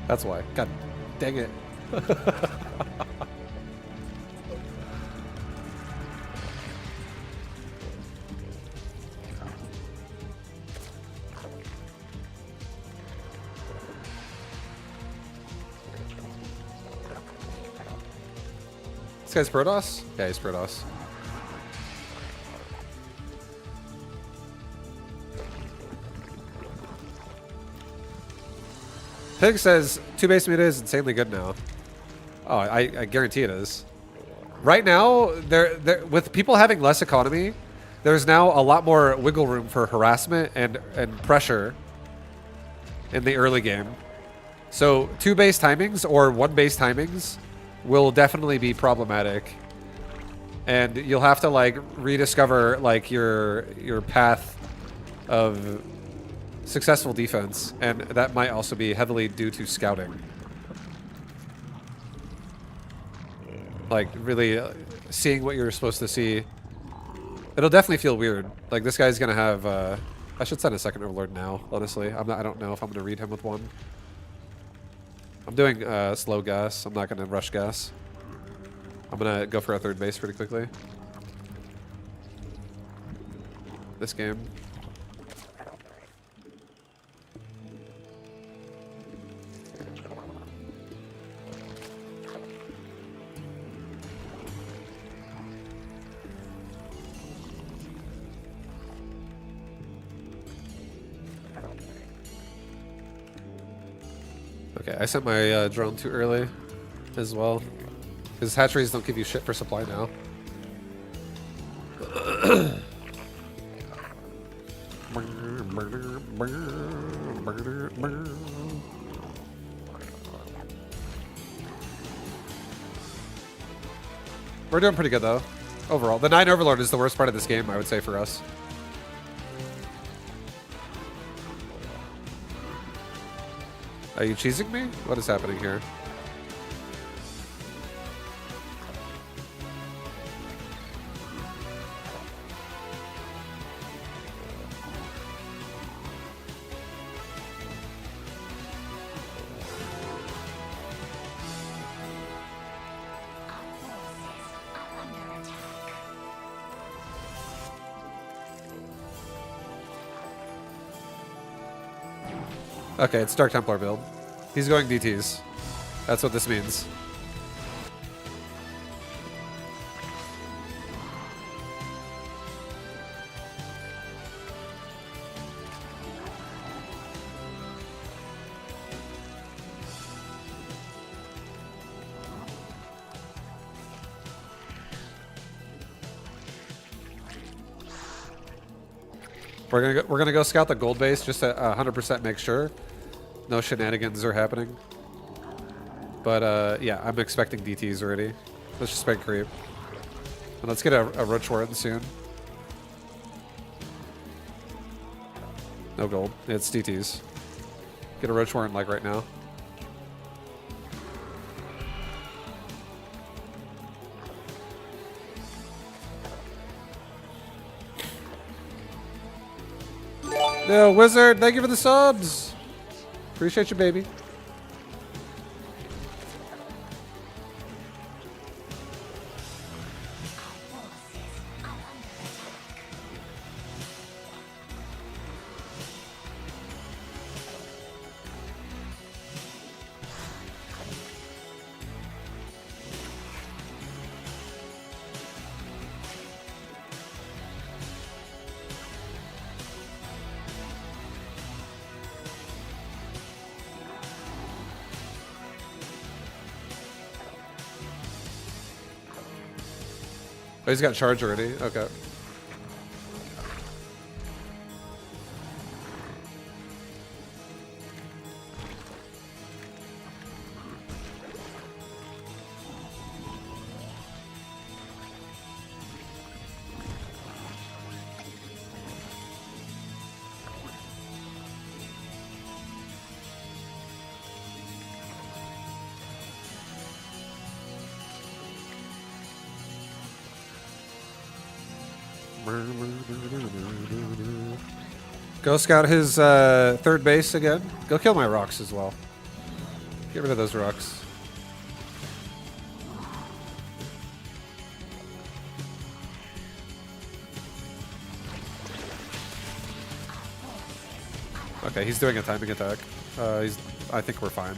That's why. God dang it. This guy's Protoss? Yeah, he's Protoss. Pig says 2 base meta is insanely good now. Oh, I guarantee it is. Right now, with people having less economy, there's now a lot more wiggle room for harassment and pressure in the early game. So 2 base timings or 1 base timings will definitely be problematic. And you'll have to like rediscover like your path of successful defense, and that might also be heavily due to scouting. Like really seeing what you're supposed to see. It'll definitely feel weird. Like this guy's gonna have I should send a second overlord now, honestly. I don't know if I'm gonna read him with one. I'm doing slow gas. I'm not gonna rush gas. I'm gonna go for a 3rd base pretty quickly. This game. Okay, I sent my drone too early as well. Because hatcheries don't give you shit for supply now. We're doing pretty good though, overall. The 9 Overlord is the worst part of this game, I would say, for us. Are you cheesing me? What is happening here? Okay, it's Dark Templar build. He's going DTs. That's what this means. We're gonna go scout the gold base just to 100% make sure no shenanigans are happening. But yeah, I'm expecting DTs already. Let's just spend creep. And let's get a Roach Warren soon. No gold. It's DTs. Get a Roach Warren like right now. No, Wizard, thank you for the subs. Appreciate you, baby. Oh, he's got charge already. Okay. Go scout his third base again. Go kill my rocks as well. Get rid of those rocks. Okay, he's doing a timing attack. I think we're fine.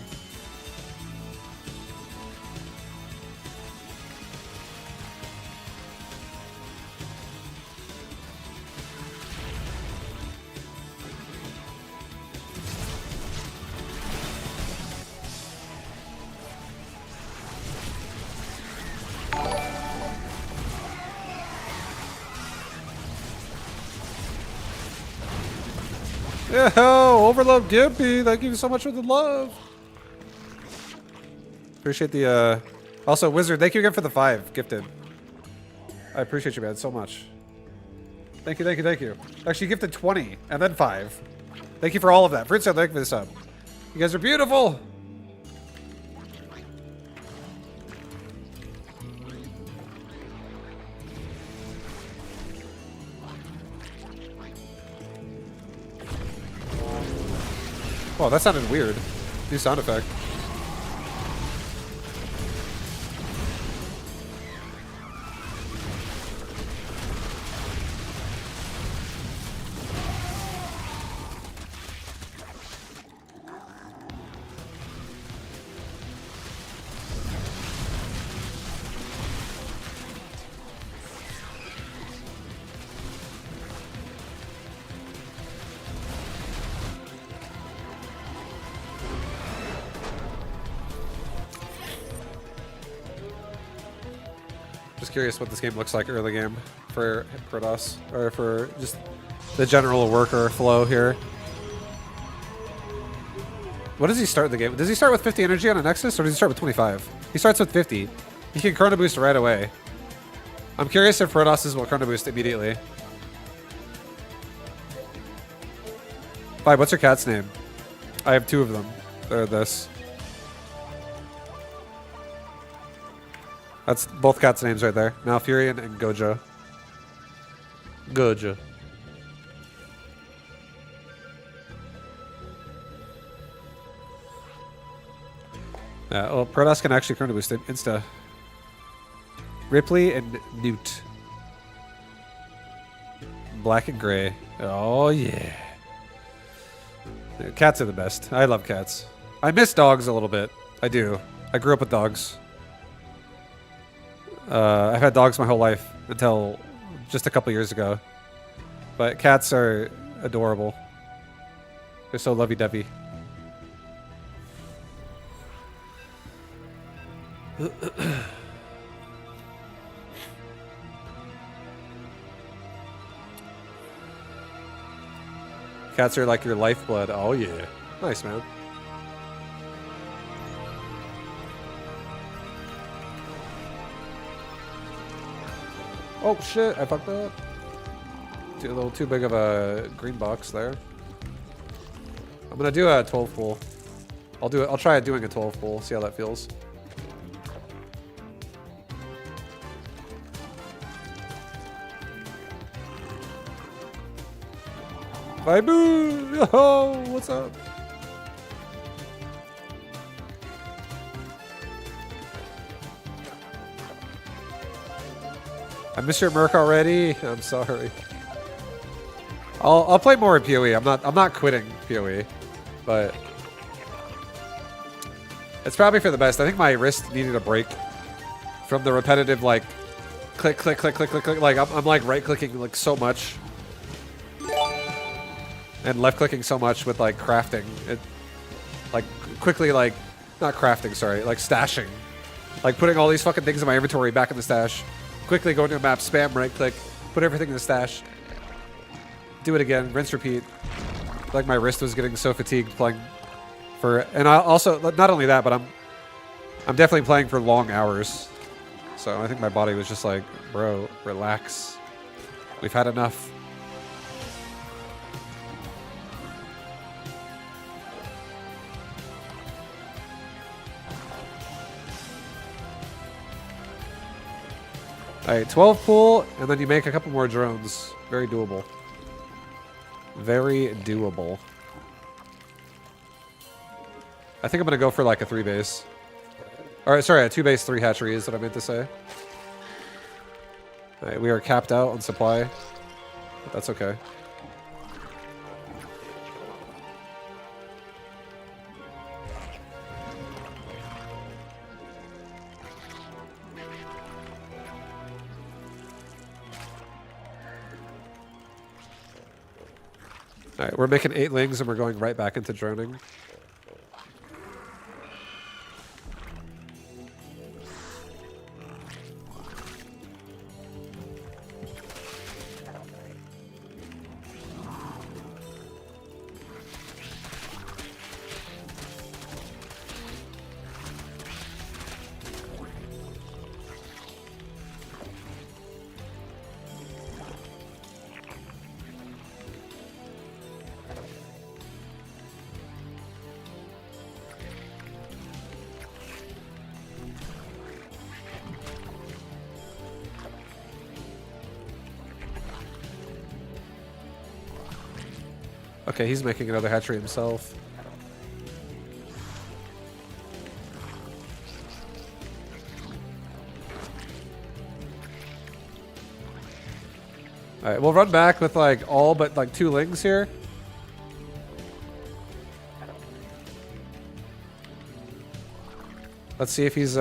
Yeah, Overload Gimpy, thank you so much for the love. Appreciate the, also, Wizard, thank you again for the 5 gifted. I appreciate you, man, so much. Thank you, thank you, thank you. Actually, you gifted 20, and then 5. Thank you for all of that. Fruit Side, thank you for the sub. You guys are beautiful! Oh, that sounded weird. New sound effect. Just curious what this game looks like early game for Protoss, or for just the general worker flow here. What does he start the game? Does he start with 50 energy on a Nexus, or does he start with 25? He starts with 50. He can chrono boost right away. I'm curious if Protoss's will chrono boost immediately. Vibe, what's your cat's name? I have 2 of them. They're this. That's both cats' names right there. Malfurion and Gojo. Gojo. Yeah, well, Protoss can actually chrono boost it. Insta. Ripley and Newt. Black and gray. Oh, yeah. Cats are the best. I love cats. I miss dogs a little bit. I do. I grew up with dogs. I've had dogs my whole life until just a couple years ago. But cats are adorable. They're so lovey-dovey. Cats are like your lifeblood. Oh, yeah. Nice, man. Oh, shit. I fucked up. A little too big of a green box there. I'm going to do a 12 pool. I'll try doing a 12 pool. See how that feels. Bye boo! Yo, what's up? I miss your Merc already. I'm sorry. I'll play more in PoE. I'm not quitting PoE, but it's probably for the best. I think my wrist needed a break from the repetitive like click click click click click click. Like I'm like right clicking like so much. And left clicking so much with like crafting, it like quickly like not crafting, sorry, like stashing, like putting all these fucking things in my inventory back in the stash, quickly going to a map, spam right click, put everything in the stash, do it again, rinse repeat. Like my wrist was getting so fatigued playing for, and I also not only that, but I'm definitely playing for long hours, so I think my body was just like, bro, relax, we've had enough. Alright, 12 pool, and then you make a couple more drones. Very doable. Very doable. I think I'm gonna go for like a 3 base. Alright, sorry, a 2 base, 3 hatchery is what I meant to say. Alright, we are capped out on supply. But that's okay. Alright, we're making 8 lings and we're going right back into droning. Okay, he's making another hatchery himself. Alright, we'll run back with like all but like 2 lings here. Let's see if he's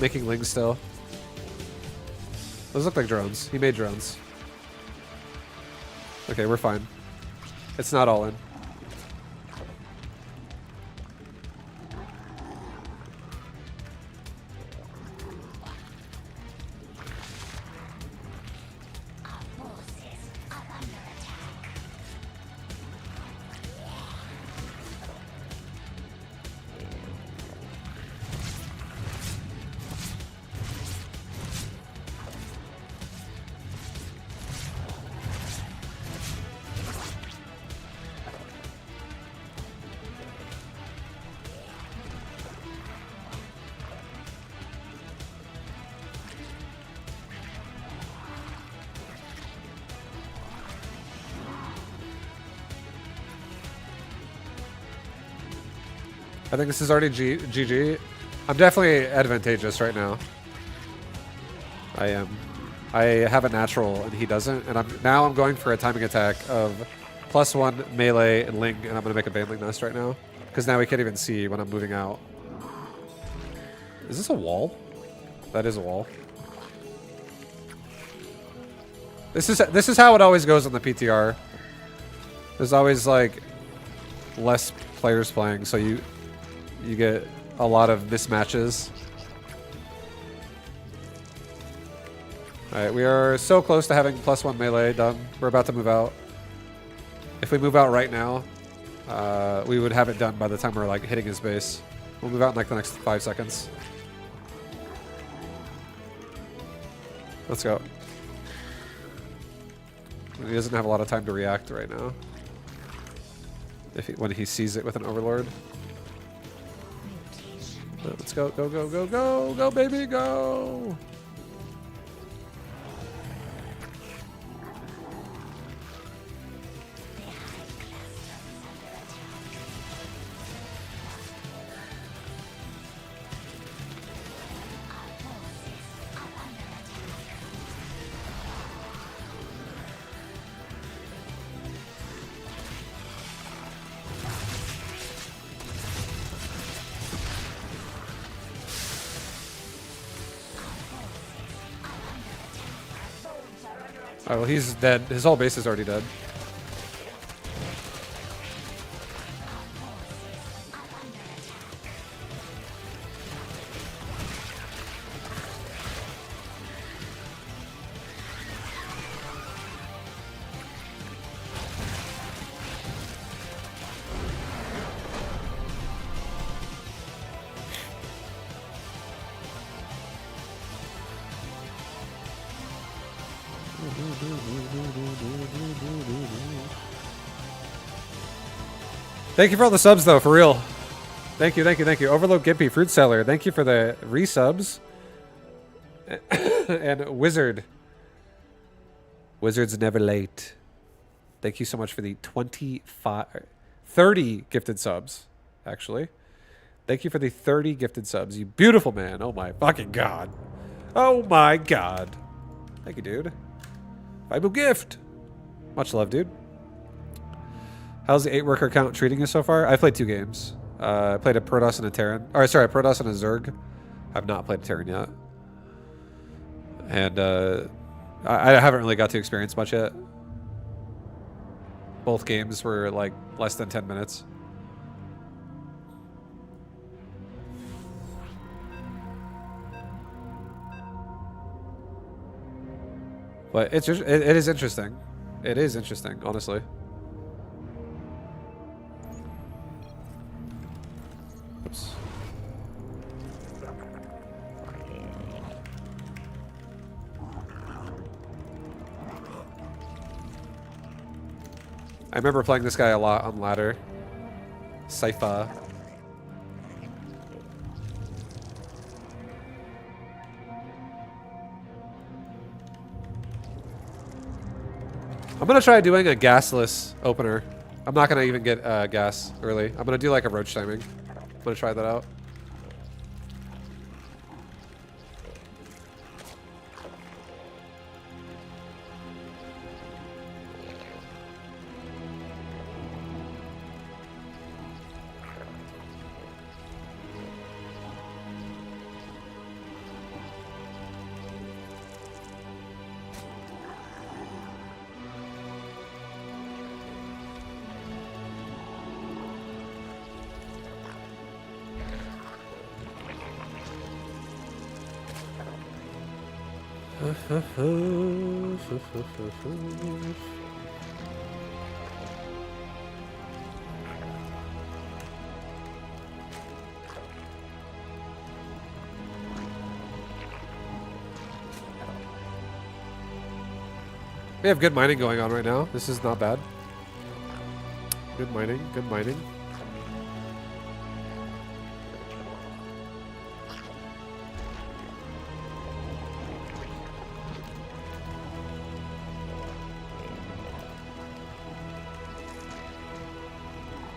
making lings still. Those look like drones. He made drones. Okay, we're fine. It's not all in. I think this is already GG. I'm definitely advantageous right now. I am. I have a natural and he doesn't, and I'm going for a timing attack of +1 melee and Ling, and I'm gonna make a Baneling Nest right now because now we can't even see when I'm moving out. Is this a wall? That is a wall. This is how it always goes on the PTR. There's always like less players playing, so you get a lot of mismatches. Alright, we are so close to having +1 melee done. We're about to move out. If we move out right now, we would have it done by the time we're like hitting his base. We'll move out in like the next 5 seconds. Let's go. He doesn't have a lot of time to react right now. When he sees it with an Overlord. Let's go, go, go, go, go, go, baby, go! Oh, well, he's dead. His whole base is already dead. Thank you for all the subs, though, for real. Thank you, thank you, thank you. Overload Gimpy, Fruit Seller, thank you for the resubs. And Wizard. Wizard's never late. Thank you so much for the 30 gifted subs, actually. Thank you for the 30 gifted subs, you beautiful man. Oh my fucking god. Oh my god. Thank you, dude. Bible gift. Much love, dude. How's the 8-worker count treating you so far? I played 2 games. I played a Protoss and a Terran. Or sorry, a Protoss and a Zerg. I've not played a Terran yet. And I haven't really got to experience much yet. Both games were like less than 10 minutes. But it is interesting. It is interesting, honestly. Oops. I remember playing this guy a lot on ladder. Sypha. I'm gonna try doing a gasless opener. I'm not gonna even get gas early. I'm gonna do like a roach timing. I'm gonna try that out. We have good mining going on right now. This is not bad. Good mining, good mining.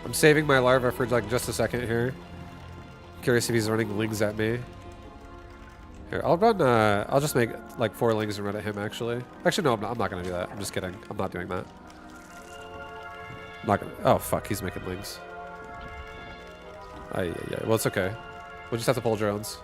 I'm saving my larva for like just a second here. Curious if he's running lings at me. Here, I'll run. I'll just make like 4 lings and run at him. Actually, no, I'm not gonna do that. I'm just kidding. I'm not doing that. I'm not gonna. Oh fuck, he's making lings. Yeah. Well, it's okay. We'll just have to pull drones.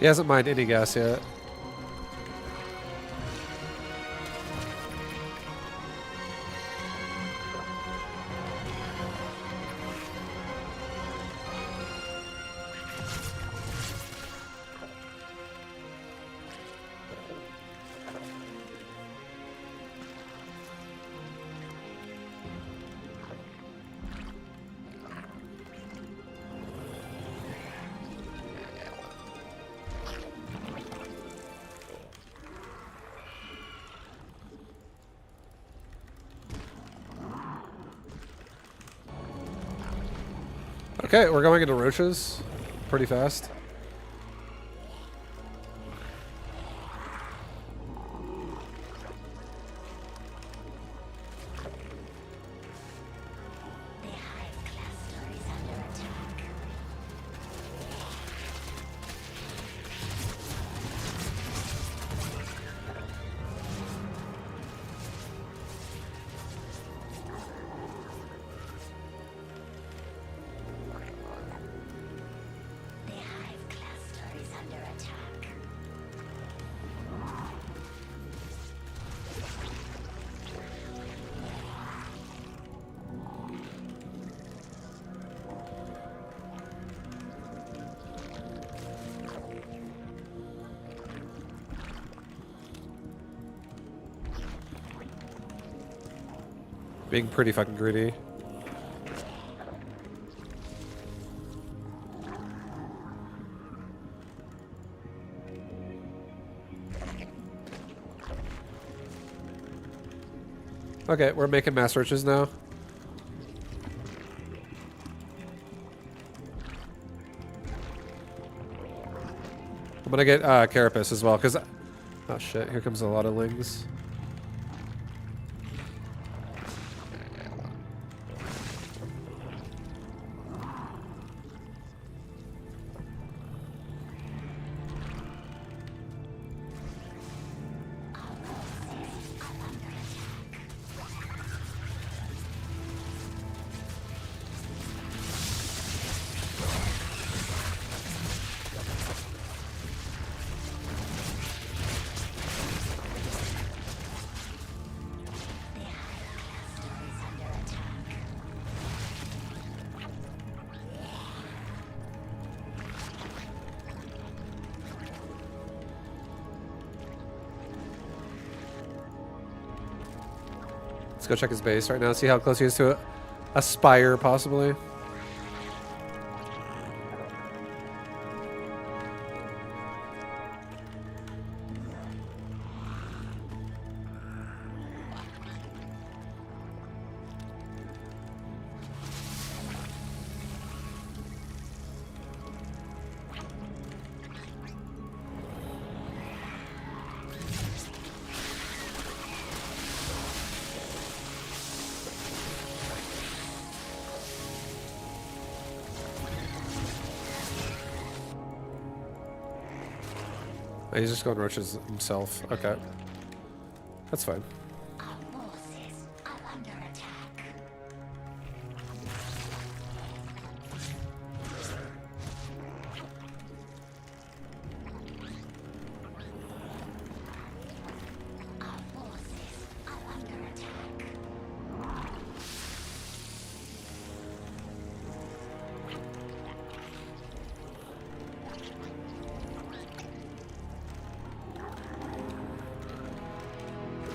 He hasn't mined any gas yet. Okay, we're going into roaches pretty fast. Being pretty fucking greedy. Okay, we're making mass searches now. I'm gonna get Carapace as well, because... Oh shit, here comes a lot of lings. Let's go check his base right now, see how close he is to a spire, possibly. Oh, he's just going roaches himself. Okay. That's fine. Our forces are under attack. Our forces are under attack.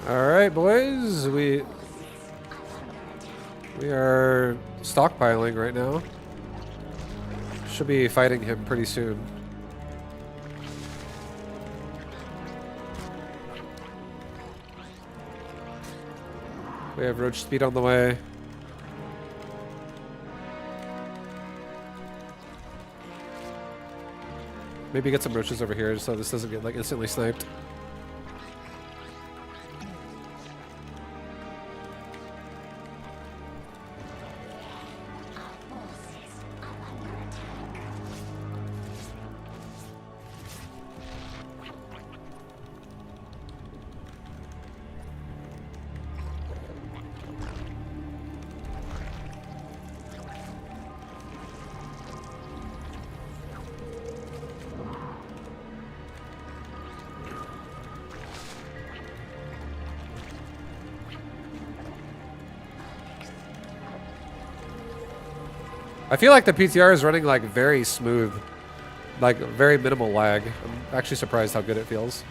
All right, boys. We are stockpiling right now. Should be fighting him pretty soon. We have roach speed on the way. Maybe get some roaches over here so this doesn't get like instantly sniped. I feel like the PTR is running like very smooth, like very minimal lag. I'm actually surprised how good it feels.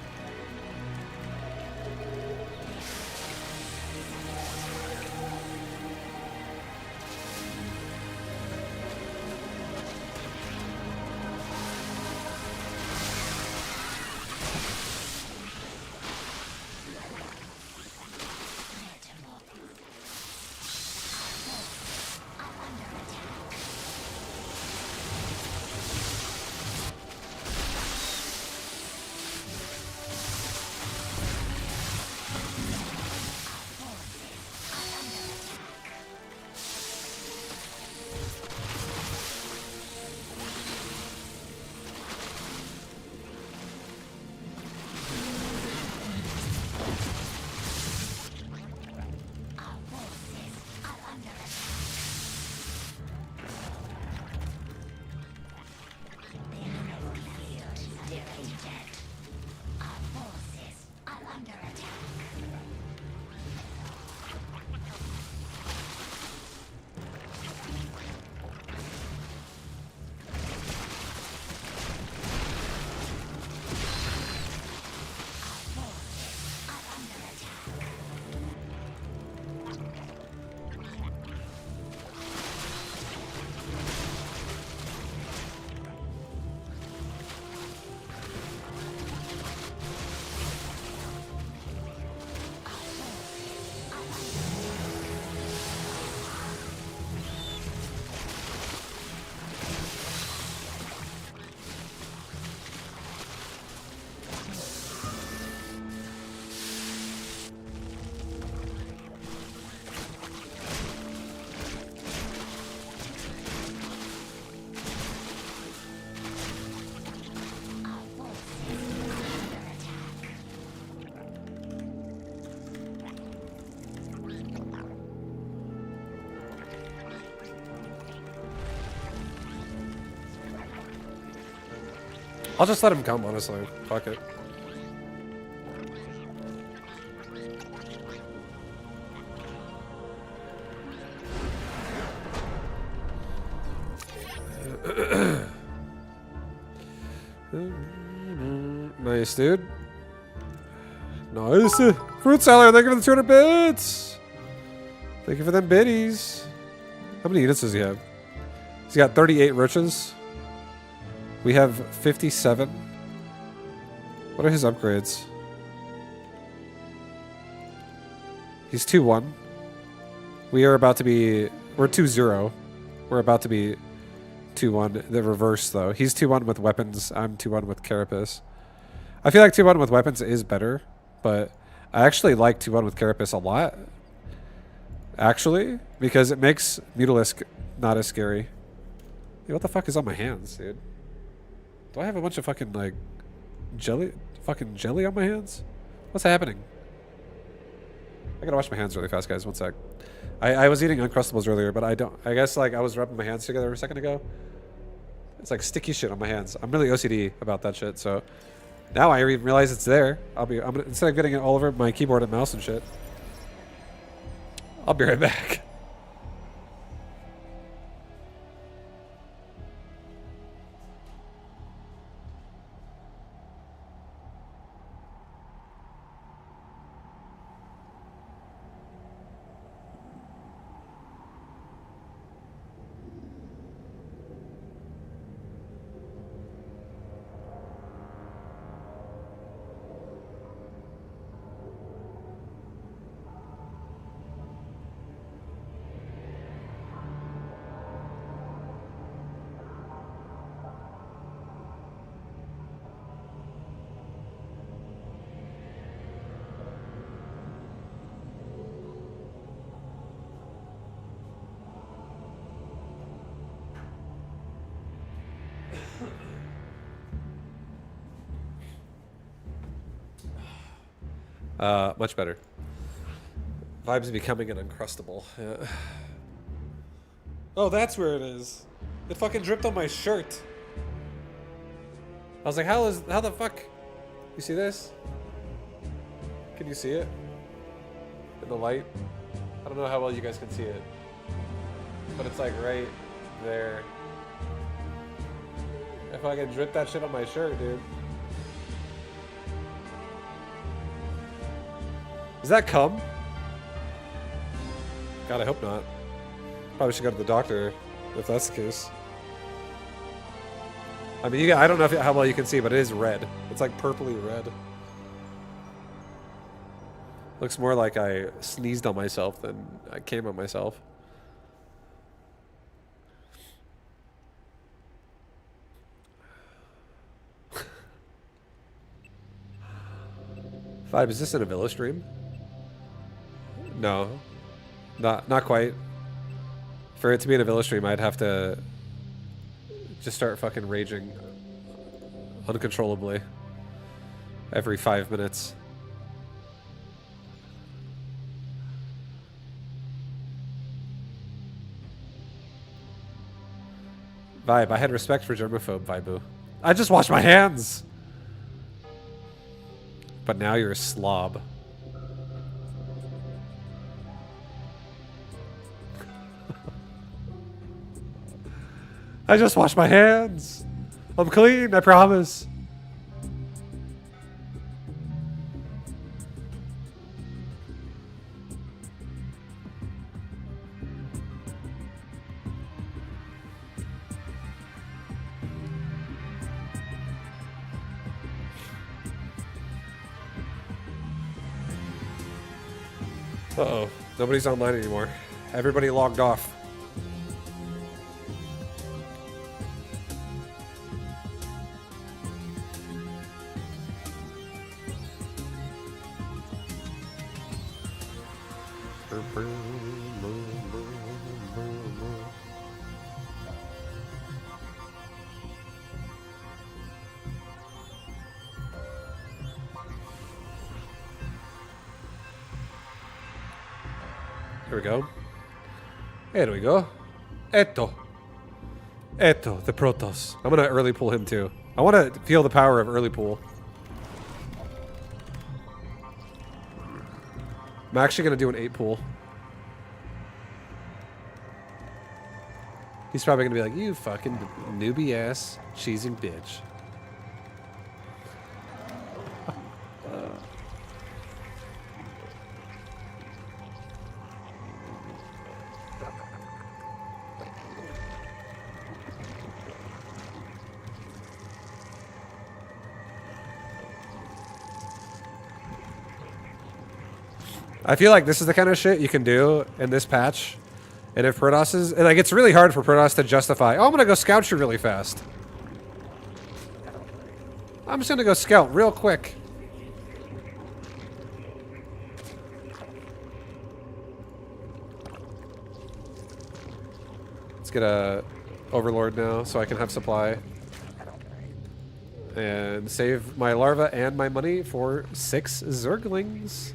I'll just let him come, honestly. Fuck it. Nice, dude. Nice. Fruit seller, thank you for the 200 bits. Thank you for them biddies. How many units does he have? He's got 38 roaches. We have 57. What are his upgrades? He's 2-1. We are about to be... We're 2-0. We're about to be 2-1. The reverse, though. He's 2-1 with weapons. I'm 2-1 with Carapace. I feel like 2-1 with weapons is better, but I actually like 2-1 with Carapace a lot. Actually, because it makes Mutalisk not as scary. Hey, what the fuck is on my hands, dude? Do I have a bunch of fucking, like, jelly? fucking jelly on my hands? What's happening? I gotta wash my hands really fast, guys. One sec. I was eating Uncrustables earlier, but I don't. I guess like I was rubbing my hands together a second ago. It's like sticky shit on my hands. I'm really OCD about that shit. So now I even realize it's there. I'm gonna, instead of getting it all over my keyboard and mouse and shit. I'll be right back. Much better. Vibes becoming an Uncrustable. Yeah. Oh, that's where it is. It fucking dripped on my shirt. I was like, how the fuck? You see this? Can you see it? In the light? I don't know how well you guys can see it. But it's like right there. If I can drip that shit on my shirt, dude. Does that come? God, I hope not. Probably should go to the doctor if that's the case. I mean, I don't know how well you can see, but it is red. It's like purpley red. Looks more like I sneezed on myself than I came on myself. Vibe, is this an Avila stream? No. Not quite. For it to be an Avila stream, I'd have to just start fucking raging uncontrollably every 5 minutes. Vibe, I had respect for germaphobe, Vibu. I just washed my hands! But now you're a slob. I just washed my hands. I'm clean, I promise. Uh-oh. Nobody's online anymore. Everybody logged off. Here we go. There we go. Eto, the Protoss. I'm gonna early pull him too. I want to feel the power of early pull. I'm actually gonna do an 8 pull. He's probably gonna be like, you fucking newbie ass cheesing bitch. I feel like this is the kind of shit you can do in this patch. And if Protoss is... And like, it's really hard for Protoss to justify, oh, I'm going to go scout you really fast. I'm just going to go scout real quick. Let's get a Overlord now so I can have supply. and save my larva and my money for 6 zerglings.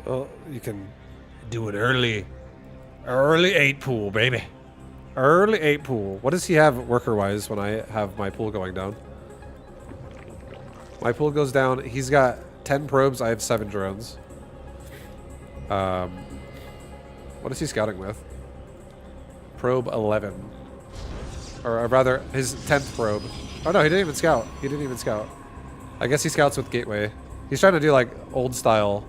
Well, you can do it early. Early 8 pool, baby. Early 8 pool. What does he have worker-wise when I have my pool going down? My pool goes down. He's got 10 probes. I have 7 drones. What is he scouting with? Probe 11. Or rather, his 10th probe. Oh no, he didn't even scout. He didn't even scout. I guess he scouts with Gateway. He's trying to do like old style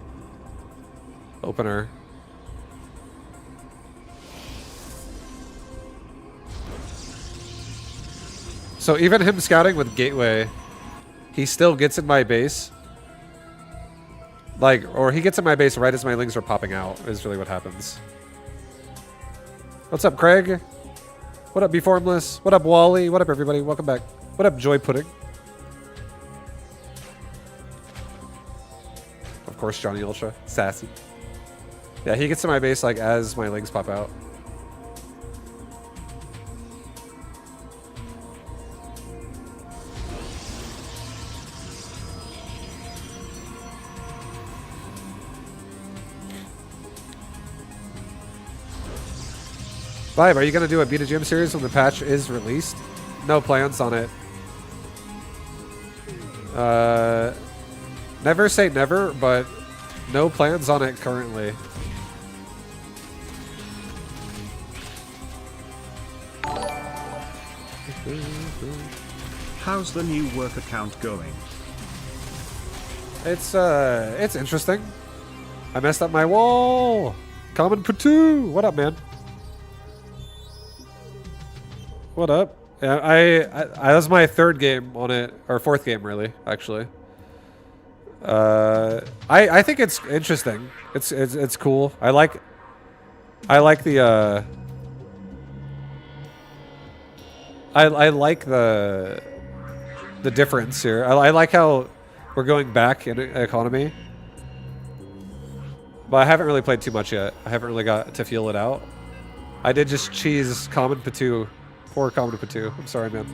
opener. So even him scouting with Gateway, he still gets in my base. Like, or he gets in my base right as my lings are popping out, is really what happens. What's up, Craig? What up, Be Formless? What up, Wally? What up, everybody? Welcome back. What up, Joy Pudding? Of course, Johnny Ultra. Sassy. Yeah, he gets to my base like as my lings pop out. Vibe, are you going to do a Beta Gym series when the patch is released? No plans on it. Never say never, but no plans on it currently. How's the new work account going? It's interesting. I messed up my wall. Common Patu. What up, man? What up? Yeah, I was my 3rd game on it, or 4th game really, actually. I think it's interesting. It's cool. I like the I like the difference here. I like how we're going back in economy. But I haven't really played too much yet. I haven't really got to feel it out. I did just cheese Common Patu. Poor Common Patu. I'm sorry, man.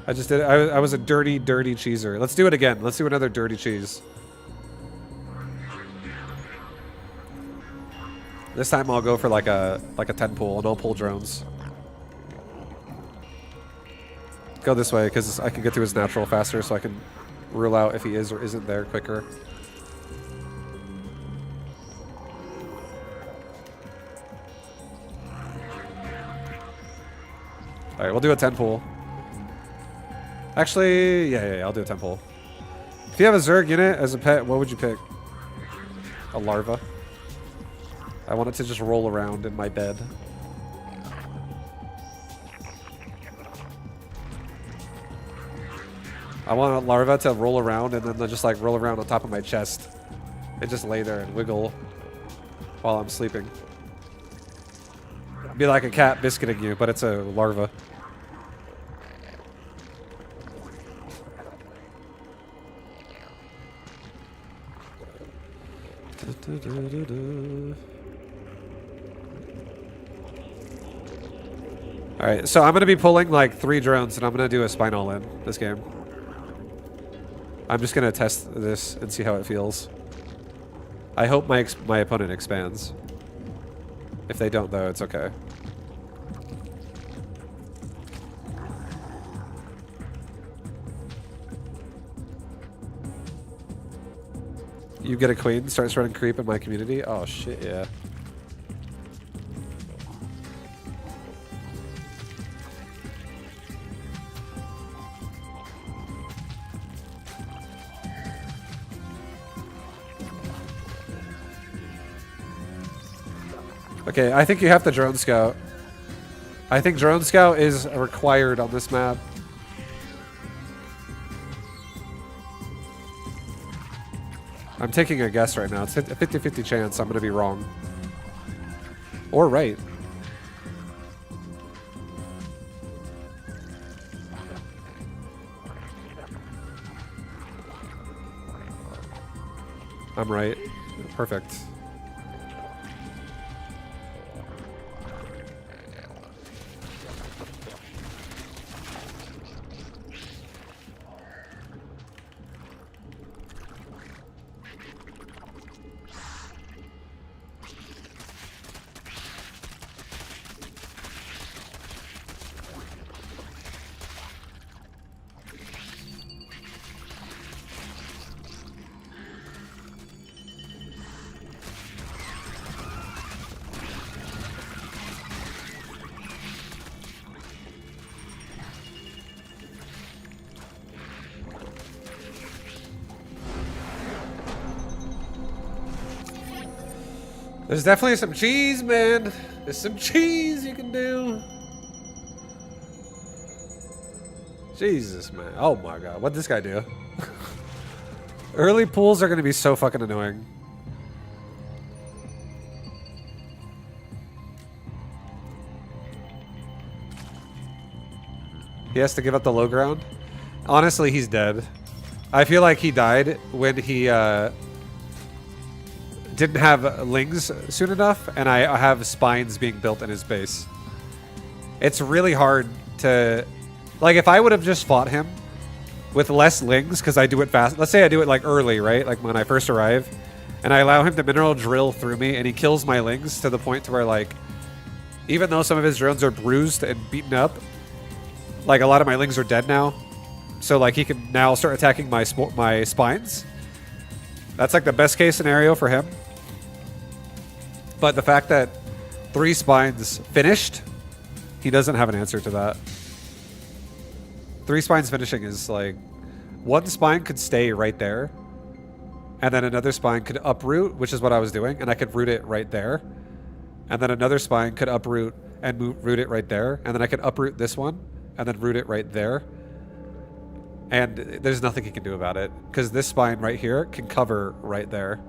I just did it. I was a dirty, dirty cheeser. Let's do it again. Let's do another dirty cheese. This time I'll go for like a 10 pull and I'll pull drones. Go this way because I can get to his natural faster, so I can rule out if he is or isn't there quicker. All right, we'll do a 10 pool. Actually, yeah, I'll do a 10 pool. If you have a Zerg unit as a pet, what would you pick? A larva. I want it to just roll around in my bed. I want a larva to roll around and then just like roll around on top of my chest. And just lay there and wiggle while I'm sleeping. Be like a cat biscuiting you, but it's a larva. Alright, so I'm going to be pulling like 3 drones and I'm going to do a spine all in this game. I'm just going to test this and see how it feels. I hope my opponent expands. If they don't though, it's okay. You get a queen, starts running creep in my community? Oh shit, yeah. Okay, I think you have to drone scout. I think drone scout is required on this map. I'm taking a guess right now. It's a 50-50 chance I'm going to be wrong. Or right. I'm right. Perfect. There's definitely some cheese, man. There's some cheese you can do. Jesus, man. Oh my god. What'd this guy do? Early pools are going to be so fucking annoying. He has to give up the low ground. Honestly, he's dead. I feel like he died when he didn't have lings soon enough, and I have spines being built in his base. It's really hard to... Like, if I would have just fought him with less lings, because I do it fast... Let's say I do it, like, early, right? Like, when I first arrive, and I allow him to mineral drill through me, and he kills my lings to the point to where, like, even though some of his drones are bruised and beaten up, like, a lot of my lings are dead now. So, like, he can now start attacking my spines. That's, like, the best case scenario for him. But the fact that 3 spines finished, he doesn't have an answer to that. 3 spines finishing is, like, 1 spine could stay right there. And then another spine could uproot, which is what I was doing. And I could root it right there. And then another spine could uproot and root it right there. And then I could uproot this one and then root it right there. And there's nothing he can do about it, because this spine right here can cover right there.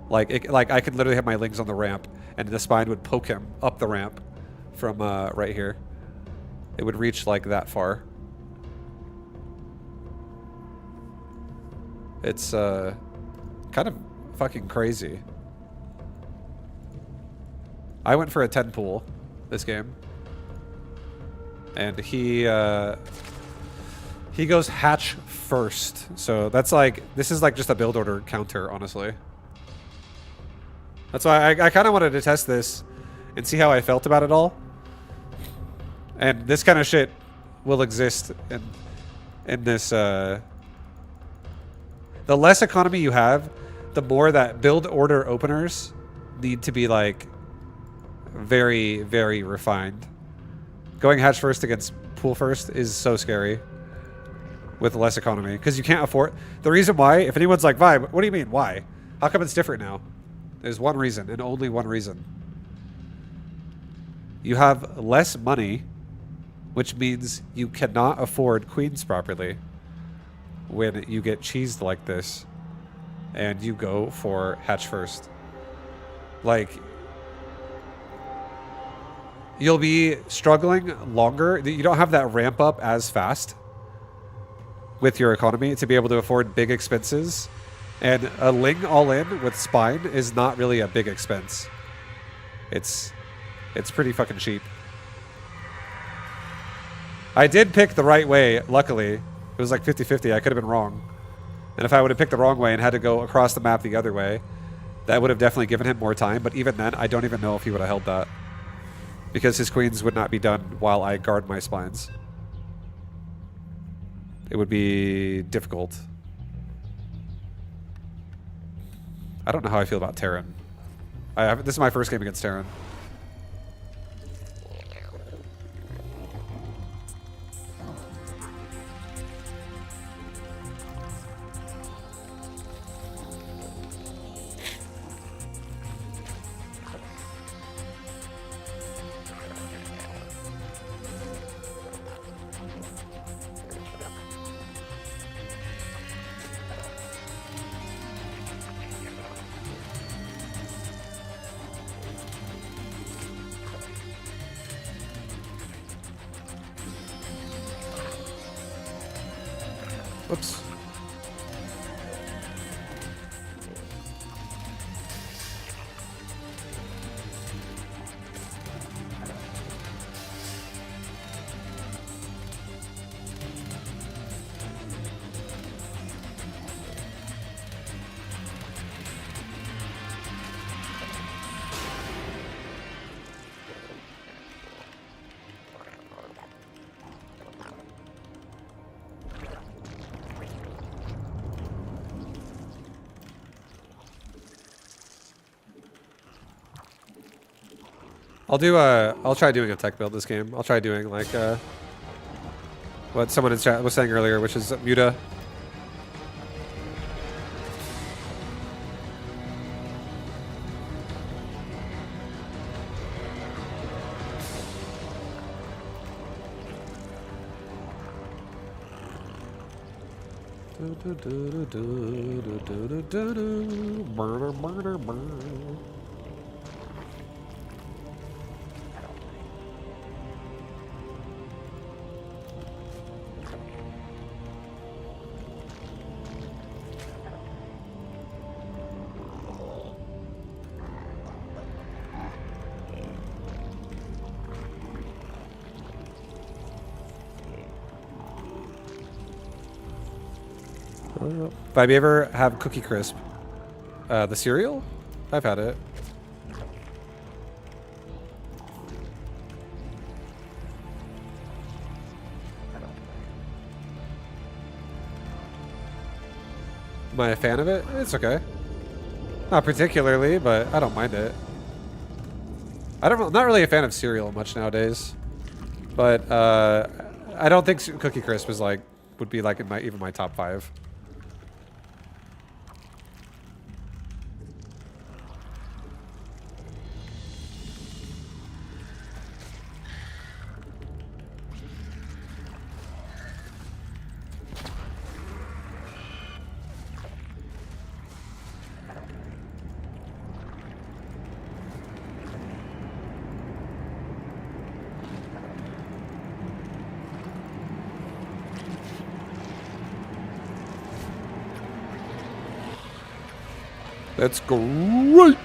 Like I could literally have my lings on the ramp, and the spine would poke him up the ramp from right here. It would reach like that far. It's kind of fucking crazy. I went for a 10 pool this game, and he goes hatch first. So that's like, this is like just a build order counter, honestly. That's why I kind of wanted to test this and see how I felt about it all. And this kind of shit will exist in this. The less economy you have, the more that build order openers need to be like very, very refined. Going hatch first against pool first is so scary with less economy because you can't afford. The reason why, if anyone's like, Vibe, what do you mean? Why? How come it's different now? There's one reason and only one reason. You have less money, which means you cannot afford queens properly when you get cheesed like this and you go for hatch first. Like, you'll be struggling longer. You don't have that ramp up as fast with your economy to be able to afford big expenses. And a Ling all in with spine is not really a big expense. It's pretty fucking cheap. I did pick the right way, luckily. It was like 50-50. I could have been wrong. And if I would have picked the wrong way and had to go across the map the other way, that would have definitely given him more time. But even then, I don't even know if he would have held that. Because his queens would not be done while I guard my spines. It would be difficult. I don't know how I feel about Terran. This is my first game against Terran. Whoops. I'll try doing a tech build this game. I'll try doing like what someone in chat was saying earlier, which is Muta. Have you ever have Cookie Crisp? The cereal? I've had it. Am I a fan of it? It's okay. Not particularly, but I don't mind it. I'm not really a fan of cereal much nowadays. But I don't think Cookie Crisp would be like in even my top 5. That's great.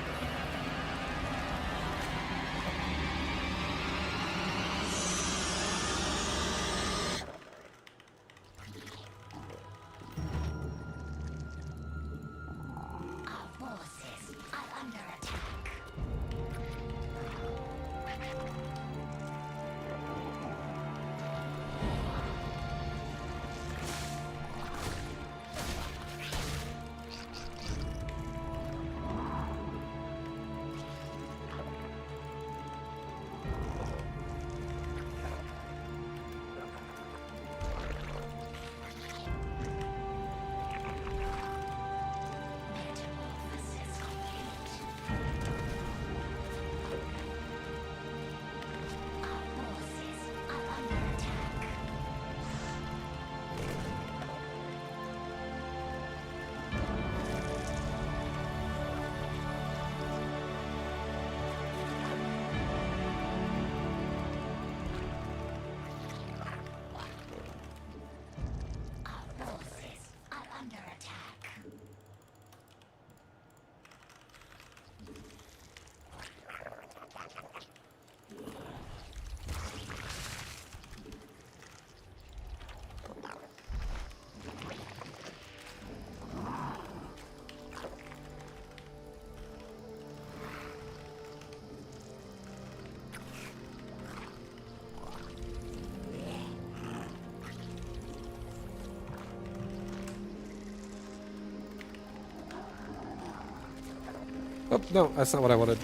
Oh, no, that's not what I wanted.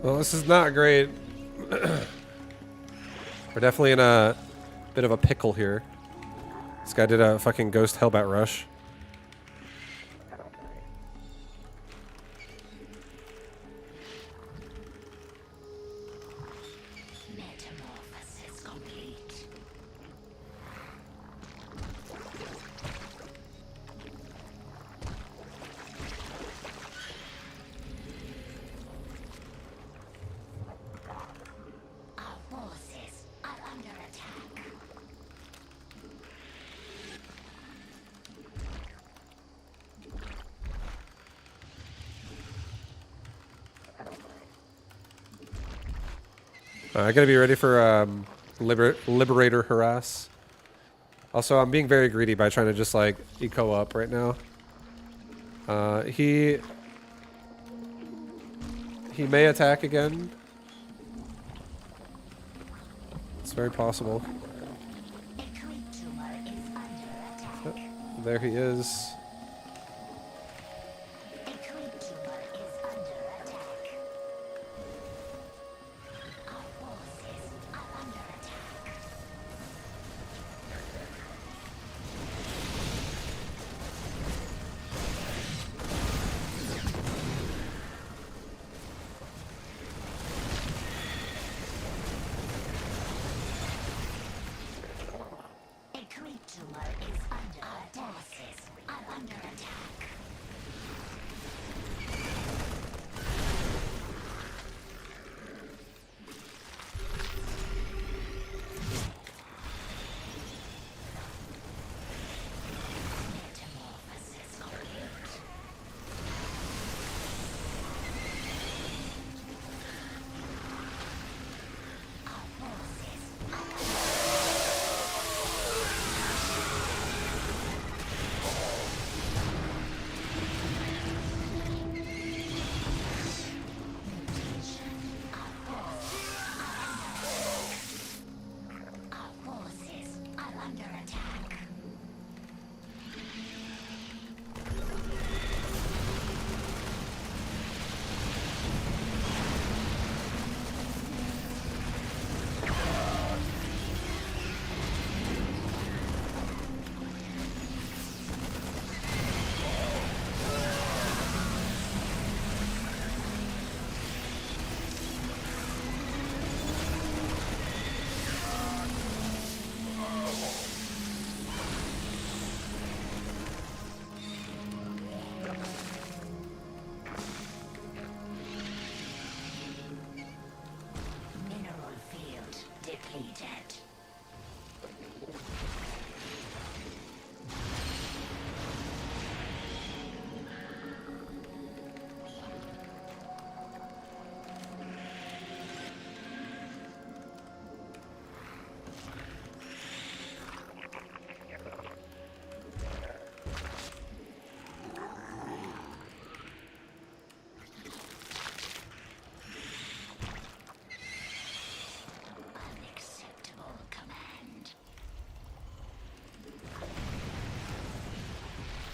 Well, this is not great. We're definitely in a bit of a pickle here. This guy did a fucking ghost Hellbat rush. Metamorphosis complete. Our forces are under attack. I gotta be ready for Liberator harass. Also, I'm being very greedy by trying to just like eco up right now. He may attack again. It's very possible. A creature is under attack. There he is. A creature is under attack. Our forces are under attack. A creature is under attack. Our forces are under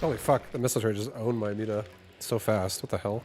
Holy fuck, the missile turret just owned my Muta so fast. What the hell?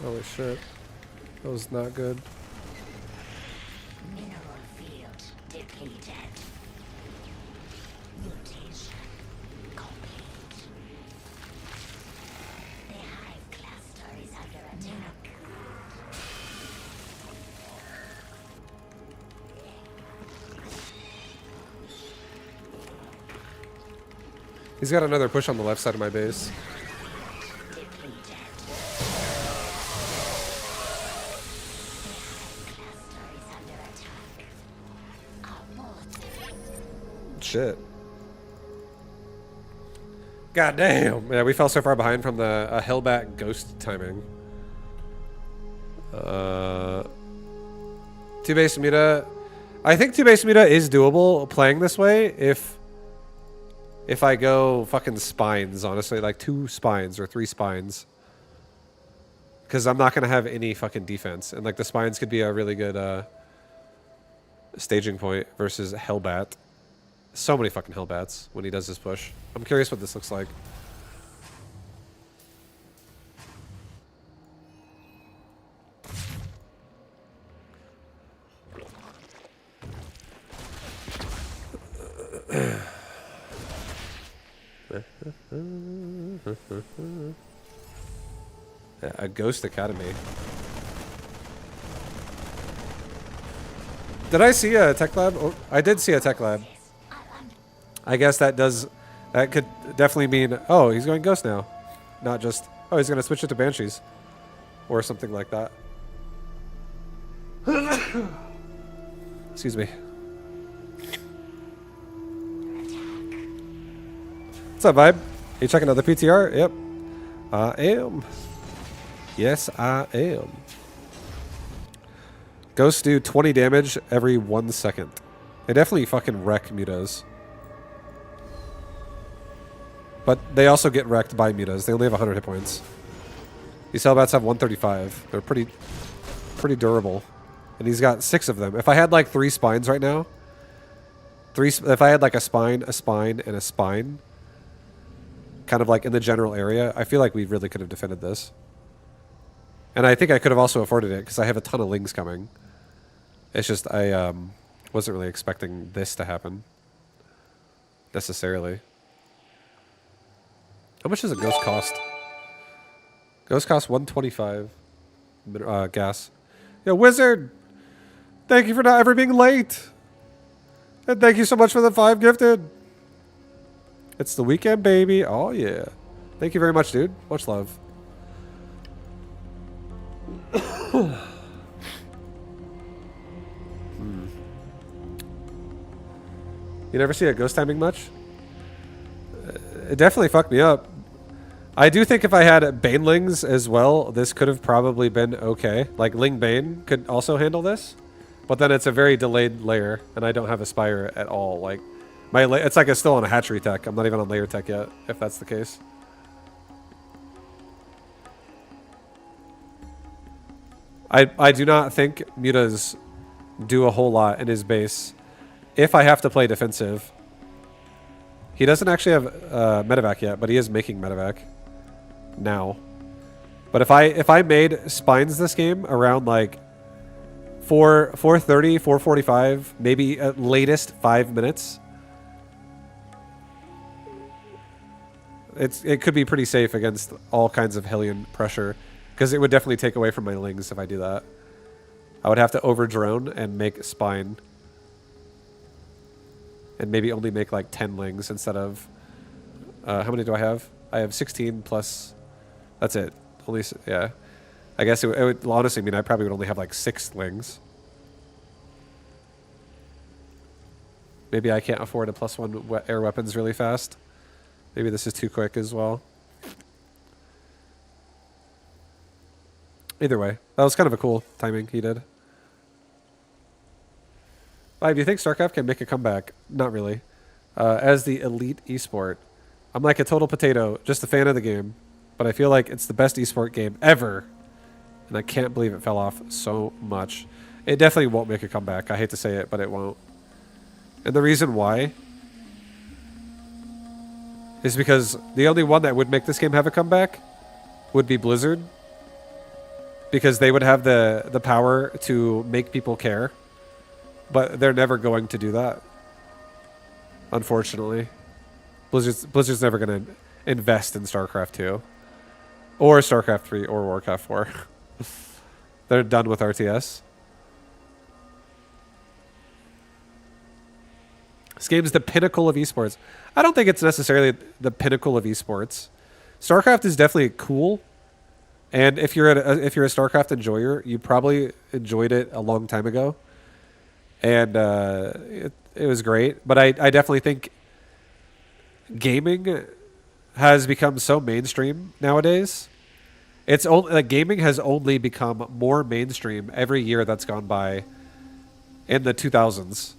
Holy shit. That was not good. Mineral field depleted. Mutation complete. The hive cluster is under attack. He's got another push on the left side of my base. Shit. God damn. Yeah, we fell so far behind from the Hellbat ghost timing. Two-base Muta. I think two-base Muta is doable playing this way if I go fucking spines, honestly. Like 2 spines or 3 spines. Because I'm not going to have any fucking defense. And like the spines could be a really good staging point versus Hellbat. So many fucking Hellbats when he does his push. I'm curious what this looks like. Yeah, a Ghost Academy. Did I see a tech lab? Oh, I did see a tech lab. I guess that could definitely mean, oh, he's going Ghost now. Not just, oh, he's going to switch it to Banshees. Or something like that. Excuse me. What's up, Vibe? You checking out the PTR? Yep. I am. Yes, I am. Ghosts do 20 damage every 1 second. They definitely fucking wreck mutas. But they also get wrecked by mutas. They only have 100 hit points. These Hellbats have 135. They're pretty durable. And he's got 6 of them. If I had like 3 spines right now, if I had like a spine, and a spine, kind of like in the general area, I feel like we really could have defended this. And I think I could have also afforded it because I have a ton of lings coming. It's just I wasn't really expecting this to happen necessarily. How much does a ghost cost? Ghost costs 125 gas. Yo, Wizard! Thank you for not ever being late! And thank you so much for the 5 gifted! It's the weekend, baby. Oh, yeah. Thank you very much, dude. Much love. You never see a ghost timing much? It definitely fucked me up. I do think if I had Banelings as well, this could have probably been okay. Like Ling Bane could also handle this, but then it's a very delayed layer, and I don't have a Spire at all. Like it's like it's still on a hatchery tech. I'm not even on layer tech yet, if that's the case. I do not think mutas do a whole lot in his base. If I have to play defensive, He doesn't actually have medevac yet, but he is making medevac now. But if I made spines this game around like 4:30, 4:45, maybe at latest 5 minutes, it could be pretty safe against all kinds of Hellion pressure, because it would definitely take away from my lings if I do that. I would have to over drone and make spine, and maybe only make like 10 lings instead of how many do I have? I have 16 plus. That's it. Only yeah. I guess it would honestly mean I probably would only have like 6 lings. Maybe I can't afford a +1 air weapons really fast. Maybe this is too quick as well. Either way, that was kind of a cool timing he did. Do you think StarCraft can make a comeback? Not really. As the elite esport, I'm like a total potato, just a fan of the game, but I feel like it's the best esport game ever, and I can't believe it fell off so much. It definitely won't make a comeback. I hate to say it, but it won't. And the reason why is because the only one that would make this game have a comeback would be Blizzard, because they would have the power to make people care, but they're never going to do that. Unfortunately, Blizzard's never going to invest in StarCraft 2 or StarCraft 3 or Warcraft 4. They're done with RTS. This game's the pinnacle of esports. I don't think it's necessarily the pinnacle of esports. StarCraft is definitely cool, and if you're a StarCraft enjoyer, you probably enjoyed it a long time ago, and it was great. But I definitely think gaming has become so mainstream nowadays. It's only like gaming has only become more mainstream every year that's gone by in the 2000s.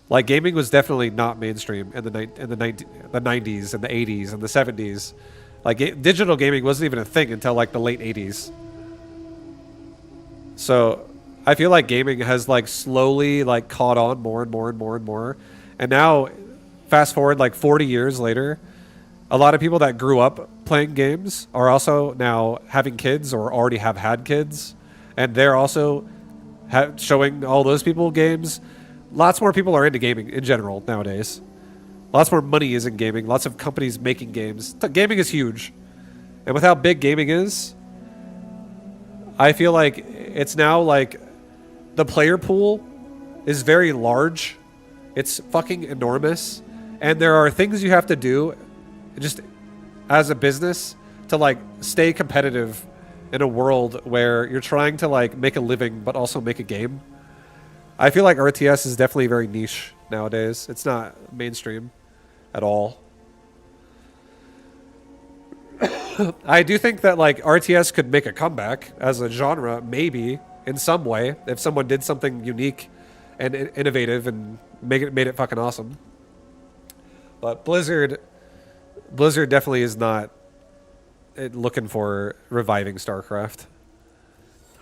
Like, gaming was definitely not mainstream in the 90s and the 80s and the 70s. Like, digital gaming wasn't even a thing until like the late 80s. So I feel like gaming has like slowly like caught on more and more and more and more. And now, fast forward like 40 years later, a lot of people that grew up playing games are also now having kids or already have had kids, and they're also showing all those people games. Lots more people are into gaming in general nowadays. Lots more money is in gaming. Lots of companies making games. Gaming is huge. And with how big gaming is, I feel like it's now like the player pool is very large. It's fucking enormous. And there are things you have to do just as a business to like stay competitive in a world where you're trying to like make a living but also make a game. I feel like RTS is definitely very niche nowadays. It's not mainstream at all. I do think that like RTS could make a comeback as a genre, maybe in some way, if someone did something unique and innovative and made it fucking awesome. But Blizzard definitely is not looking for reviving StarCraft.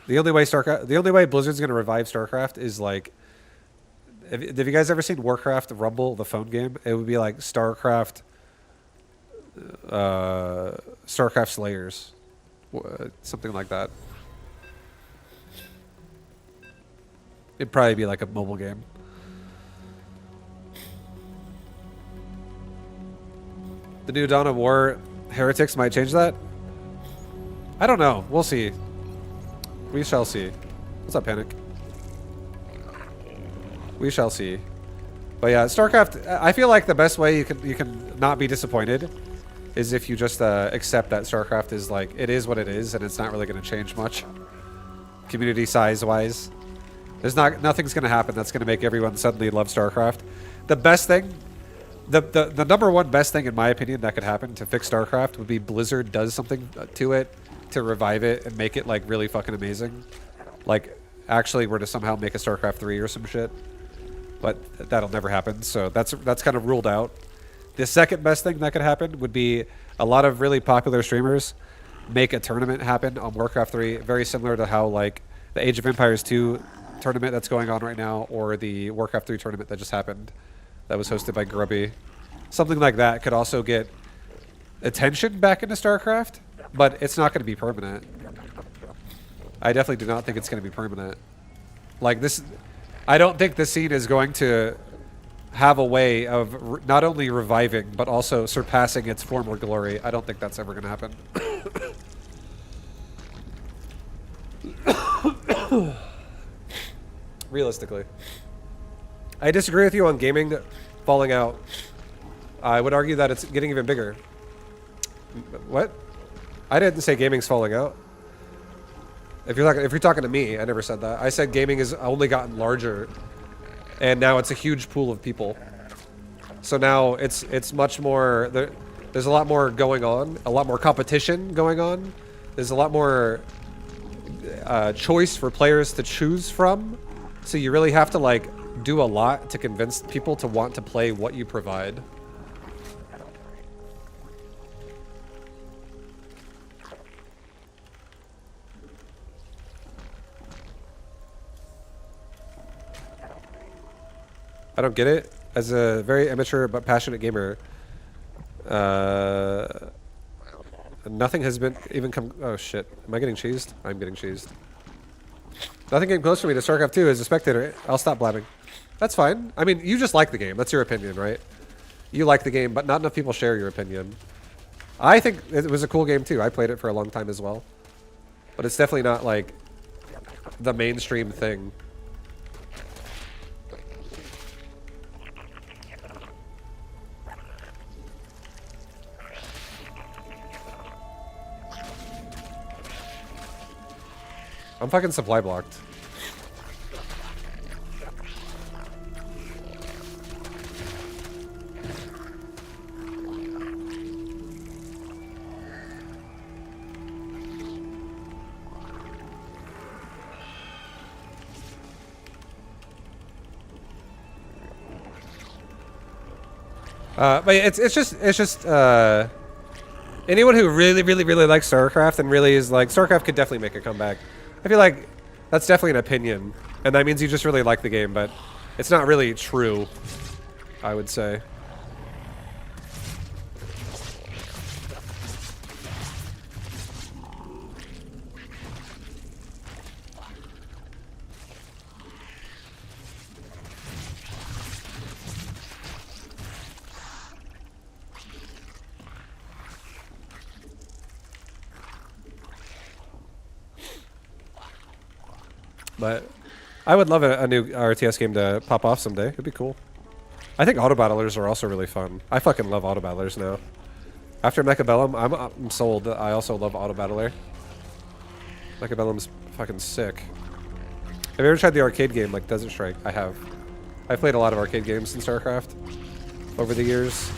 The only way Blizzard's gonna revive StarCraft is like, have you guys ever seen Warcraft Rumble, the phone game? It would be like StarCraft Slayers, something like that. It'd probably be like a mobile game. The new Dawn of War Heretics might change that. I don't know. We'll see. We shall see. What's up, Panic? We shall see. But yeah, StarCraft, I feel like the best way you can not be disappointed is if you just accept that StarCraft is like, it is what it is, and it's not really going to change much. Community size-wise. Nothing's going to happen that's going to make everyone suddenly love StarCraft. The best thing, the number one best thing in my opinion that could happen to fix StarCraft would be Blizzard does something to it to revive it and make it like really fucking amazing. Like actually were to somehow make a StarCraft 3 or some shit. But that'll never happen, so that's kind of ruled out. The second best thing that could happen would be a lot of really popular streamers make a tournament happen on Warcraft 3, very similar to how like the Age of Empires 2 tournament that's going on right now, or the Warcraft 3 tournament that just happened that was hosted by Grubby. something like that could also get attention back into StarCraft, but it's not going to be permanent. I definitely do not think it's going to be permanent. Like this, I don't think the scene is going to have a way of not only reviving but also surpassing its former glory. I don't think that's ever going to happen. Realistically, I disagree with you on gaming falling out. I would argue that it's getting even bigger. What? I didn't say gaming's falling out. If you're talking to me, I never said that. I said gaming has only gotten larger, and now it's a huge pool of people. So now it's much more. There's a lot more going on, a lot more competition going on. There's a lot more choice for players to choose from. So you really have to like do a lot to convince people to want to play what you provide. I don't get it. As a very amateur but passionate gamer, nothing has been even come. Oh shit! Am I getting cheesed? I'm getting cheesed. Nothing came close for me to StarCraft 2 as a spectator. I'll stop blabbing. That's fine. I mean, you just like the game. That's your opinion, right? You like the game, but not enough people share your opinion. I think it was a cool game too. I played it for a long time as well, but it's definitely not like the mainstream thing. I'm fucking supply blocked. But it's just anyone who really likes StarCraft and really is like StarCraft could definitely make a comeback. I feel like that's definitely an opinion, and that means you just really like the game, but it's not really true, I would say. But I would love a new RTS game to pop off someday. It'd be cool. I think auto battlers are also really fun. I fucking love auto battlers now. After Mechabellum, I'm sold. I also love auto battler. Mechabellum's fucking sick. Have you ever tried the arcade game like Desert Strike? I have. I've played a lot of arcade games in StarCraft over the years.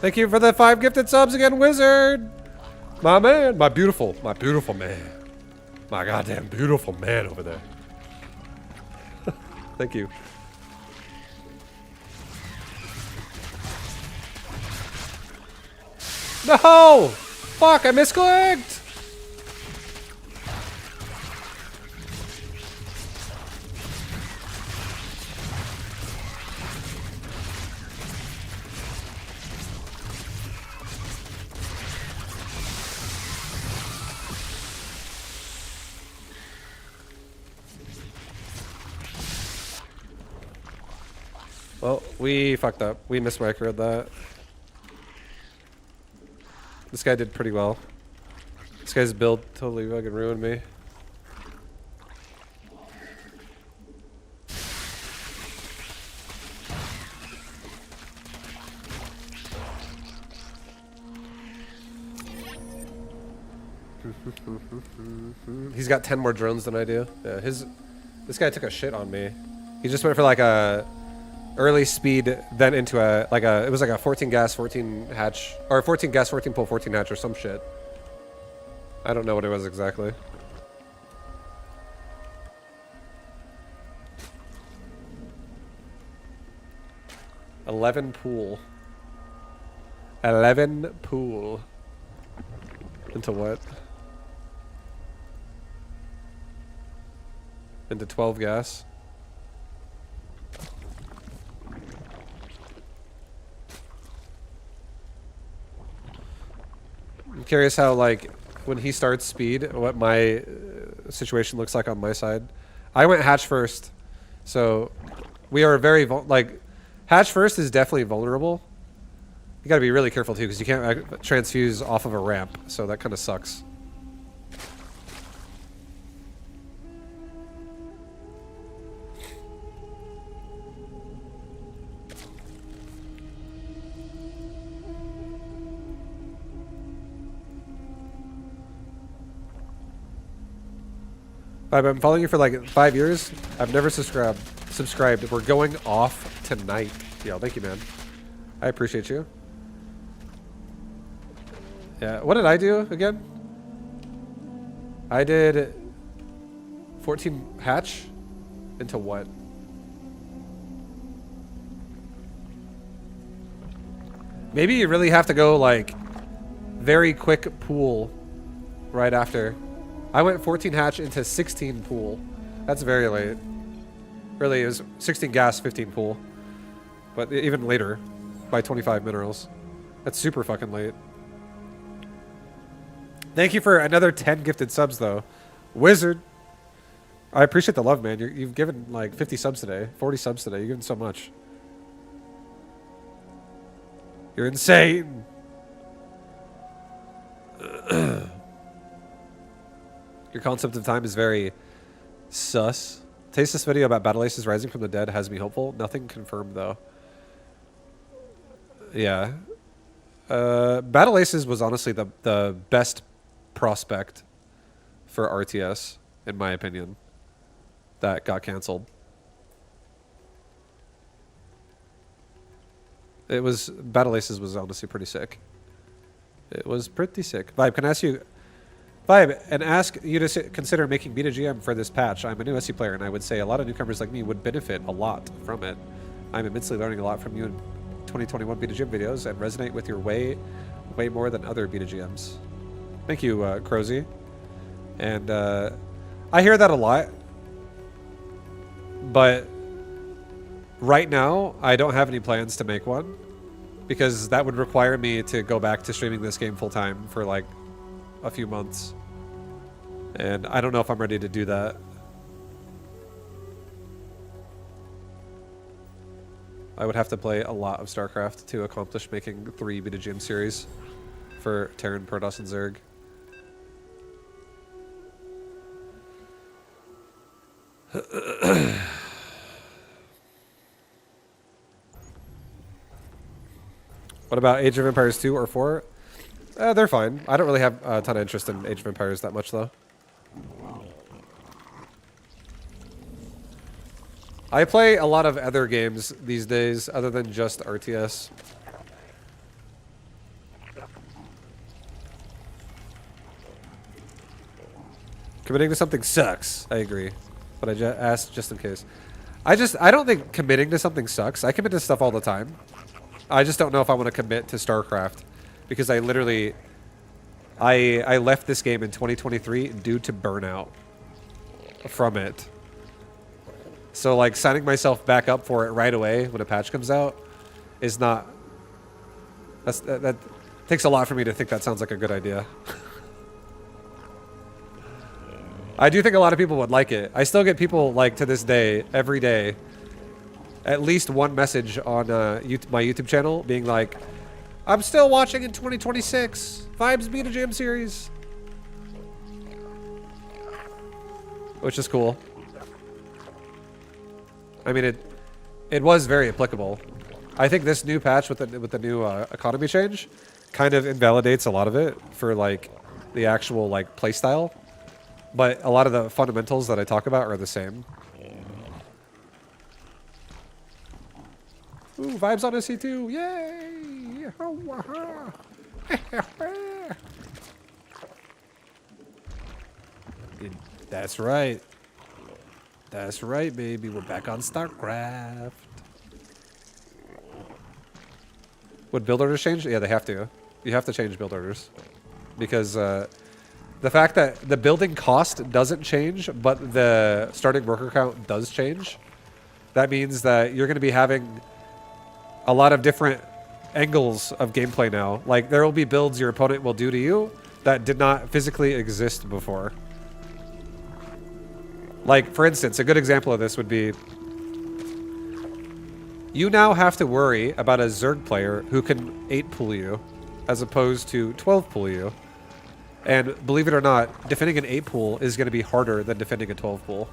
Thank you for the 5 gifted subs again, Wizard! My man, my beautiful man. My goddamn beautiful man over there. Thank you. No! Fuck, I misclicked! Well, we fucked up. We mismicroed that. This guy did pretty well. This guy's build totally fucking ruined me. He's got 10 more drones than I do. Yeah, this guy took a shit on me. He just went for like a early speed, then into it was like a 14 gas, 14 hatch, or 14 gas, 14 pull, 14 hatch, or some shit. I don't know what it was exactly. Pool. 11 pool. Into what? Into 12 gas. I'm curious how, like, when he starts speed, what my situation looks like on my side. I went hatch first, so we are very, hatch first is definitely vulnerable. You gotta be really careful too, because you can't transfuse off of a ramp, so that kind of sucks. I've been following you for like 5 years. I've never subscribed. We're going off tonight. Yo, thank you, man. I appreciate you. Yeah, what did I do again? I did 14 hatch into what? Maybe you really have to go like very quick pool right after. I went 14 hatch into 16 pool. That's very late. Really, it was 16 gas, 15 pool. But even later, by 25 minerals. That's super fucking late. Thank you for another 10 gifted subs, though. Wizard. I appreciate the love, man. You've given like 50 subs today. 40 subs today. You've given so much. You're insane. Your concept of time is very sus. Tasteless video about Battle Aces rising from the dead has me hopeful. Nothing confirmed, though. Yeah. Battle Aces was honestly the best prospect for RTS, in my opinion, that got canceled. Battle Aces was honestly pretty sick. It was pretty sick. Vibe, can I ask you... Vibe, and ask you to consider making beta GM for this patch. I'm a new SC player, and I would say a lot of newcomers like me would benefit a lot from it. I'm immensely learning a lot from you in 2021 beta GM videos and resonate with your way more than other beta GMs. Thank you, Crozy. And I hear that a lot, but right now I don't have any plans to make one because that would require me to go back to streaming this game full time for like a few months. And I don't know if I'm ready to do that. I would have to play a lot of StarCraft to accomplish making 3 beta GM series for Terran, Protoss, and Zerg. What about Age of Empires 2 or 4? They're fine. I don't really have a ton of interest in Age of Empires that much, though. I play a lot of other games these days other than just RTS. Committing to something sucks. I agree. But I asked just in case. I don't think committing to something sucks. I commit to stuff all the time. I just don't know if I want to commit to StarCraft. Because I literally... I left this game in 2023 due to burnout from it. So, like, signing myself back up for it right away when a patch comes out is not... That takes a lot for me to think that sounds like a good idea. I do think a lot of people would like it. I still get people, like, to this day, every day, at least one message on my YouTube channel being like, I'm still watching in 2026. Vibes Beta Jam series. Which is cool. I mean, it was very applicable. I think this new patch with the new economy change kind of invalidates a lot of it for like the actual like play style, but a lot of the fundamentals that I talk about are the same. Ooh, vibes on SC2, yay! That's right. That's right, baby. We're back on StarCraft. Would build orders change? Yeah, they have to. You have to change build orders. Because the fact that the building cost doesn't change, but the starting worker count does change, that means that you're going to be having a lot of different angles of gameplay now. Like, there will be builds your opponent will do to you that did not physically exist before. Like, for instance, a good example of this would be you now have to worry about a Zerg player who can 8-pull you as opposed to 12-pull you. And believe it or not, defending an 8-pull is going to be harder than defending a 12-pull.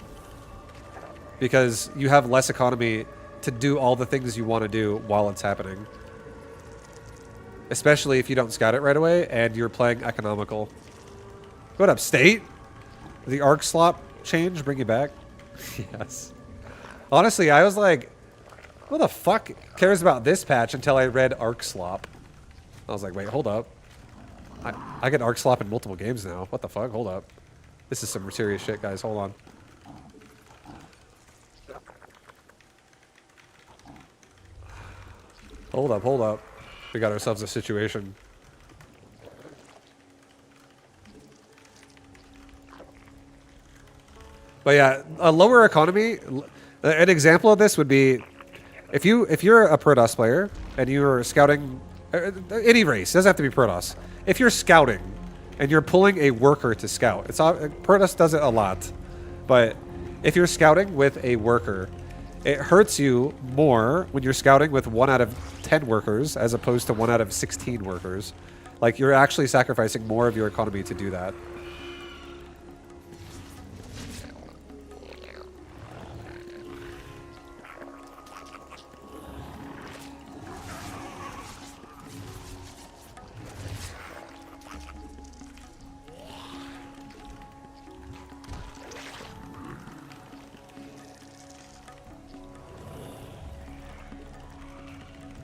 Because you have less economy to do all the things you want to do while it's happening. Especially if you don't scout it right away and you're playing economical. What up, State? The arc slop change bring you back? Yes. Honestly, I was like, who the fuck cares about this patch until I read arc slop? I was like, wait, hold up. I get arc slop in multiple games now. What the fuck? Hold up. This is some serious shit, guys. Hold on. Hold up, hold up. We got ourselves a situation. But yeah, a lower economy. An example of this would be if you're a Protoss player and you're scouting any race, doesn't have to be Protoss. If you're scouting and you're pulling a worker to scout, Protoss does it a lot. But if you're scouting with a worker, it hurts you more when you're scouting with 1 out of 10 workers as opposed to 1 out of 16 workers. Like, you're actually sacrificing more of your economy to do that.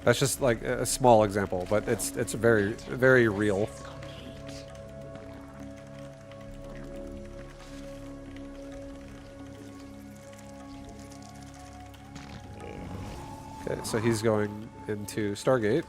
That's just like a small example, but it's very, very real. Okay, so he's going into Stargate.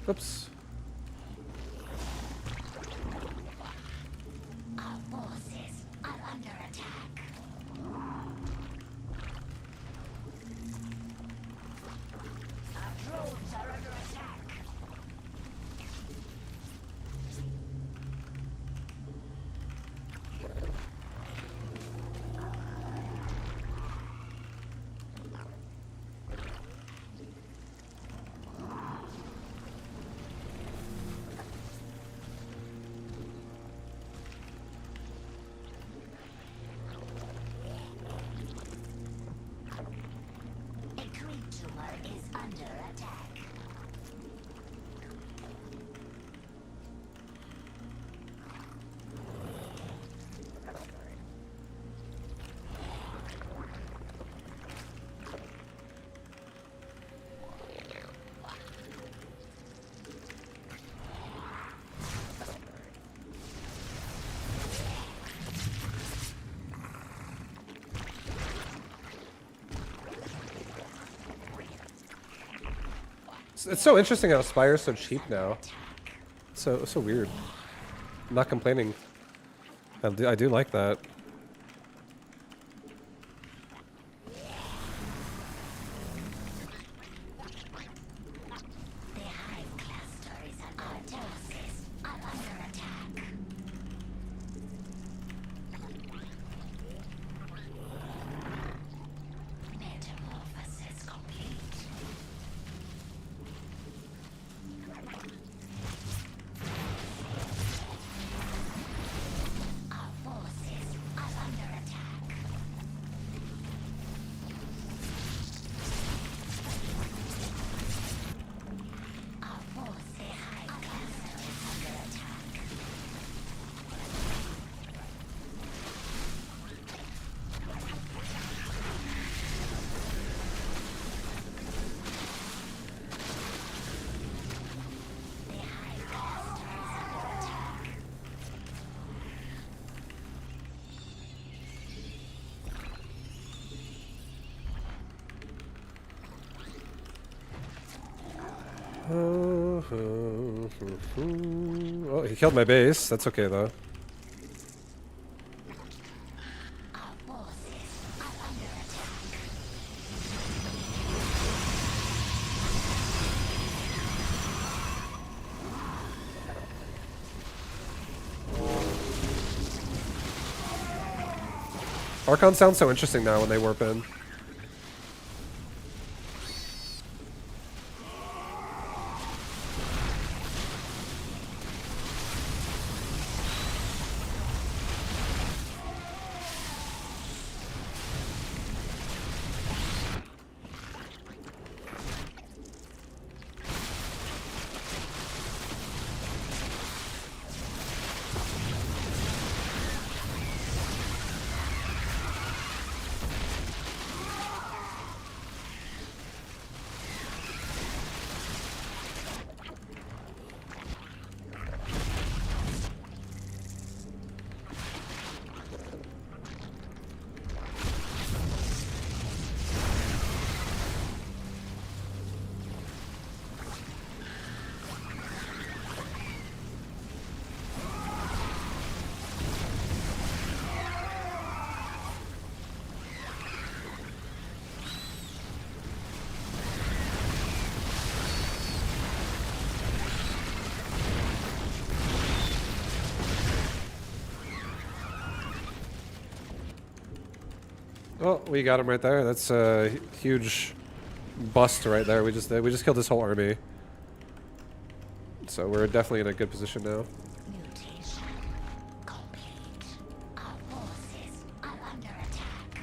Oops. Our forces are under attack. Our drones are under attack. It's so interesting how Spire's so cheap now. So weird. I'm not complaining. I do like that. The hive clusters and Artosis are under attack. Metamorphosis complete. Our forces are under attack. Our force, the hive cluster is under attack. The hive cluster is under attack. Oh, he killed my base. That's okay though. Our forces are under attack. Archon sounds so interesting now when they warp in. Oh, we got him right there. That's a huge bust right there. We just killed this whole army. So we're definitely in a good position now. Mutation complete. Our forces are under attack.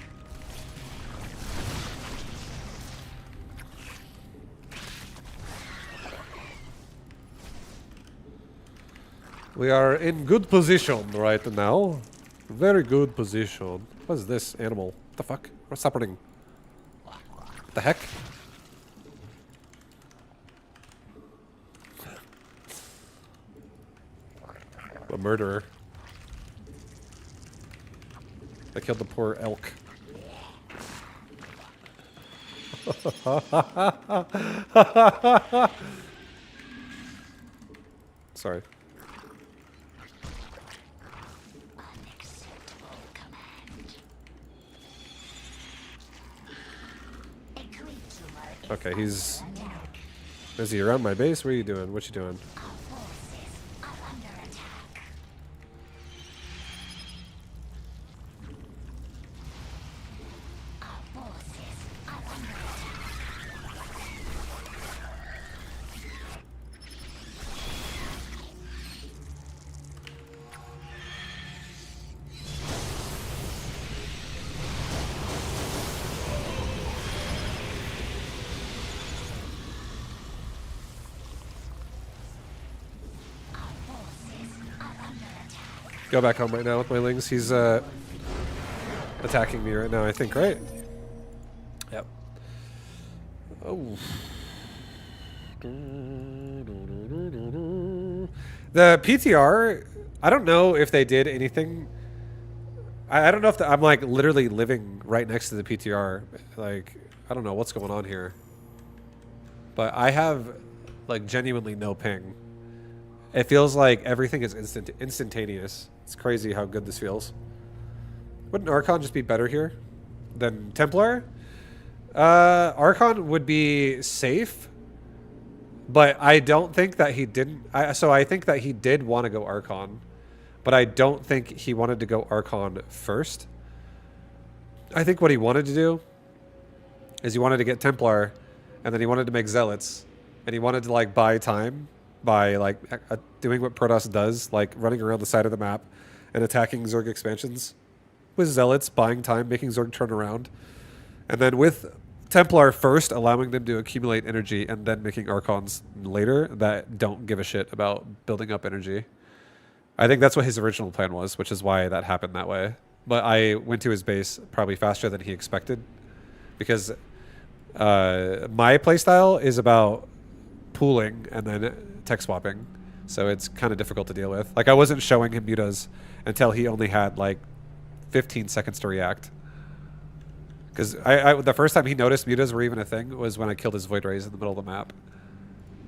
We are in good position right now. Very good position. What is this animal? What the fuck? What's happening? What the heck? A murderer. I killed the poor elk. Sorry. Unacceptable command. A creature Okay, he's... Is he around my base? What are you doing? What you doing? Our forces are under attack. Our forces are under attack. Our forces are under attack. Go back home right now with my lings. He's attacking me right now, I think, right? Yep. Oh. The PTR, I don't know if they did anything. I don't know if I'm like literally living right next to the PTR. Like, I don't know what's going on here. But I have Like genuinely no ping. It feels like everything is instantaneous. It's crazy how good this feels. Wouldn't Archon just be better here than Templar? Archon would be safe, but I don't think that he didn't. So I think that he did want to go Archon, but I don't think he wanted to go Archon first. I think what he wanted to do is he wanted to get Templar, and then he wanted to make Zealots, and he wanted to like buy time by like doing what Protoss does, like running around the side of the map and attacking Zerg expansions with Zealots, buying time, making Zerg turn around, and then with Templar first, allowing them to accumulate energy, and then making Archons later that don't give a shit about building up energy. I think that's what his original plan was, which is why that happened that way. But I went to his base probably faster than he expected, because my playstyle is about pooling and then tech swapping, so it's kind of difficult to deal with. Like I wasn't showing him mutas until he only had like 15 seconds to react. Because the first time he noticed mutas were even a thing was when I killed his Void Rays in the middle of the map.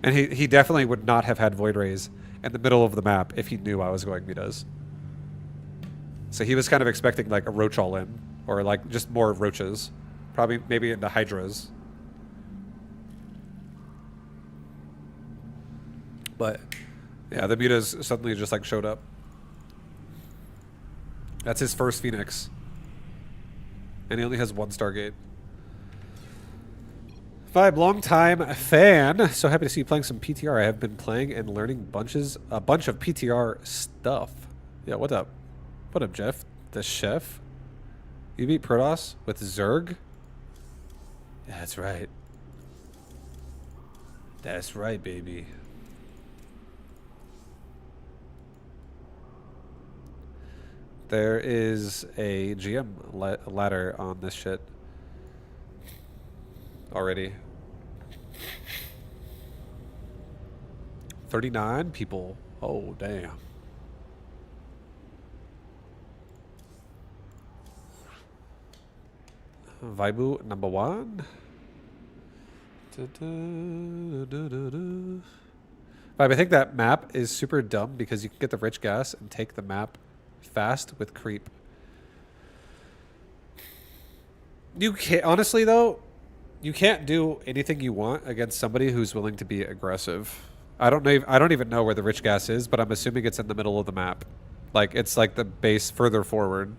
And he definitely would not have had Void Rays in the middle of the map if he knew I was going mutas. So he was kind of expecting like a roach all in, or like just more roaches. Probably maybe into hydras. But yeah, the mutas suddenly just like showed up. That's his first Phoenix. And he only has one Stargate. Vibe, long time fan. So happy to see you playing some PTR. I have been playing and learning a bunch of PTR stuff. Yeah, what up? What up, Jeff? The chef? You beat Protoss with Zerg? Yeah, that's right. That's right, baby. There is a GM ladder on this shit already. 39 people. Oh, damn. Vaibu number 1. Vibe, I think that map is super dumb because you can get the rich gas and take the map fast with creep. You can't, honestly though, you can't do anything you want against somebody who's willing to be aggressive. I don't even know where the rich gas is, but I'm assuming it's in the middle of the map. Like it's like the base further forward.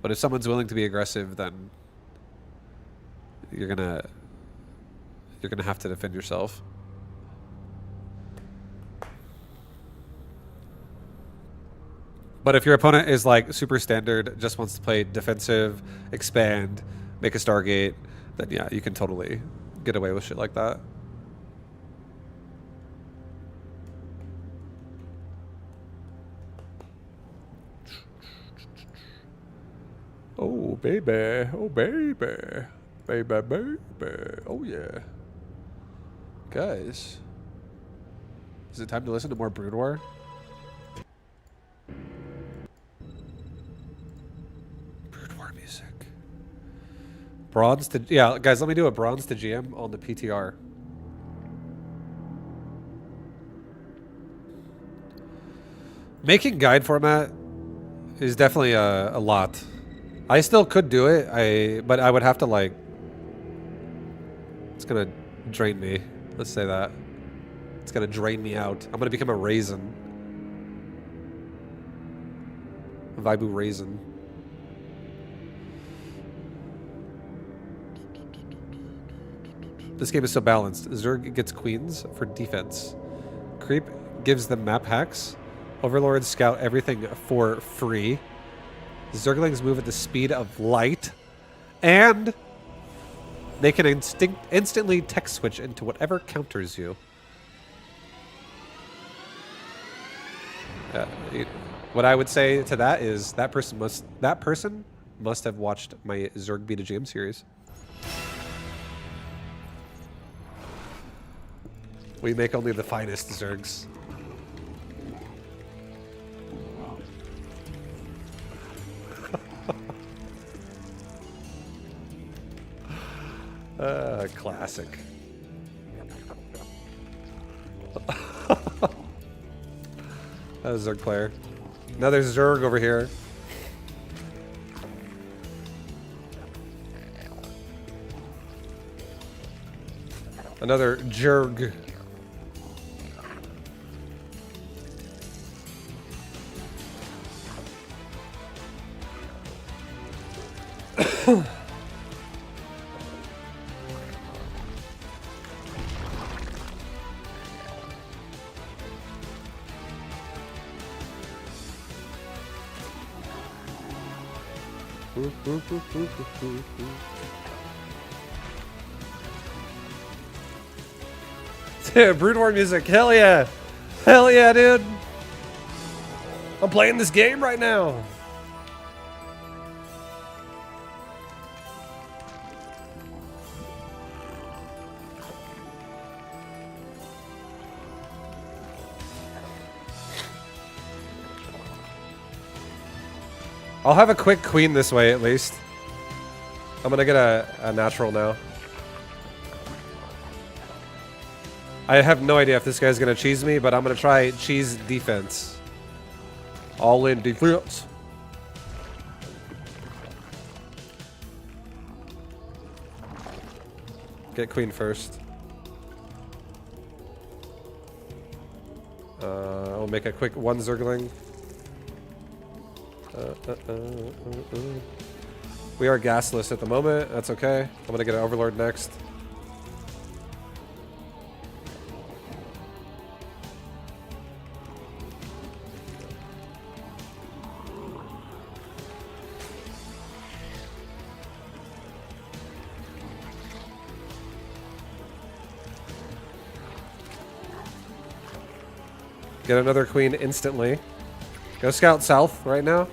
But if someone's willing to be aggressive, then you're gonna have to defend yourself. But if your opponent is like super standard, just wants to play defensive, expand, make a Stargate, then yeah, you can totally get away with shit like that. Oh baby, oh baby, baby, baby, oh yeah. Guys, is it time to listen to more Brood War? Bronze to, yeah, guys, let me do a bronze to GM on the PTR. Making guide format is definitely a lot. I still could do it, but I would have to like, it's gonna drain me. Let's say that. It's gonna drain me out. I'm gonna become a raisin. A Vaibu raisin. This game is so balanced. Zerg gets queens for defense. Creep gives them map hacks. Overlords scout everything for free. Zerglings move at the speed of light. And they can instantly tech switch into whatever counters you. What I would say to that is that person must have watched my Zerg Beta Jam series. We make only the finest Zergs. Classic. That was Zerg player. Another Zerg over here. Another Zerg. Brood War music, hell yeah! Hell yeah, dude! I'm playing this game right now! I'll have a quick queen this way at least. I'm gonna get a natural now. I have no idea if this guy's gonna cheese me, but I'm gonna try cheese defense. All in defense. Get queen first. I'll make a quick one Zergling. We are gasless at the moment. That's okay. I'm gonna get an Overlord next. Get another queen instantly. Go scout south right now.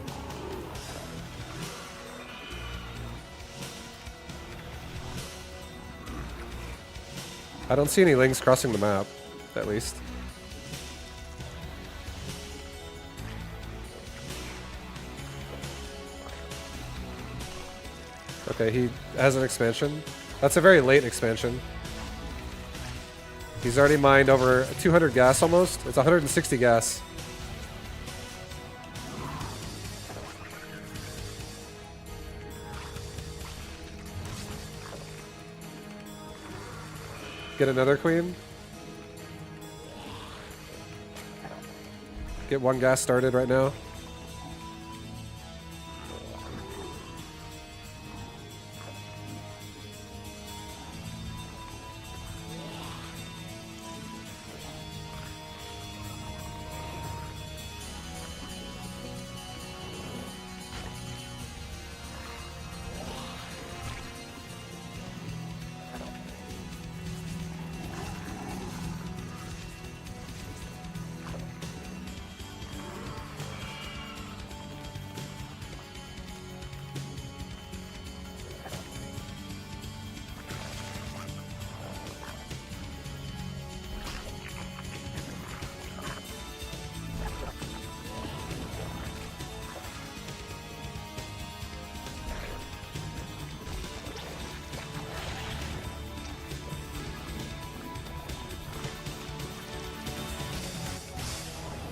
I don't see any lings crossing the map, at least. Okay, he has an expansion. That's a very late expansion. He's already mined over 200 gas almost. It's 160 gas. Get another queen. Get one gas started right now.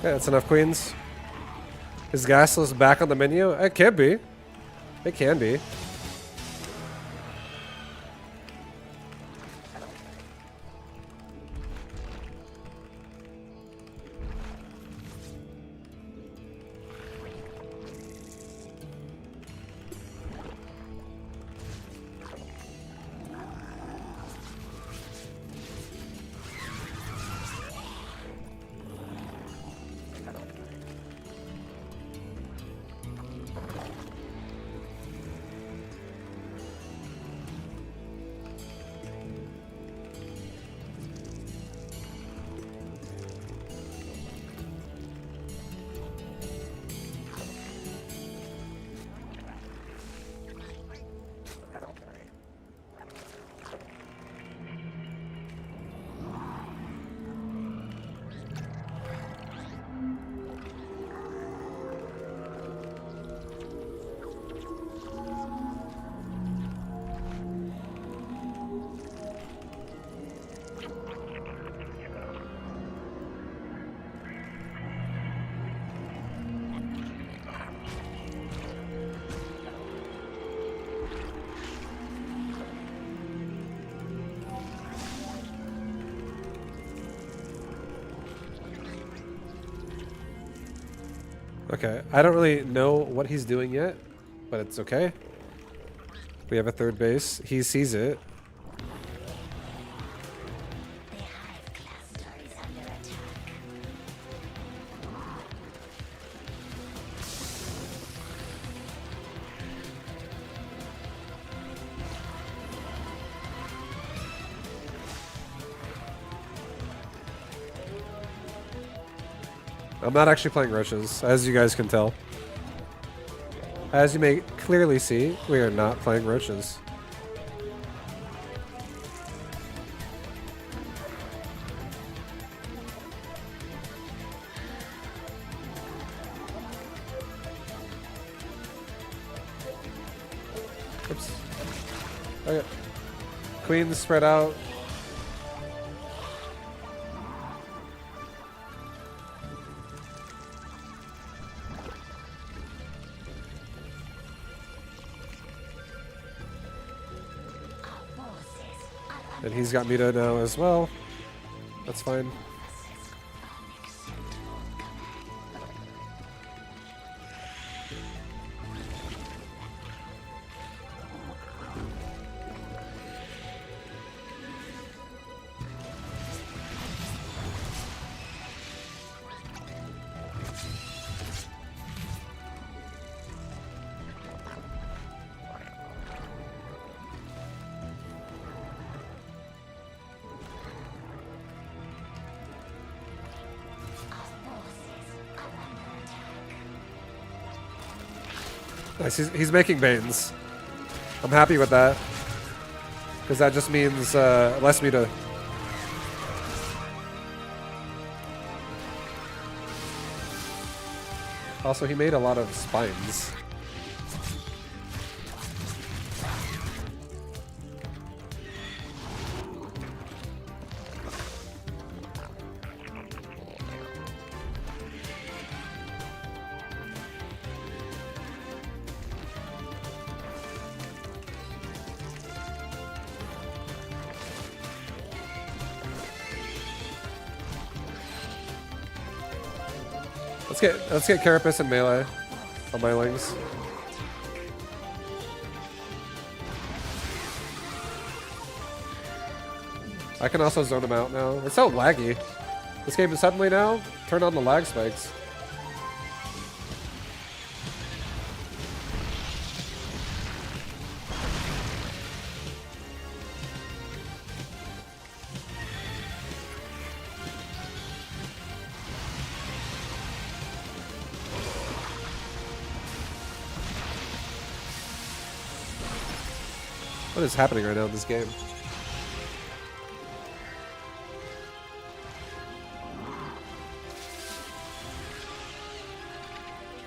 Okay, that's enough queens. Is gasless back on the menu? It can be. It can be. Okay, I don't really know what he's doing yet, but it's okay. We have a third base. He sees it. The hive cluster is under attack. I'm not actually playing roaches, as you guys can tell. As you may clearly see, we are not playing roaches. Oops. Okay. Queens spread out. And he's got Mito now as well. That's fine. Nice. He's making Banes. I'm happy with that. Because that just means less Mito. Also, he made a lot of spines. Let's get Carapace and melee on my wings. I can also zone him out now. It's so laggy. This game is suddenly now turn on the lag spikes. What is happening right now in this game?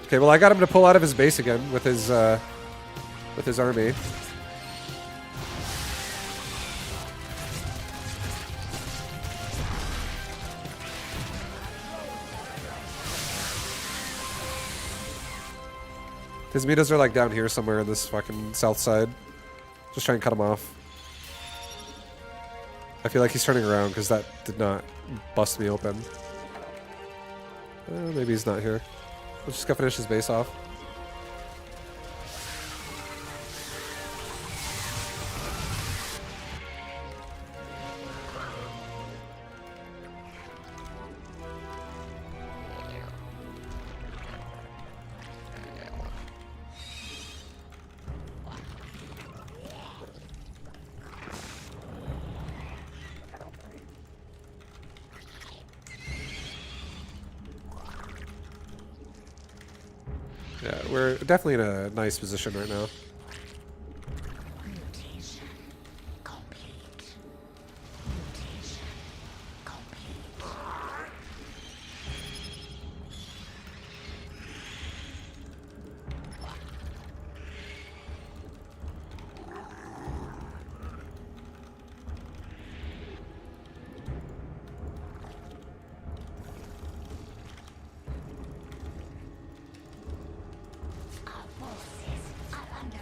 Okay, well I got him to pull out of his base again with his army. His Mitos are like down here somewhere in this fucking south side. Just try and cut him off. I feel like he's turning around because that did not bust me open. Maybe he's not here. Let's just go finish his base off. Yeah, we're definitely in a nice position right now. Mutation complete. Mutation complete. Our forces are under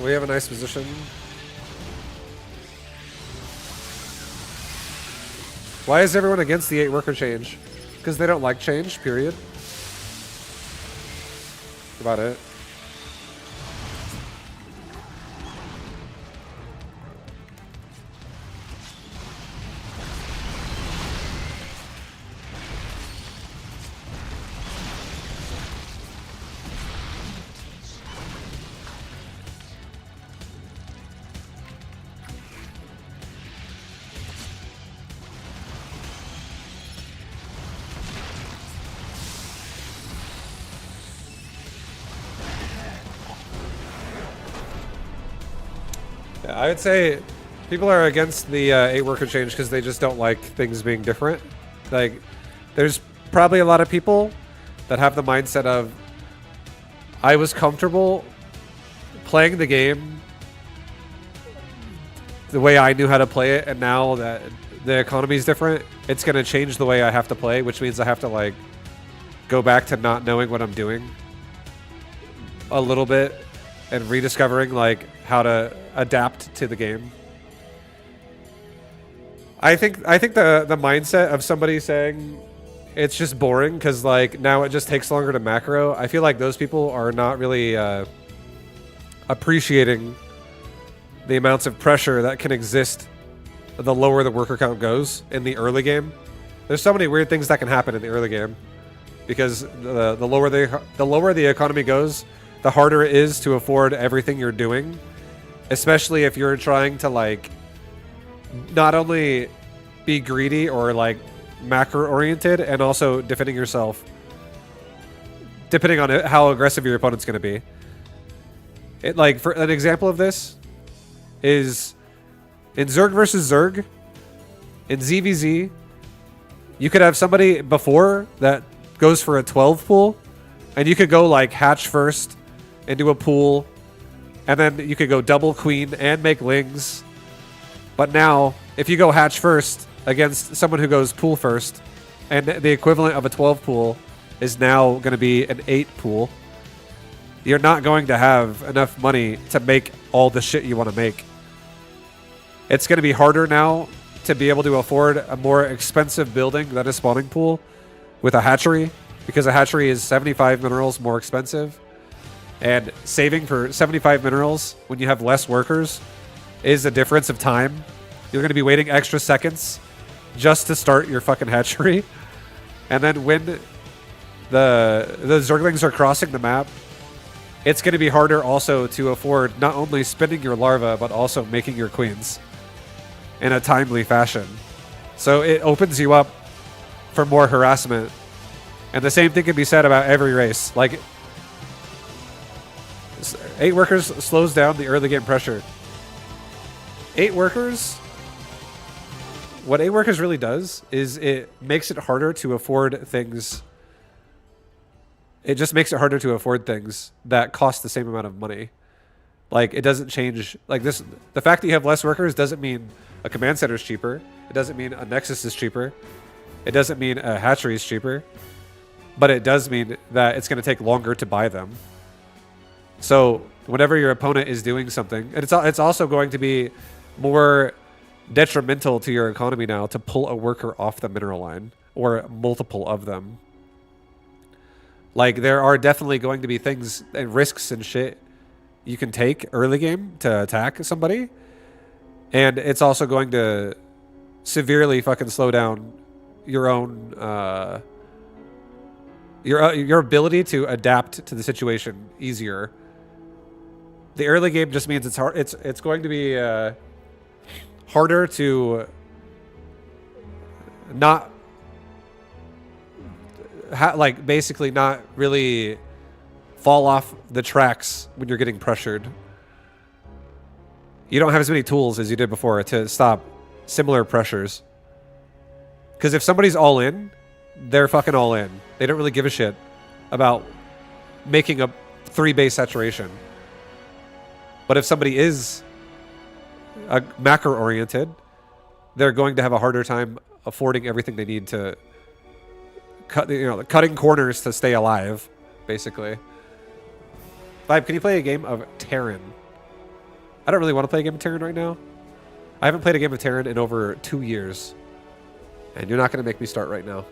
We have a nice position. Why is everyone against the 8 worker change? Because they don't like change, period. That's about it. Yeah, I would say people are against the 8 worker change because they just don't like things being different. Like, there's probably a lot of people that have the mindset of, I was comfortable playing the game the way I knew how to play it, and now that the economy is different, it's going to change the way I have to play, which means I have to, like, go back to not knowing what I'm doing a little bit and rediscovering, like, how to adapt to the game. I think the mindset of somebody saying it's just boring because, like, now it just takes longer to macro, I feel like those people are not really appreciating the amounts of pressure that can exist the lower the worker count goes in the early game. There's so many weird things that can happen in the early game because the lower the economy goes, the harder it is to afford everything you're doing, especially if you're trying to, like, not only be greedy or, like, macro oriented and also defending yourself depending on how aggressive your opponent's going to be. It, like, for an example of this is in Zerg versus Zerg, in ZVZ, you could have somebody before that goes for a 12 pool, and you could go, like, hatch first and do a pool, and then you could go double queen and make lings. But now, if you go hatch first against someone who goes pool first, and the equivalent of a 12 pool is now going to be an 8 pool, you're not going to have enough money to make all the shit you want to make. It's going to be harder now to be able to afford a more expensive building than a spawning pool with a hatchery, because a hatchery is 75 minerals more expensive. And saving for 75 minerals when you have less workers is a difference of time. You're going to be waiting extra seconds just to start your fucking hatchery. And then when the Zerglings are crossing the map, it's going to be harder also to afford not only spending your larva, but also making your queens in a timely fashion. So it opens you up for more harassment. And the same thing can be said about every race. Like, 8 workers slows down the early game pressure. 8 workers, what 8 workers really does is it makes it harder to afford things. It just makes it harder to afford things that cost the same amount of money. Like, it doesn't change, like, this. The fact that you have less workers doesn't mean a command center is cheaper. It doesn't mean a nexus is cheaper. It doesn't mean a hatchery is cheaper. But it does mean that it's going to take longer to buy them. So whenever your opponent is doing something, and it's also going to be more detrimental to your economy now to pull a worker off the mineral line, or multiple of them. Like, there are definitely going to be things and risks and shit you can take early game to attack somebody. And it's also going to severely fucking slow down your own your ability to adapt to the situation easier. The early game just means it's hard. It's going to be harder to not like basically not really fall off the tracks when you're getting pressured. You don't have as many tools as you did before to stop similar pressures. Because if somebody's all in, they're fucking all in. They don't really give a shit about making a 3 base saturation. But if somebody is macro oriented, they're going to have a harder time affording everything they need to cutting corners to stay alive, basically. Vibe, can you play a game of Terran? I don't really want to play a game of Terran right now. I haven't played a game of Terran in over 2 years. And you're not going to make me start right now.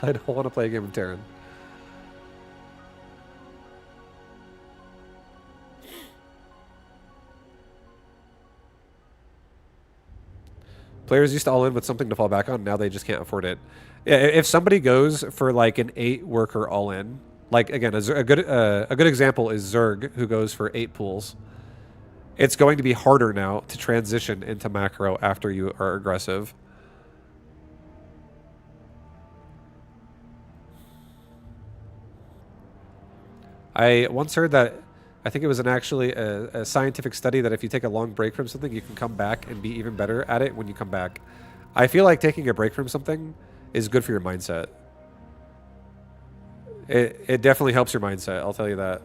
I don't want to play a game of Terran. Players used to all in with something to fall back on. Now they just can't afford it. Yeah, if somebody goes for like an 8 worker all in, like again, a good example is Zerg, who goes for 8 pools. It's going to be harder now to transition into macro after you are aggressive. I once heard that, I think it was actually a scientific study that if you take a long break from something, you can come back and be even better at it when you come back. I feel like taking a break from something is good for your mindset. It definitely helps your mindset, I'll tell you that.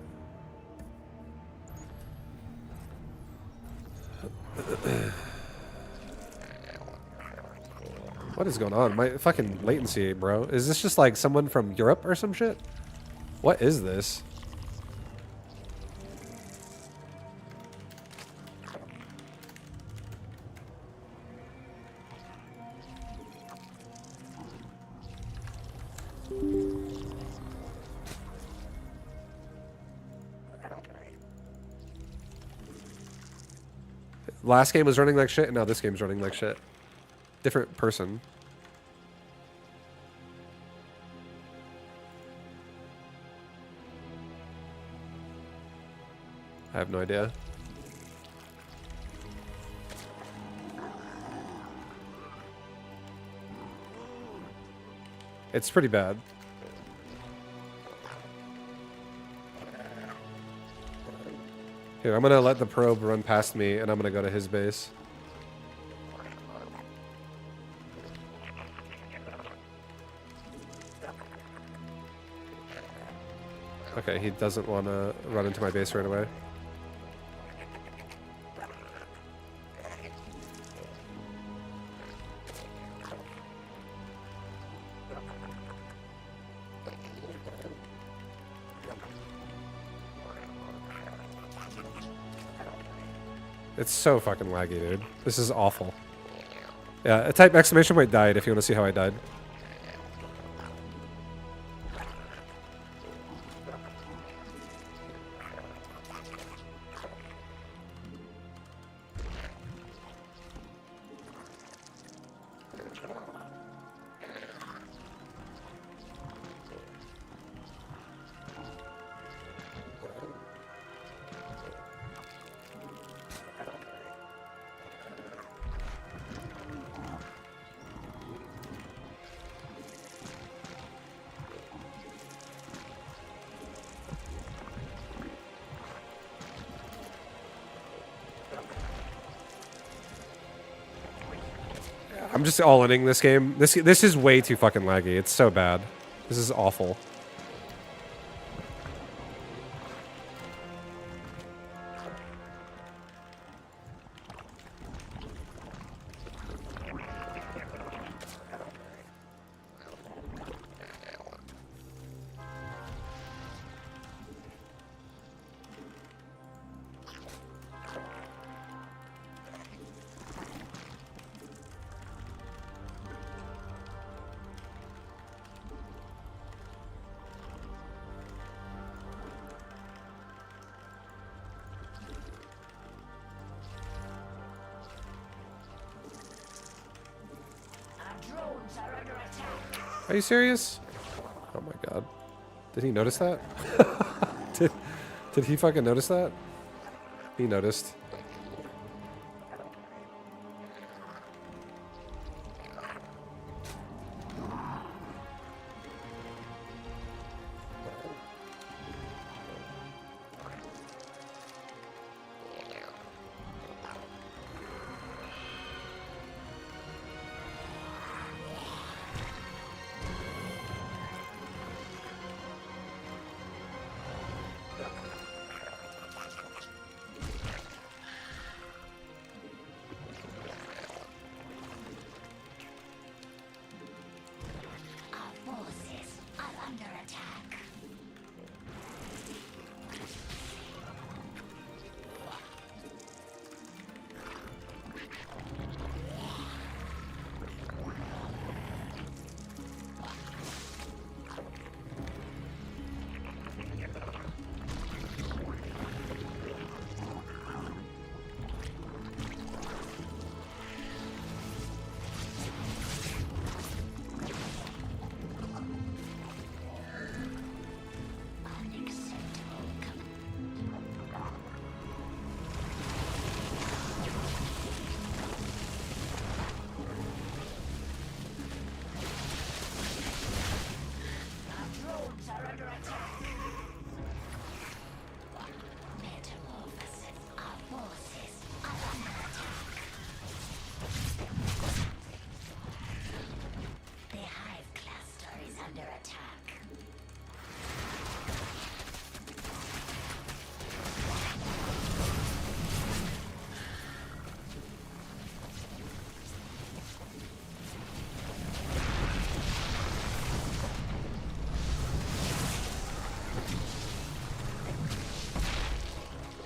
What is going on? My fucking latency, bro. Is this just like someone from Europe or some shit? What is this? Last game was running like shit, and now this game's running like shit. Different person. I have no idea. It's pretty bad. Here, I'm gonna let the probe run past me, and I'm gonna go to his base. Okay, he doesn't want to run into my base right away. It's so fucking laggy, dude. This is awful. Yeah, type exclamation point died if you want to see how I died. I'm just all-inning this game. This is way too fucking laggy. It's so bad. This is awful. Are you serious? Oh my god. Did he notice that? Did he fucking notice that? He noticed.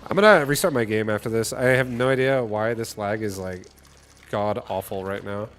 I'm gonna restart my game after this. I have no idea why this lag is like god awful right now.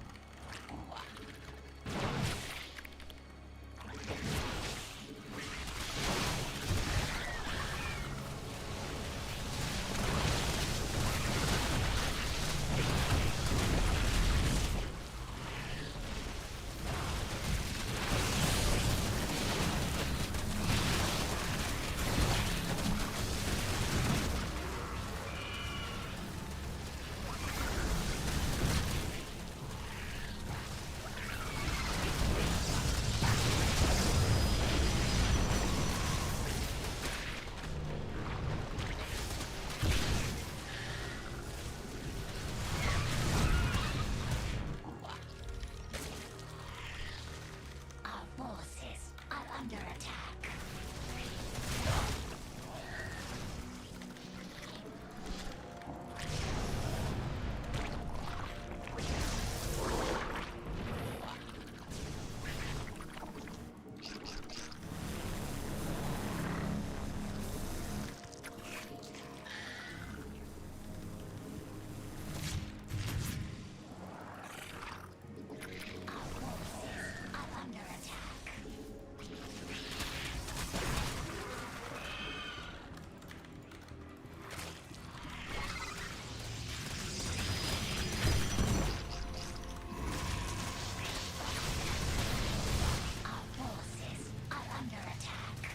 Our forces are under attack. Are under attack. Our forces are under attack. Our forces are under attack.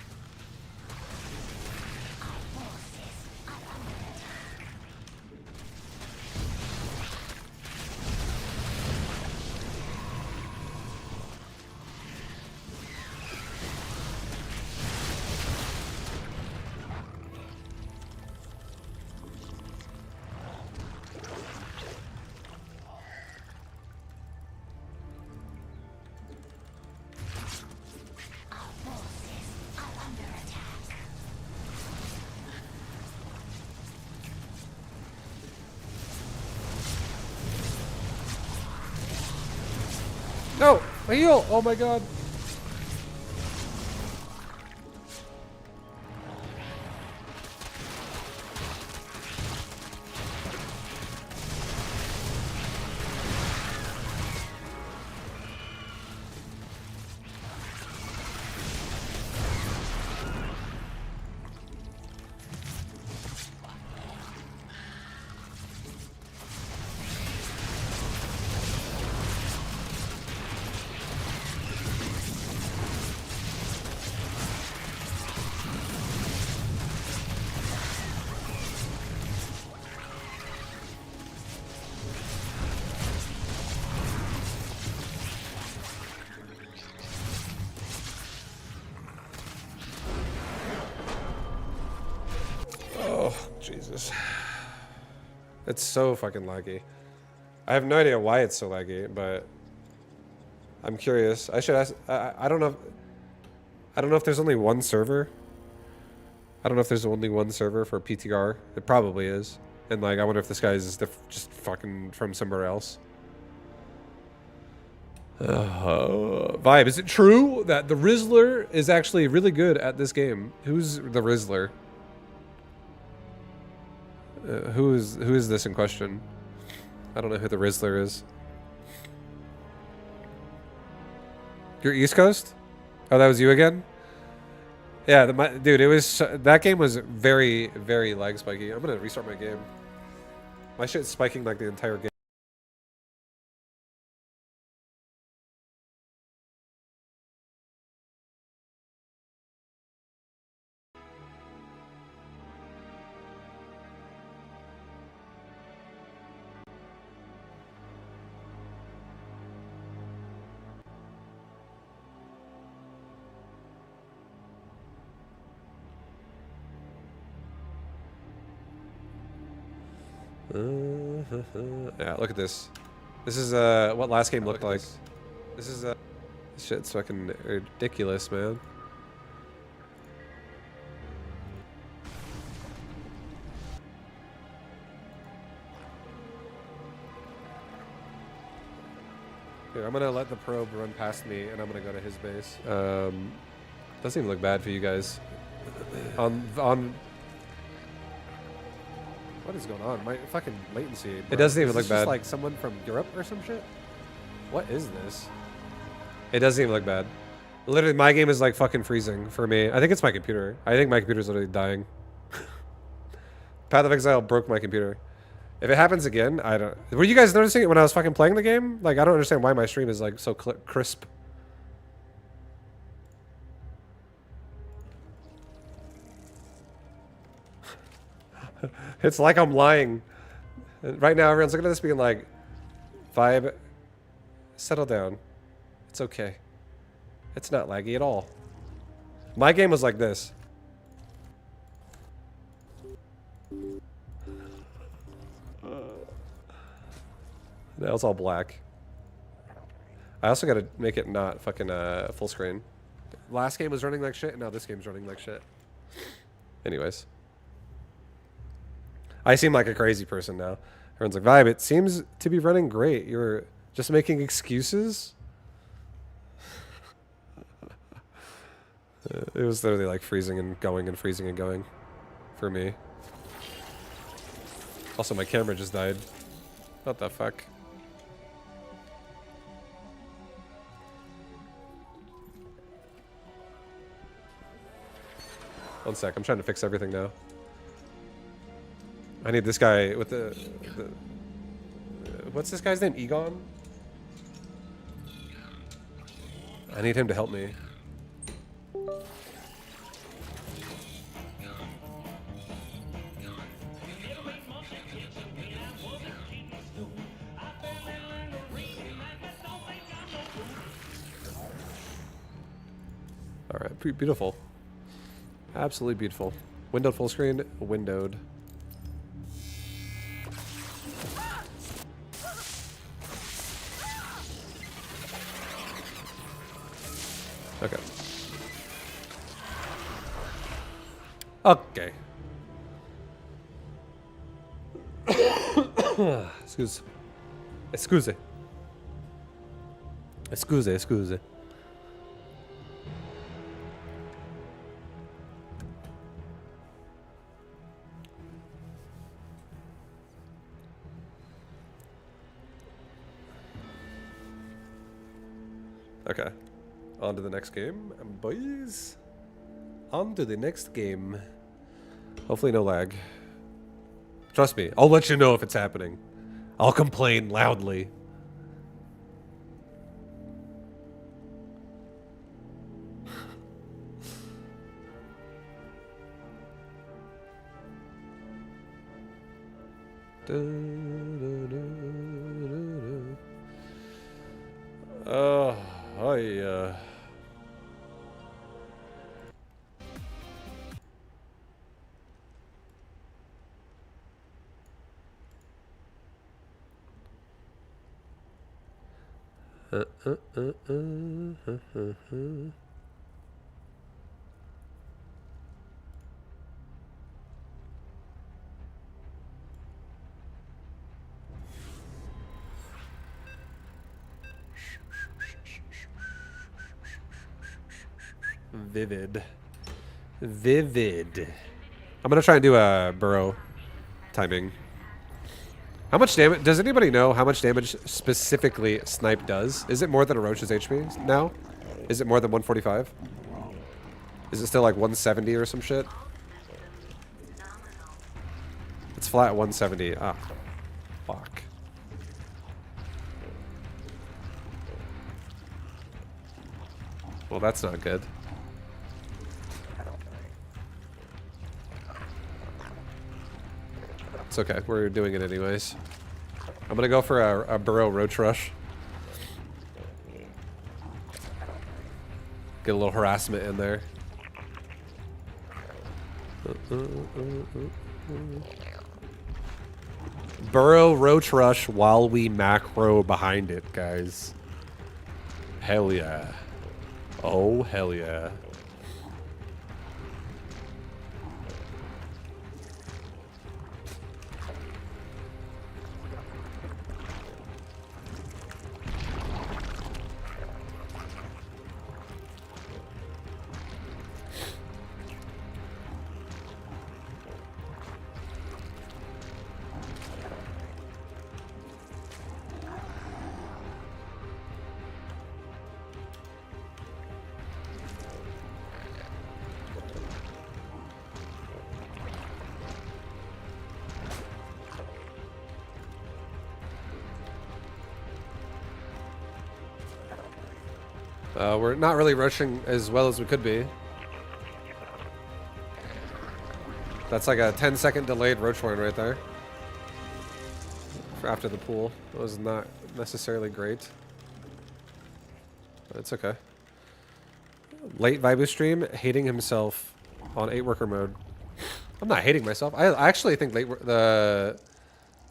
Our forces are under attack. No! My heal! Oh my god. Oh, Jesus. It's so fucking laggy. I have no idea why it's so laggy, but I'm curious. I should ask. I don't know. I don't know if there's only one server. I don't know if there's only one server for PTR. It probably is. And like, I wonder if this guy is just fucking from somewhere else. Vibe, is it true that the Rizzler is actually really good at this game? Who's the Rizzler? Who is this in question? I don't know who the Rizzler is. You're East Coast? Oh, that was you again? Yeah, dude, it was that game was very, very lag spiky. I'm gonna restart my game. My shit's spiking like the entire game. Yeah, look at this. This is what last game looked like. This is shit's fucking ridiculous, man. Here, I'm gonna let the probe run past me, and I'm gonna go to his base. Doesn't even look bad for you guys. On What is going on? My fucking latency. It doesn't even Is look this just bad. like someone from Europe or some shit? What is this? It doesn't even look bad. Literally, my game is like fucking freezing for me. I think it's my computer. I think my computer's literally dying. Path of Exile broke my computer. If it happens again, I don't... Were you guys noticing it when I was fucking playing the game? Like, I don't understand why my stream is like so crisp. It's like I'm lying. Right now, everyone's looking at this being like, Vibe, settle down. It's okay. It's not laggy at all. My game was like this. Now it's all black. I also gotta make it not fucking full screen. Last game was running like shit, and now this game's running like shit. Anyways. I seem like a crazy person now. Everyone's like, Vibe, it seems to be running great. You're just making excuses? It was literally like freezing and going and freezing and going for me. Also, my camera just died. What the fuck? One sec, I'm trying to fix everything now. I need this guy with the what's this guy's name? Egon? I need him to help me. Alright, beautiful. Absolutely beautiful. Windowed full screen, windowed. Okay. Okay. Excuse. Excuse. Excuse, excuse. Okay. On to the next game, boys. On to the next game. Hopefully no lag. Trust me, I'll let you know if it's happening. I'll complain loudly. Oh, yeah. Vivid. Vivid. I'm gonna try and do a burrow timing. How much damage? Does anybody know how much damage specifically Snipe does? Is it more than a Roach's HP now? Is it more than 145? Is it still like 170 or some shit? It's flat 170. Ah, fuck. Well, that's not good. It's okay. We're doing it anyways. I'm gonna go for a burrow roach rush. Get a little harassment in there. Burrow roach rush while we macro behind it, guys. Hell yeah. Oh, hell yeah. We're not really rushing as well as we could be. That's like a 10-second delayed roach horn right there. For after the pool. That was not necessarily great. But it's okay. Late Vibu stream, hating himself on 8-worker mode. I'm not hating myself. I actually think the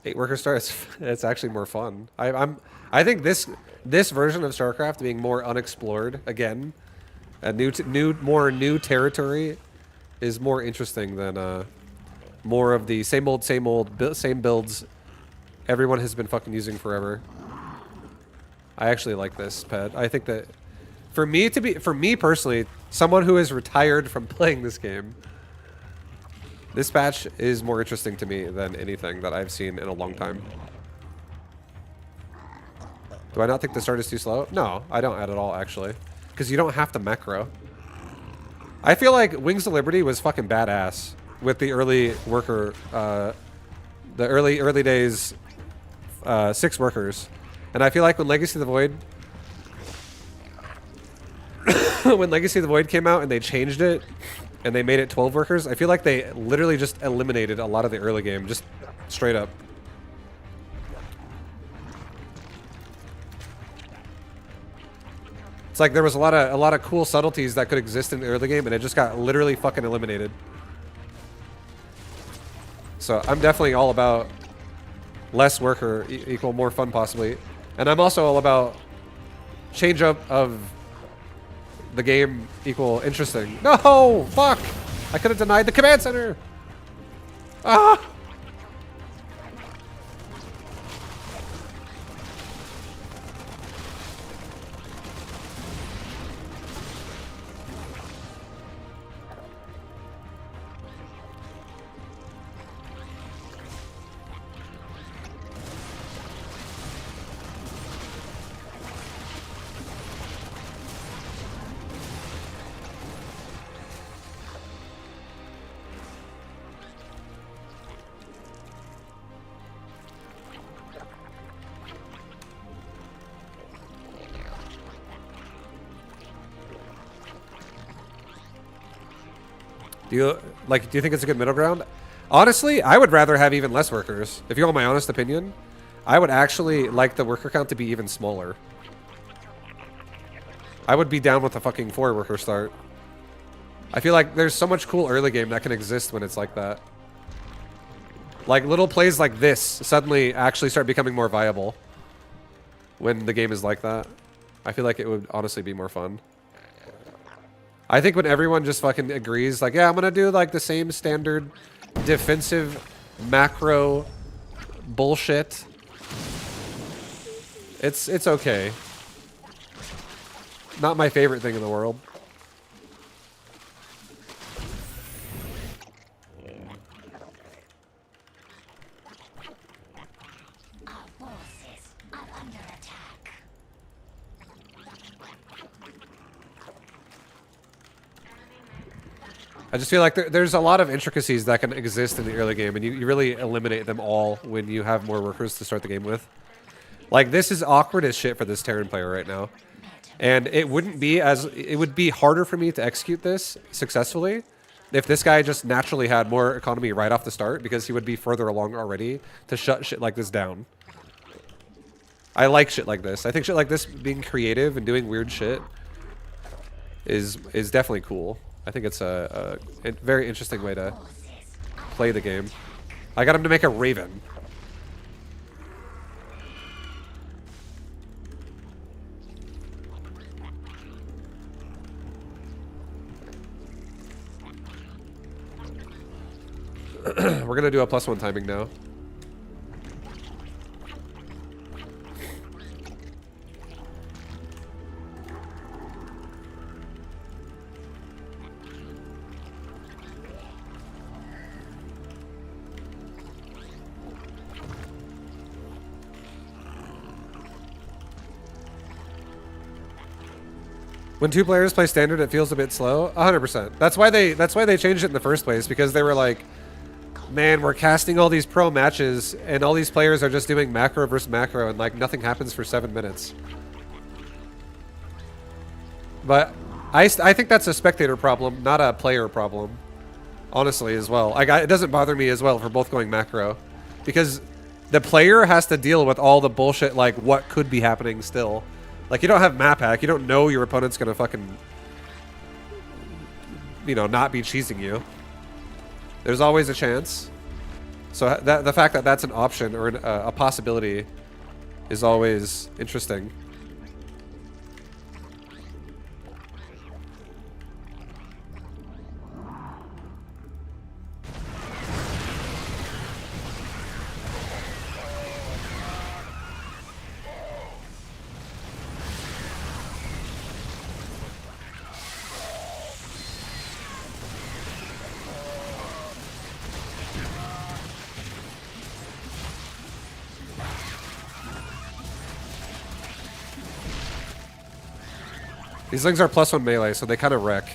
8-worker start it's actually more fun. I think this version of StarCraft being more unexplored again, a more new territory is more interesting than more of the same old same builds everyone has been fucking using forever. I actually like this pet. I think that for me personally, someone who is retired from playing this game, this patch is more interesting to me than anything that I've seen in a long time. Do I not think the start is too slow? No, I don't at all, actually. Because you don't have to macro. I feel like Wings of Liberty was fucking badass with the early worker, the early days 6 workers. And I feel like when Legacy of the Void when Legacy of the Void came out and they changed it and they made it 12 workers, I feel like they literally just eliminated a lot of the early game, just straight up. It's like there was a lot of cool subtleties that could exist in the early game, and it just got literally fucking eliminated. So I'm definitely all about less worker equal more fun possibly, and I'm also all about change up of the game equal interesting. No, fuck! I could have denied the command center. Ah! Do you think it's a good middle ground? Honestly, I would rather have even less workers. If you want my honest opinion, I would actually like the worker count to be even smaller. I would be down with a fucking 4-worker start. I feel like there's so much cool early game that can exist when it's like that. Like little plays like this suddenly actually start becoming more viable when the game is like that. I feel like it would honestly be more fun. I think when everyone just fucking agrees, like, yeah, I'm gonna do like the same standard defensive macro bullshit. It's okay. Not my favorite thing in the world. Our forces are under attack. I just feel like there's a lot of intricacies that can exist in the early game, and you really eliminate them all when you have more workers to start the game with. Like, this is awkward as shit for this Terran player right now. And it would be harder for me to execute this successfully if this guy just naturally had more economy right off the start, because he would be further along already to shut shit like this down. I like shit like this. I think shit like this, being creative and doing weird shit, is definitely cool. I think it's a very interesting way to play the game. I got him to make a Raven. We're gonna do a +1 timing now. When 2 players play standard, it feels a bit slow. 100%. That's why they changed it in the first place, because they were like, man, we're casting all these pro matches, and all these players are just doing macro versus macro, and like nothing happens for 7 minutes. But I think that's a spectator problem, not a player problem. Honestly, as well. It doesn't bother me as well for both going macro, because the player has to deal with all the bullshit, like what could be happening still. Like, you don't have map hack. You don't know your opponent's gonna fucking, you know, not be cheesing you. There's always a chance. So the fact that that's an option or a possibility is always interesting. These things are +1 melee, so they kind of wreck.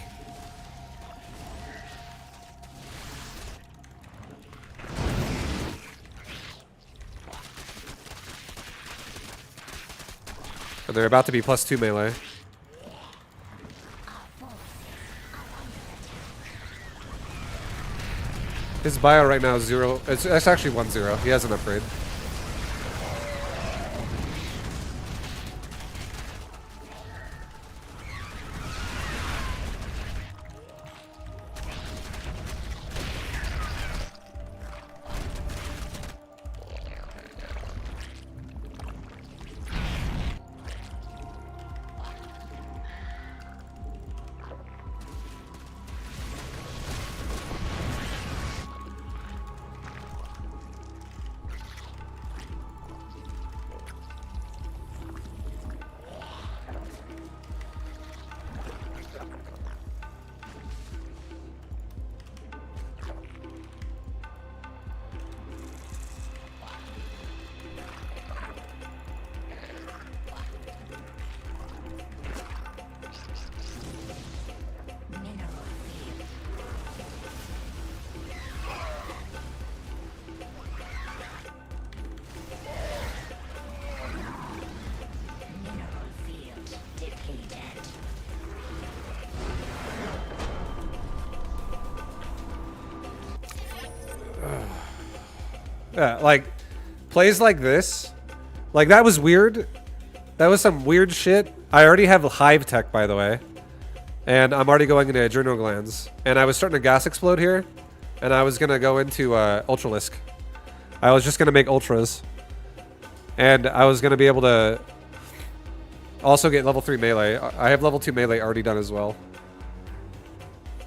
And they're about to be +2 melee. His bio right now is 0. It's actually 1-0. He has an upgrade. Yeah, like, plays like this, like, that was weird. That was some weird shit. I already have Hive Tech, by the way. And I'm already going into adrenal glands. And I was starting to gas explode here. And I was going to go into Ultralisk. I was just going to make Ultras. And I was going to be able to also get level 3 melee. I have level 2 melee already done as well.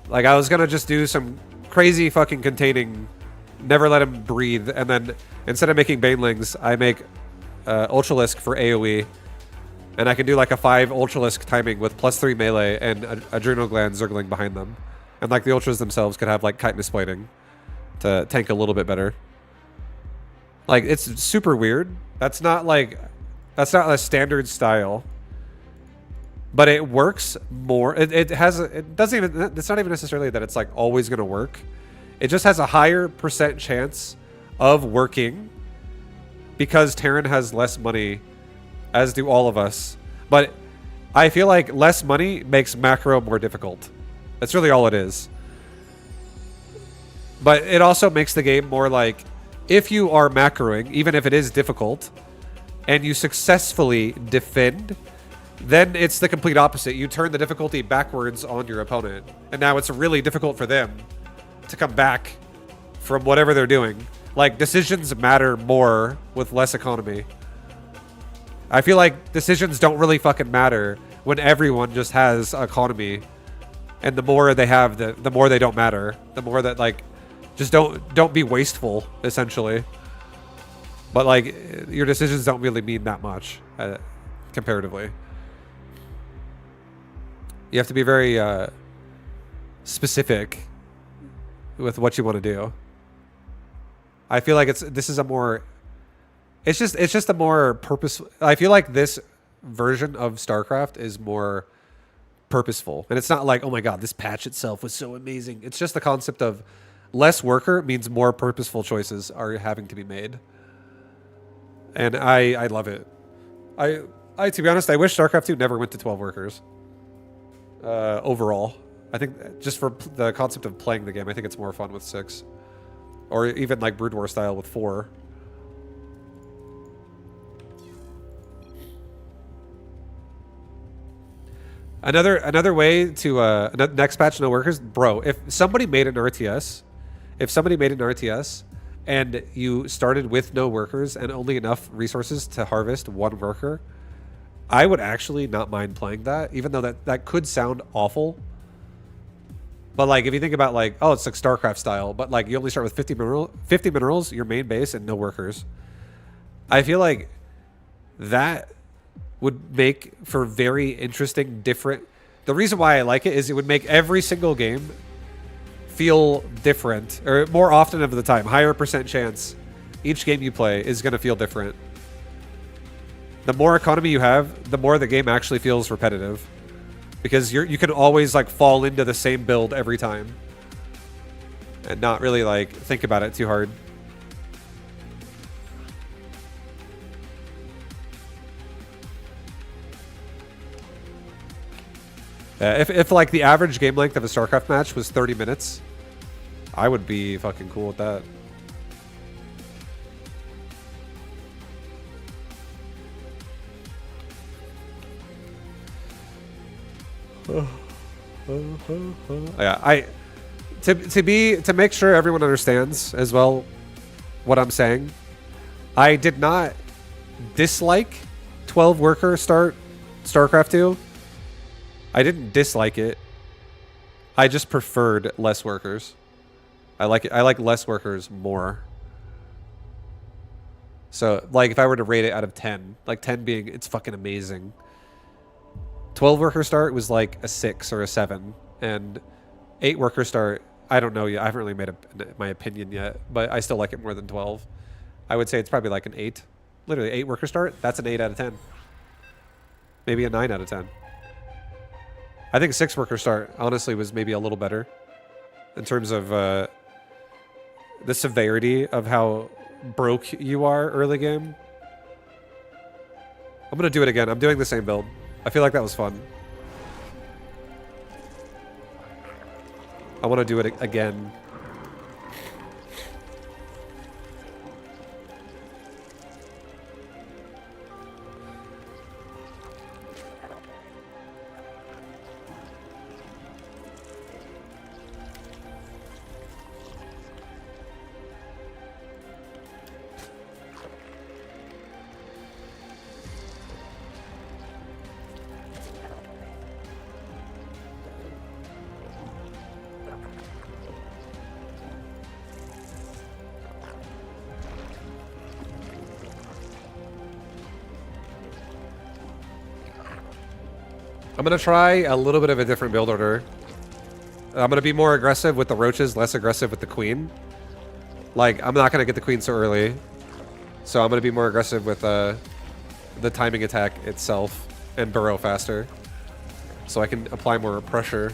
Like, I was going to just do some crazy fucking containing, never let him breathe, and then instead of making Banelings, I make Ultralisk for AoE, and I can do like a 5 Ultralisk timing with +3 melee and Adrenal Gland Zergling behind them. And like the Ultras themselves could have like Chitinous Plating to tank a little bit better. Like, it's super weird. That's not a standard style. But it works more. It doesn't even, it's not even necessarily that it's like always going to work. It just has a higher % chance of working because Terran has less money, as do all of us. But I feel like less money makes macro more difficult. That's really all it is. But it also makes the game more like, if you are macroing, even if it is difficult, and you successfully defend, then it's the complete opposite. You turn the difficulty backwards on your opponent. And now it's really difficult for them to come back from whatever they're doing. Like, decisions matter more with less economy. I feel like decisions don't really fucking matter when everyone just has economy. And the more they have, the more they don't matter. The more that, like, just don't be wasteful, essentially. But, like, your decisions don't really mean that much, comparatively. You have to be very specific with what you want to do. I feel like this is a more, it's just a more purposeful. I feel like this version of StarCraft is more purposeful, and it's not like, oh my god, this patch itself was so amazing. It's just the concept of less worker means more purposeful choices are having to be made, and I love it. I to be honest, I wish StarCraft 2 never went to 12 workers. overall. I think just for the concept of playing the game, I think it's more fun with 6. Or even like Brood War style with 4. Another way to next patch no workers, bro. If somebody made an RTS, and you started with no workers and only enough resources to harvest 1 worker, I would actually not mind playing that, even though that could sound awful. But like if you think about like, oh, it's like StarCraft style, but like you only start with 50 minerals, your main base, and no workers. I feel like that would make for very interesting, different. The reason why I like it is it would make every single game feel different, or more often of the time, higher percent chance each game you play is going to feel different. The more economy you have, the more the game actually feels repetitive, because you can always like fall into the same build every time and not really like think about it too hard. If like the average game length of a StarCraft match was 30 minutes, I would be fucking cool with that. Yeah, to make sure everyone understands as well what I'm saying, I did not dislike 12 worker start StarCraft 2. I didn't dislike it. I just preferred less workers. I like it. I like less workers more. So, like, if I were to rate it out of 10, like 10 being it's fucking amazing, 12 worker start was like a 6 or a 7, and 8 worker start, I don't know yet. I haven't really made my opinion yet, but I still like it more than 12. I would say it's probably like an 8. Literally, 8 worker start, that's an 8 out of 10. Maybe a 9 out of 10. I think 6 worker start, honestly, was maybe a little better in terms of the severity of how broke you are early game. I'm going to do it again. I'm doing the same build. I feel like that was fun. I want to do it again. I'm going to try a little bit of a different build order. I'm going to be more aggressive with the roaches, less aggressive with the queen. Like, I'm not going to get the queen so early. So I'm going to be more aggressive with the timing attack itself and burrow faster. So I can apply more pressure.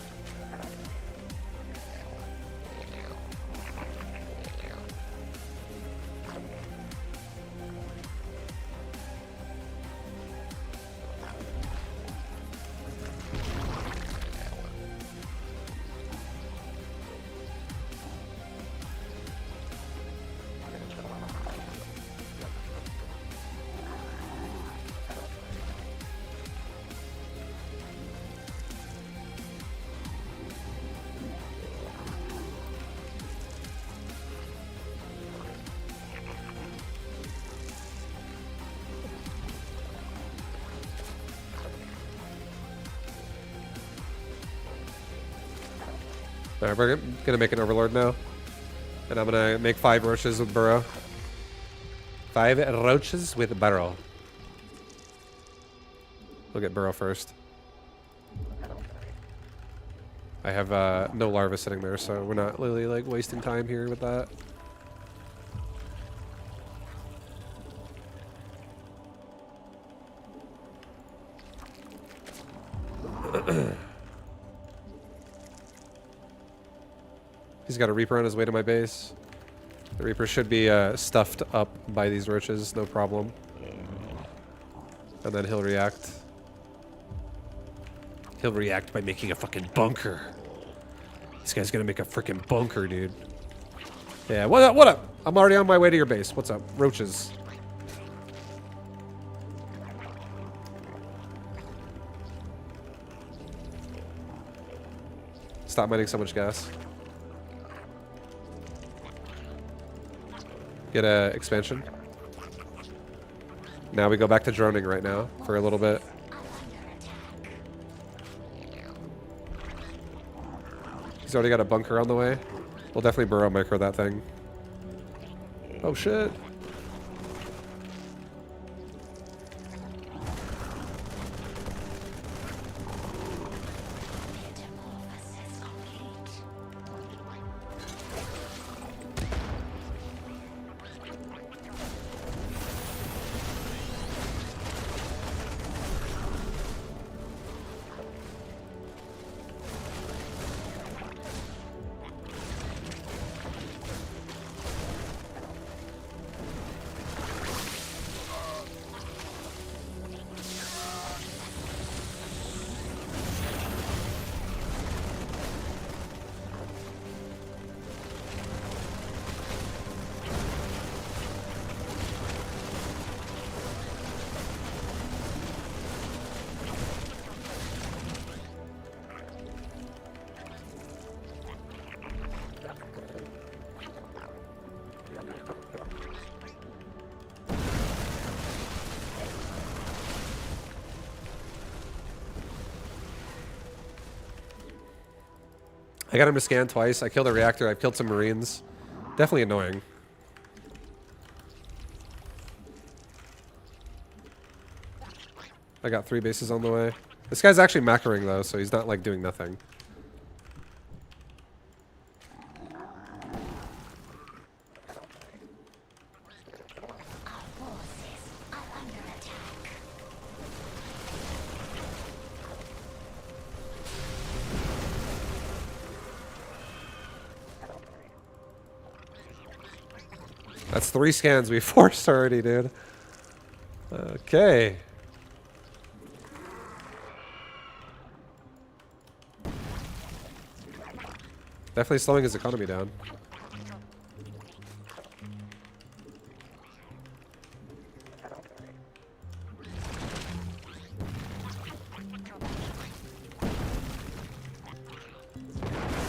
Alright, we're gonna make an overlord now. And I'm gonna make 5 roaches with burrow. 5 roaches with burrow. We'll get burrow first. I have no larvae sitting there, so we're not really like wasting time here with that. He's got a Reaper on his way to my base. The Reaper should be stuffed up by these roaches, no problem. And then he'll react. He'll react by making a fucking bunker. This guy's gonna make a freaking bunker, dude. Yeah, what up, what up? I'm already on my way to your base. What's up? Roaches. Stop mining so much gas. Get a expansion. Now we go back to droning right now for a little bit. He's already got a bunker on the way. We'll definitely burrow micro that thing. Oh shit. Metamorphosis complete. I got him to scan twice. I killed a reactor. I've killed some Marines. Definitely annoying. I got 3 bases on the way. This guy's actually macroing though, so he's not like doing nothing. Our forces are under attack. That's 3 scans we forced already, dude. Okay. Definitely slowing his economy down.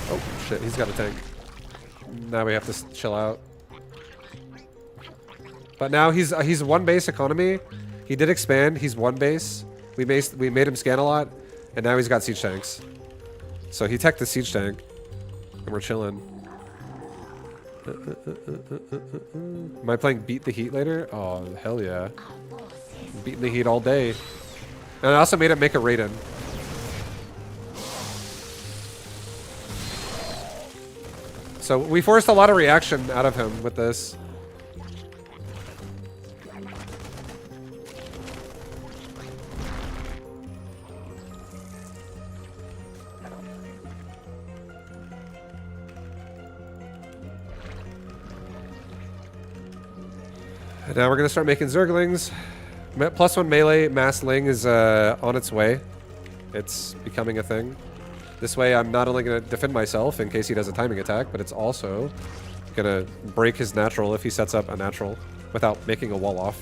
Oh shit, he's got a tank. Now we have to chill out. But now he's 1 base economy. He did expand. He's 1 base. We made him scan a lot, and now he's got siege tanks. So he teched the siege tank, and we're chilling. Am I playing Beat the Heat later? Oh hell yeah! Beating the Heat all day. And I also made him make a Raiden. So we forced a lot of reaction out of him with this. And now we're gonna start making Zerglings. +1 melee mass ling is on its way. It's becoming a thing. This way I'm not only gonna defend myself in case he does a timing attack, but it's also gonna break his natural if he sets up a natural without making a wall off.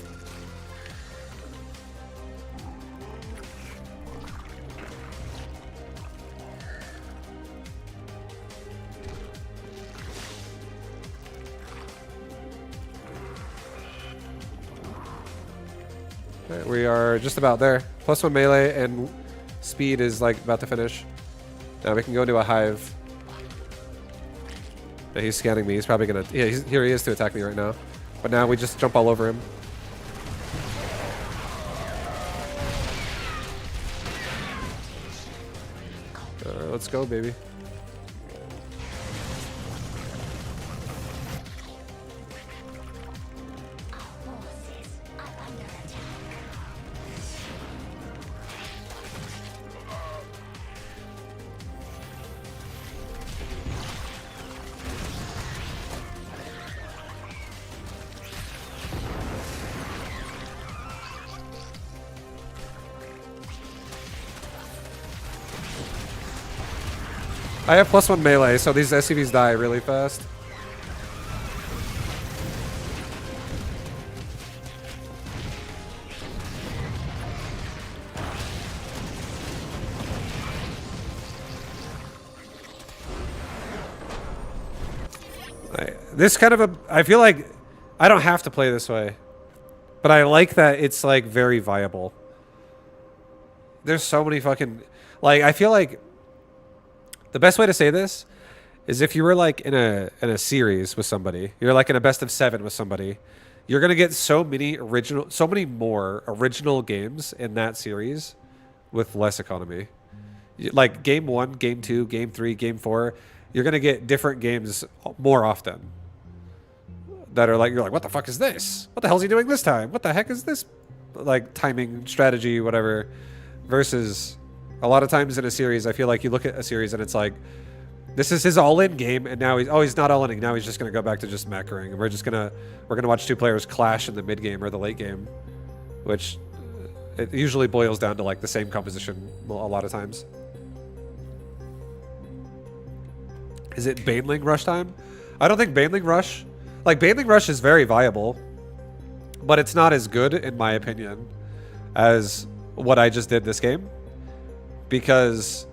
Okay, we are just about there. +1 melee and speed is like about to finish. Now we can go into a hive. Yeah, he's scanning me. He's probably gonna. Yeah, here he is to attack me right now. But now we just jump all over him. Let's go, baby. I have +1 melee, so these SCVs die really fast. This kind of a... I feel like I don't have to play this way. But I like that it's, like, very viable. There's so many fucking... Like, I feel like... The best way to say this is if you were, like, in a series with somebody. You're, like, in a best of 7 with somebody. You're going to get so many more original games in that series with less economy. Like, game 1, game 2, game 3, game 4... You're going to get different games more often that are like, you're like, what the fuck is this? What the hell is he doing this time? What the heck is this? Like, timing, strategy, whatever. Versus a lot of times in a series, I feel like you look at a series and it's like, this is his all-in game, and now he's not all-in. Now he's just going to go back to just macroing, and we're going to watch two players clash in the mid game or the late game, which it usually boils down to like the same composition a lot of times. Is it Baneling Rush time? I don't think Baneling Rush... Like, Baneling Rush is very viable, but it's not as good, in my opinion, as what I just did this game. Because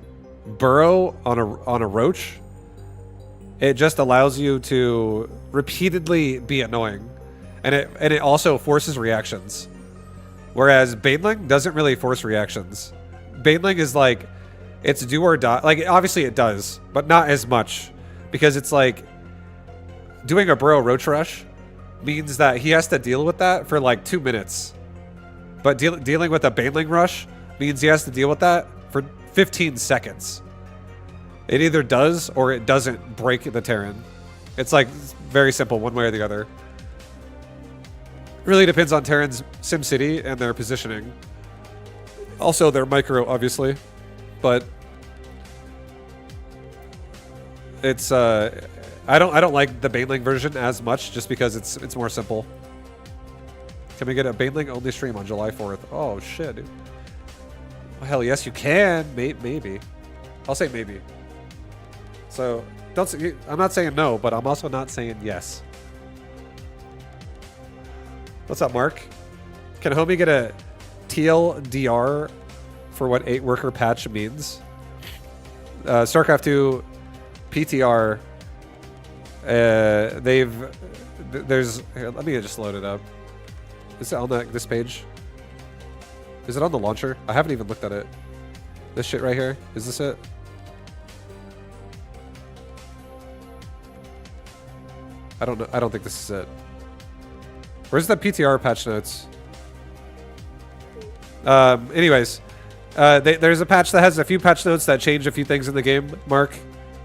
Burrow on a Roach, it just allows you to repeatedly be annoying. And it also forces reactions. Whereas Baneling doesn't really force reactions. Baneling is like, it's do or die. Like, obviously it does, but not as much. Because it's like, doing a Burrow Roach Rush means that he has to deal with that for like 2 minutes. But dealing with a Baneling Rush means he has to deal with that for 15 seconds. It either does or it doesn't break the Terran. It's like very simple, one way or the other. Really depends on Terran's SimCity and their positioning. Also their micro, obviously. But it's I don't like the Baneling version as much just because it's more simple. Can we get a Baneling only stream on July 4th? Oh shit, dude. Well, hell yes, you can. Maybe. I'll say maybe. So I'm not saying no, but I'm also not saying yes. What's up, Mark? Can homie get a TLDR for what 8 worker patch means? StarCraft 2 PTR. There's here, let me just load it up. Is it on this page? Is it on the launcher? I haven't even looked at it. This shit right here, is this it? I don't know. I don't think this is it. Where's the PTR patch notes? Anyways, there's a patch that has a few patch notes that change a few things in the game, Mark.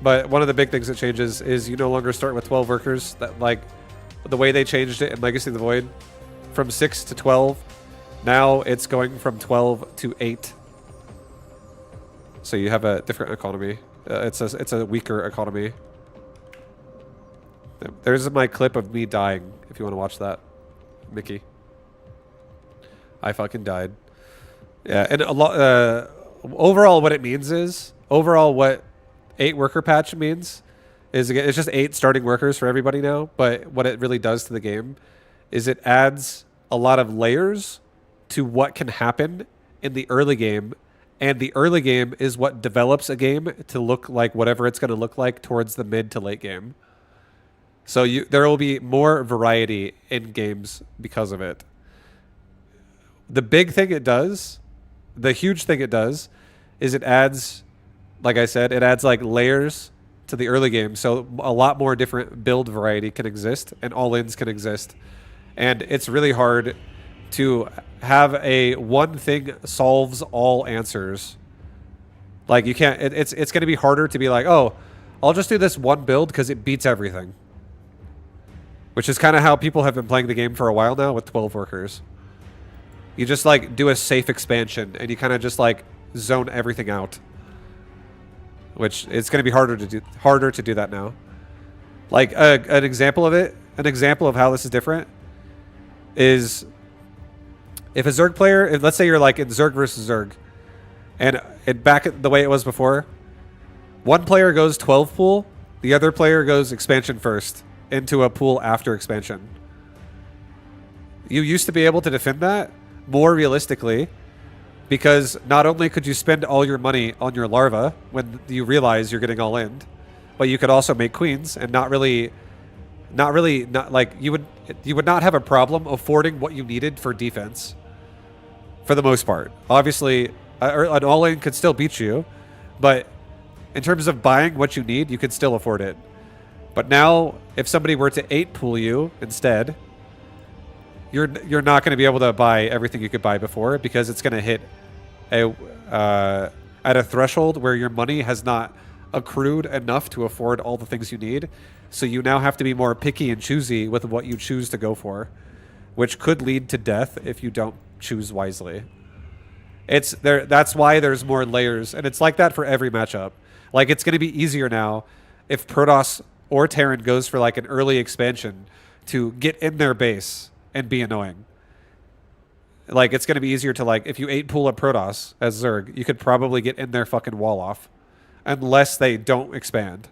But one of the big things that changes is you no longer start with 12 workers. That, like, the way they changed it in Legacy of the Void, from 6 to 12. Now it's going from 12 to 8. So you have a different economy. It's a weaker economy. There's my clip of me dying. If you want to watch that, Mickey. I fucking died. Yeah, and a lot. Overall, what it means is what 8 worker patch means is, again, it's just 8 starting workers for everybody now. But what it really does to the game is it adds a lot of layers to what can happen in the early game. And the early game is what develops a game to look like whatever it's going to look like towards the mid to late game. So there will be more variety in games because of it. The big thing it does, the huge thing it does, is it adds, like I said, it adds like layers to the early game. So a lot more different build variety can exist and all-ins can exist. And it's really hard to have a one thing solves all answers. Like, you can't, it's going to be harder to be like, oh, I'll just do this one build because it beats everything. Which is kind of how people have been playing the game for a while now with 12 workers. You just like do a safe expansion and you kind of just like zone everything out. Which it's going to be harder to do that now. Like an example of it, an example of how this is different is if a Zerg player, let's say you're like in Zerg versus Zerg, and back the way it was before, One player goes 12 pool, the other player goes expansion first into a pool after expansion. You used to be able to defend that more realistically because not only could you spend all your money on your larva when you realize you're getting all in, but you could also make queens and not like you would not have a problem affording what you needed for defense for the most part. Obviously, an all-in could still beat you, but in terms of buying what you need, you could still afford it. But now, if somebody were to 8 pool you instead, you're not going to be able to buy everything you could buy before because it's going to hit at a threshold where your money has not accrued enough to afford all the things you need. So you now have to be more picky and choosy with what you choose to go for, which could lead to death if you don't choose wisely. It's there. That's why there's more layers, and it's like that for every matchup. Like it's going to be easier now if Protoss or Terran goes for like an early expansion to get in their base and be annoying. Like it's going to be easier to like if you 8 pool a Protoss as Zerg, you could probably get in their fucking wall off, unless they don't expand.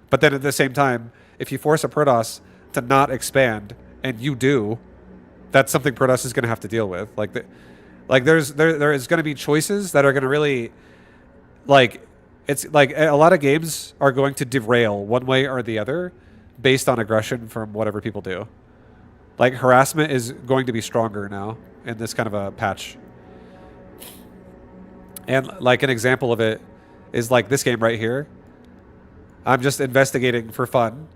But then at the same time, if you force a Protoss to not expand and you do, that's something Protoss is going to have to deal with. There is going to be choices that are going to really, like, it's like a lot of games are going to derail one way or the other based on aggression from whatever people do. Like harassment is going to be stronger now in this kind of a patch. And like an example of it is like this game right here. I'm just investigating for fun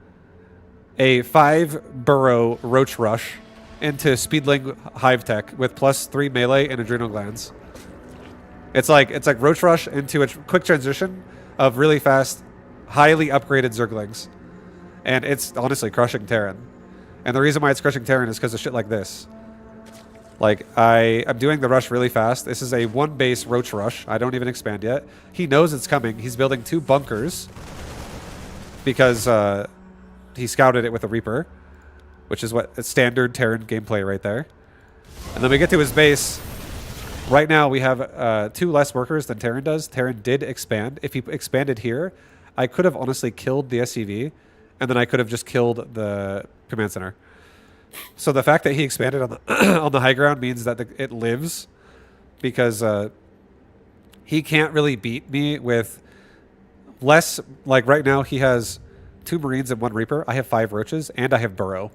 a 5 burrow roach rush into Speedling Hive Tech with +3 melee and adrenal glands. It's like roach rush into a quick transition of really fast, highly upgraded Zerglings, and it's honestly crushing Terran. And the reason why it's crushing Terran is because of shit like this. Like I'm doing the rush really fast. This is a 1 base roach rush. I don't even expand yet. He knows it's coming. He's building 2 bunkers because he scouted it with a Reaper, which is what standard Terran gameplay right there. And then we get to his base. Right now we have 2 less workers than Terran does. Terran did expand. If he expanded here, I could have honestly killed the SCV, and then I could have just killed the command center. So the fact that he expanded on the on the high ground means that it lives, because he can't really beat me with less. Like right now he has 2 Marines and 1 Reaper. I have 5 Roaches and I have Burrow.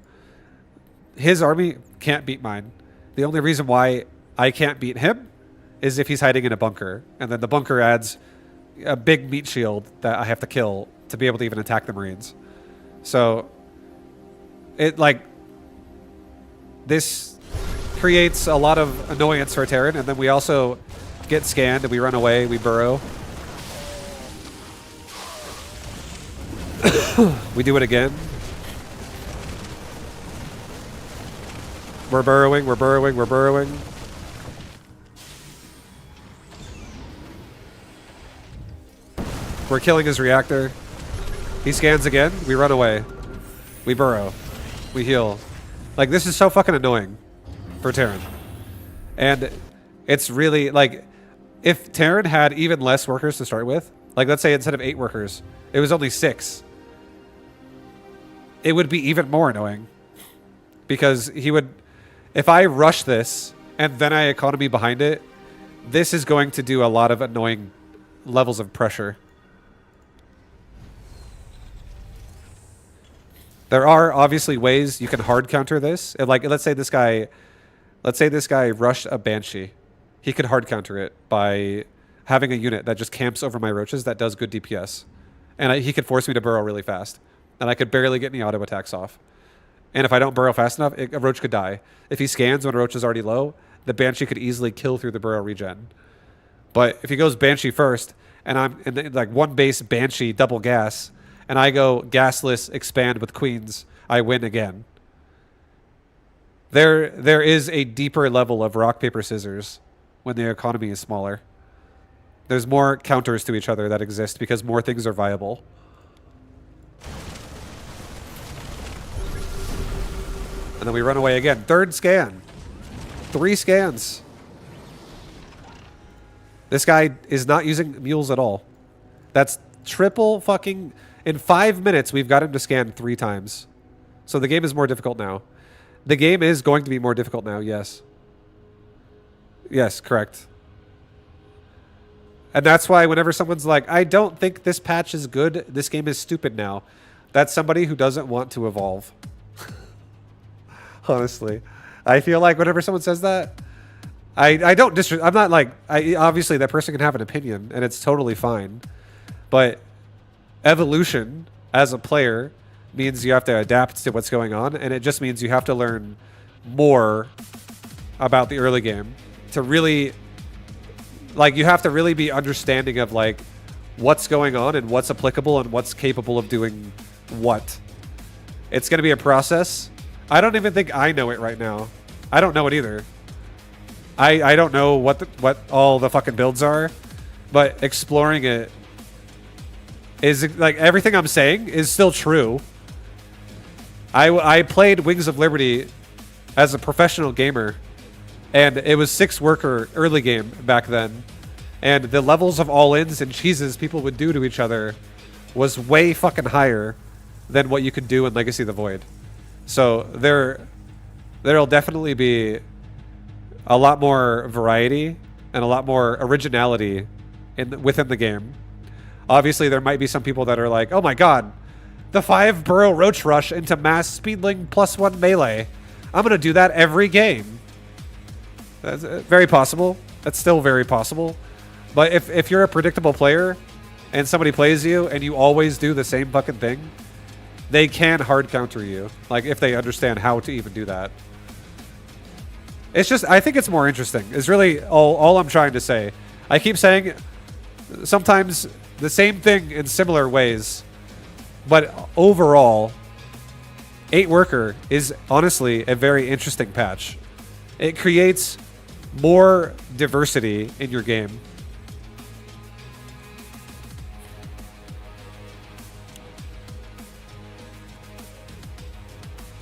His army can't beat mine. The only reason why I can't beat him is if he's hiding in a bunker, and then the bunker adds a big meat shield that I have to kill to be able to even attack the Marines. So it like this creates a lot of annoyance for Terran, and then we also get scanned and we run away, we burrow. We do it again. We're burrowing, we're burrowing, we're burrowing. We're killing his reactor. He scans again, we run away. We burrow. We heal. Like, this is so fucking annoying for Terran. And it's really, like, if Terran had even less workers to start with, like, let's say instead of 8 workers, it was only 6, it would be even more annoying. Because he would, if I rush this and then I economy behind it, this is going to do a lot of annoying levels of pressure. There are obviously ways you can hard counter this. Like, let's say this guy rushed a Banshee. He could hard counter it by having a unit that just camps over my roaches that does good DPS. And he could force me to burrow really fast. And I could barely get any auto attacks off. And if I don't burrow fast enough, a roach could die. If he scans when a roach is already low, the Banshee could easily kill through the burrow regen. But if he goes Banshee first, and I'm in like 1 base Banshee double gas, and I go gasless expand with queens, I win again. There is a deeper level of rock, paper, scissors when the economy is smaller. There's more counters to each other that exist because more things are viable. And then we run away again. 3rd scan. 3 scans. This guy is not using mules at all. That's triple fucking... In 5 minutes, we've got him to scan 3 times. So the game is more difficult now. The game is going to be more difficult now, yes. Yes, correct. And that's why whenever someone's like, I don't think this patch is good, this game is stupid now, that's somebody who doesn't want to evolve. Honestly. I feel like whenever someone says that, I don't I'm not like, obviously that person can have an opinion and it's totally fine. But evolution as a player means you have to adapt to what's going on, and it just means you have to learn more about the early game to really, like, you have to really be understanding of like what's going on and what's applicable and what's capable of doing what. It's going to be a process. I don't even think I know it right now. I don't know it either. I don't know what all the fucking builds are, but exploring it is like, everything I'm saying is still true. I played Wings of Liberty as a professional gamer, and it was 6 worker early game back then, and the levels of all-ins and cheeses people would do to each other was way fucking higher than what you could do in Legacy of the Void. So there'll definitely be a lot more variety and a lot more originality within the game. Obviously, there might be some people that are like, oh my god, the 5 burrow roach rush into mass speedling +1 melee. I'm going to do that every game. That's very possible. That's still very possible. But if you're a predictable player and somebody plays you and you always do the same fucking thing, they can hard counter you. Like, if they understand how to even do that. It's just, I think it's more interesting. Is really all I'm trying to say. I keep saying sometimes the same thing in similar ways. But overall, 8 worker is honestly a very interesting patch. It creates more diversity in your game.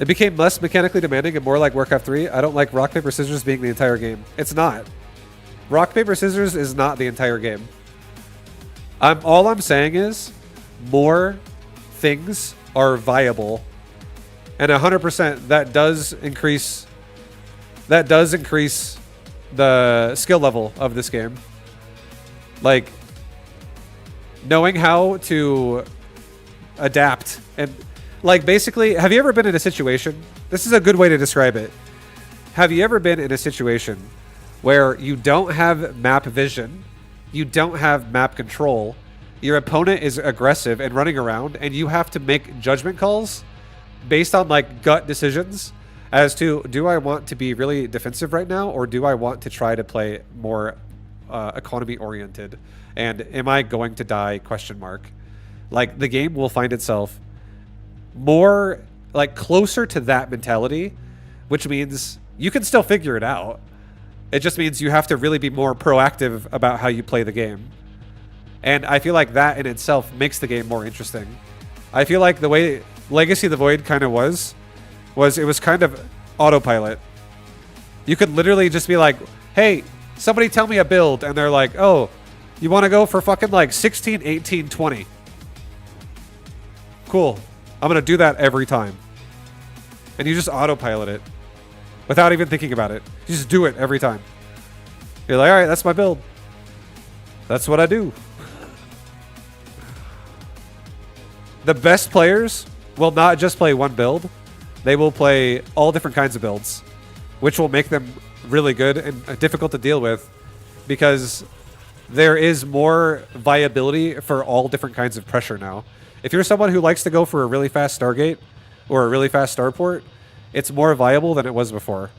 It became less mechanically demanding and more like Warcraft 3. I don't like rock, paper, scissors being the entire game. It's not. Rock, paper, scissors is not the entire game. All I'm saying is more things are viable, and 100% that does increase the skill level of this game. Like, knowing how to adapt and, like, basically, have you ever been in a situation? This is a good way to describe it. Have you ever been in a situation where you don't have map vision, you don't have map control, your opponent is aggressive and running around, and you have to make judgment calls based on, like, gut decisions as to, do I want to be really defensive right now, or do I want to try to play more economy oriented? And am I going to die? ? Like, the game will find itself more, like, closer to that mentality, which means you can still figure it out. It just means you have to really be more proactive about how you play the game. And I feel like that in itself makes the game more interesting. I feel like the way Legacy of the Void kind of was it was kind of autopilot. You could literally just be like, hey, somebody tell me a build, and they're like, oh, you want to go for fucking like 16, 18, 20. Cool. I'm going to do that every time. And you just autopilot it without even thinking about it. You just do it every time. You're like, all right, that's my build. That's what I do. The best players will not just play one build. They will play all different kinds of builds, which will make them really good and difficult to deal with, because there is more viability for all different kinds of pressure now. If you're someone who likes to go for a really fast Stargate or a really fast Starport, it's more viable than it was before.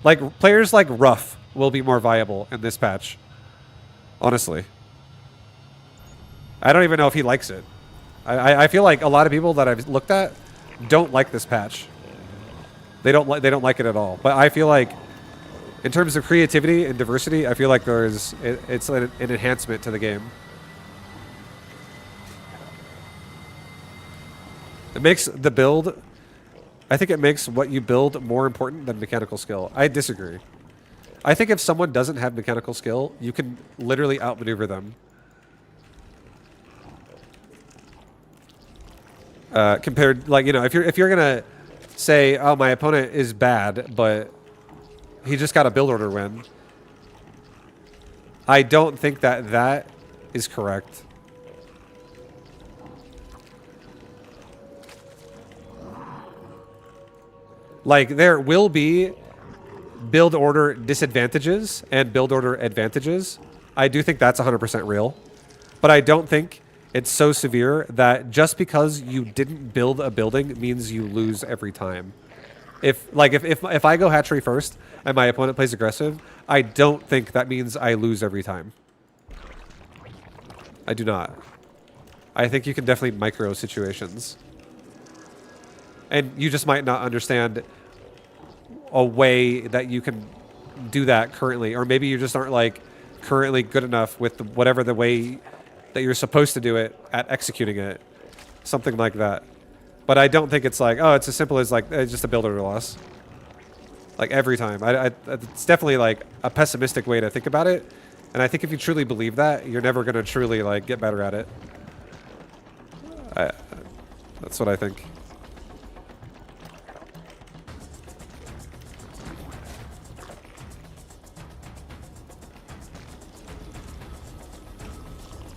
Like, players like Ruff will be more viable in this patch. Honestly. I don't even know if he likes it. I feel like a lot of people that I've looked at don't like this patch. They don't like it at all. But I feel like, in terms of creativity and diversity, I feel like it's an enhancement to the game. It makes the build, I think it makes what you build more important than mechanical skill. I disagree. I think if someone doesn't have mechanical skill, you can literally outmaneuver them. Compared, like, you know, if you're gonna say, oh, my opponent is bad, but he just got a build order win, I don't think that that is correct. Like, there will be build order disadvantages and build order advantages. I do think that's 100% real. But I don't think it's so severe that just because you didn't build a building means you lose every time. If I go hatchery first and my opponent plays aggressive, I don't think that means I lose every time. I do not. I think you can definitely micro situations. And you just might not understand a way that you can do that currently. Or maybe you just aren't, like, currently good enough with whatever the way that you're supposed to do it at executing it. Something like that. But I don't think it's like, oh, it's as simple as, like, it's just a build order loss. Like, every time. It's definitely, like, a pessimistic way to think about it. And I think if you truly believe that, you're never going to truly, like, get better at it. That's what I think.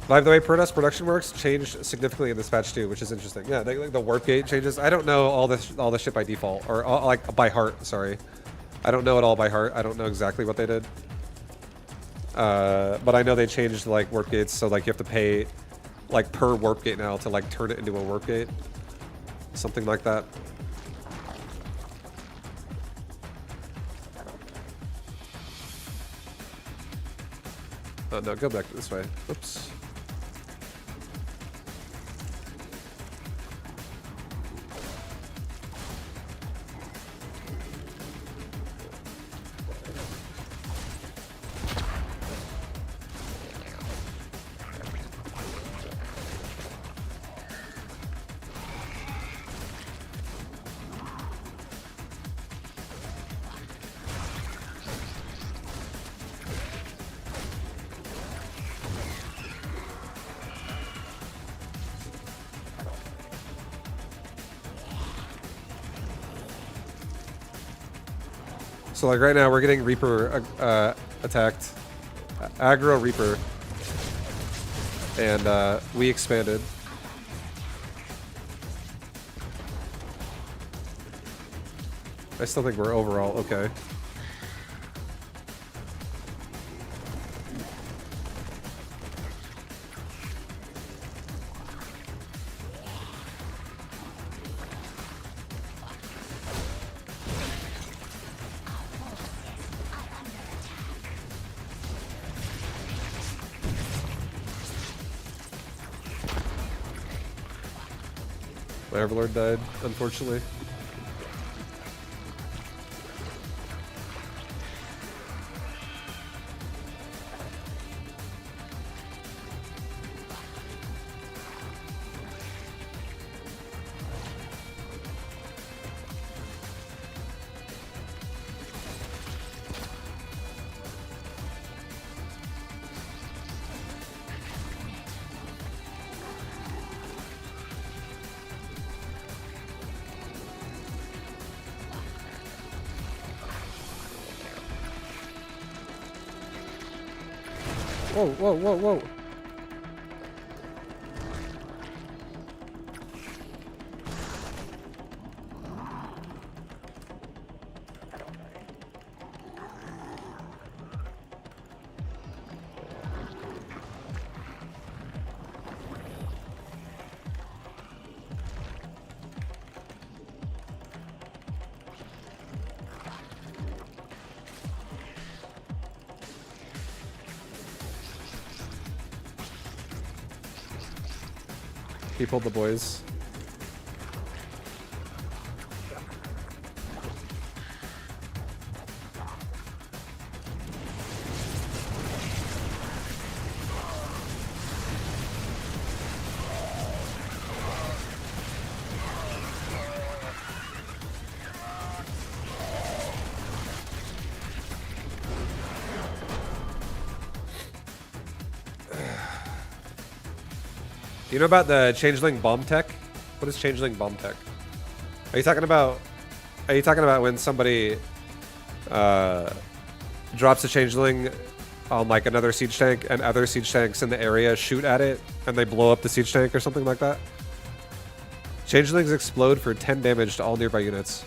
By the way, Protoss production works changed significantly in this patch too, which is interesting. Yeah, like the warp gate changes. I don't know all this shit by default, or like by heart. Sorry, I don't know it all by heart. I don't know exactly what they did, but I know they changed like warp gates, so like you have to pay like per warp gate now to like turn it into a warp gate, something like that. Oh no, go back this way. Oops. So like right now we're getting Reaper attacked, aggro Reaper, and we expanded. I still think we're overall okay. My Overlord died, unfortunately. Whoa, whoa, whoa, whoa. He pulled the boys. Do you know about the Changeling bomb tech? What is changeling bomb tech? Are you talking about? Are you talking about when somebody drops a changeling on like another siege tank and other siege tanks in the area shoot at it and they blow up the siege tank or something like that? Changelings explode for 10 damage to all nearby units.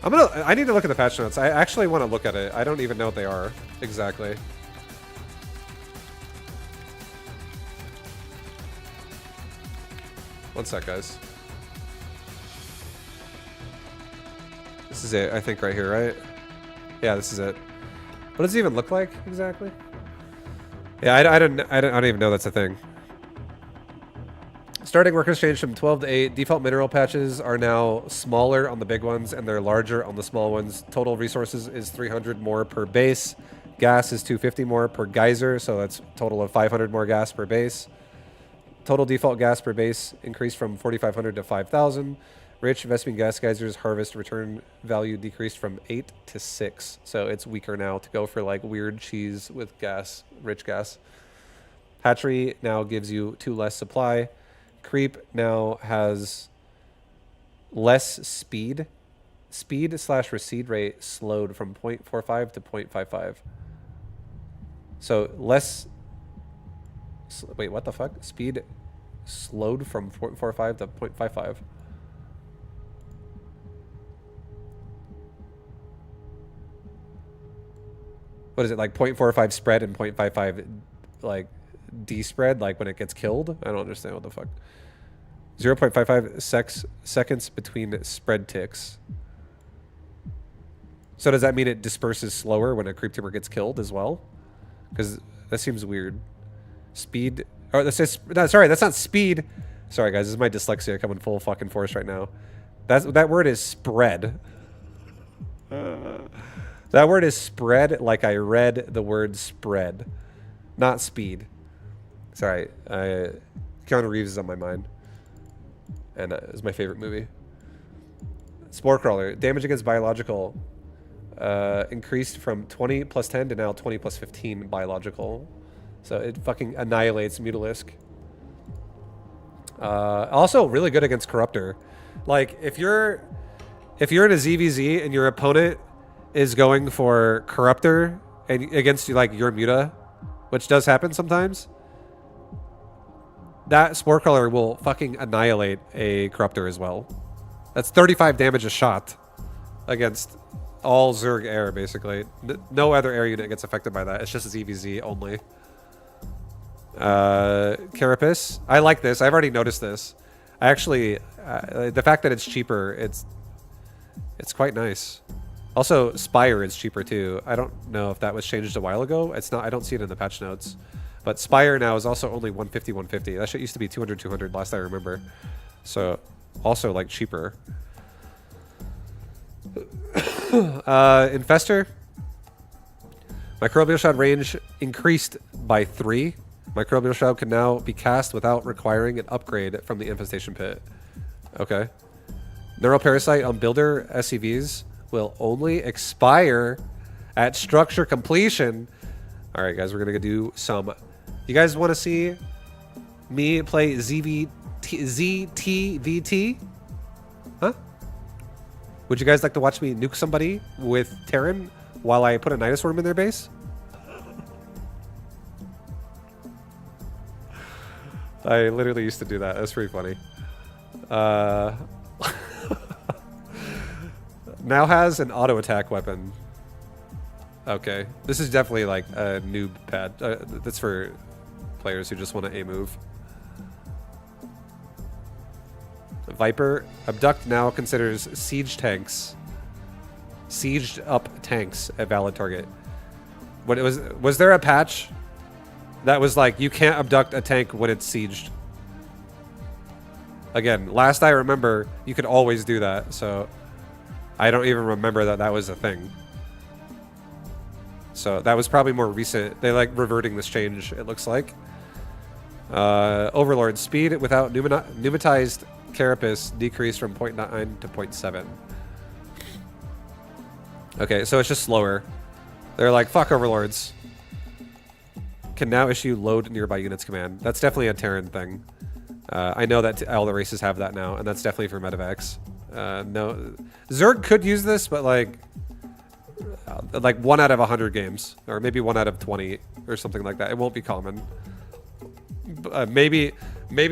I need to look at the patch notes. I actually want to look at it. I don't even know what they are exactly. One sec, guys. This is it, I think, right here, right? Yeah, this is it. What does it even look like exactly? Yeah, I don't even know that's a thing. Starting workers changed from 12 to 8. Default mineral patches are now smaller on the big ones and they're larger on the small ones. Total resources is 300 more per base. Gas is 250 more per geyser, so that's a total of 500 more gas per base. Total default gas per base increased from 4,500 to 5,000. Rich investment gas geysers harvest return value decreased from 8 to 6. So it's weaker now to go for like weird cheese with gas, rich gas. Hatchery now gives you 2 less supply. Creep now has less speed. Speed/recede rate slowed from 0.45 to 0.55. So less... Wait, what the fuck? Speed slowed from 0.45 to 0.55. What is it, like 0.45 spread and 0.55 like despread, like when it gets killed? I don't understand what the fuck. 0.55 seconds between spread ticks. So does that mean it disperses slower when a creep tumor gets killed as well? Because that seems weird. Speed. Oh, that says, no, sorry, that's not speed. Sorry, guys, this is my dyslexia coming full fucking force right now. That word is spread. That word is spread like I read the word spread, not speed. Sorry, Keanu Reeves is on my mind, and it's my favorite movie. Spore Crawler. Damage against biological increased from 20 plus 10 to now 20 plus 15 biological. So it fucking annihilates Mutalisk. Also really good against Corruptor. Like if you're in a ZVZ and your opponent is going for Corruptor and against like your Muta, which does happen sometimes, that Spore Crawler will fucking annihilate a Corruptor as well. That's 35 damage a shot against all Zerg air, basically. No other air unit gets affected by that. It's just ZVZ only. Carapace. I like this. I've already noticed this. I actually, the fact that it's cheaper, it's quite nice. Also, Spire is cheaper too. I don't know if that was changed a while ago. It's not. I don't see it in the patch notes. But Spire now is also only 150, 150. That shit used to be 200, 200 last I remember. So, also like cheaper. Infestor. Microbial Shroud range increased by 3. Microbial Shroud can now be cast without requiring an upgrade from the Infestation Pit. Okay. Neural Parasite on Builder SCVs will only expire at structure completion. All right, guys, we're going to do some... You guys want to see me play ZTVT? Huh? Would you guys like to watch me nuke somebody with Terran while I put a Nidus Worm in their base? I literally used to do that. That's pretty funny. Now has an auto attack weapon. Okay, this is definitely like a noob pad. That's for players who just want to A-move. Viper. Abduct now considers siege tanks. Sieged up tanks a valid target. What it was there a patch that was like you can't abduct a tank when it's sieged? Again, last I remember, you could always do that, so I don't even remember that that was a thing. So that was probably more recent. They like reverting this change, it looks like. Overlord. Speed without pneumatized carapace decreased from 0.9 to 0.7. Okay, so it's just slower. They're like, fuck Overlords. Can now issue load nearby units command. That's definitely a Terran thing. I know that all the races have that now, and that's definitely for medevacs. No, Zerg could use this, but like 1 out of 100 games, or maybe 1 out of 20, or something like that. It won't be common. Maybe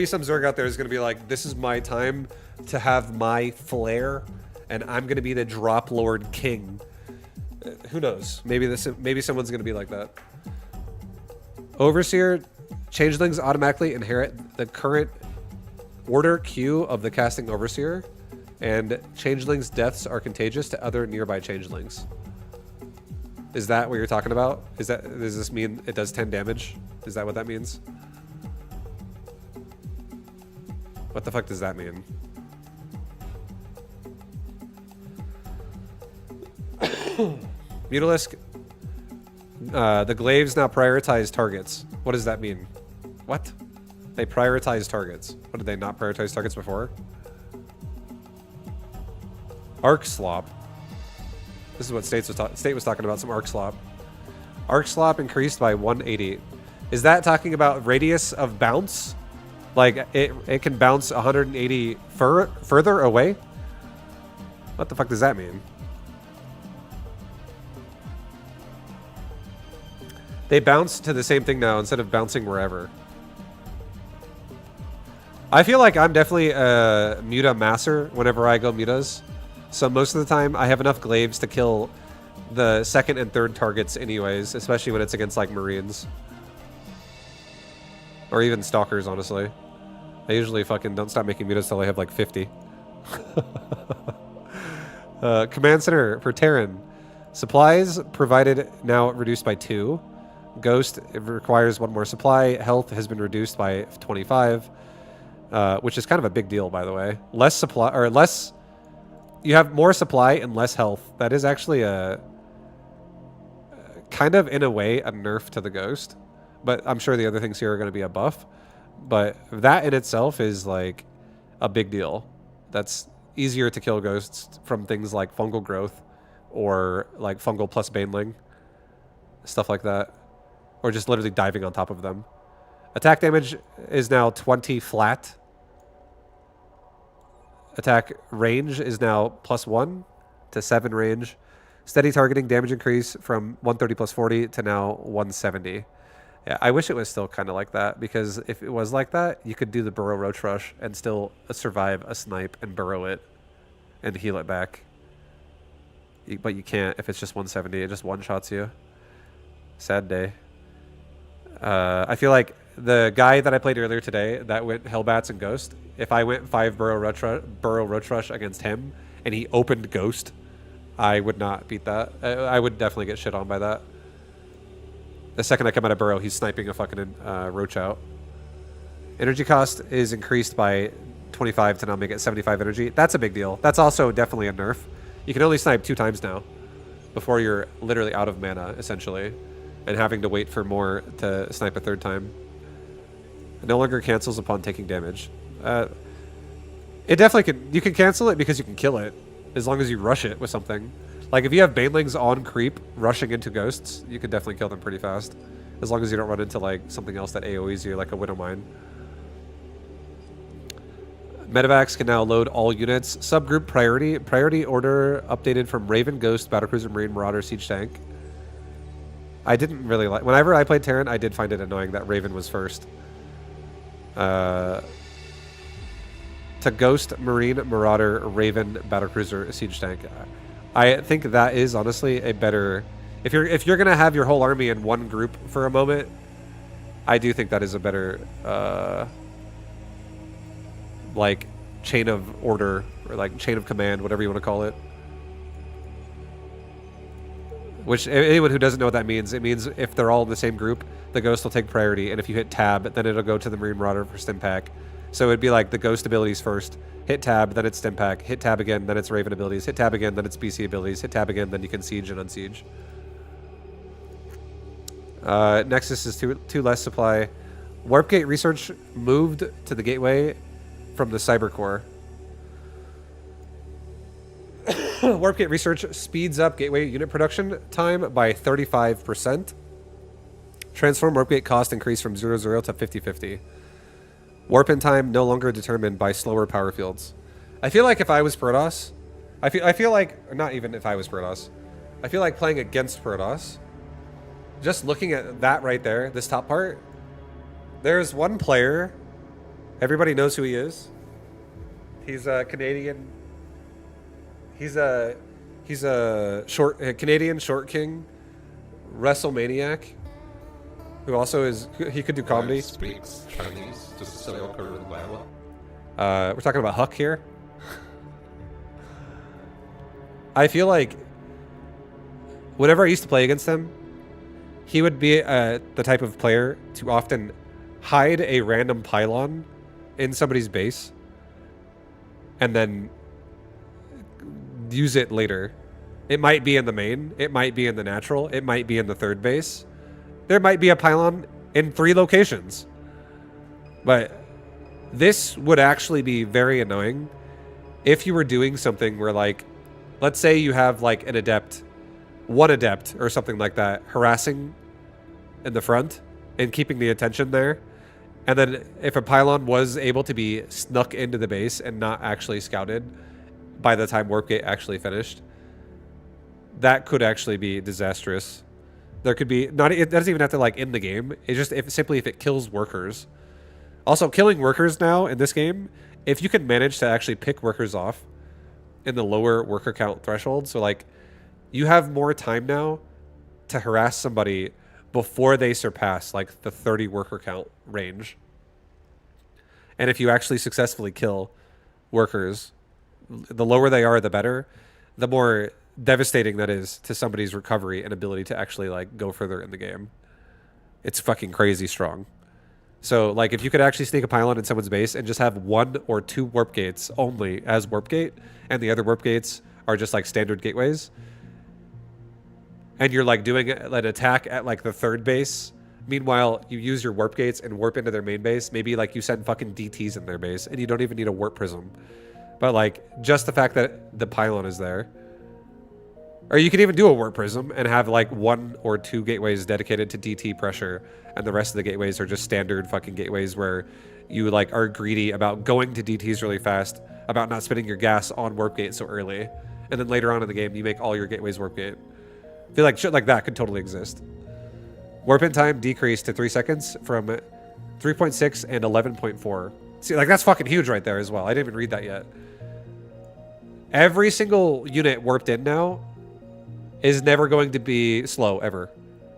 some Zerg out there is going to be like, this is my time to have my flair, and I'm going to be the drop lord king. Who knows? Maybe someone's going to be like that. Overseer, changelings automatically inherit the current order queue of the casting Overseer, and changelings' deaths are contagious to other nearby changelings. Is that what you're talking about? Does this mean it does 10 damage? Is that what that means? What the fuck does that mean? Mutalisk. The glaives now prioritize targets. What does that mean? What? They prioritize targets. What, did they not prioritize targets before? Arc slop. This is what State was talking about, some arc slop. Arc slop increased by 180. Is that talking about radius of bounce? Like, it can bounce 180 further away? What the fuck does that mean? They bounce to the same thing now instead of bouncing wherever. I feel like I'm definitely a Muta masser whenever I go Mutas. So most of the time, I have enough glaives to kill the second and third targets anyways, especially when it's against, like, Marines. Or even Stalkers, honestly. I usually fucking don't stop making Mutas till I have, like, 50. Command Center for Terran. Supplies provided now reduced by 2. Ghost, it requires 1 more supply. Health has been reduced by 25. Which is kind of a big deal, by the way. Less supply, or less... You have more supply and less health. That is actually a... kind of, in a way, a nerf to the Ghost. But I'm sure the other things here are going to be a buff. But that in itself is, like, a big deal. That's easier to kill Ghosts from things like fungal growth or, like, fungal plus baneling. Stuff like that. Or just literally diving on top of them. Attack damage is now 20 flat. Attack range is now +1 to 7 range. Steady targeting damage increase from 130 plus 40 to now 170. Yeah, I wish it was still kind of like that, because if it was like that, you could do the burrow roach rush and still survive a snipe and burrow it and heal it back. But you can't if it's just 170. It just one-shots you. Sad day. I feel like the guy that I played earlier today that went Hellbats and Ghost, if I went 5 burrow roach rush against him and he opened Ghost, I would not beat that. I would definitely get shit on by that. The second I come out of burrow, he's sniping a fucking roach out. Energy cost is increased by 25 to now make it 75 energy. That's a big deal. That's also definitely a nerf. You can only snipe 2 times now before you're literally out of mana, essentially, and having to wait for more to snipe a 3rd time. It no longer cancels upon taking damage. It definitely can. You can cancel it because you can kill it, as long as you rush it with something. Like if you have banelings on creep rushing into ghosts, you can definitely kill them pretty fast, as long as you don't run into like something else that AoEs you, like a Widow Mine. Medevacs can now load all units. Subgroup priority. Priority order updated from Raven, Ghost, Battlecruiser, Marine, Marauder, Siege Tank. I didn't really like... Whenever I played Terran, I did find it annoying that Raven was first. To Ghost, Marine, Marauder, Raven, Battlecruiser, Siege Tank. I think that is honestly a better... If you're going to have your whole army in one group for a moment, I do think that is a better... like chain of order, or like chain of command, whatever you want to call it. Which, anyone who doesn't know what that means, it means if they're all in the same group, the Ghost will take priority, and if you hit tab, then it'll go to the Marine Marauder for stim pack. So it'd be like the Ghost abilities first, hit tab, then it's stim pack, hit tab again, then it's Raven abilities, hit tab again, then it's BC abilities, hit tab again, then you can siege and unsiege. Nexus is two less supply. Warp Gate research moved to the gateway from the Cyber Core. Warp Gate research speeds up gateway unit production time by 35%. Transform Warp Gate cost increase from 0-0 to 50-50. Warp in time no longer determined by slower power fields. I feel like if I was Protoss, I feel like, or not even if I was Protoss, I feel like playing against Protoss, just looking at that right there, this top part, there's one player, everybody knows who he is. He's a Canadian, he's a Canadian short king, WrestleManiac, who also is, he could do comedy. Speaks Chinese, just so well. We're talking about Huck here. I feel like whenever I used to play against him, he would be the type of player to often hide a random pylon in somebody's base and then use it later. It might be in the main, it might be in the natural, it might be in the third base. There might be a pylon in 3 locations. But this would actually be very annoying if you were doing something where, like, let's say you have like an adept, one adept or something like that, harassing in the front and keeping the attention there. And then if a pylon was able to be snuck into the base and not actually scouted by the time Warp Gate actually finished, that could actually be disastrous. There could be, not, it doesn't even have to like end the game. It's just simply if it kills workers. Also, killing workers now in this game, if you can manage to actually pick workers off in the lower worker count threshold, so like you have more time now to harass somebody before they surpass like the 30 worker count range. And if you actually successfully kill workers, the lower they are, the better, the more devastating that is to somebody's recovery and ability to actually like go further in the game. It's fucking crazy strong. So like if you could actually sneak a pylon in someone's base and just have 1 or 2 warp gates only as warp gate, and the other warp gates are just like standard gateways, and you're like doing an attack at like the 3rd base, meanwhile you use your warp gates and warp into their main base, maybe like you send fucking DTs in their base and you don't even need a warp prism, but like just the fact that the pylon is there. Or you could even do a warp prism and have like 1 or 2 gateways dedicated to DT pressure, and the rest of the gateways are just standard fucking gateways where you like are greedy about going to DTs really fast, about not spending your gas on warp gate so early, and then later on in the game you make all your gateways warp gate. I feel like shit like that could totally exist. Warp in time decreased to 3 seconds from 3.6 and 11.4. See, like that's fucking huge right there as well. I didn't even read that yet. Every single unit warped in now is never going to be slow ever.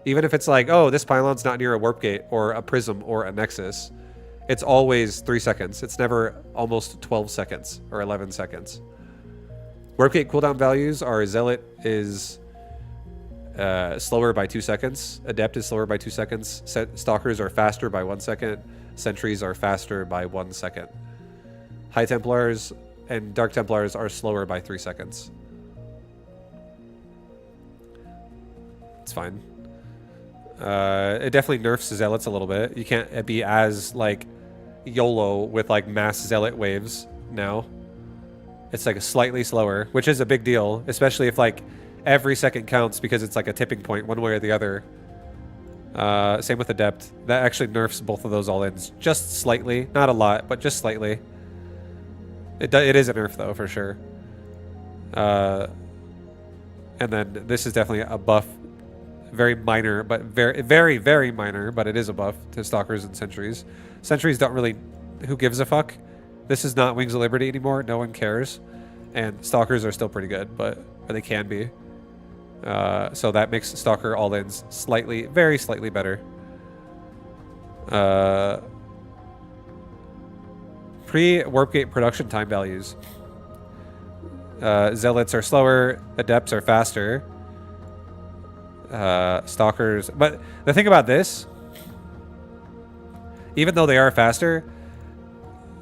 Even if it's like, oh, this pylon's not near a warp gate or a prism or a nexus, it's always 3 seconds. It's never almost 12 seconds or 11 seconds. Warp gate cooldown values are Zealot is slower by 2 seconds. Adept is slower by 2 seconds. Stalkers are faster by 1 second. Sentries are faster by 1 second. High Templars and Dark Templars are slower by 3 seconds. It's fine. It definitely nerfs Zealots a little bit. You can't be as like YOLO with like mass Zealot waves now. It's like slightly slower, which is a big deal, especially if like every second counts because it's like a tipping point one way or the other. Same with Adept. That actually nerfs both of those all-ins just slightly. Not a lot, but just slightly. It is a nerf though, for sure. And then this is definitely a buff. Very minor, but very, very minor, but it is a buff to Stalkers and Sentries. Sentries don't really... Who gives a fuck? This is not Wings of Liberty anymore. No one cares. And Stalkers are still pretty good, but... Or they can be. So that makes Stalker all-ins slightly, very slightly better. Pre-Warp Gate production time values. Zealots are slower. Adepts are faster. Stalkers, but the thing about this, even though they are faster,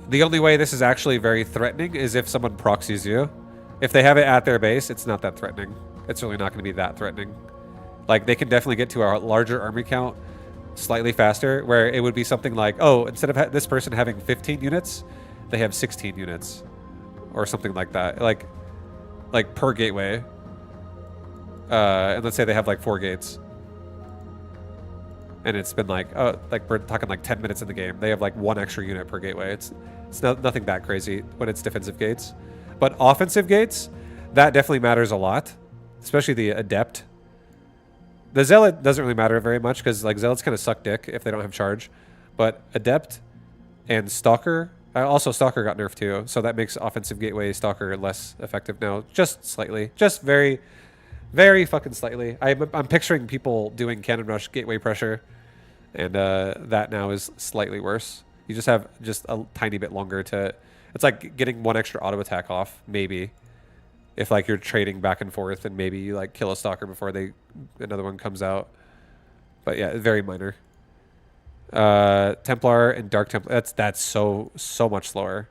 the only way this is actually very threatening is if someone proxies you. If they have it at their base, it's not that threatening. It's really not going to be that threatening. Like, they can definitely get to a larger army count slightly faster, where it would be something like, oh, instead of this person having 15 units, they have 16 units or something like that, like per gateway. And let's say they have like 4 gates. and it's been like, oh, like we're talking like 10 minutes in the game. They have like 1 extra unit per gateway. It's nothing that crazy when it's defensive gates. But offensive gates, that definitely matters a lot, especially the Adept. The Zealot doesn't really matter very much because like Zealots kind of suck dick if they don't have charge. But Adept and Stalker, also Stalker got nerfed too, so that makes offensive gateway Stalker less effective now, just slightly, just very, very fucking slightly. I'm picturing people doing Cannon Rush gateway pressure, and that now is slightly worse. You just have just a tiny bit longer to. It's like getting 1 extra auto attack off, maybe. If like you're trading back and forth and maybe you like kill a stalker before another one comes out. But yeah, very minor. Templar and Dark Templar, that's so much slower.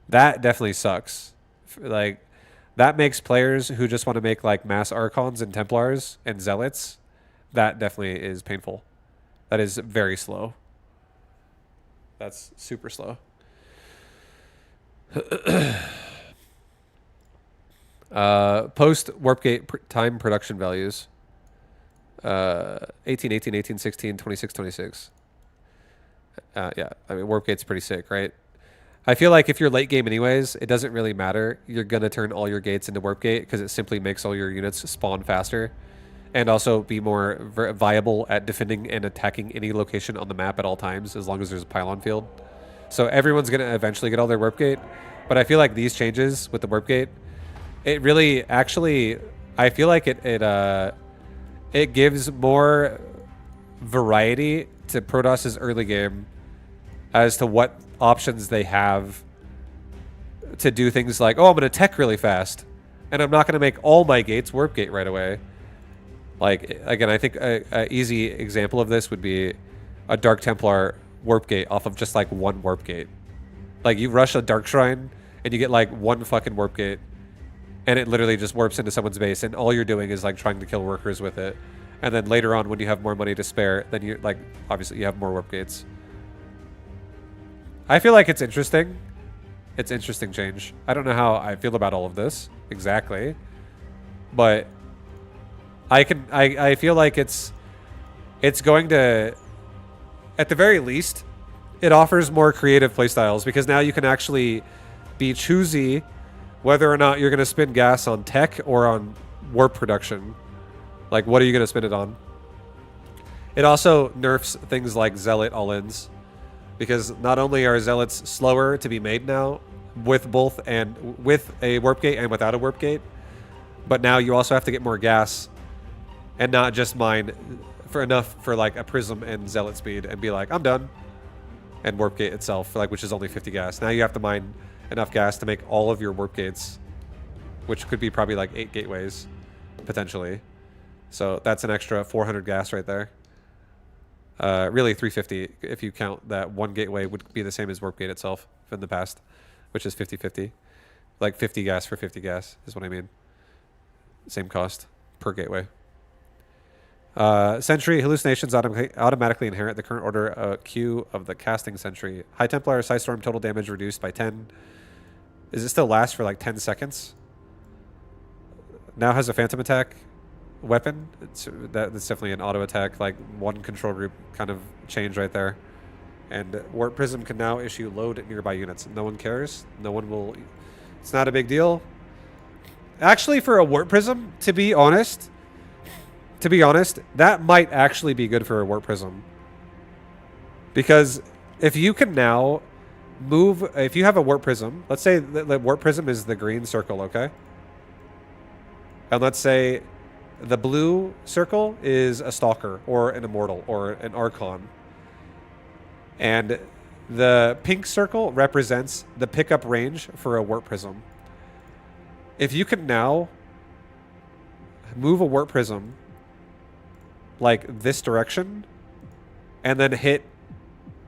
That definitely sucks. Like that makes players who just want to make like mass Archons and Templars and Zealots, that definitely is painful. That is very slow. That's super slow. Post warp gate time production values. 18, 18, 18, 16, 26, 26. Yeah, I mean, warp gate's pretty sick, right? I feel like if you're late game anyways, it doesn't really matter. You're going to turn all your gates into warp gate because it simply makes all your units spawn faster and also be more viable at defending and attacking any location on the map at all times as long as there's a pylon field. So everyone's going to eventually get all their warp gate. But I feel like these changes with the warp gate, it really actually, I feel like it gives more variety to Protos's early game as to what options they have to do things like, oh, I'm going to tech really fast, and I'm not going to make all my gates warp gate right away. Like, again, I think a easy example of this would be a Dark Templar warp gate off of just like 1 warp gate. Like, you rush a Dark Shrine, and you get like 1 fucking warp gate, and it literally just warps into someone's base, and all you're doing is like trying to kill workers with it. And then later on, when you have more money to spare, then you like, obviously you have more warp gates. I feel like it's interesting. It's interesting change. I don't know how I feel about all of this exactly, but I feel like it's going to, at the very least, it offers more creative playstyles because now you can actually be choosy whether or not you're going to spend gas on tech or on warp production. Like, what are you going to spend it on? It also nerfs things like Zealot all-ins, because not only are Zealots slower to be made now with both and with a warp gate and without a warp gate, but now you also have to get more gas and not just mine for enough for like a prism and Zealot speed and be like, I'm done. And warp gate itself, like, which is only 50 gas. Now you have to mine enough gas to make all of your warp gates, which could be probably like 8 gateways potentially. So that's an extra 400 gas right there. Really 350 if you count that 1 gateway would be the same as warp gate itself in the past, which is 50-50. Like 50 gas for 50 gas is what I mean. Same cost per gateway. Sentry hallucinations automatically inherit the current order queue of the casting Sentry. High Templar Psystorm total damage reduced by 10. Does it still last for like 10 seconds? Now has a phantom attack weapon. That's definitely an auto attack, like 1 control group kind of change right there. And Warp Prism can now issue load at nearby units. No one cares. No one will. It's not a big deal. Actually, for a Warp Prism, to be honest, that might actually be good for a Warp Prism. Because if you can now move, if you have a Warp Prism, let's say the Warp Prism is the green circle, okay? And let's say the blue circle is a Stalker or an Immortal or an Archon. And the pink circle represents the pickup range for a Warp Prism. If you can now move a Warp Prism like this direction and then hit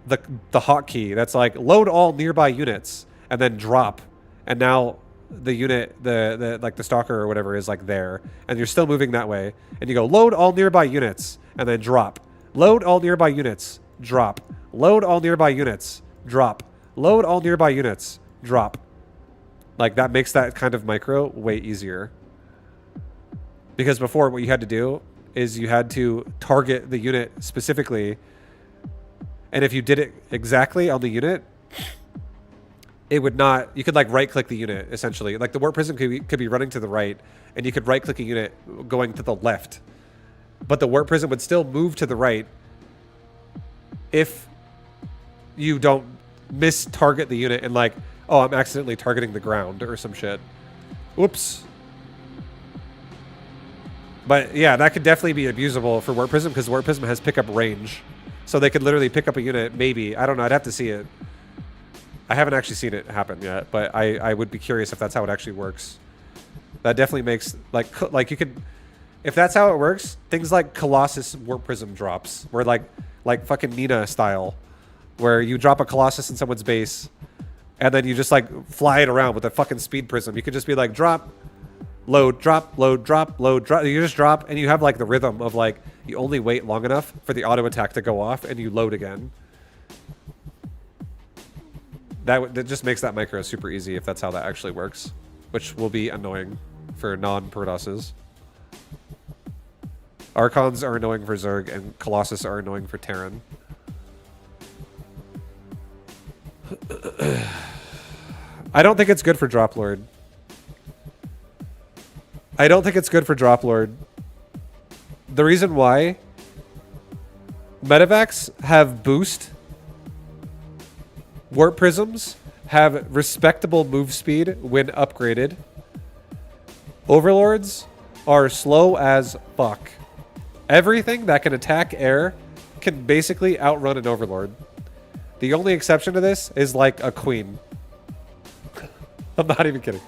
the hotkey that's like load all nearby units and then drop, and now the unit, the like the Stalker or whatever is like there, and you're still moving that way, and you go load all nearby units and then drop, load all nearby units, drop, load all nearby units, drop, load all nearby units, drop. Like, that makes that kind of micro way easier. Because before, what you had to do is you had to target the unit specifically. And if you did it exactly on the unit, it would not, you could like right click the unit essentially. Like the warp prism could be running to the right and you could right click a unit going to the left. But the warp prism would still move to the right if you don't miss target the unit and like, oh, I'm accidentally targeting the ground or some shit. Whoops. But yeah, that could definitely be abusable for warp prism because warp prism has pickup range. So they could literally pick up a unit, maybe. I don't know, I'd have to see it. I haven't actually seen it happen yet, but I would be curious if that's how it actually works. That definitely makes, like you could, if that's how it works, things like Colossus warp prism drops, where like fucking Nina style, where you drop a Colossus in someone's base, and then you just like fly it around with a fucking speed prism. You could just be like drop, load, drop, load, drop, load, drop. You just drop, and you have like the rhythm of like, you only wait long enough for the auto attack to go off, and you load again. That just makes that micro super easy if that's how that actually works, which will be annoying for non-Perdosses. Archons are annoying for Zerg, and Colossus are annoying for Terran. I don't think it's good for Drop Lord. I don't think it's good for Drop Lord. The reason why, Medivacs have boost. Warp Prisms have respectable move speed when upgraded. Overlords are slow as fuck. Everything that can attack air can basically outrun an Overlord. The only exception to this is like a Queen. I'm not even kidding.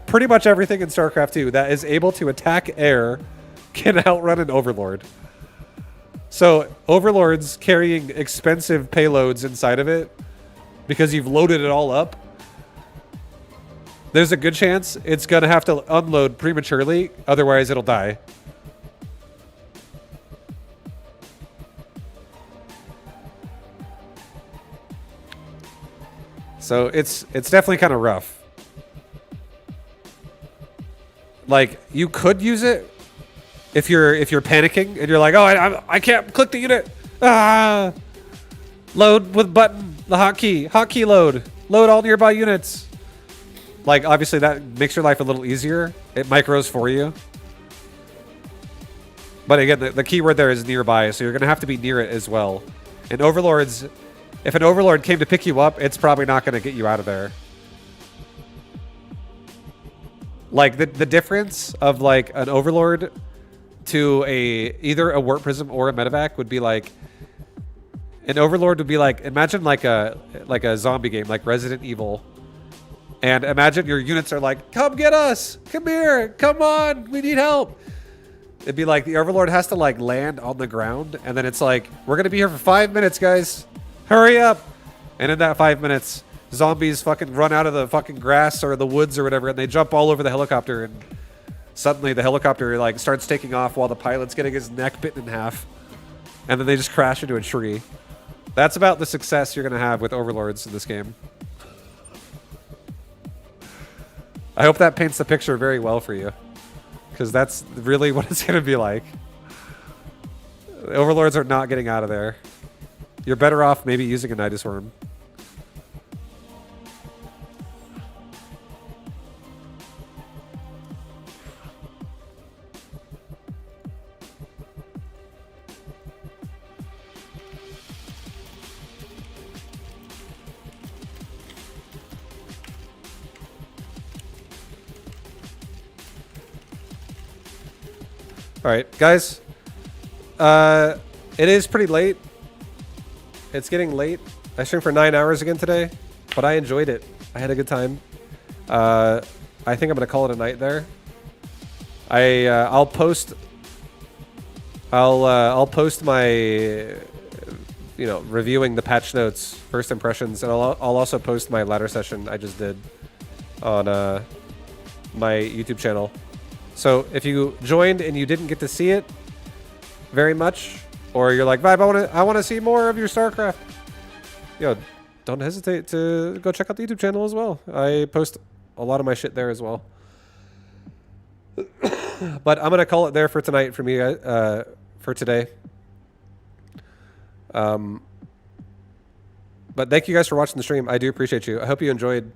Pretty much everything in StarCraft 2 that is able to attack air can outrun an Overlord. So Overlords carrying expensive payloads inside of it, because you've loaded it all up, there's a good chance it's going to have to unload prematurely, otherwise it'll die. So it's definitely kind of rough. Like, you could use it if you're panicking and you're like, oh, I can't click the unit. Ah! Load with button. The hotkey load. Load all nearby units. Like, obviously that makes your life a little easier. It micros for you. But again, the key word there is nearby, so you're going to have to be near it as well. And Overlords, if an Overlord came to pick you up, it's probably not going to get you out of there. Like, the difference of, like, an Overlord to either a Warp Prism or a Medevac would be like, an Overlord would be like, imagine like a zombie game, like Resident Evil. And imagine your units are like, come get us! Come here! Come on! We need help! It'd be like the Overlord has to like land on the ground, and then it's like, we're gonna be here for 5 minutes, guys! Hurry up! And in that 5 minutes, zombies fucking run out of the fucking grass or the woods or whatever, and they jump all over the helicopter, and suddenly the helicopter like starts taking off while the pilot's getting his neck bitten in half. And then they just crash into a tree. That's about the success you're going to have with Overlords in this game. I hope that paints the picture very well for you, because that's really what it's going to be like. The Overlords are not getting out of there. You're better off maybe using a Nidus Worm. All right, guys. It is pretty late. It's getting late. I streamed for 9 hours again today, but I enjoyed it. I had a good time. I think I'm gonna call it a night there. I'll post my reviewing the patch notes, first impressions, and I'll also post my ladder session I just did on my YouTube channel. So if you joined and you didn't get to see it very much, or you're like, Vibe, I want to see more of your StarCraft, don't hesitate to go check out the YouTube channel as well. I post a lot of my shit there as well. But I'm gonna call it there for tonight for me, for today. But thank you guys for watching the stream. I do appreciate you. I hope you enjoyed.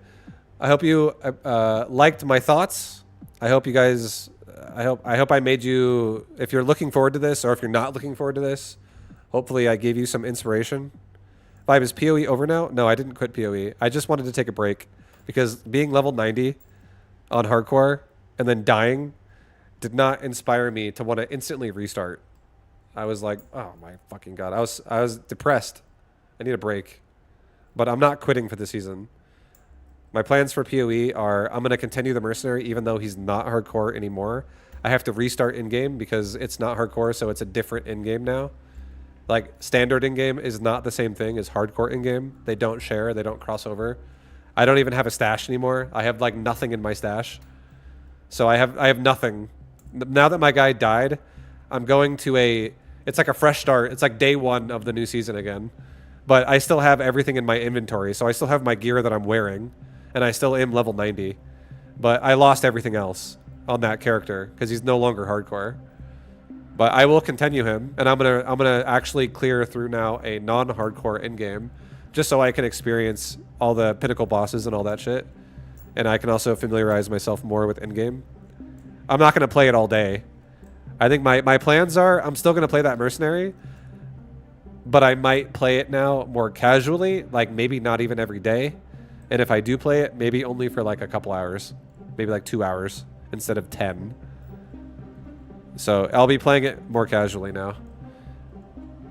I hope you liked my thoughts. I hope you guys. I hope I made you. If you're looking forward to this, or if you're not looking forward to this, hopefully I gave you some inspiration. Vibe, is PoE over now? No, I didn't quit PoE. I just wanted to take a break because being level 90 on hardcore and then dying did not inspire me to want to instantly restart. I was like, oh my fucking god. I was depressed. I need a break. But I'm not quitting for the season. My plans for PoE are I'm going to continue the mercenary even though he's not hardcore anymore. I have to restart in-game because it's not hardcore, so it's a different in-game now. Like, standard in-game is not the same thing as hardcore in-game. They don't share. They don't cross over. I don't even have a stash anymore. I have, like, nothing in my stash. So I have nothing. Now that my guy died, I'm going to a... It's like a fresh start. It's like day one of the new season again. But I still have everything in my inventory. So I still have my gear that I'm wearing. And I still am level 90. But I lost everything else on that character because he's no longer hardcore. But I will continue him, and I'm gonna actually clear through now a non-hardcore in-game, just so I can experience all the pinnacle bosses and all that shit, and I can also familiarize myself more with in-game. I'm not gonna play it all day. I think my plans are I'm still gonna play that mercenary, but I might play it now more casually, like maybe not even every day, and if I do play it, maybe only for like a couple hours, maybe like 2 hours instead of 10. So I'll be playing it more casually now.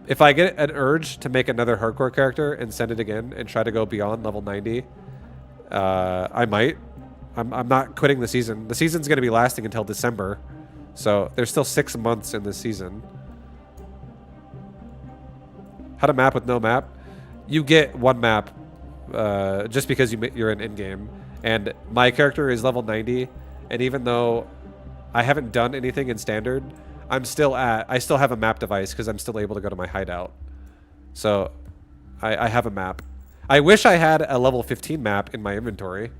If I get an urge to make another hardcore character and send it again and try to go beyond level 90, I might. I'm not quitting the season. The season's going to be lasting until December. So there's still 6 months in this season. How to map with no map? You get one map just because you're in in-game. And my character is level 90. And even though I haven't done anything in standard, I still have a map device because I'm still able to go to my hideout. So I have a map. I wish I had a level 15 map in my inventory,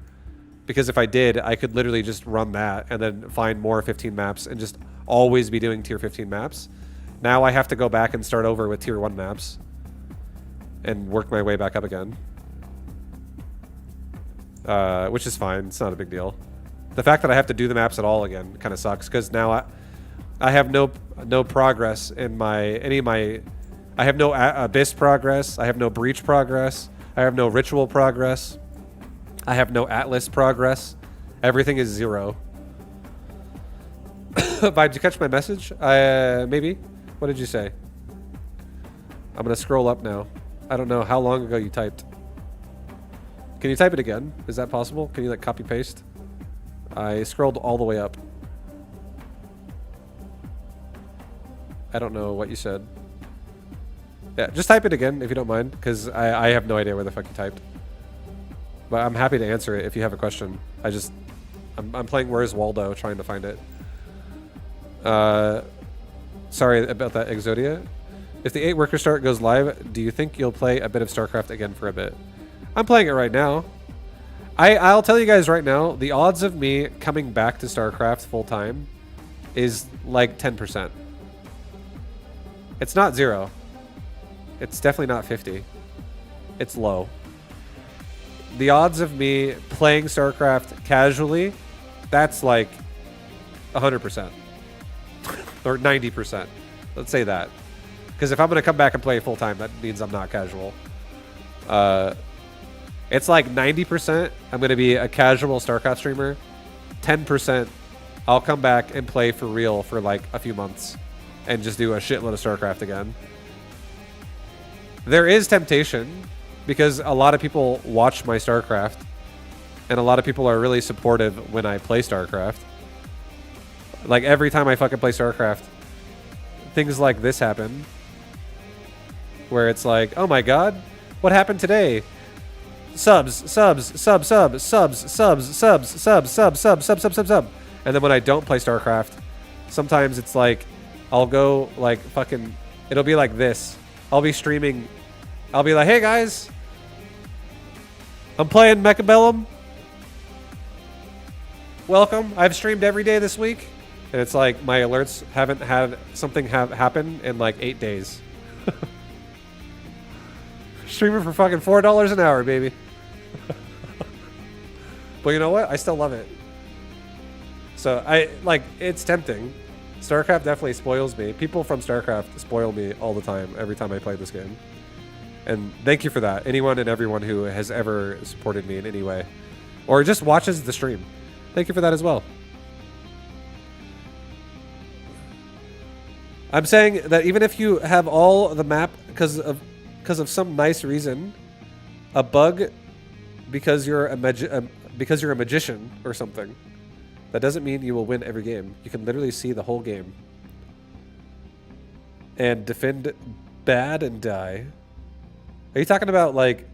because if I did, I could literally just run that and then find more 15 maps and just always be doing tier 15 maps. Now I have to go back and start over with tier 1 maps and work my way back up again. Which is fine. It's not a big deal. The fact that I have to do the maps at all again kind of sucks, because now I have no progress in I have no Abyss progress. I have no Breach progress. I have no Ritual progress. I have no Atlas progress. Everything is 0. Did you catch my message? Maybe. What did you say? I'm gonna scroll up now. I don't know how long ago you typed. Can you type it again? Is that possible? Can you like copy paste? I scrolled all the way up. I don't know what you said. Yeah, just type it again if you don't mind, because I have no idea where the fuck you typed. But I'm happy to answer it if you have a question. I'm playing Where's Waldo, trying to find it. Sorry about that, Exodia. If the 8 worker start goes live, do you think you'll play a bit of StarCraft again for a bit? I'm playing it right now. I'll tell you guys right now, the odds of me coming back to StarCraft full time is like 10%. It's not 0. It's definitely not 50. It's low. The odds of me playing StarCraft casually, that's like 100%. Or 90%. Let's say that. Because if I'm going to come back and play full time, that means I'm not casual. It's like 90% I'm going to be a casual StarCraft streamer. 10% I'll come back and play for real for like a few months and just do a shitload of StarCraft again. There is temptation because a lot of people watch my StarCraft and a lot of people are really supportive when I play StarCraft. Like every time I fucking play StarCraft, things like this happen where it's like, oh my god, what happened today? Subs. And then when I don't play StarCraft, sometimes it's like, I'll go like fucking, it'll be like this. I'll be streaming. I'll be like, hey guys, I'm playing Mechabellum. Welcome. I've streamed every day this week. And it's like my alerts haven't had something happen in like 8 days. Streaming for fucking $4 an hour, baby. But you know what? I still love it. So it's tempting. StarCraft definitely spoils me. People from StarCraft spoil me all the time, every time I play this game. And thank you for that. Anyone and everyone who has ever supported me in any way. Or just watches the stream. Thank you for that as well. I'm saying that even if you have all the map because of some nice reason, a bug because you're a magician or something, that doesn't mean you will win every game. You can literally see the whole game and defend bad and die. Are you talking about like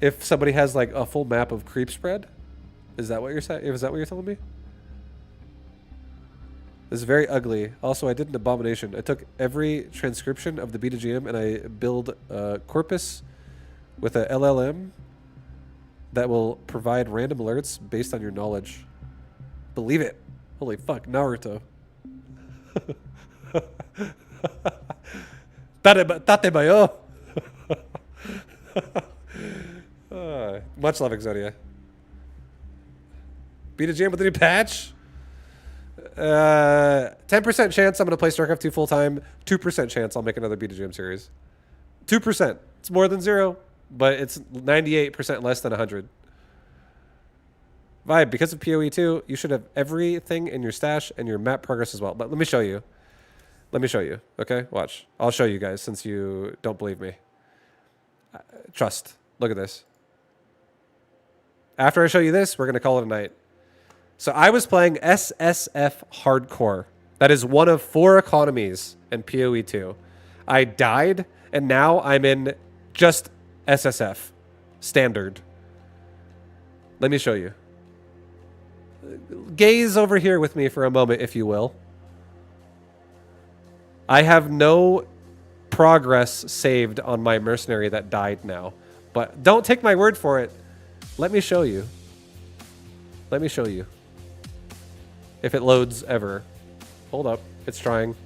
if somebody has like a full map of creep spread? Is that what you're saying? Is that what you're telling me? This is very ugly. Also, I did an abomination. I took every transcription of the BTGM and I build a corpus with a LLM that will provide random alerts based on your knowledge. Believe it. Holy fuck, Naruto. Tate bayo. Much love, Exodia. BTGM with a new patch? 10% chance I'm going to play StarCraft 2 full-time. 2% chance I'll make another BTGM series. 2%. It's more than 0, but it's 98% less than 100. Vibe, because of PoE 2, you should have everything in your stash and your map progress as well. But let me show you. Let me show you. Okay? Watch. I'll show you guys since you don't believe me. Trust. Look at this. After I show you this, we're going to call it a night. So I was playing SSF Hardcore. That is one of 4 economies in PoE 2. I died, and now I'm in just SSF. Standard. Let me show you. Gaze over here with me for a moment, if you will. I have no progress saved on my mercenary that died now. But don't take my word for it. Let me show you. Let me show you. If it loads ever. Hold up. It's trying.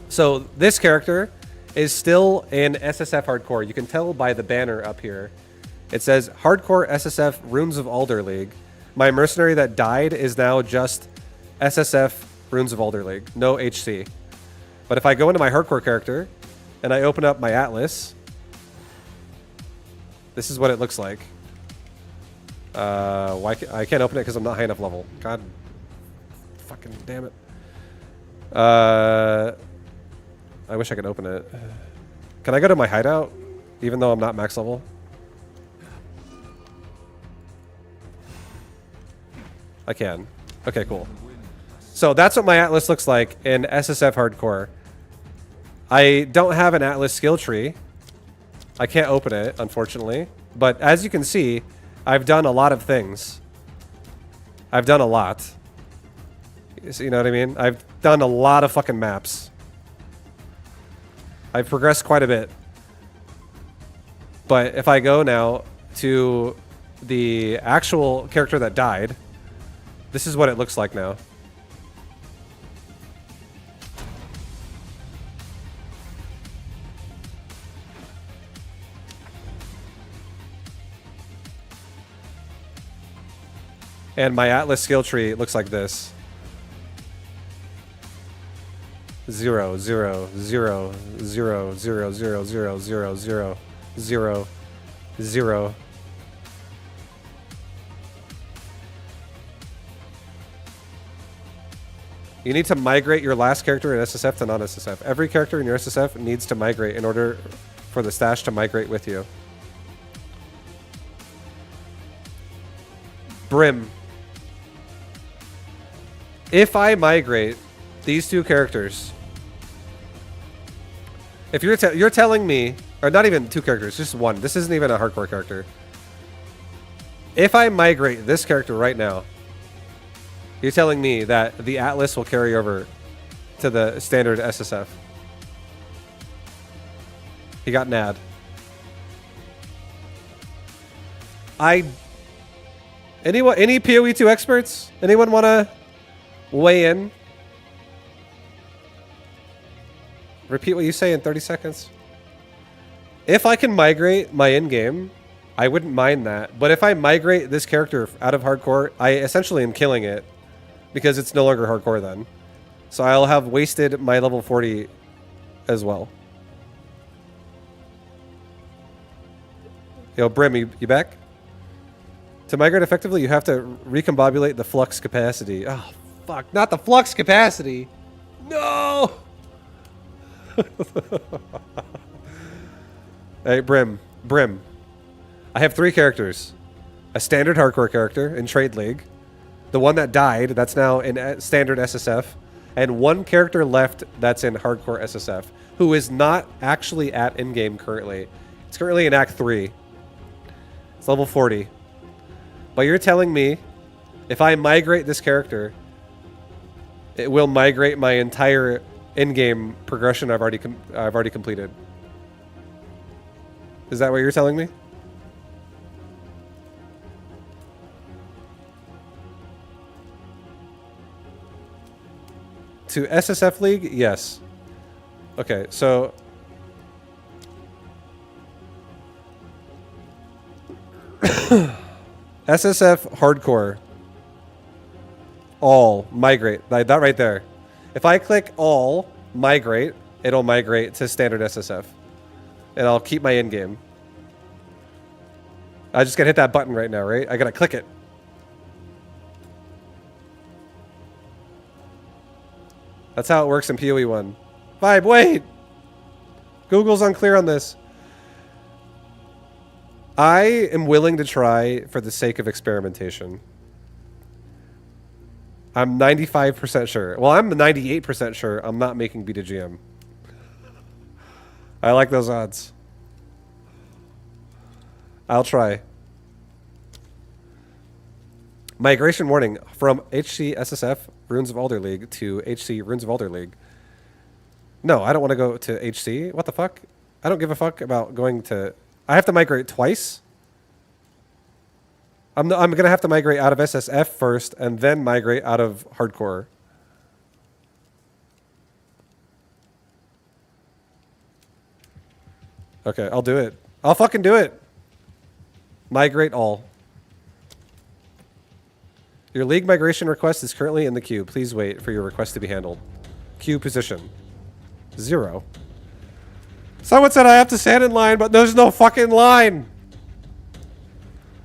So this character is still in SSF Hardcore. You can tell by the banner up here. It says Hardcore SSF Runes of Alder League. My mercenary that died is now just SSF Runes of Alder League. No HC. But if I go into my Hardcore character and I open up my Atlas, this is what it looks like. I can't open it because I'm not high enough level. God fucking damn it. I wish I could open it. Can I go to my hideout even though I'm not max level? I can. Okay, cool. So that's what my Atlas looks like in SSF Hardcore. I don't have an Atlas skill tree. I can't open it, unfortunately. But as you can see, I've done a lot of things. I've done a lot. You know what I mean? I've done a lot of fucking maps. I've progressed quite a bit. But if I go now to the actual character that died, this is what it looks like now. And my Atlas skill tree looks like this. 0, 0, 0, 0, 0, 0, 0, 0, 0, 0, 0. You need to migrate your last character in SSF to non-SSF. Every character in your SSF needs to migrate in order for the stash to migrate with you. Brim. If I migrate these 2 characters, if you're telling me, or not even 2 characters, just 1. This isn't even a hardcore character. If I migrate this character right now, you're telling me that the Atlas will carry over to the standard SSF. He got NAD. Any PoE2 experts? Anyone want to weigh in? Repeat what you say in 30 seconds. If I can migrate my in-game, I wouldn't mind that. But if I migrate this character out of hardcore, I essentially am killing it because it's no longer hardcore then. So I'll have wasted my level 40 as well. Yo, Brim, you back? To migrate effectively, you have to recombobulate the flux capacity. Oh, fuck. Not the flux capacity. No! Hey, Brim. I have 3 characters. A standard hardcore character in Trade League. The one that died, that's now in standard SSF. And 1 character left that's in hardcore SSF, who is not actually at in-game currently. It's currently in Act 3. It's level 40. But you're telling me, if I migrate this character, it will migrate my entire in-game progression I've already completed. Is that what you're telling me? To SSF League, yes. Okay, so SSF Hardcore. All migrate. Like that right there. If I click all migrate, it'll migrate to standard SSF. And I'll keep my in-game. I just gotta hit that button right now, right? I gotta click it. That's how it works in PoE 1. Vibe, wait! Google's unclear on this. I am willing to try for the sake of experimentation. I'm 95% sure. Well, I'm 98% sure I'm not making beta GM. I like those odds. I'll try. Migration warning from HC SSF Runes of Alder League to HC Runes of Alder League. No, I don't want to go to HC. What the fuck? I don't give a fuck about going to... I have to migrate twice? I'm going to have to migrate out of SSF first and then migrate out of hardcore. Okay, I'll do it. I'll fucking do it. Migrate all. Your league migration request is currently in the queue. Please wait for your request to be handled. Queue position 0. Someone said I have to stand in line, but there's no fucking line.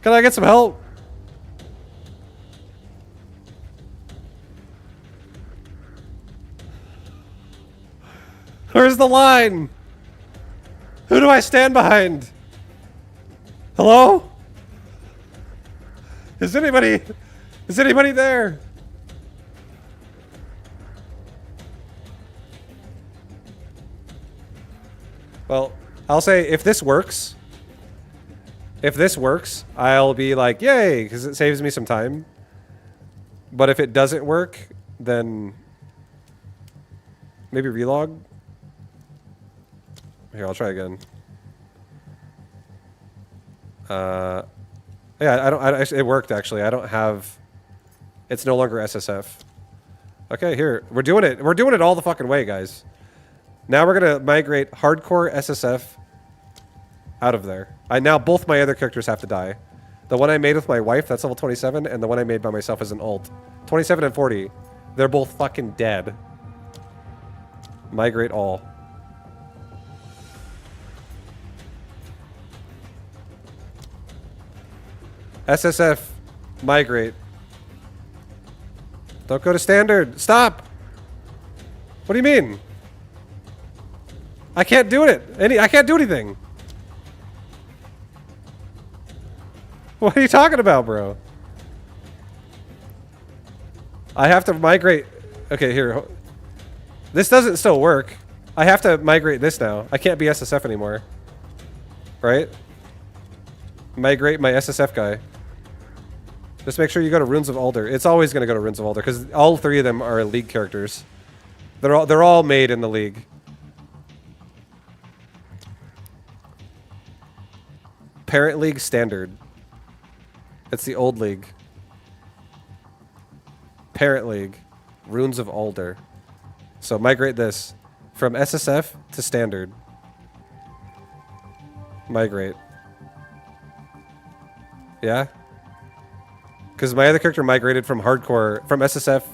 Can I get some help? Where's the line? Who do I stand behind? Hello? Is anybody there? Well, I'll say if this works, I'll be like, yay, because it saves me some time. But if it doesn't work, then maybe relog. Here, I'll try again. Yeah, it worked actually. I don't have. It's no longer SSF. Okay, here we're doing it. We're doing it all the fucking way, guys. Now we're gonna migrate hardcore SSF out of there. Now both my other characters have to die. The one I made with my wife, that's level 27, and the one I made by myself is an alt. 27 and 40. They're both fucking dead. Migrate all. SSF, migrate. Don't go to standard. Stop! What do you mean? I can't do it. I can't do anything. What are you talking about, bro? I have to migrate. Okay, here. This doesn't still work. I have to migrate this now. I can't be SSF anymore. Right? Migrate my SSF guy. Just make sure you go to Runes of Alder. It's always going to go to Runes of Alder because all 3 of them are league characters. They're all made in the league. Parent League Standard. It's the old league. Parent League, Runes of Alder. So migrate this from SSF to standard. Migrate. Yeah? Because my other character migrated from hardcore, from SSF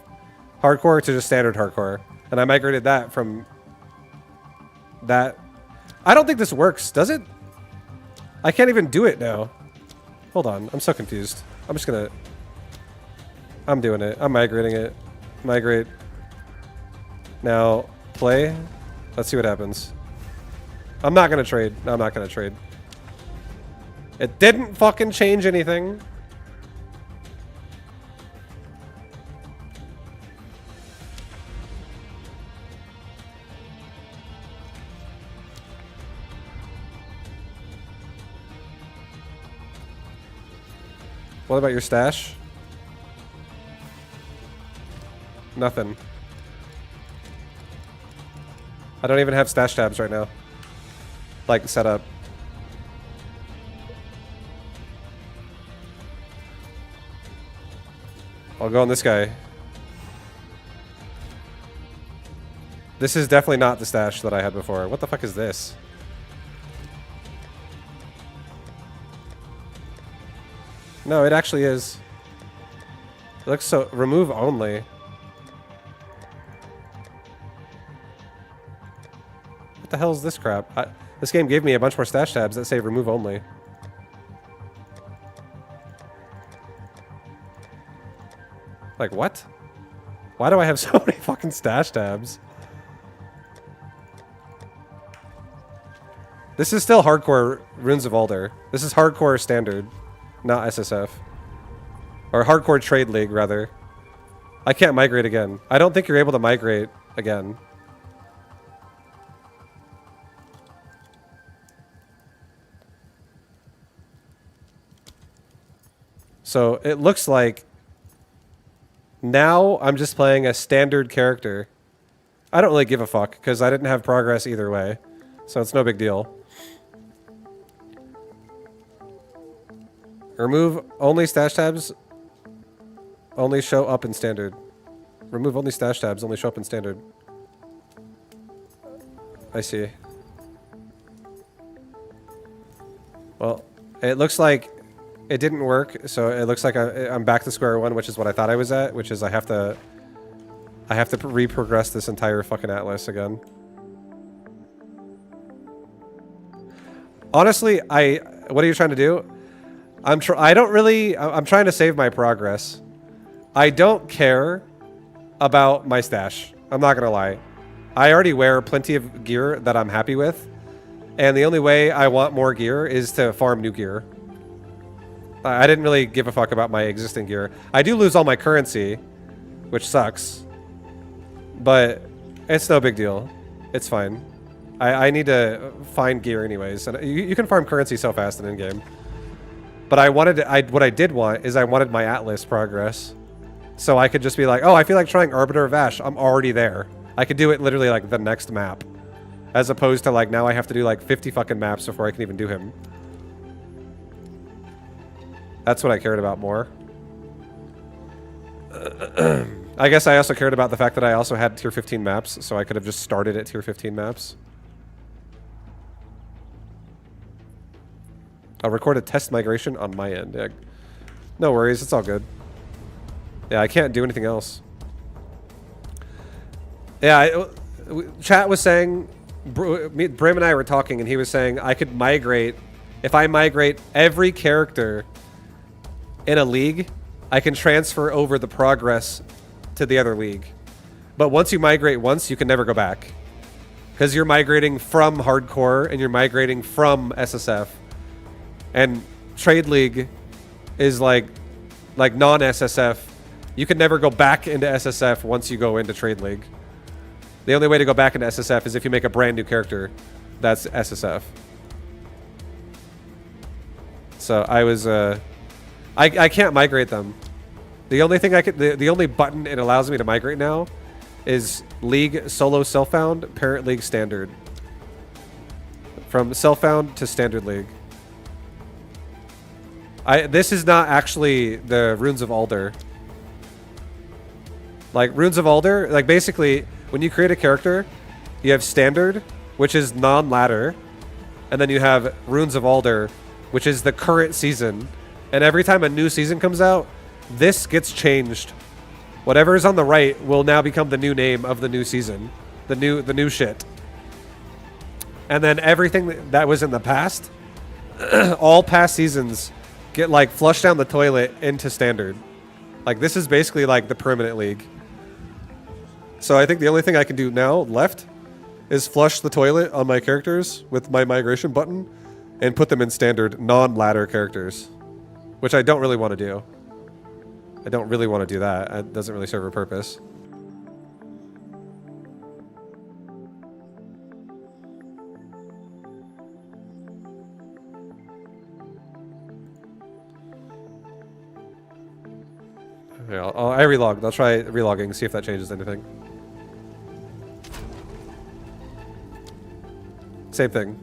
hardcore to just standard hardcore. And I migrated that from that. I don't think this works, does it? I can't even do it now. Hold on, I'm so confused. I'm just gonna... I'm doing it. I'm migrating it. Migrate. Now, play. Let's see what happens. I'm not gonna trade. No, I'm not gonna trade. It didn't fucking change anything. What about your stash? Nothing. I don't even have stash tabs right now. Like, set up. I'll go on this guy. This is definitely not the stash that I had before. What the fuck is this? No, it actually is. It looks so... Remove only. What the hell is this crap? This game gave me a bunch more stash tabs that say remove only. Like, what? Why do I have so many fucking stash tabs? This is still hardcore Runes of Alder. This is hardcore standard, not SSF. Or hardcore trade league, rather. I can't migrate again. I don't think you're able to migrate again. So it looks like now I'm just playing a standard character. I don't really give a fuck because I didn't have progress either way. So it's no big deal. Remove only stash tabs. Only show up in standard. Remove only stash tabs. Only show up in standard. I see. Well, it looks like it didn't work, so it looks like I'm back to square one, which is what I thought I was at, which is I have to re-progress this entire fucking atlas again. Honestly, what are you trying to do? I'm trying to save my progress. I don't care about my stash. I'm not gonna lie. I already wear plenty of gear that I'm happy with, and the only way I want more gear is to farm new gear. I didn't really give a fuck about my existing gear. I do lose all my currency, which sucks, but it's no big deal. It's fine. I need to find gear anyways, and you can farm currency so fast in in-game. But what I did want is I wanted my Atlas progress, so I could just be like, oh, I feel like trying Arbiter of Ash. I'm already there. I could do it literally like the next map, as opposed to like now I have to do like 50 fucking maps before I can even do him. That's what I cared about more. I guess I also cared about the fact that I also had tier 15 maps, so I could have just started at tier 15 maps. I'll record a test migration on my end. Yeah. No worries, it's all good. Yeah, I can't do anything else. Yeah, chat was saying, Brim and I were talking, and he was saying I could migrate. If I migrate every character in a league, I can transfer over the progress to the other league. But once you migrate once, you can never go back. Because you're migrating from hardcore, and you're migrating from SSF. And Trade League is like non-SSF. You can never go back into SSF once you go into Trade League. The only way to go back into SSF is if you make a brand new character that's SSF. So I was I can't migrate them. The only thing the only button it allows me to migrate now is League Solo Self-Found, Parent League Standard. From Self-Found to Standard League. This is not actually the Runes of Alder. Like Runes of Alder, like basically when you create a character, you have standard, which is non-ladder, and then you have Runes of Alder, which is the current season. And every time a new season comes out, this gets changed. Whatever is on the right will now become the new name of the new season, the new shit. And then everything that was in the past, all past seasons get like flushed down the toilet into standard. Like this is basically like the permanent league. So I think the only thing I can do now left is flush the toilet on my characters with my migration button and put them in standard non-ladder characters, which I don't really want to do. I don't really want to do that. It doesn't really serve a purpose. Yeah, I relogged. I'll try relogging, see if that changes anything. Same thing.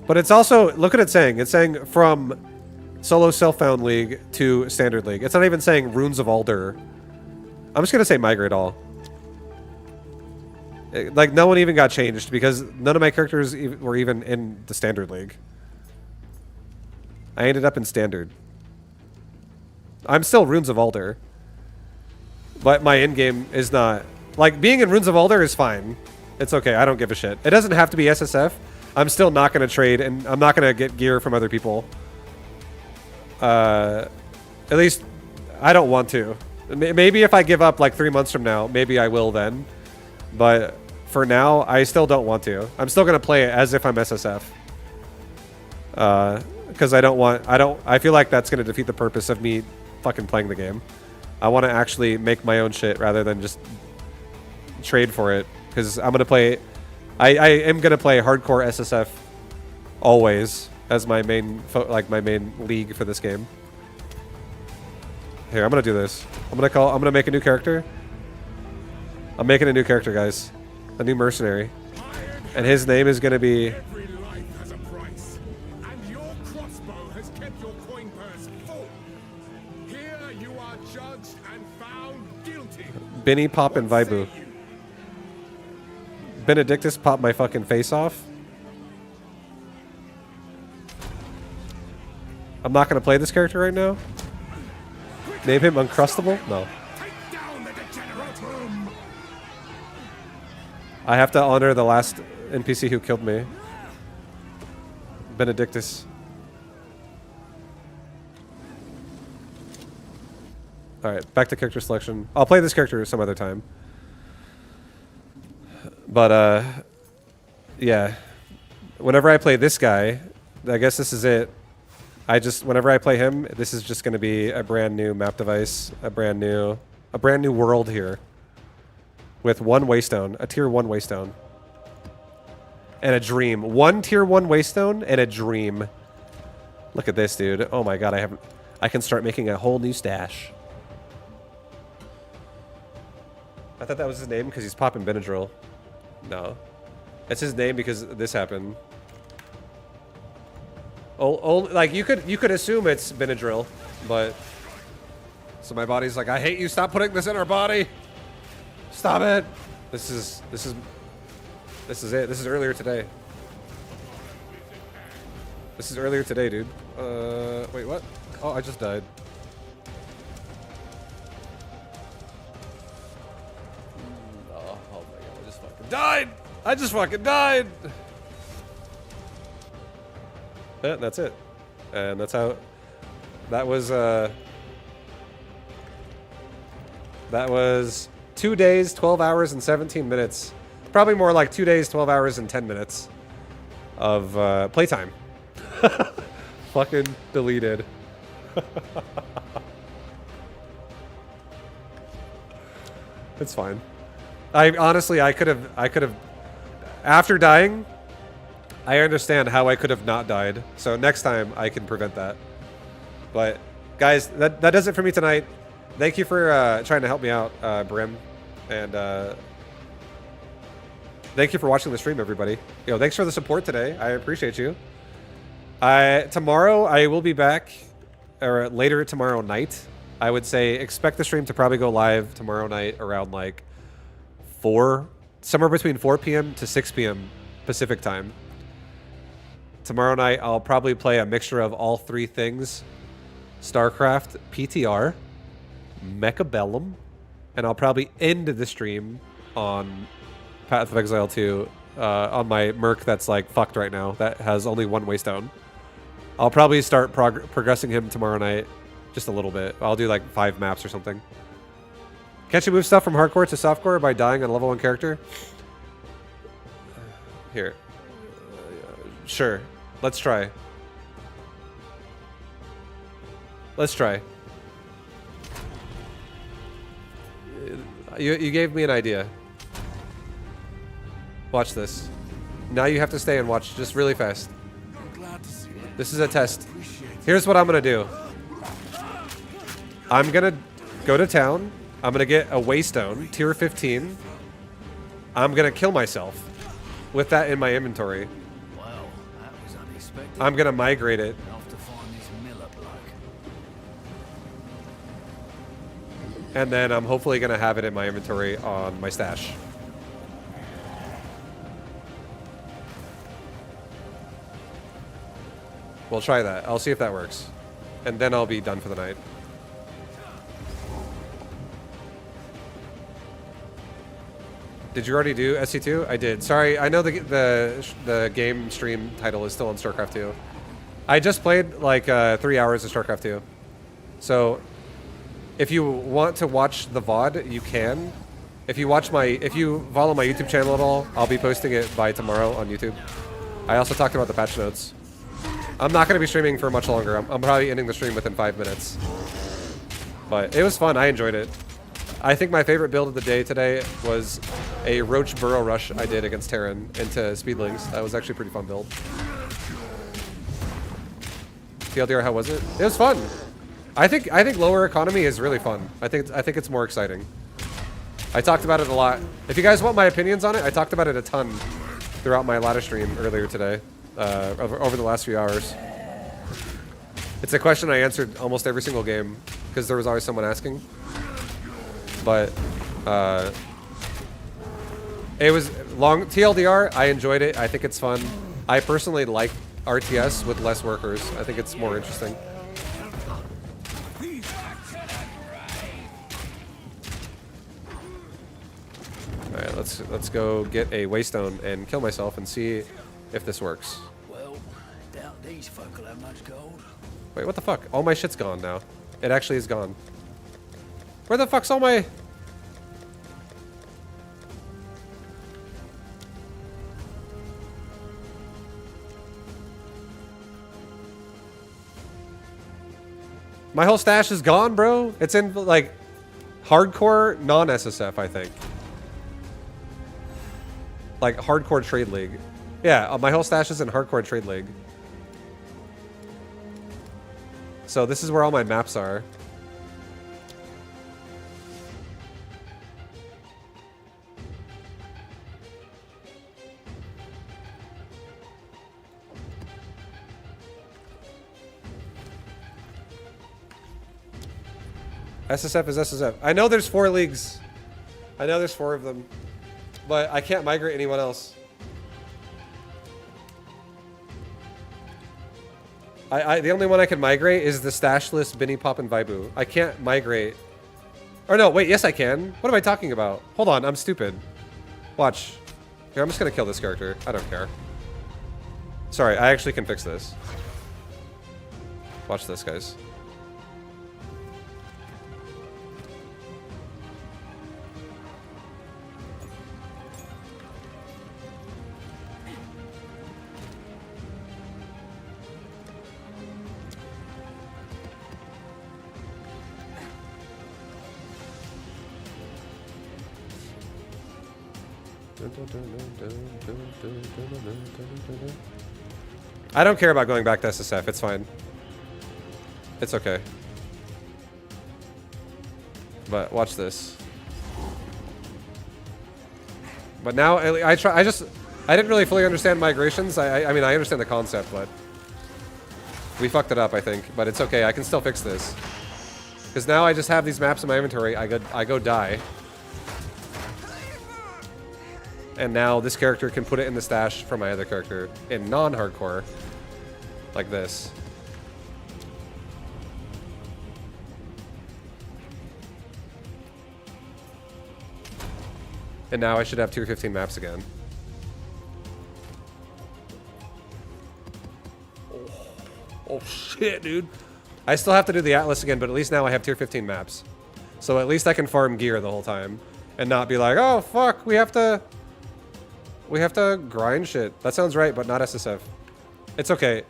But it's also, look at it saying. It's saying from solo self-found league to standard league. It's not even saying Runes of Alder. I'm just going to say migrate all. Like, no one even got changed because none of my characters were even in the standard league. I ended up in standard. I'm still Runes of Alder. But my in-game is not... Like, being in Runes of Alder is fine. It's okay. I don't give a shit. It doesn't have to be SSF. I'm still not going to trade, and I'm not going to get gear from other people. At least, I don't want to. Maybe if I give up, like, 3 months from now, maybe I will then. But for now, I still don't want to. I'm still going to play it as if I'm SSF. Because I feel like that's going to defeat the purpose of me fucking playing the game. I want to actually make my own shit rather than just trade for it. Because I'm going to play... I am going to play hardcore SSF always as my main league for this game. Here, I'm going to do this. I'm going to make a new character. I'm making a new character, guys. A new mercenary. And his name is going to be... Every life has a price, and your crossbow has kept your coin purse full. Here you are judged and found guilty. Benny Pop and Vibu. Benedictus popped my fucking face off. I'm not going to play this character right now. Name him Uncrustable? No. I have to honor the last NPC who killed me. Benedictus. Alright, back to character selection. I'll play this character some other time. But, yeah. Whenever I play this guy, I guess this is it. Whenever I play him, this is just going to be a brand new map device, a brand new world here. With one waystone, a tier 1 waystone. And a dream. One tier 1 waystone and a dream. Look at this, dude. Oh my god, I can start making a whole new stash. I thought that was his name because he's popping Benadryl. No. It's his name because this happened. Like, you could assume it's Benadryl, but... So my body's like, I hate you, stop putting this in our body! Stop it! This is it. This is earlier today. This is earlier today, dude. Wait, what? Oh, I just died. Oh my god, I just fucking died! I just fucking died! Yeah, that's it. And that's how... That was 2 days, 12 hours, and 17 minutes. Probably more like 2 days, 12 hours, and 10 minutes of playtime. Fucking deleted. It's fine. I could have... After dying, I understand how I could have not died. So next time, I can prevent that. But, guys, that does it for me tonight. Thank you for trying to help me out, Brim. And thank you for watching the stream, everybody. Yo, thanks for the support today. I appreciate you. Tomorrow, I will be back, or later tomorrow night. I would say expect the stream to probably go live tomorrow night around like 4, somewhere between 4 p.m. to 6 p.m. Pacific time. Tomorrow night, I'll probably play a mixture of all 3 things. StarCraft, PTR, Mechabellum, and I'll probably end the stream on Path of Exile 2 on my Merc that's like fucked right now. That has only 1 Waystone. I'll probably start progressing him tomorrow night just a little bit. I'll do like 5 maps or something. Can't you move stuff from hardcore to softcore by dying on a level 1 character? Here. Sure. Let's try. Let's try. You gave me an idea. Watch this. Now you have to stay and watch just really fast. This is a test. Here's what I'm gonna do. I'm gonna go to town. I'm gonna get a Waystone, tier 15. I'm gonna kill myself with that in my inventory. Wow, that was unexpected. I'm gonna migrate it. Off to find this Miller bloke. And then I'm hopefully gonna have it in my inventory on my stash. We'll try that. I'll see if that works. And then I'll be done for the night. Did you already do SC2? I did. Sorry, I know the game stream title is still on StarCraft 2. I just played like 3 hours of StarCraft 2. So if you want to watch the VOD, you can. If you follow my YouTube channel at all, I'll be posting it by tomorrow on YouTube. I also talked about the patch notes. I'm not going to be streaming for much longer. I'm probably ending the stream within 5 minutes. But it was fun. I enjoyed it. I think my favorite build of the day today was a Roach Burrow Rush I did against Terran into Speedlings. That was actually a pretty fun build. TLDR, how was it? It was fun. I think lower economy is really fun. I think it's more exciting. I talked about it a lot. If you guys want my opinions on it, I talked about it a ton throughout my ladder stream earlier today, over the last few hours. It's a question I answered almost every single game because there was always someone asking. But it was long. TLDR, I enjoyed it. I think it's fun. I personally like RTS with less workers. I think it's more interesting. All right, let's go get a Waystone and kill myself and see if this works. Well, doubt these folk will have much gold. Wait, what the fuck? All my shit's gone now. It actually is gone. Where the fuck's all my... My whole stash is gone, bro. It's in, like, hardcore non-SSF, I think. Like, hardcore trade league. Yeah, my whole stash is in hardcore trade league. So this is where all my maps are. SSF is SSF. I know there's 4 leagues. I know there's 4 of them. But I can't migrate anyone else. The only one I can migrate is the stash list Binny Pop and Vaibu. I can't migrate. Or no, wait, yes I can. What am I talking about? Hold on, I'm stupid. Watch. Here, I'm just gonna kill this character. I don't care. Sorry, I actually can fix this. Watch this, guys. I don't care about going back to SSF. It's fine. It's okay. But watch this. But now I didn't really fully understand migrations. I mean, I understand the concept, but we fucked it up, I think. But it's okay. I can still fix this. Because now I just have these maps in my inventory. I go die. And now this character can put it in the stash for my other character in non-hardcore. Like this. And now I should have tier 15 maps again. Oh shit, dude. I still have to do the Atlas again, but at least now I have tier 15 maps. So at least I can farm gear the whole time. And not be like, oh fuck, we have to grind shit. That sounds right, but not SSF. It's okay.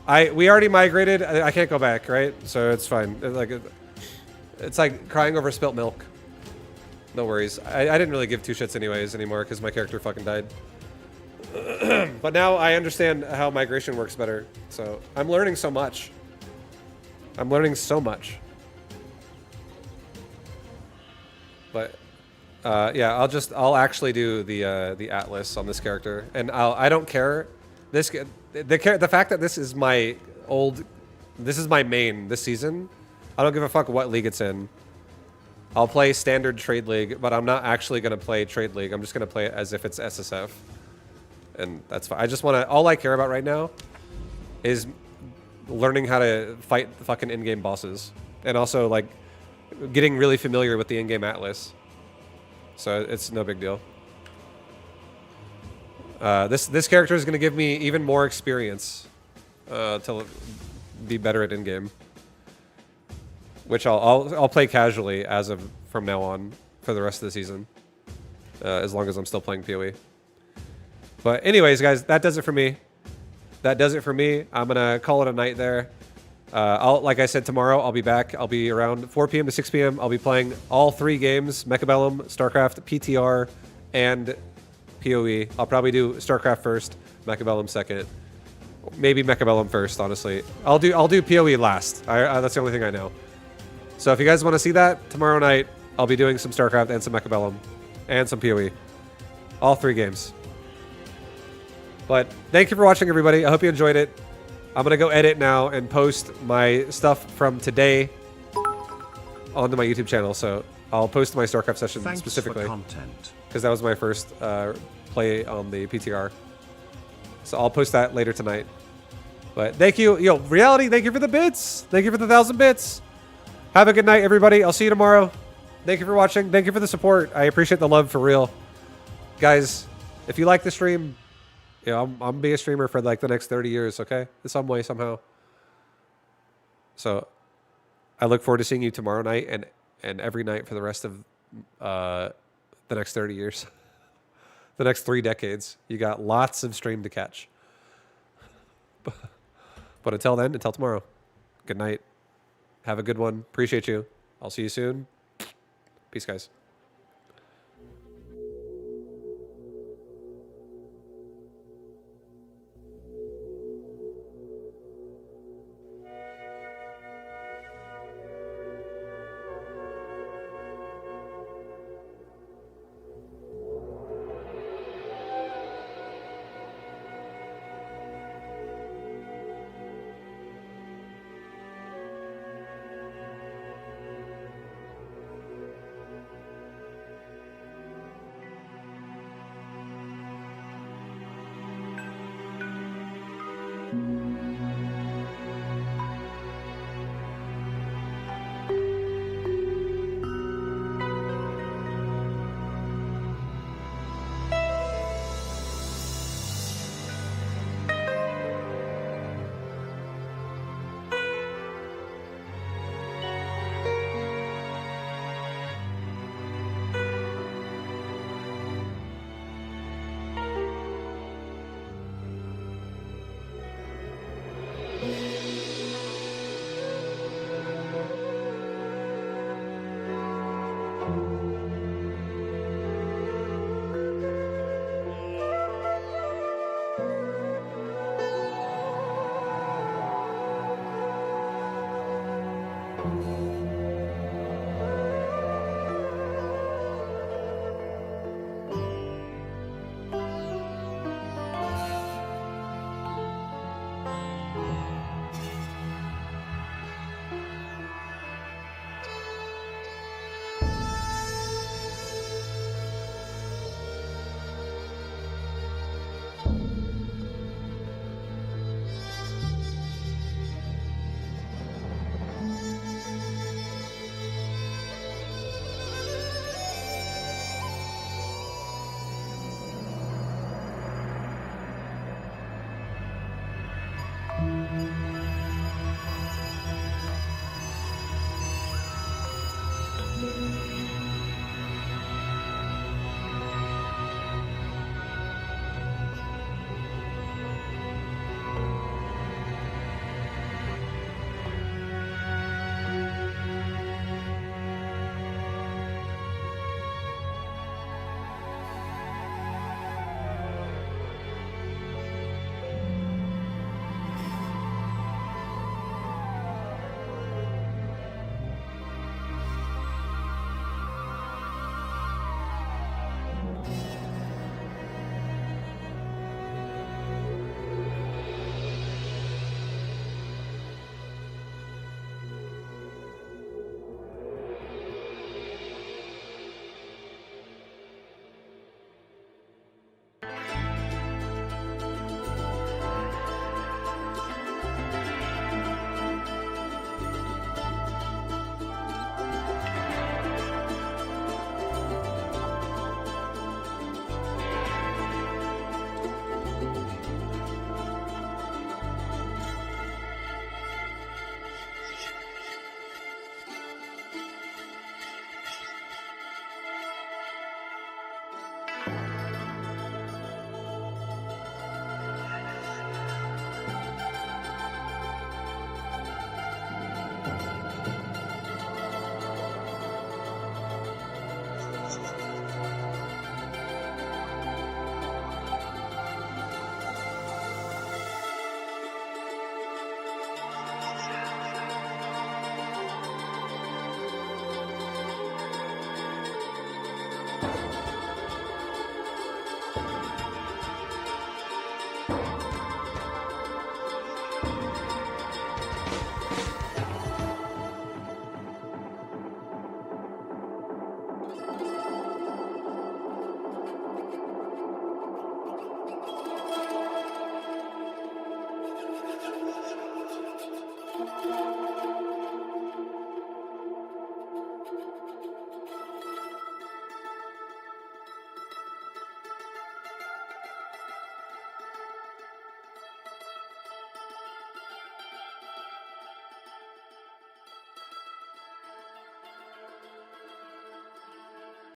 We already migrated. I can't go back, right? So it's fine. It's like crying over spilt milk. No worries. I didn't really give two shits anyways anymore because my character fucking died. But now I understand how migration works better. So I'm learning so much. I'm learning so much. But yeah, I'll actually do the Atlas on this character, and I don't care. The fact that this is my main this season, I don't give a fuck what league it's in. I'll play standard trade league, but I'm not actually gonna play trade league. I'm just gonna play it as if it's SSF, and that's fine. I just wanna. All I care about right now is learning how to fight the fucking in-game bosses, and also like getting really familiar with the in-game Atlas. So it's no big deal. This character is gonna give me even more experience to be better at in-game. Which I'll play casually as of from now on for the rest of the season, as long as I'm still playing PoE. But anyways, guys, that does it for me. That does it for me. I'm gonna call it a night there. Like I said, tomorrow I'll be back. I'll be around 4 p.m. to 6 p.m. I'll be playing all 3 games: Mechabellum, StarCraft, PTR, and PoE. I'll probably do StarCraft first, Mechabellum second, maybe Mechabellum first. Honestly, I'll do PoE last. That's the only thing I know. So if you guys want to see that, tomorrow night I'll be doing some StarCraft and some Mechabellum and some PoE. All 3 games. But thank you for watching, everybody. I hope you enjoyed it. I'm going to go edit now and post my stuff from today onto my YouTube channel. So I'll post my StarCraft session specifically. Because that was my first play on the PTR. So I'll post that later tonight. But thank you. Yo, Reality, thank you for the bits. Thank you for the 1,000 bits. Have a good night, everybody. I'll see you tomorrow. Thank you for watching. Thank you for the support. I appreciate the love for real. Guys, if you like the stream, you know, I'm going to be a streamer for like the next 30 years, okay? In some way, somehow. So I look forward to seeing you tomorrow night and every night for the rest of the next 30 years. The next 3 decades. You got lots of stream to catch. But until then, until tomorrow, good night. Have a good one. Appreciate you. I'll see you soon. Peace, guys.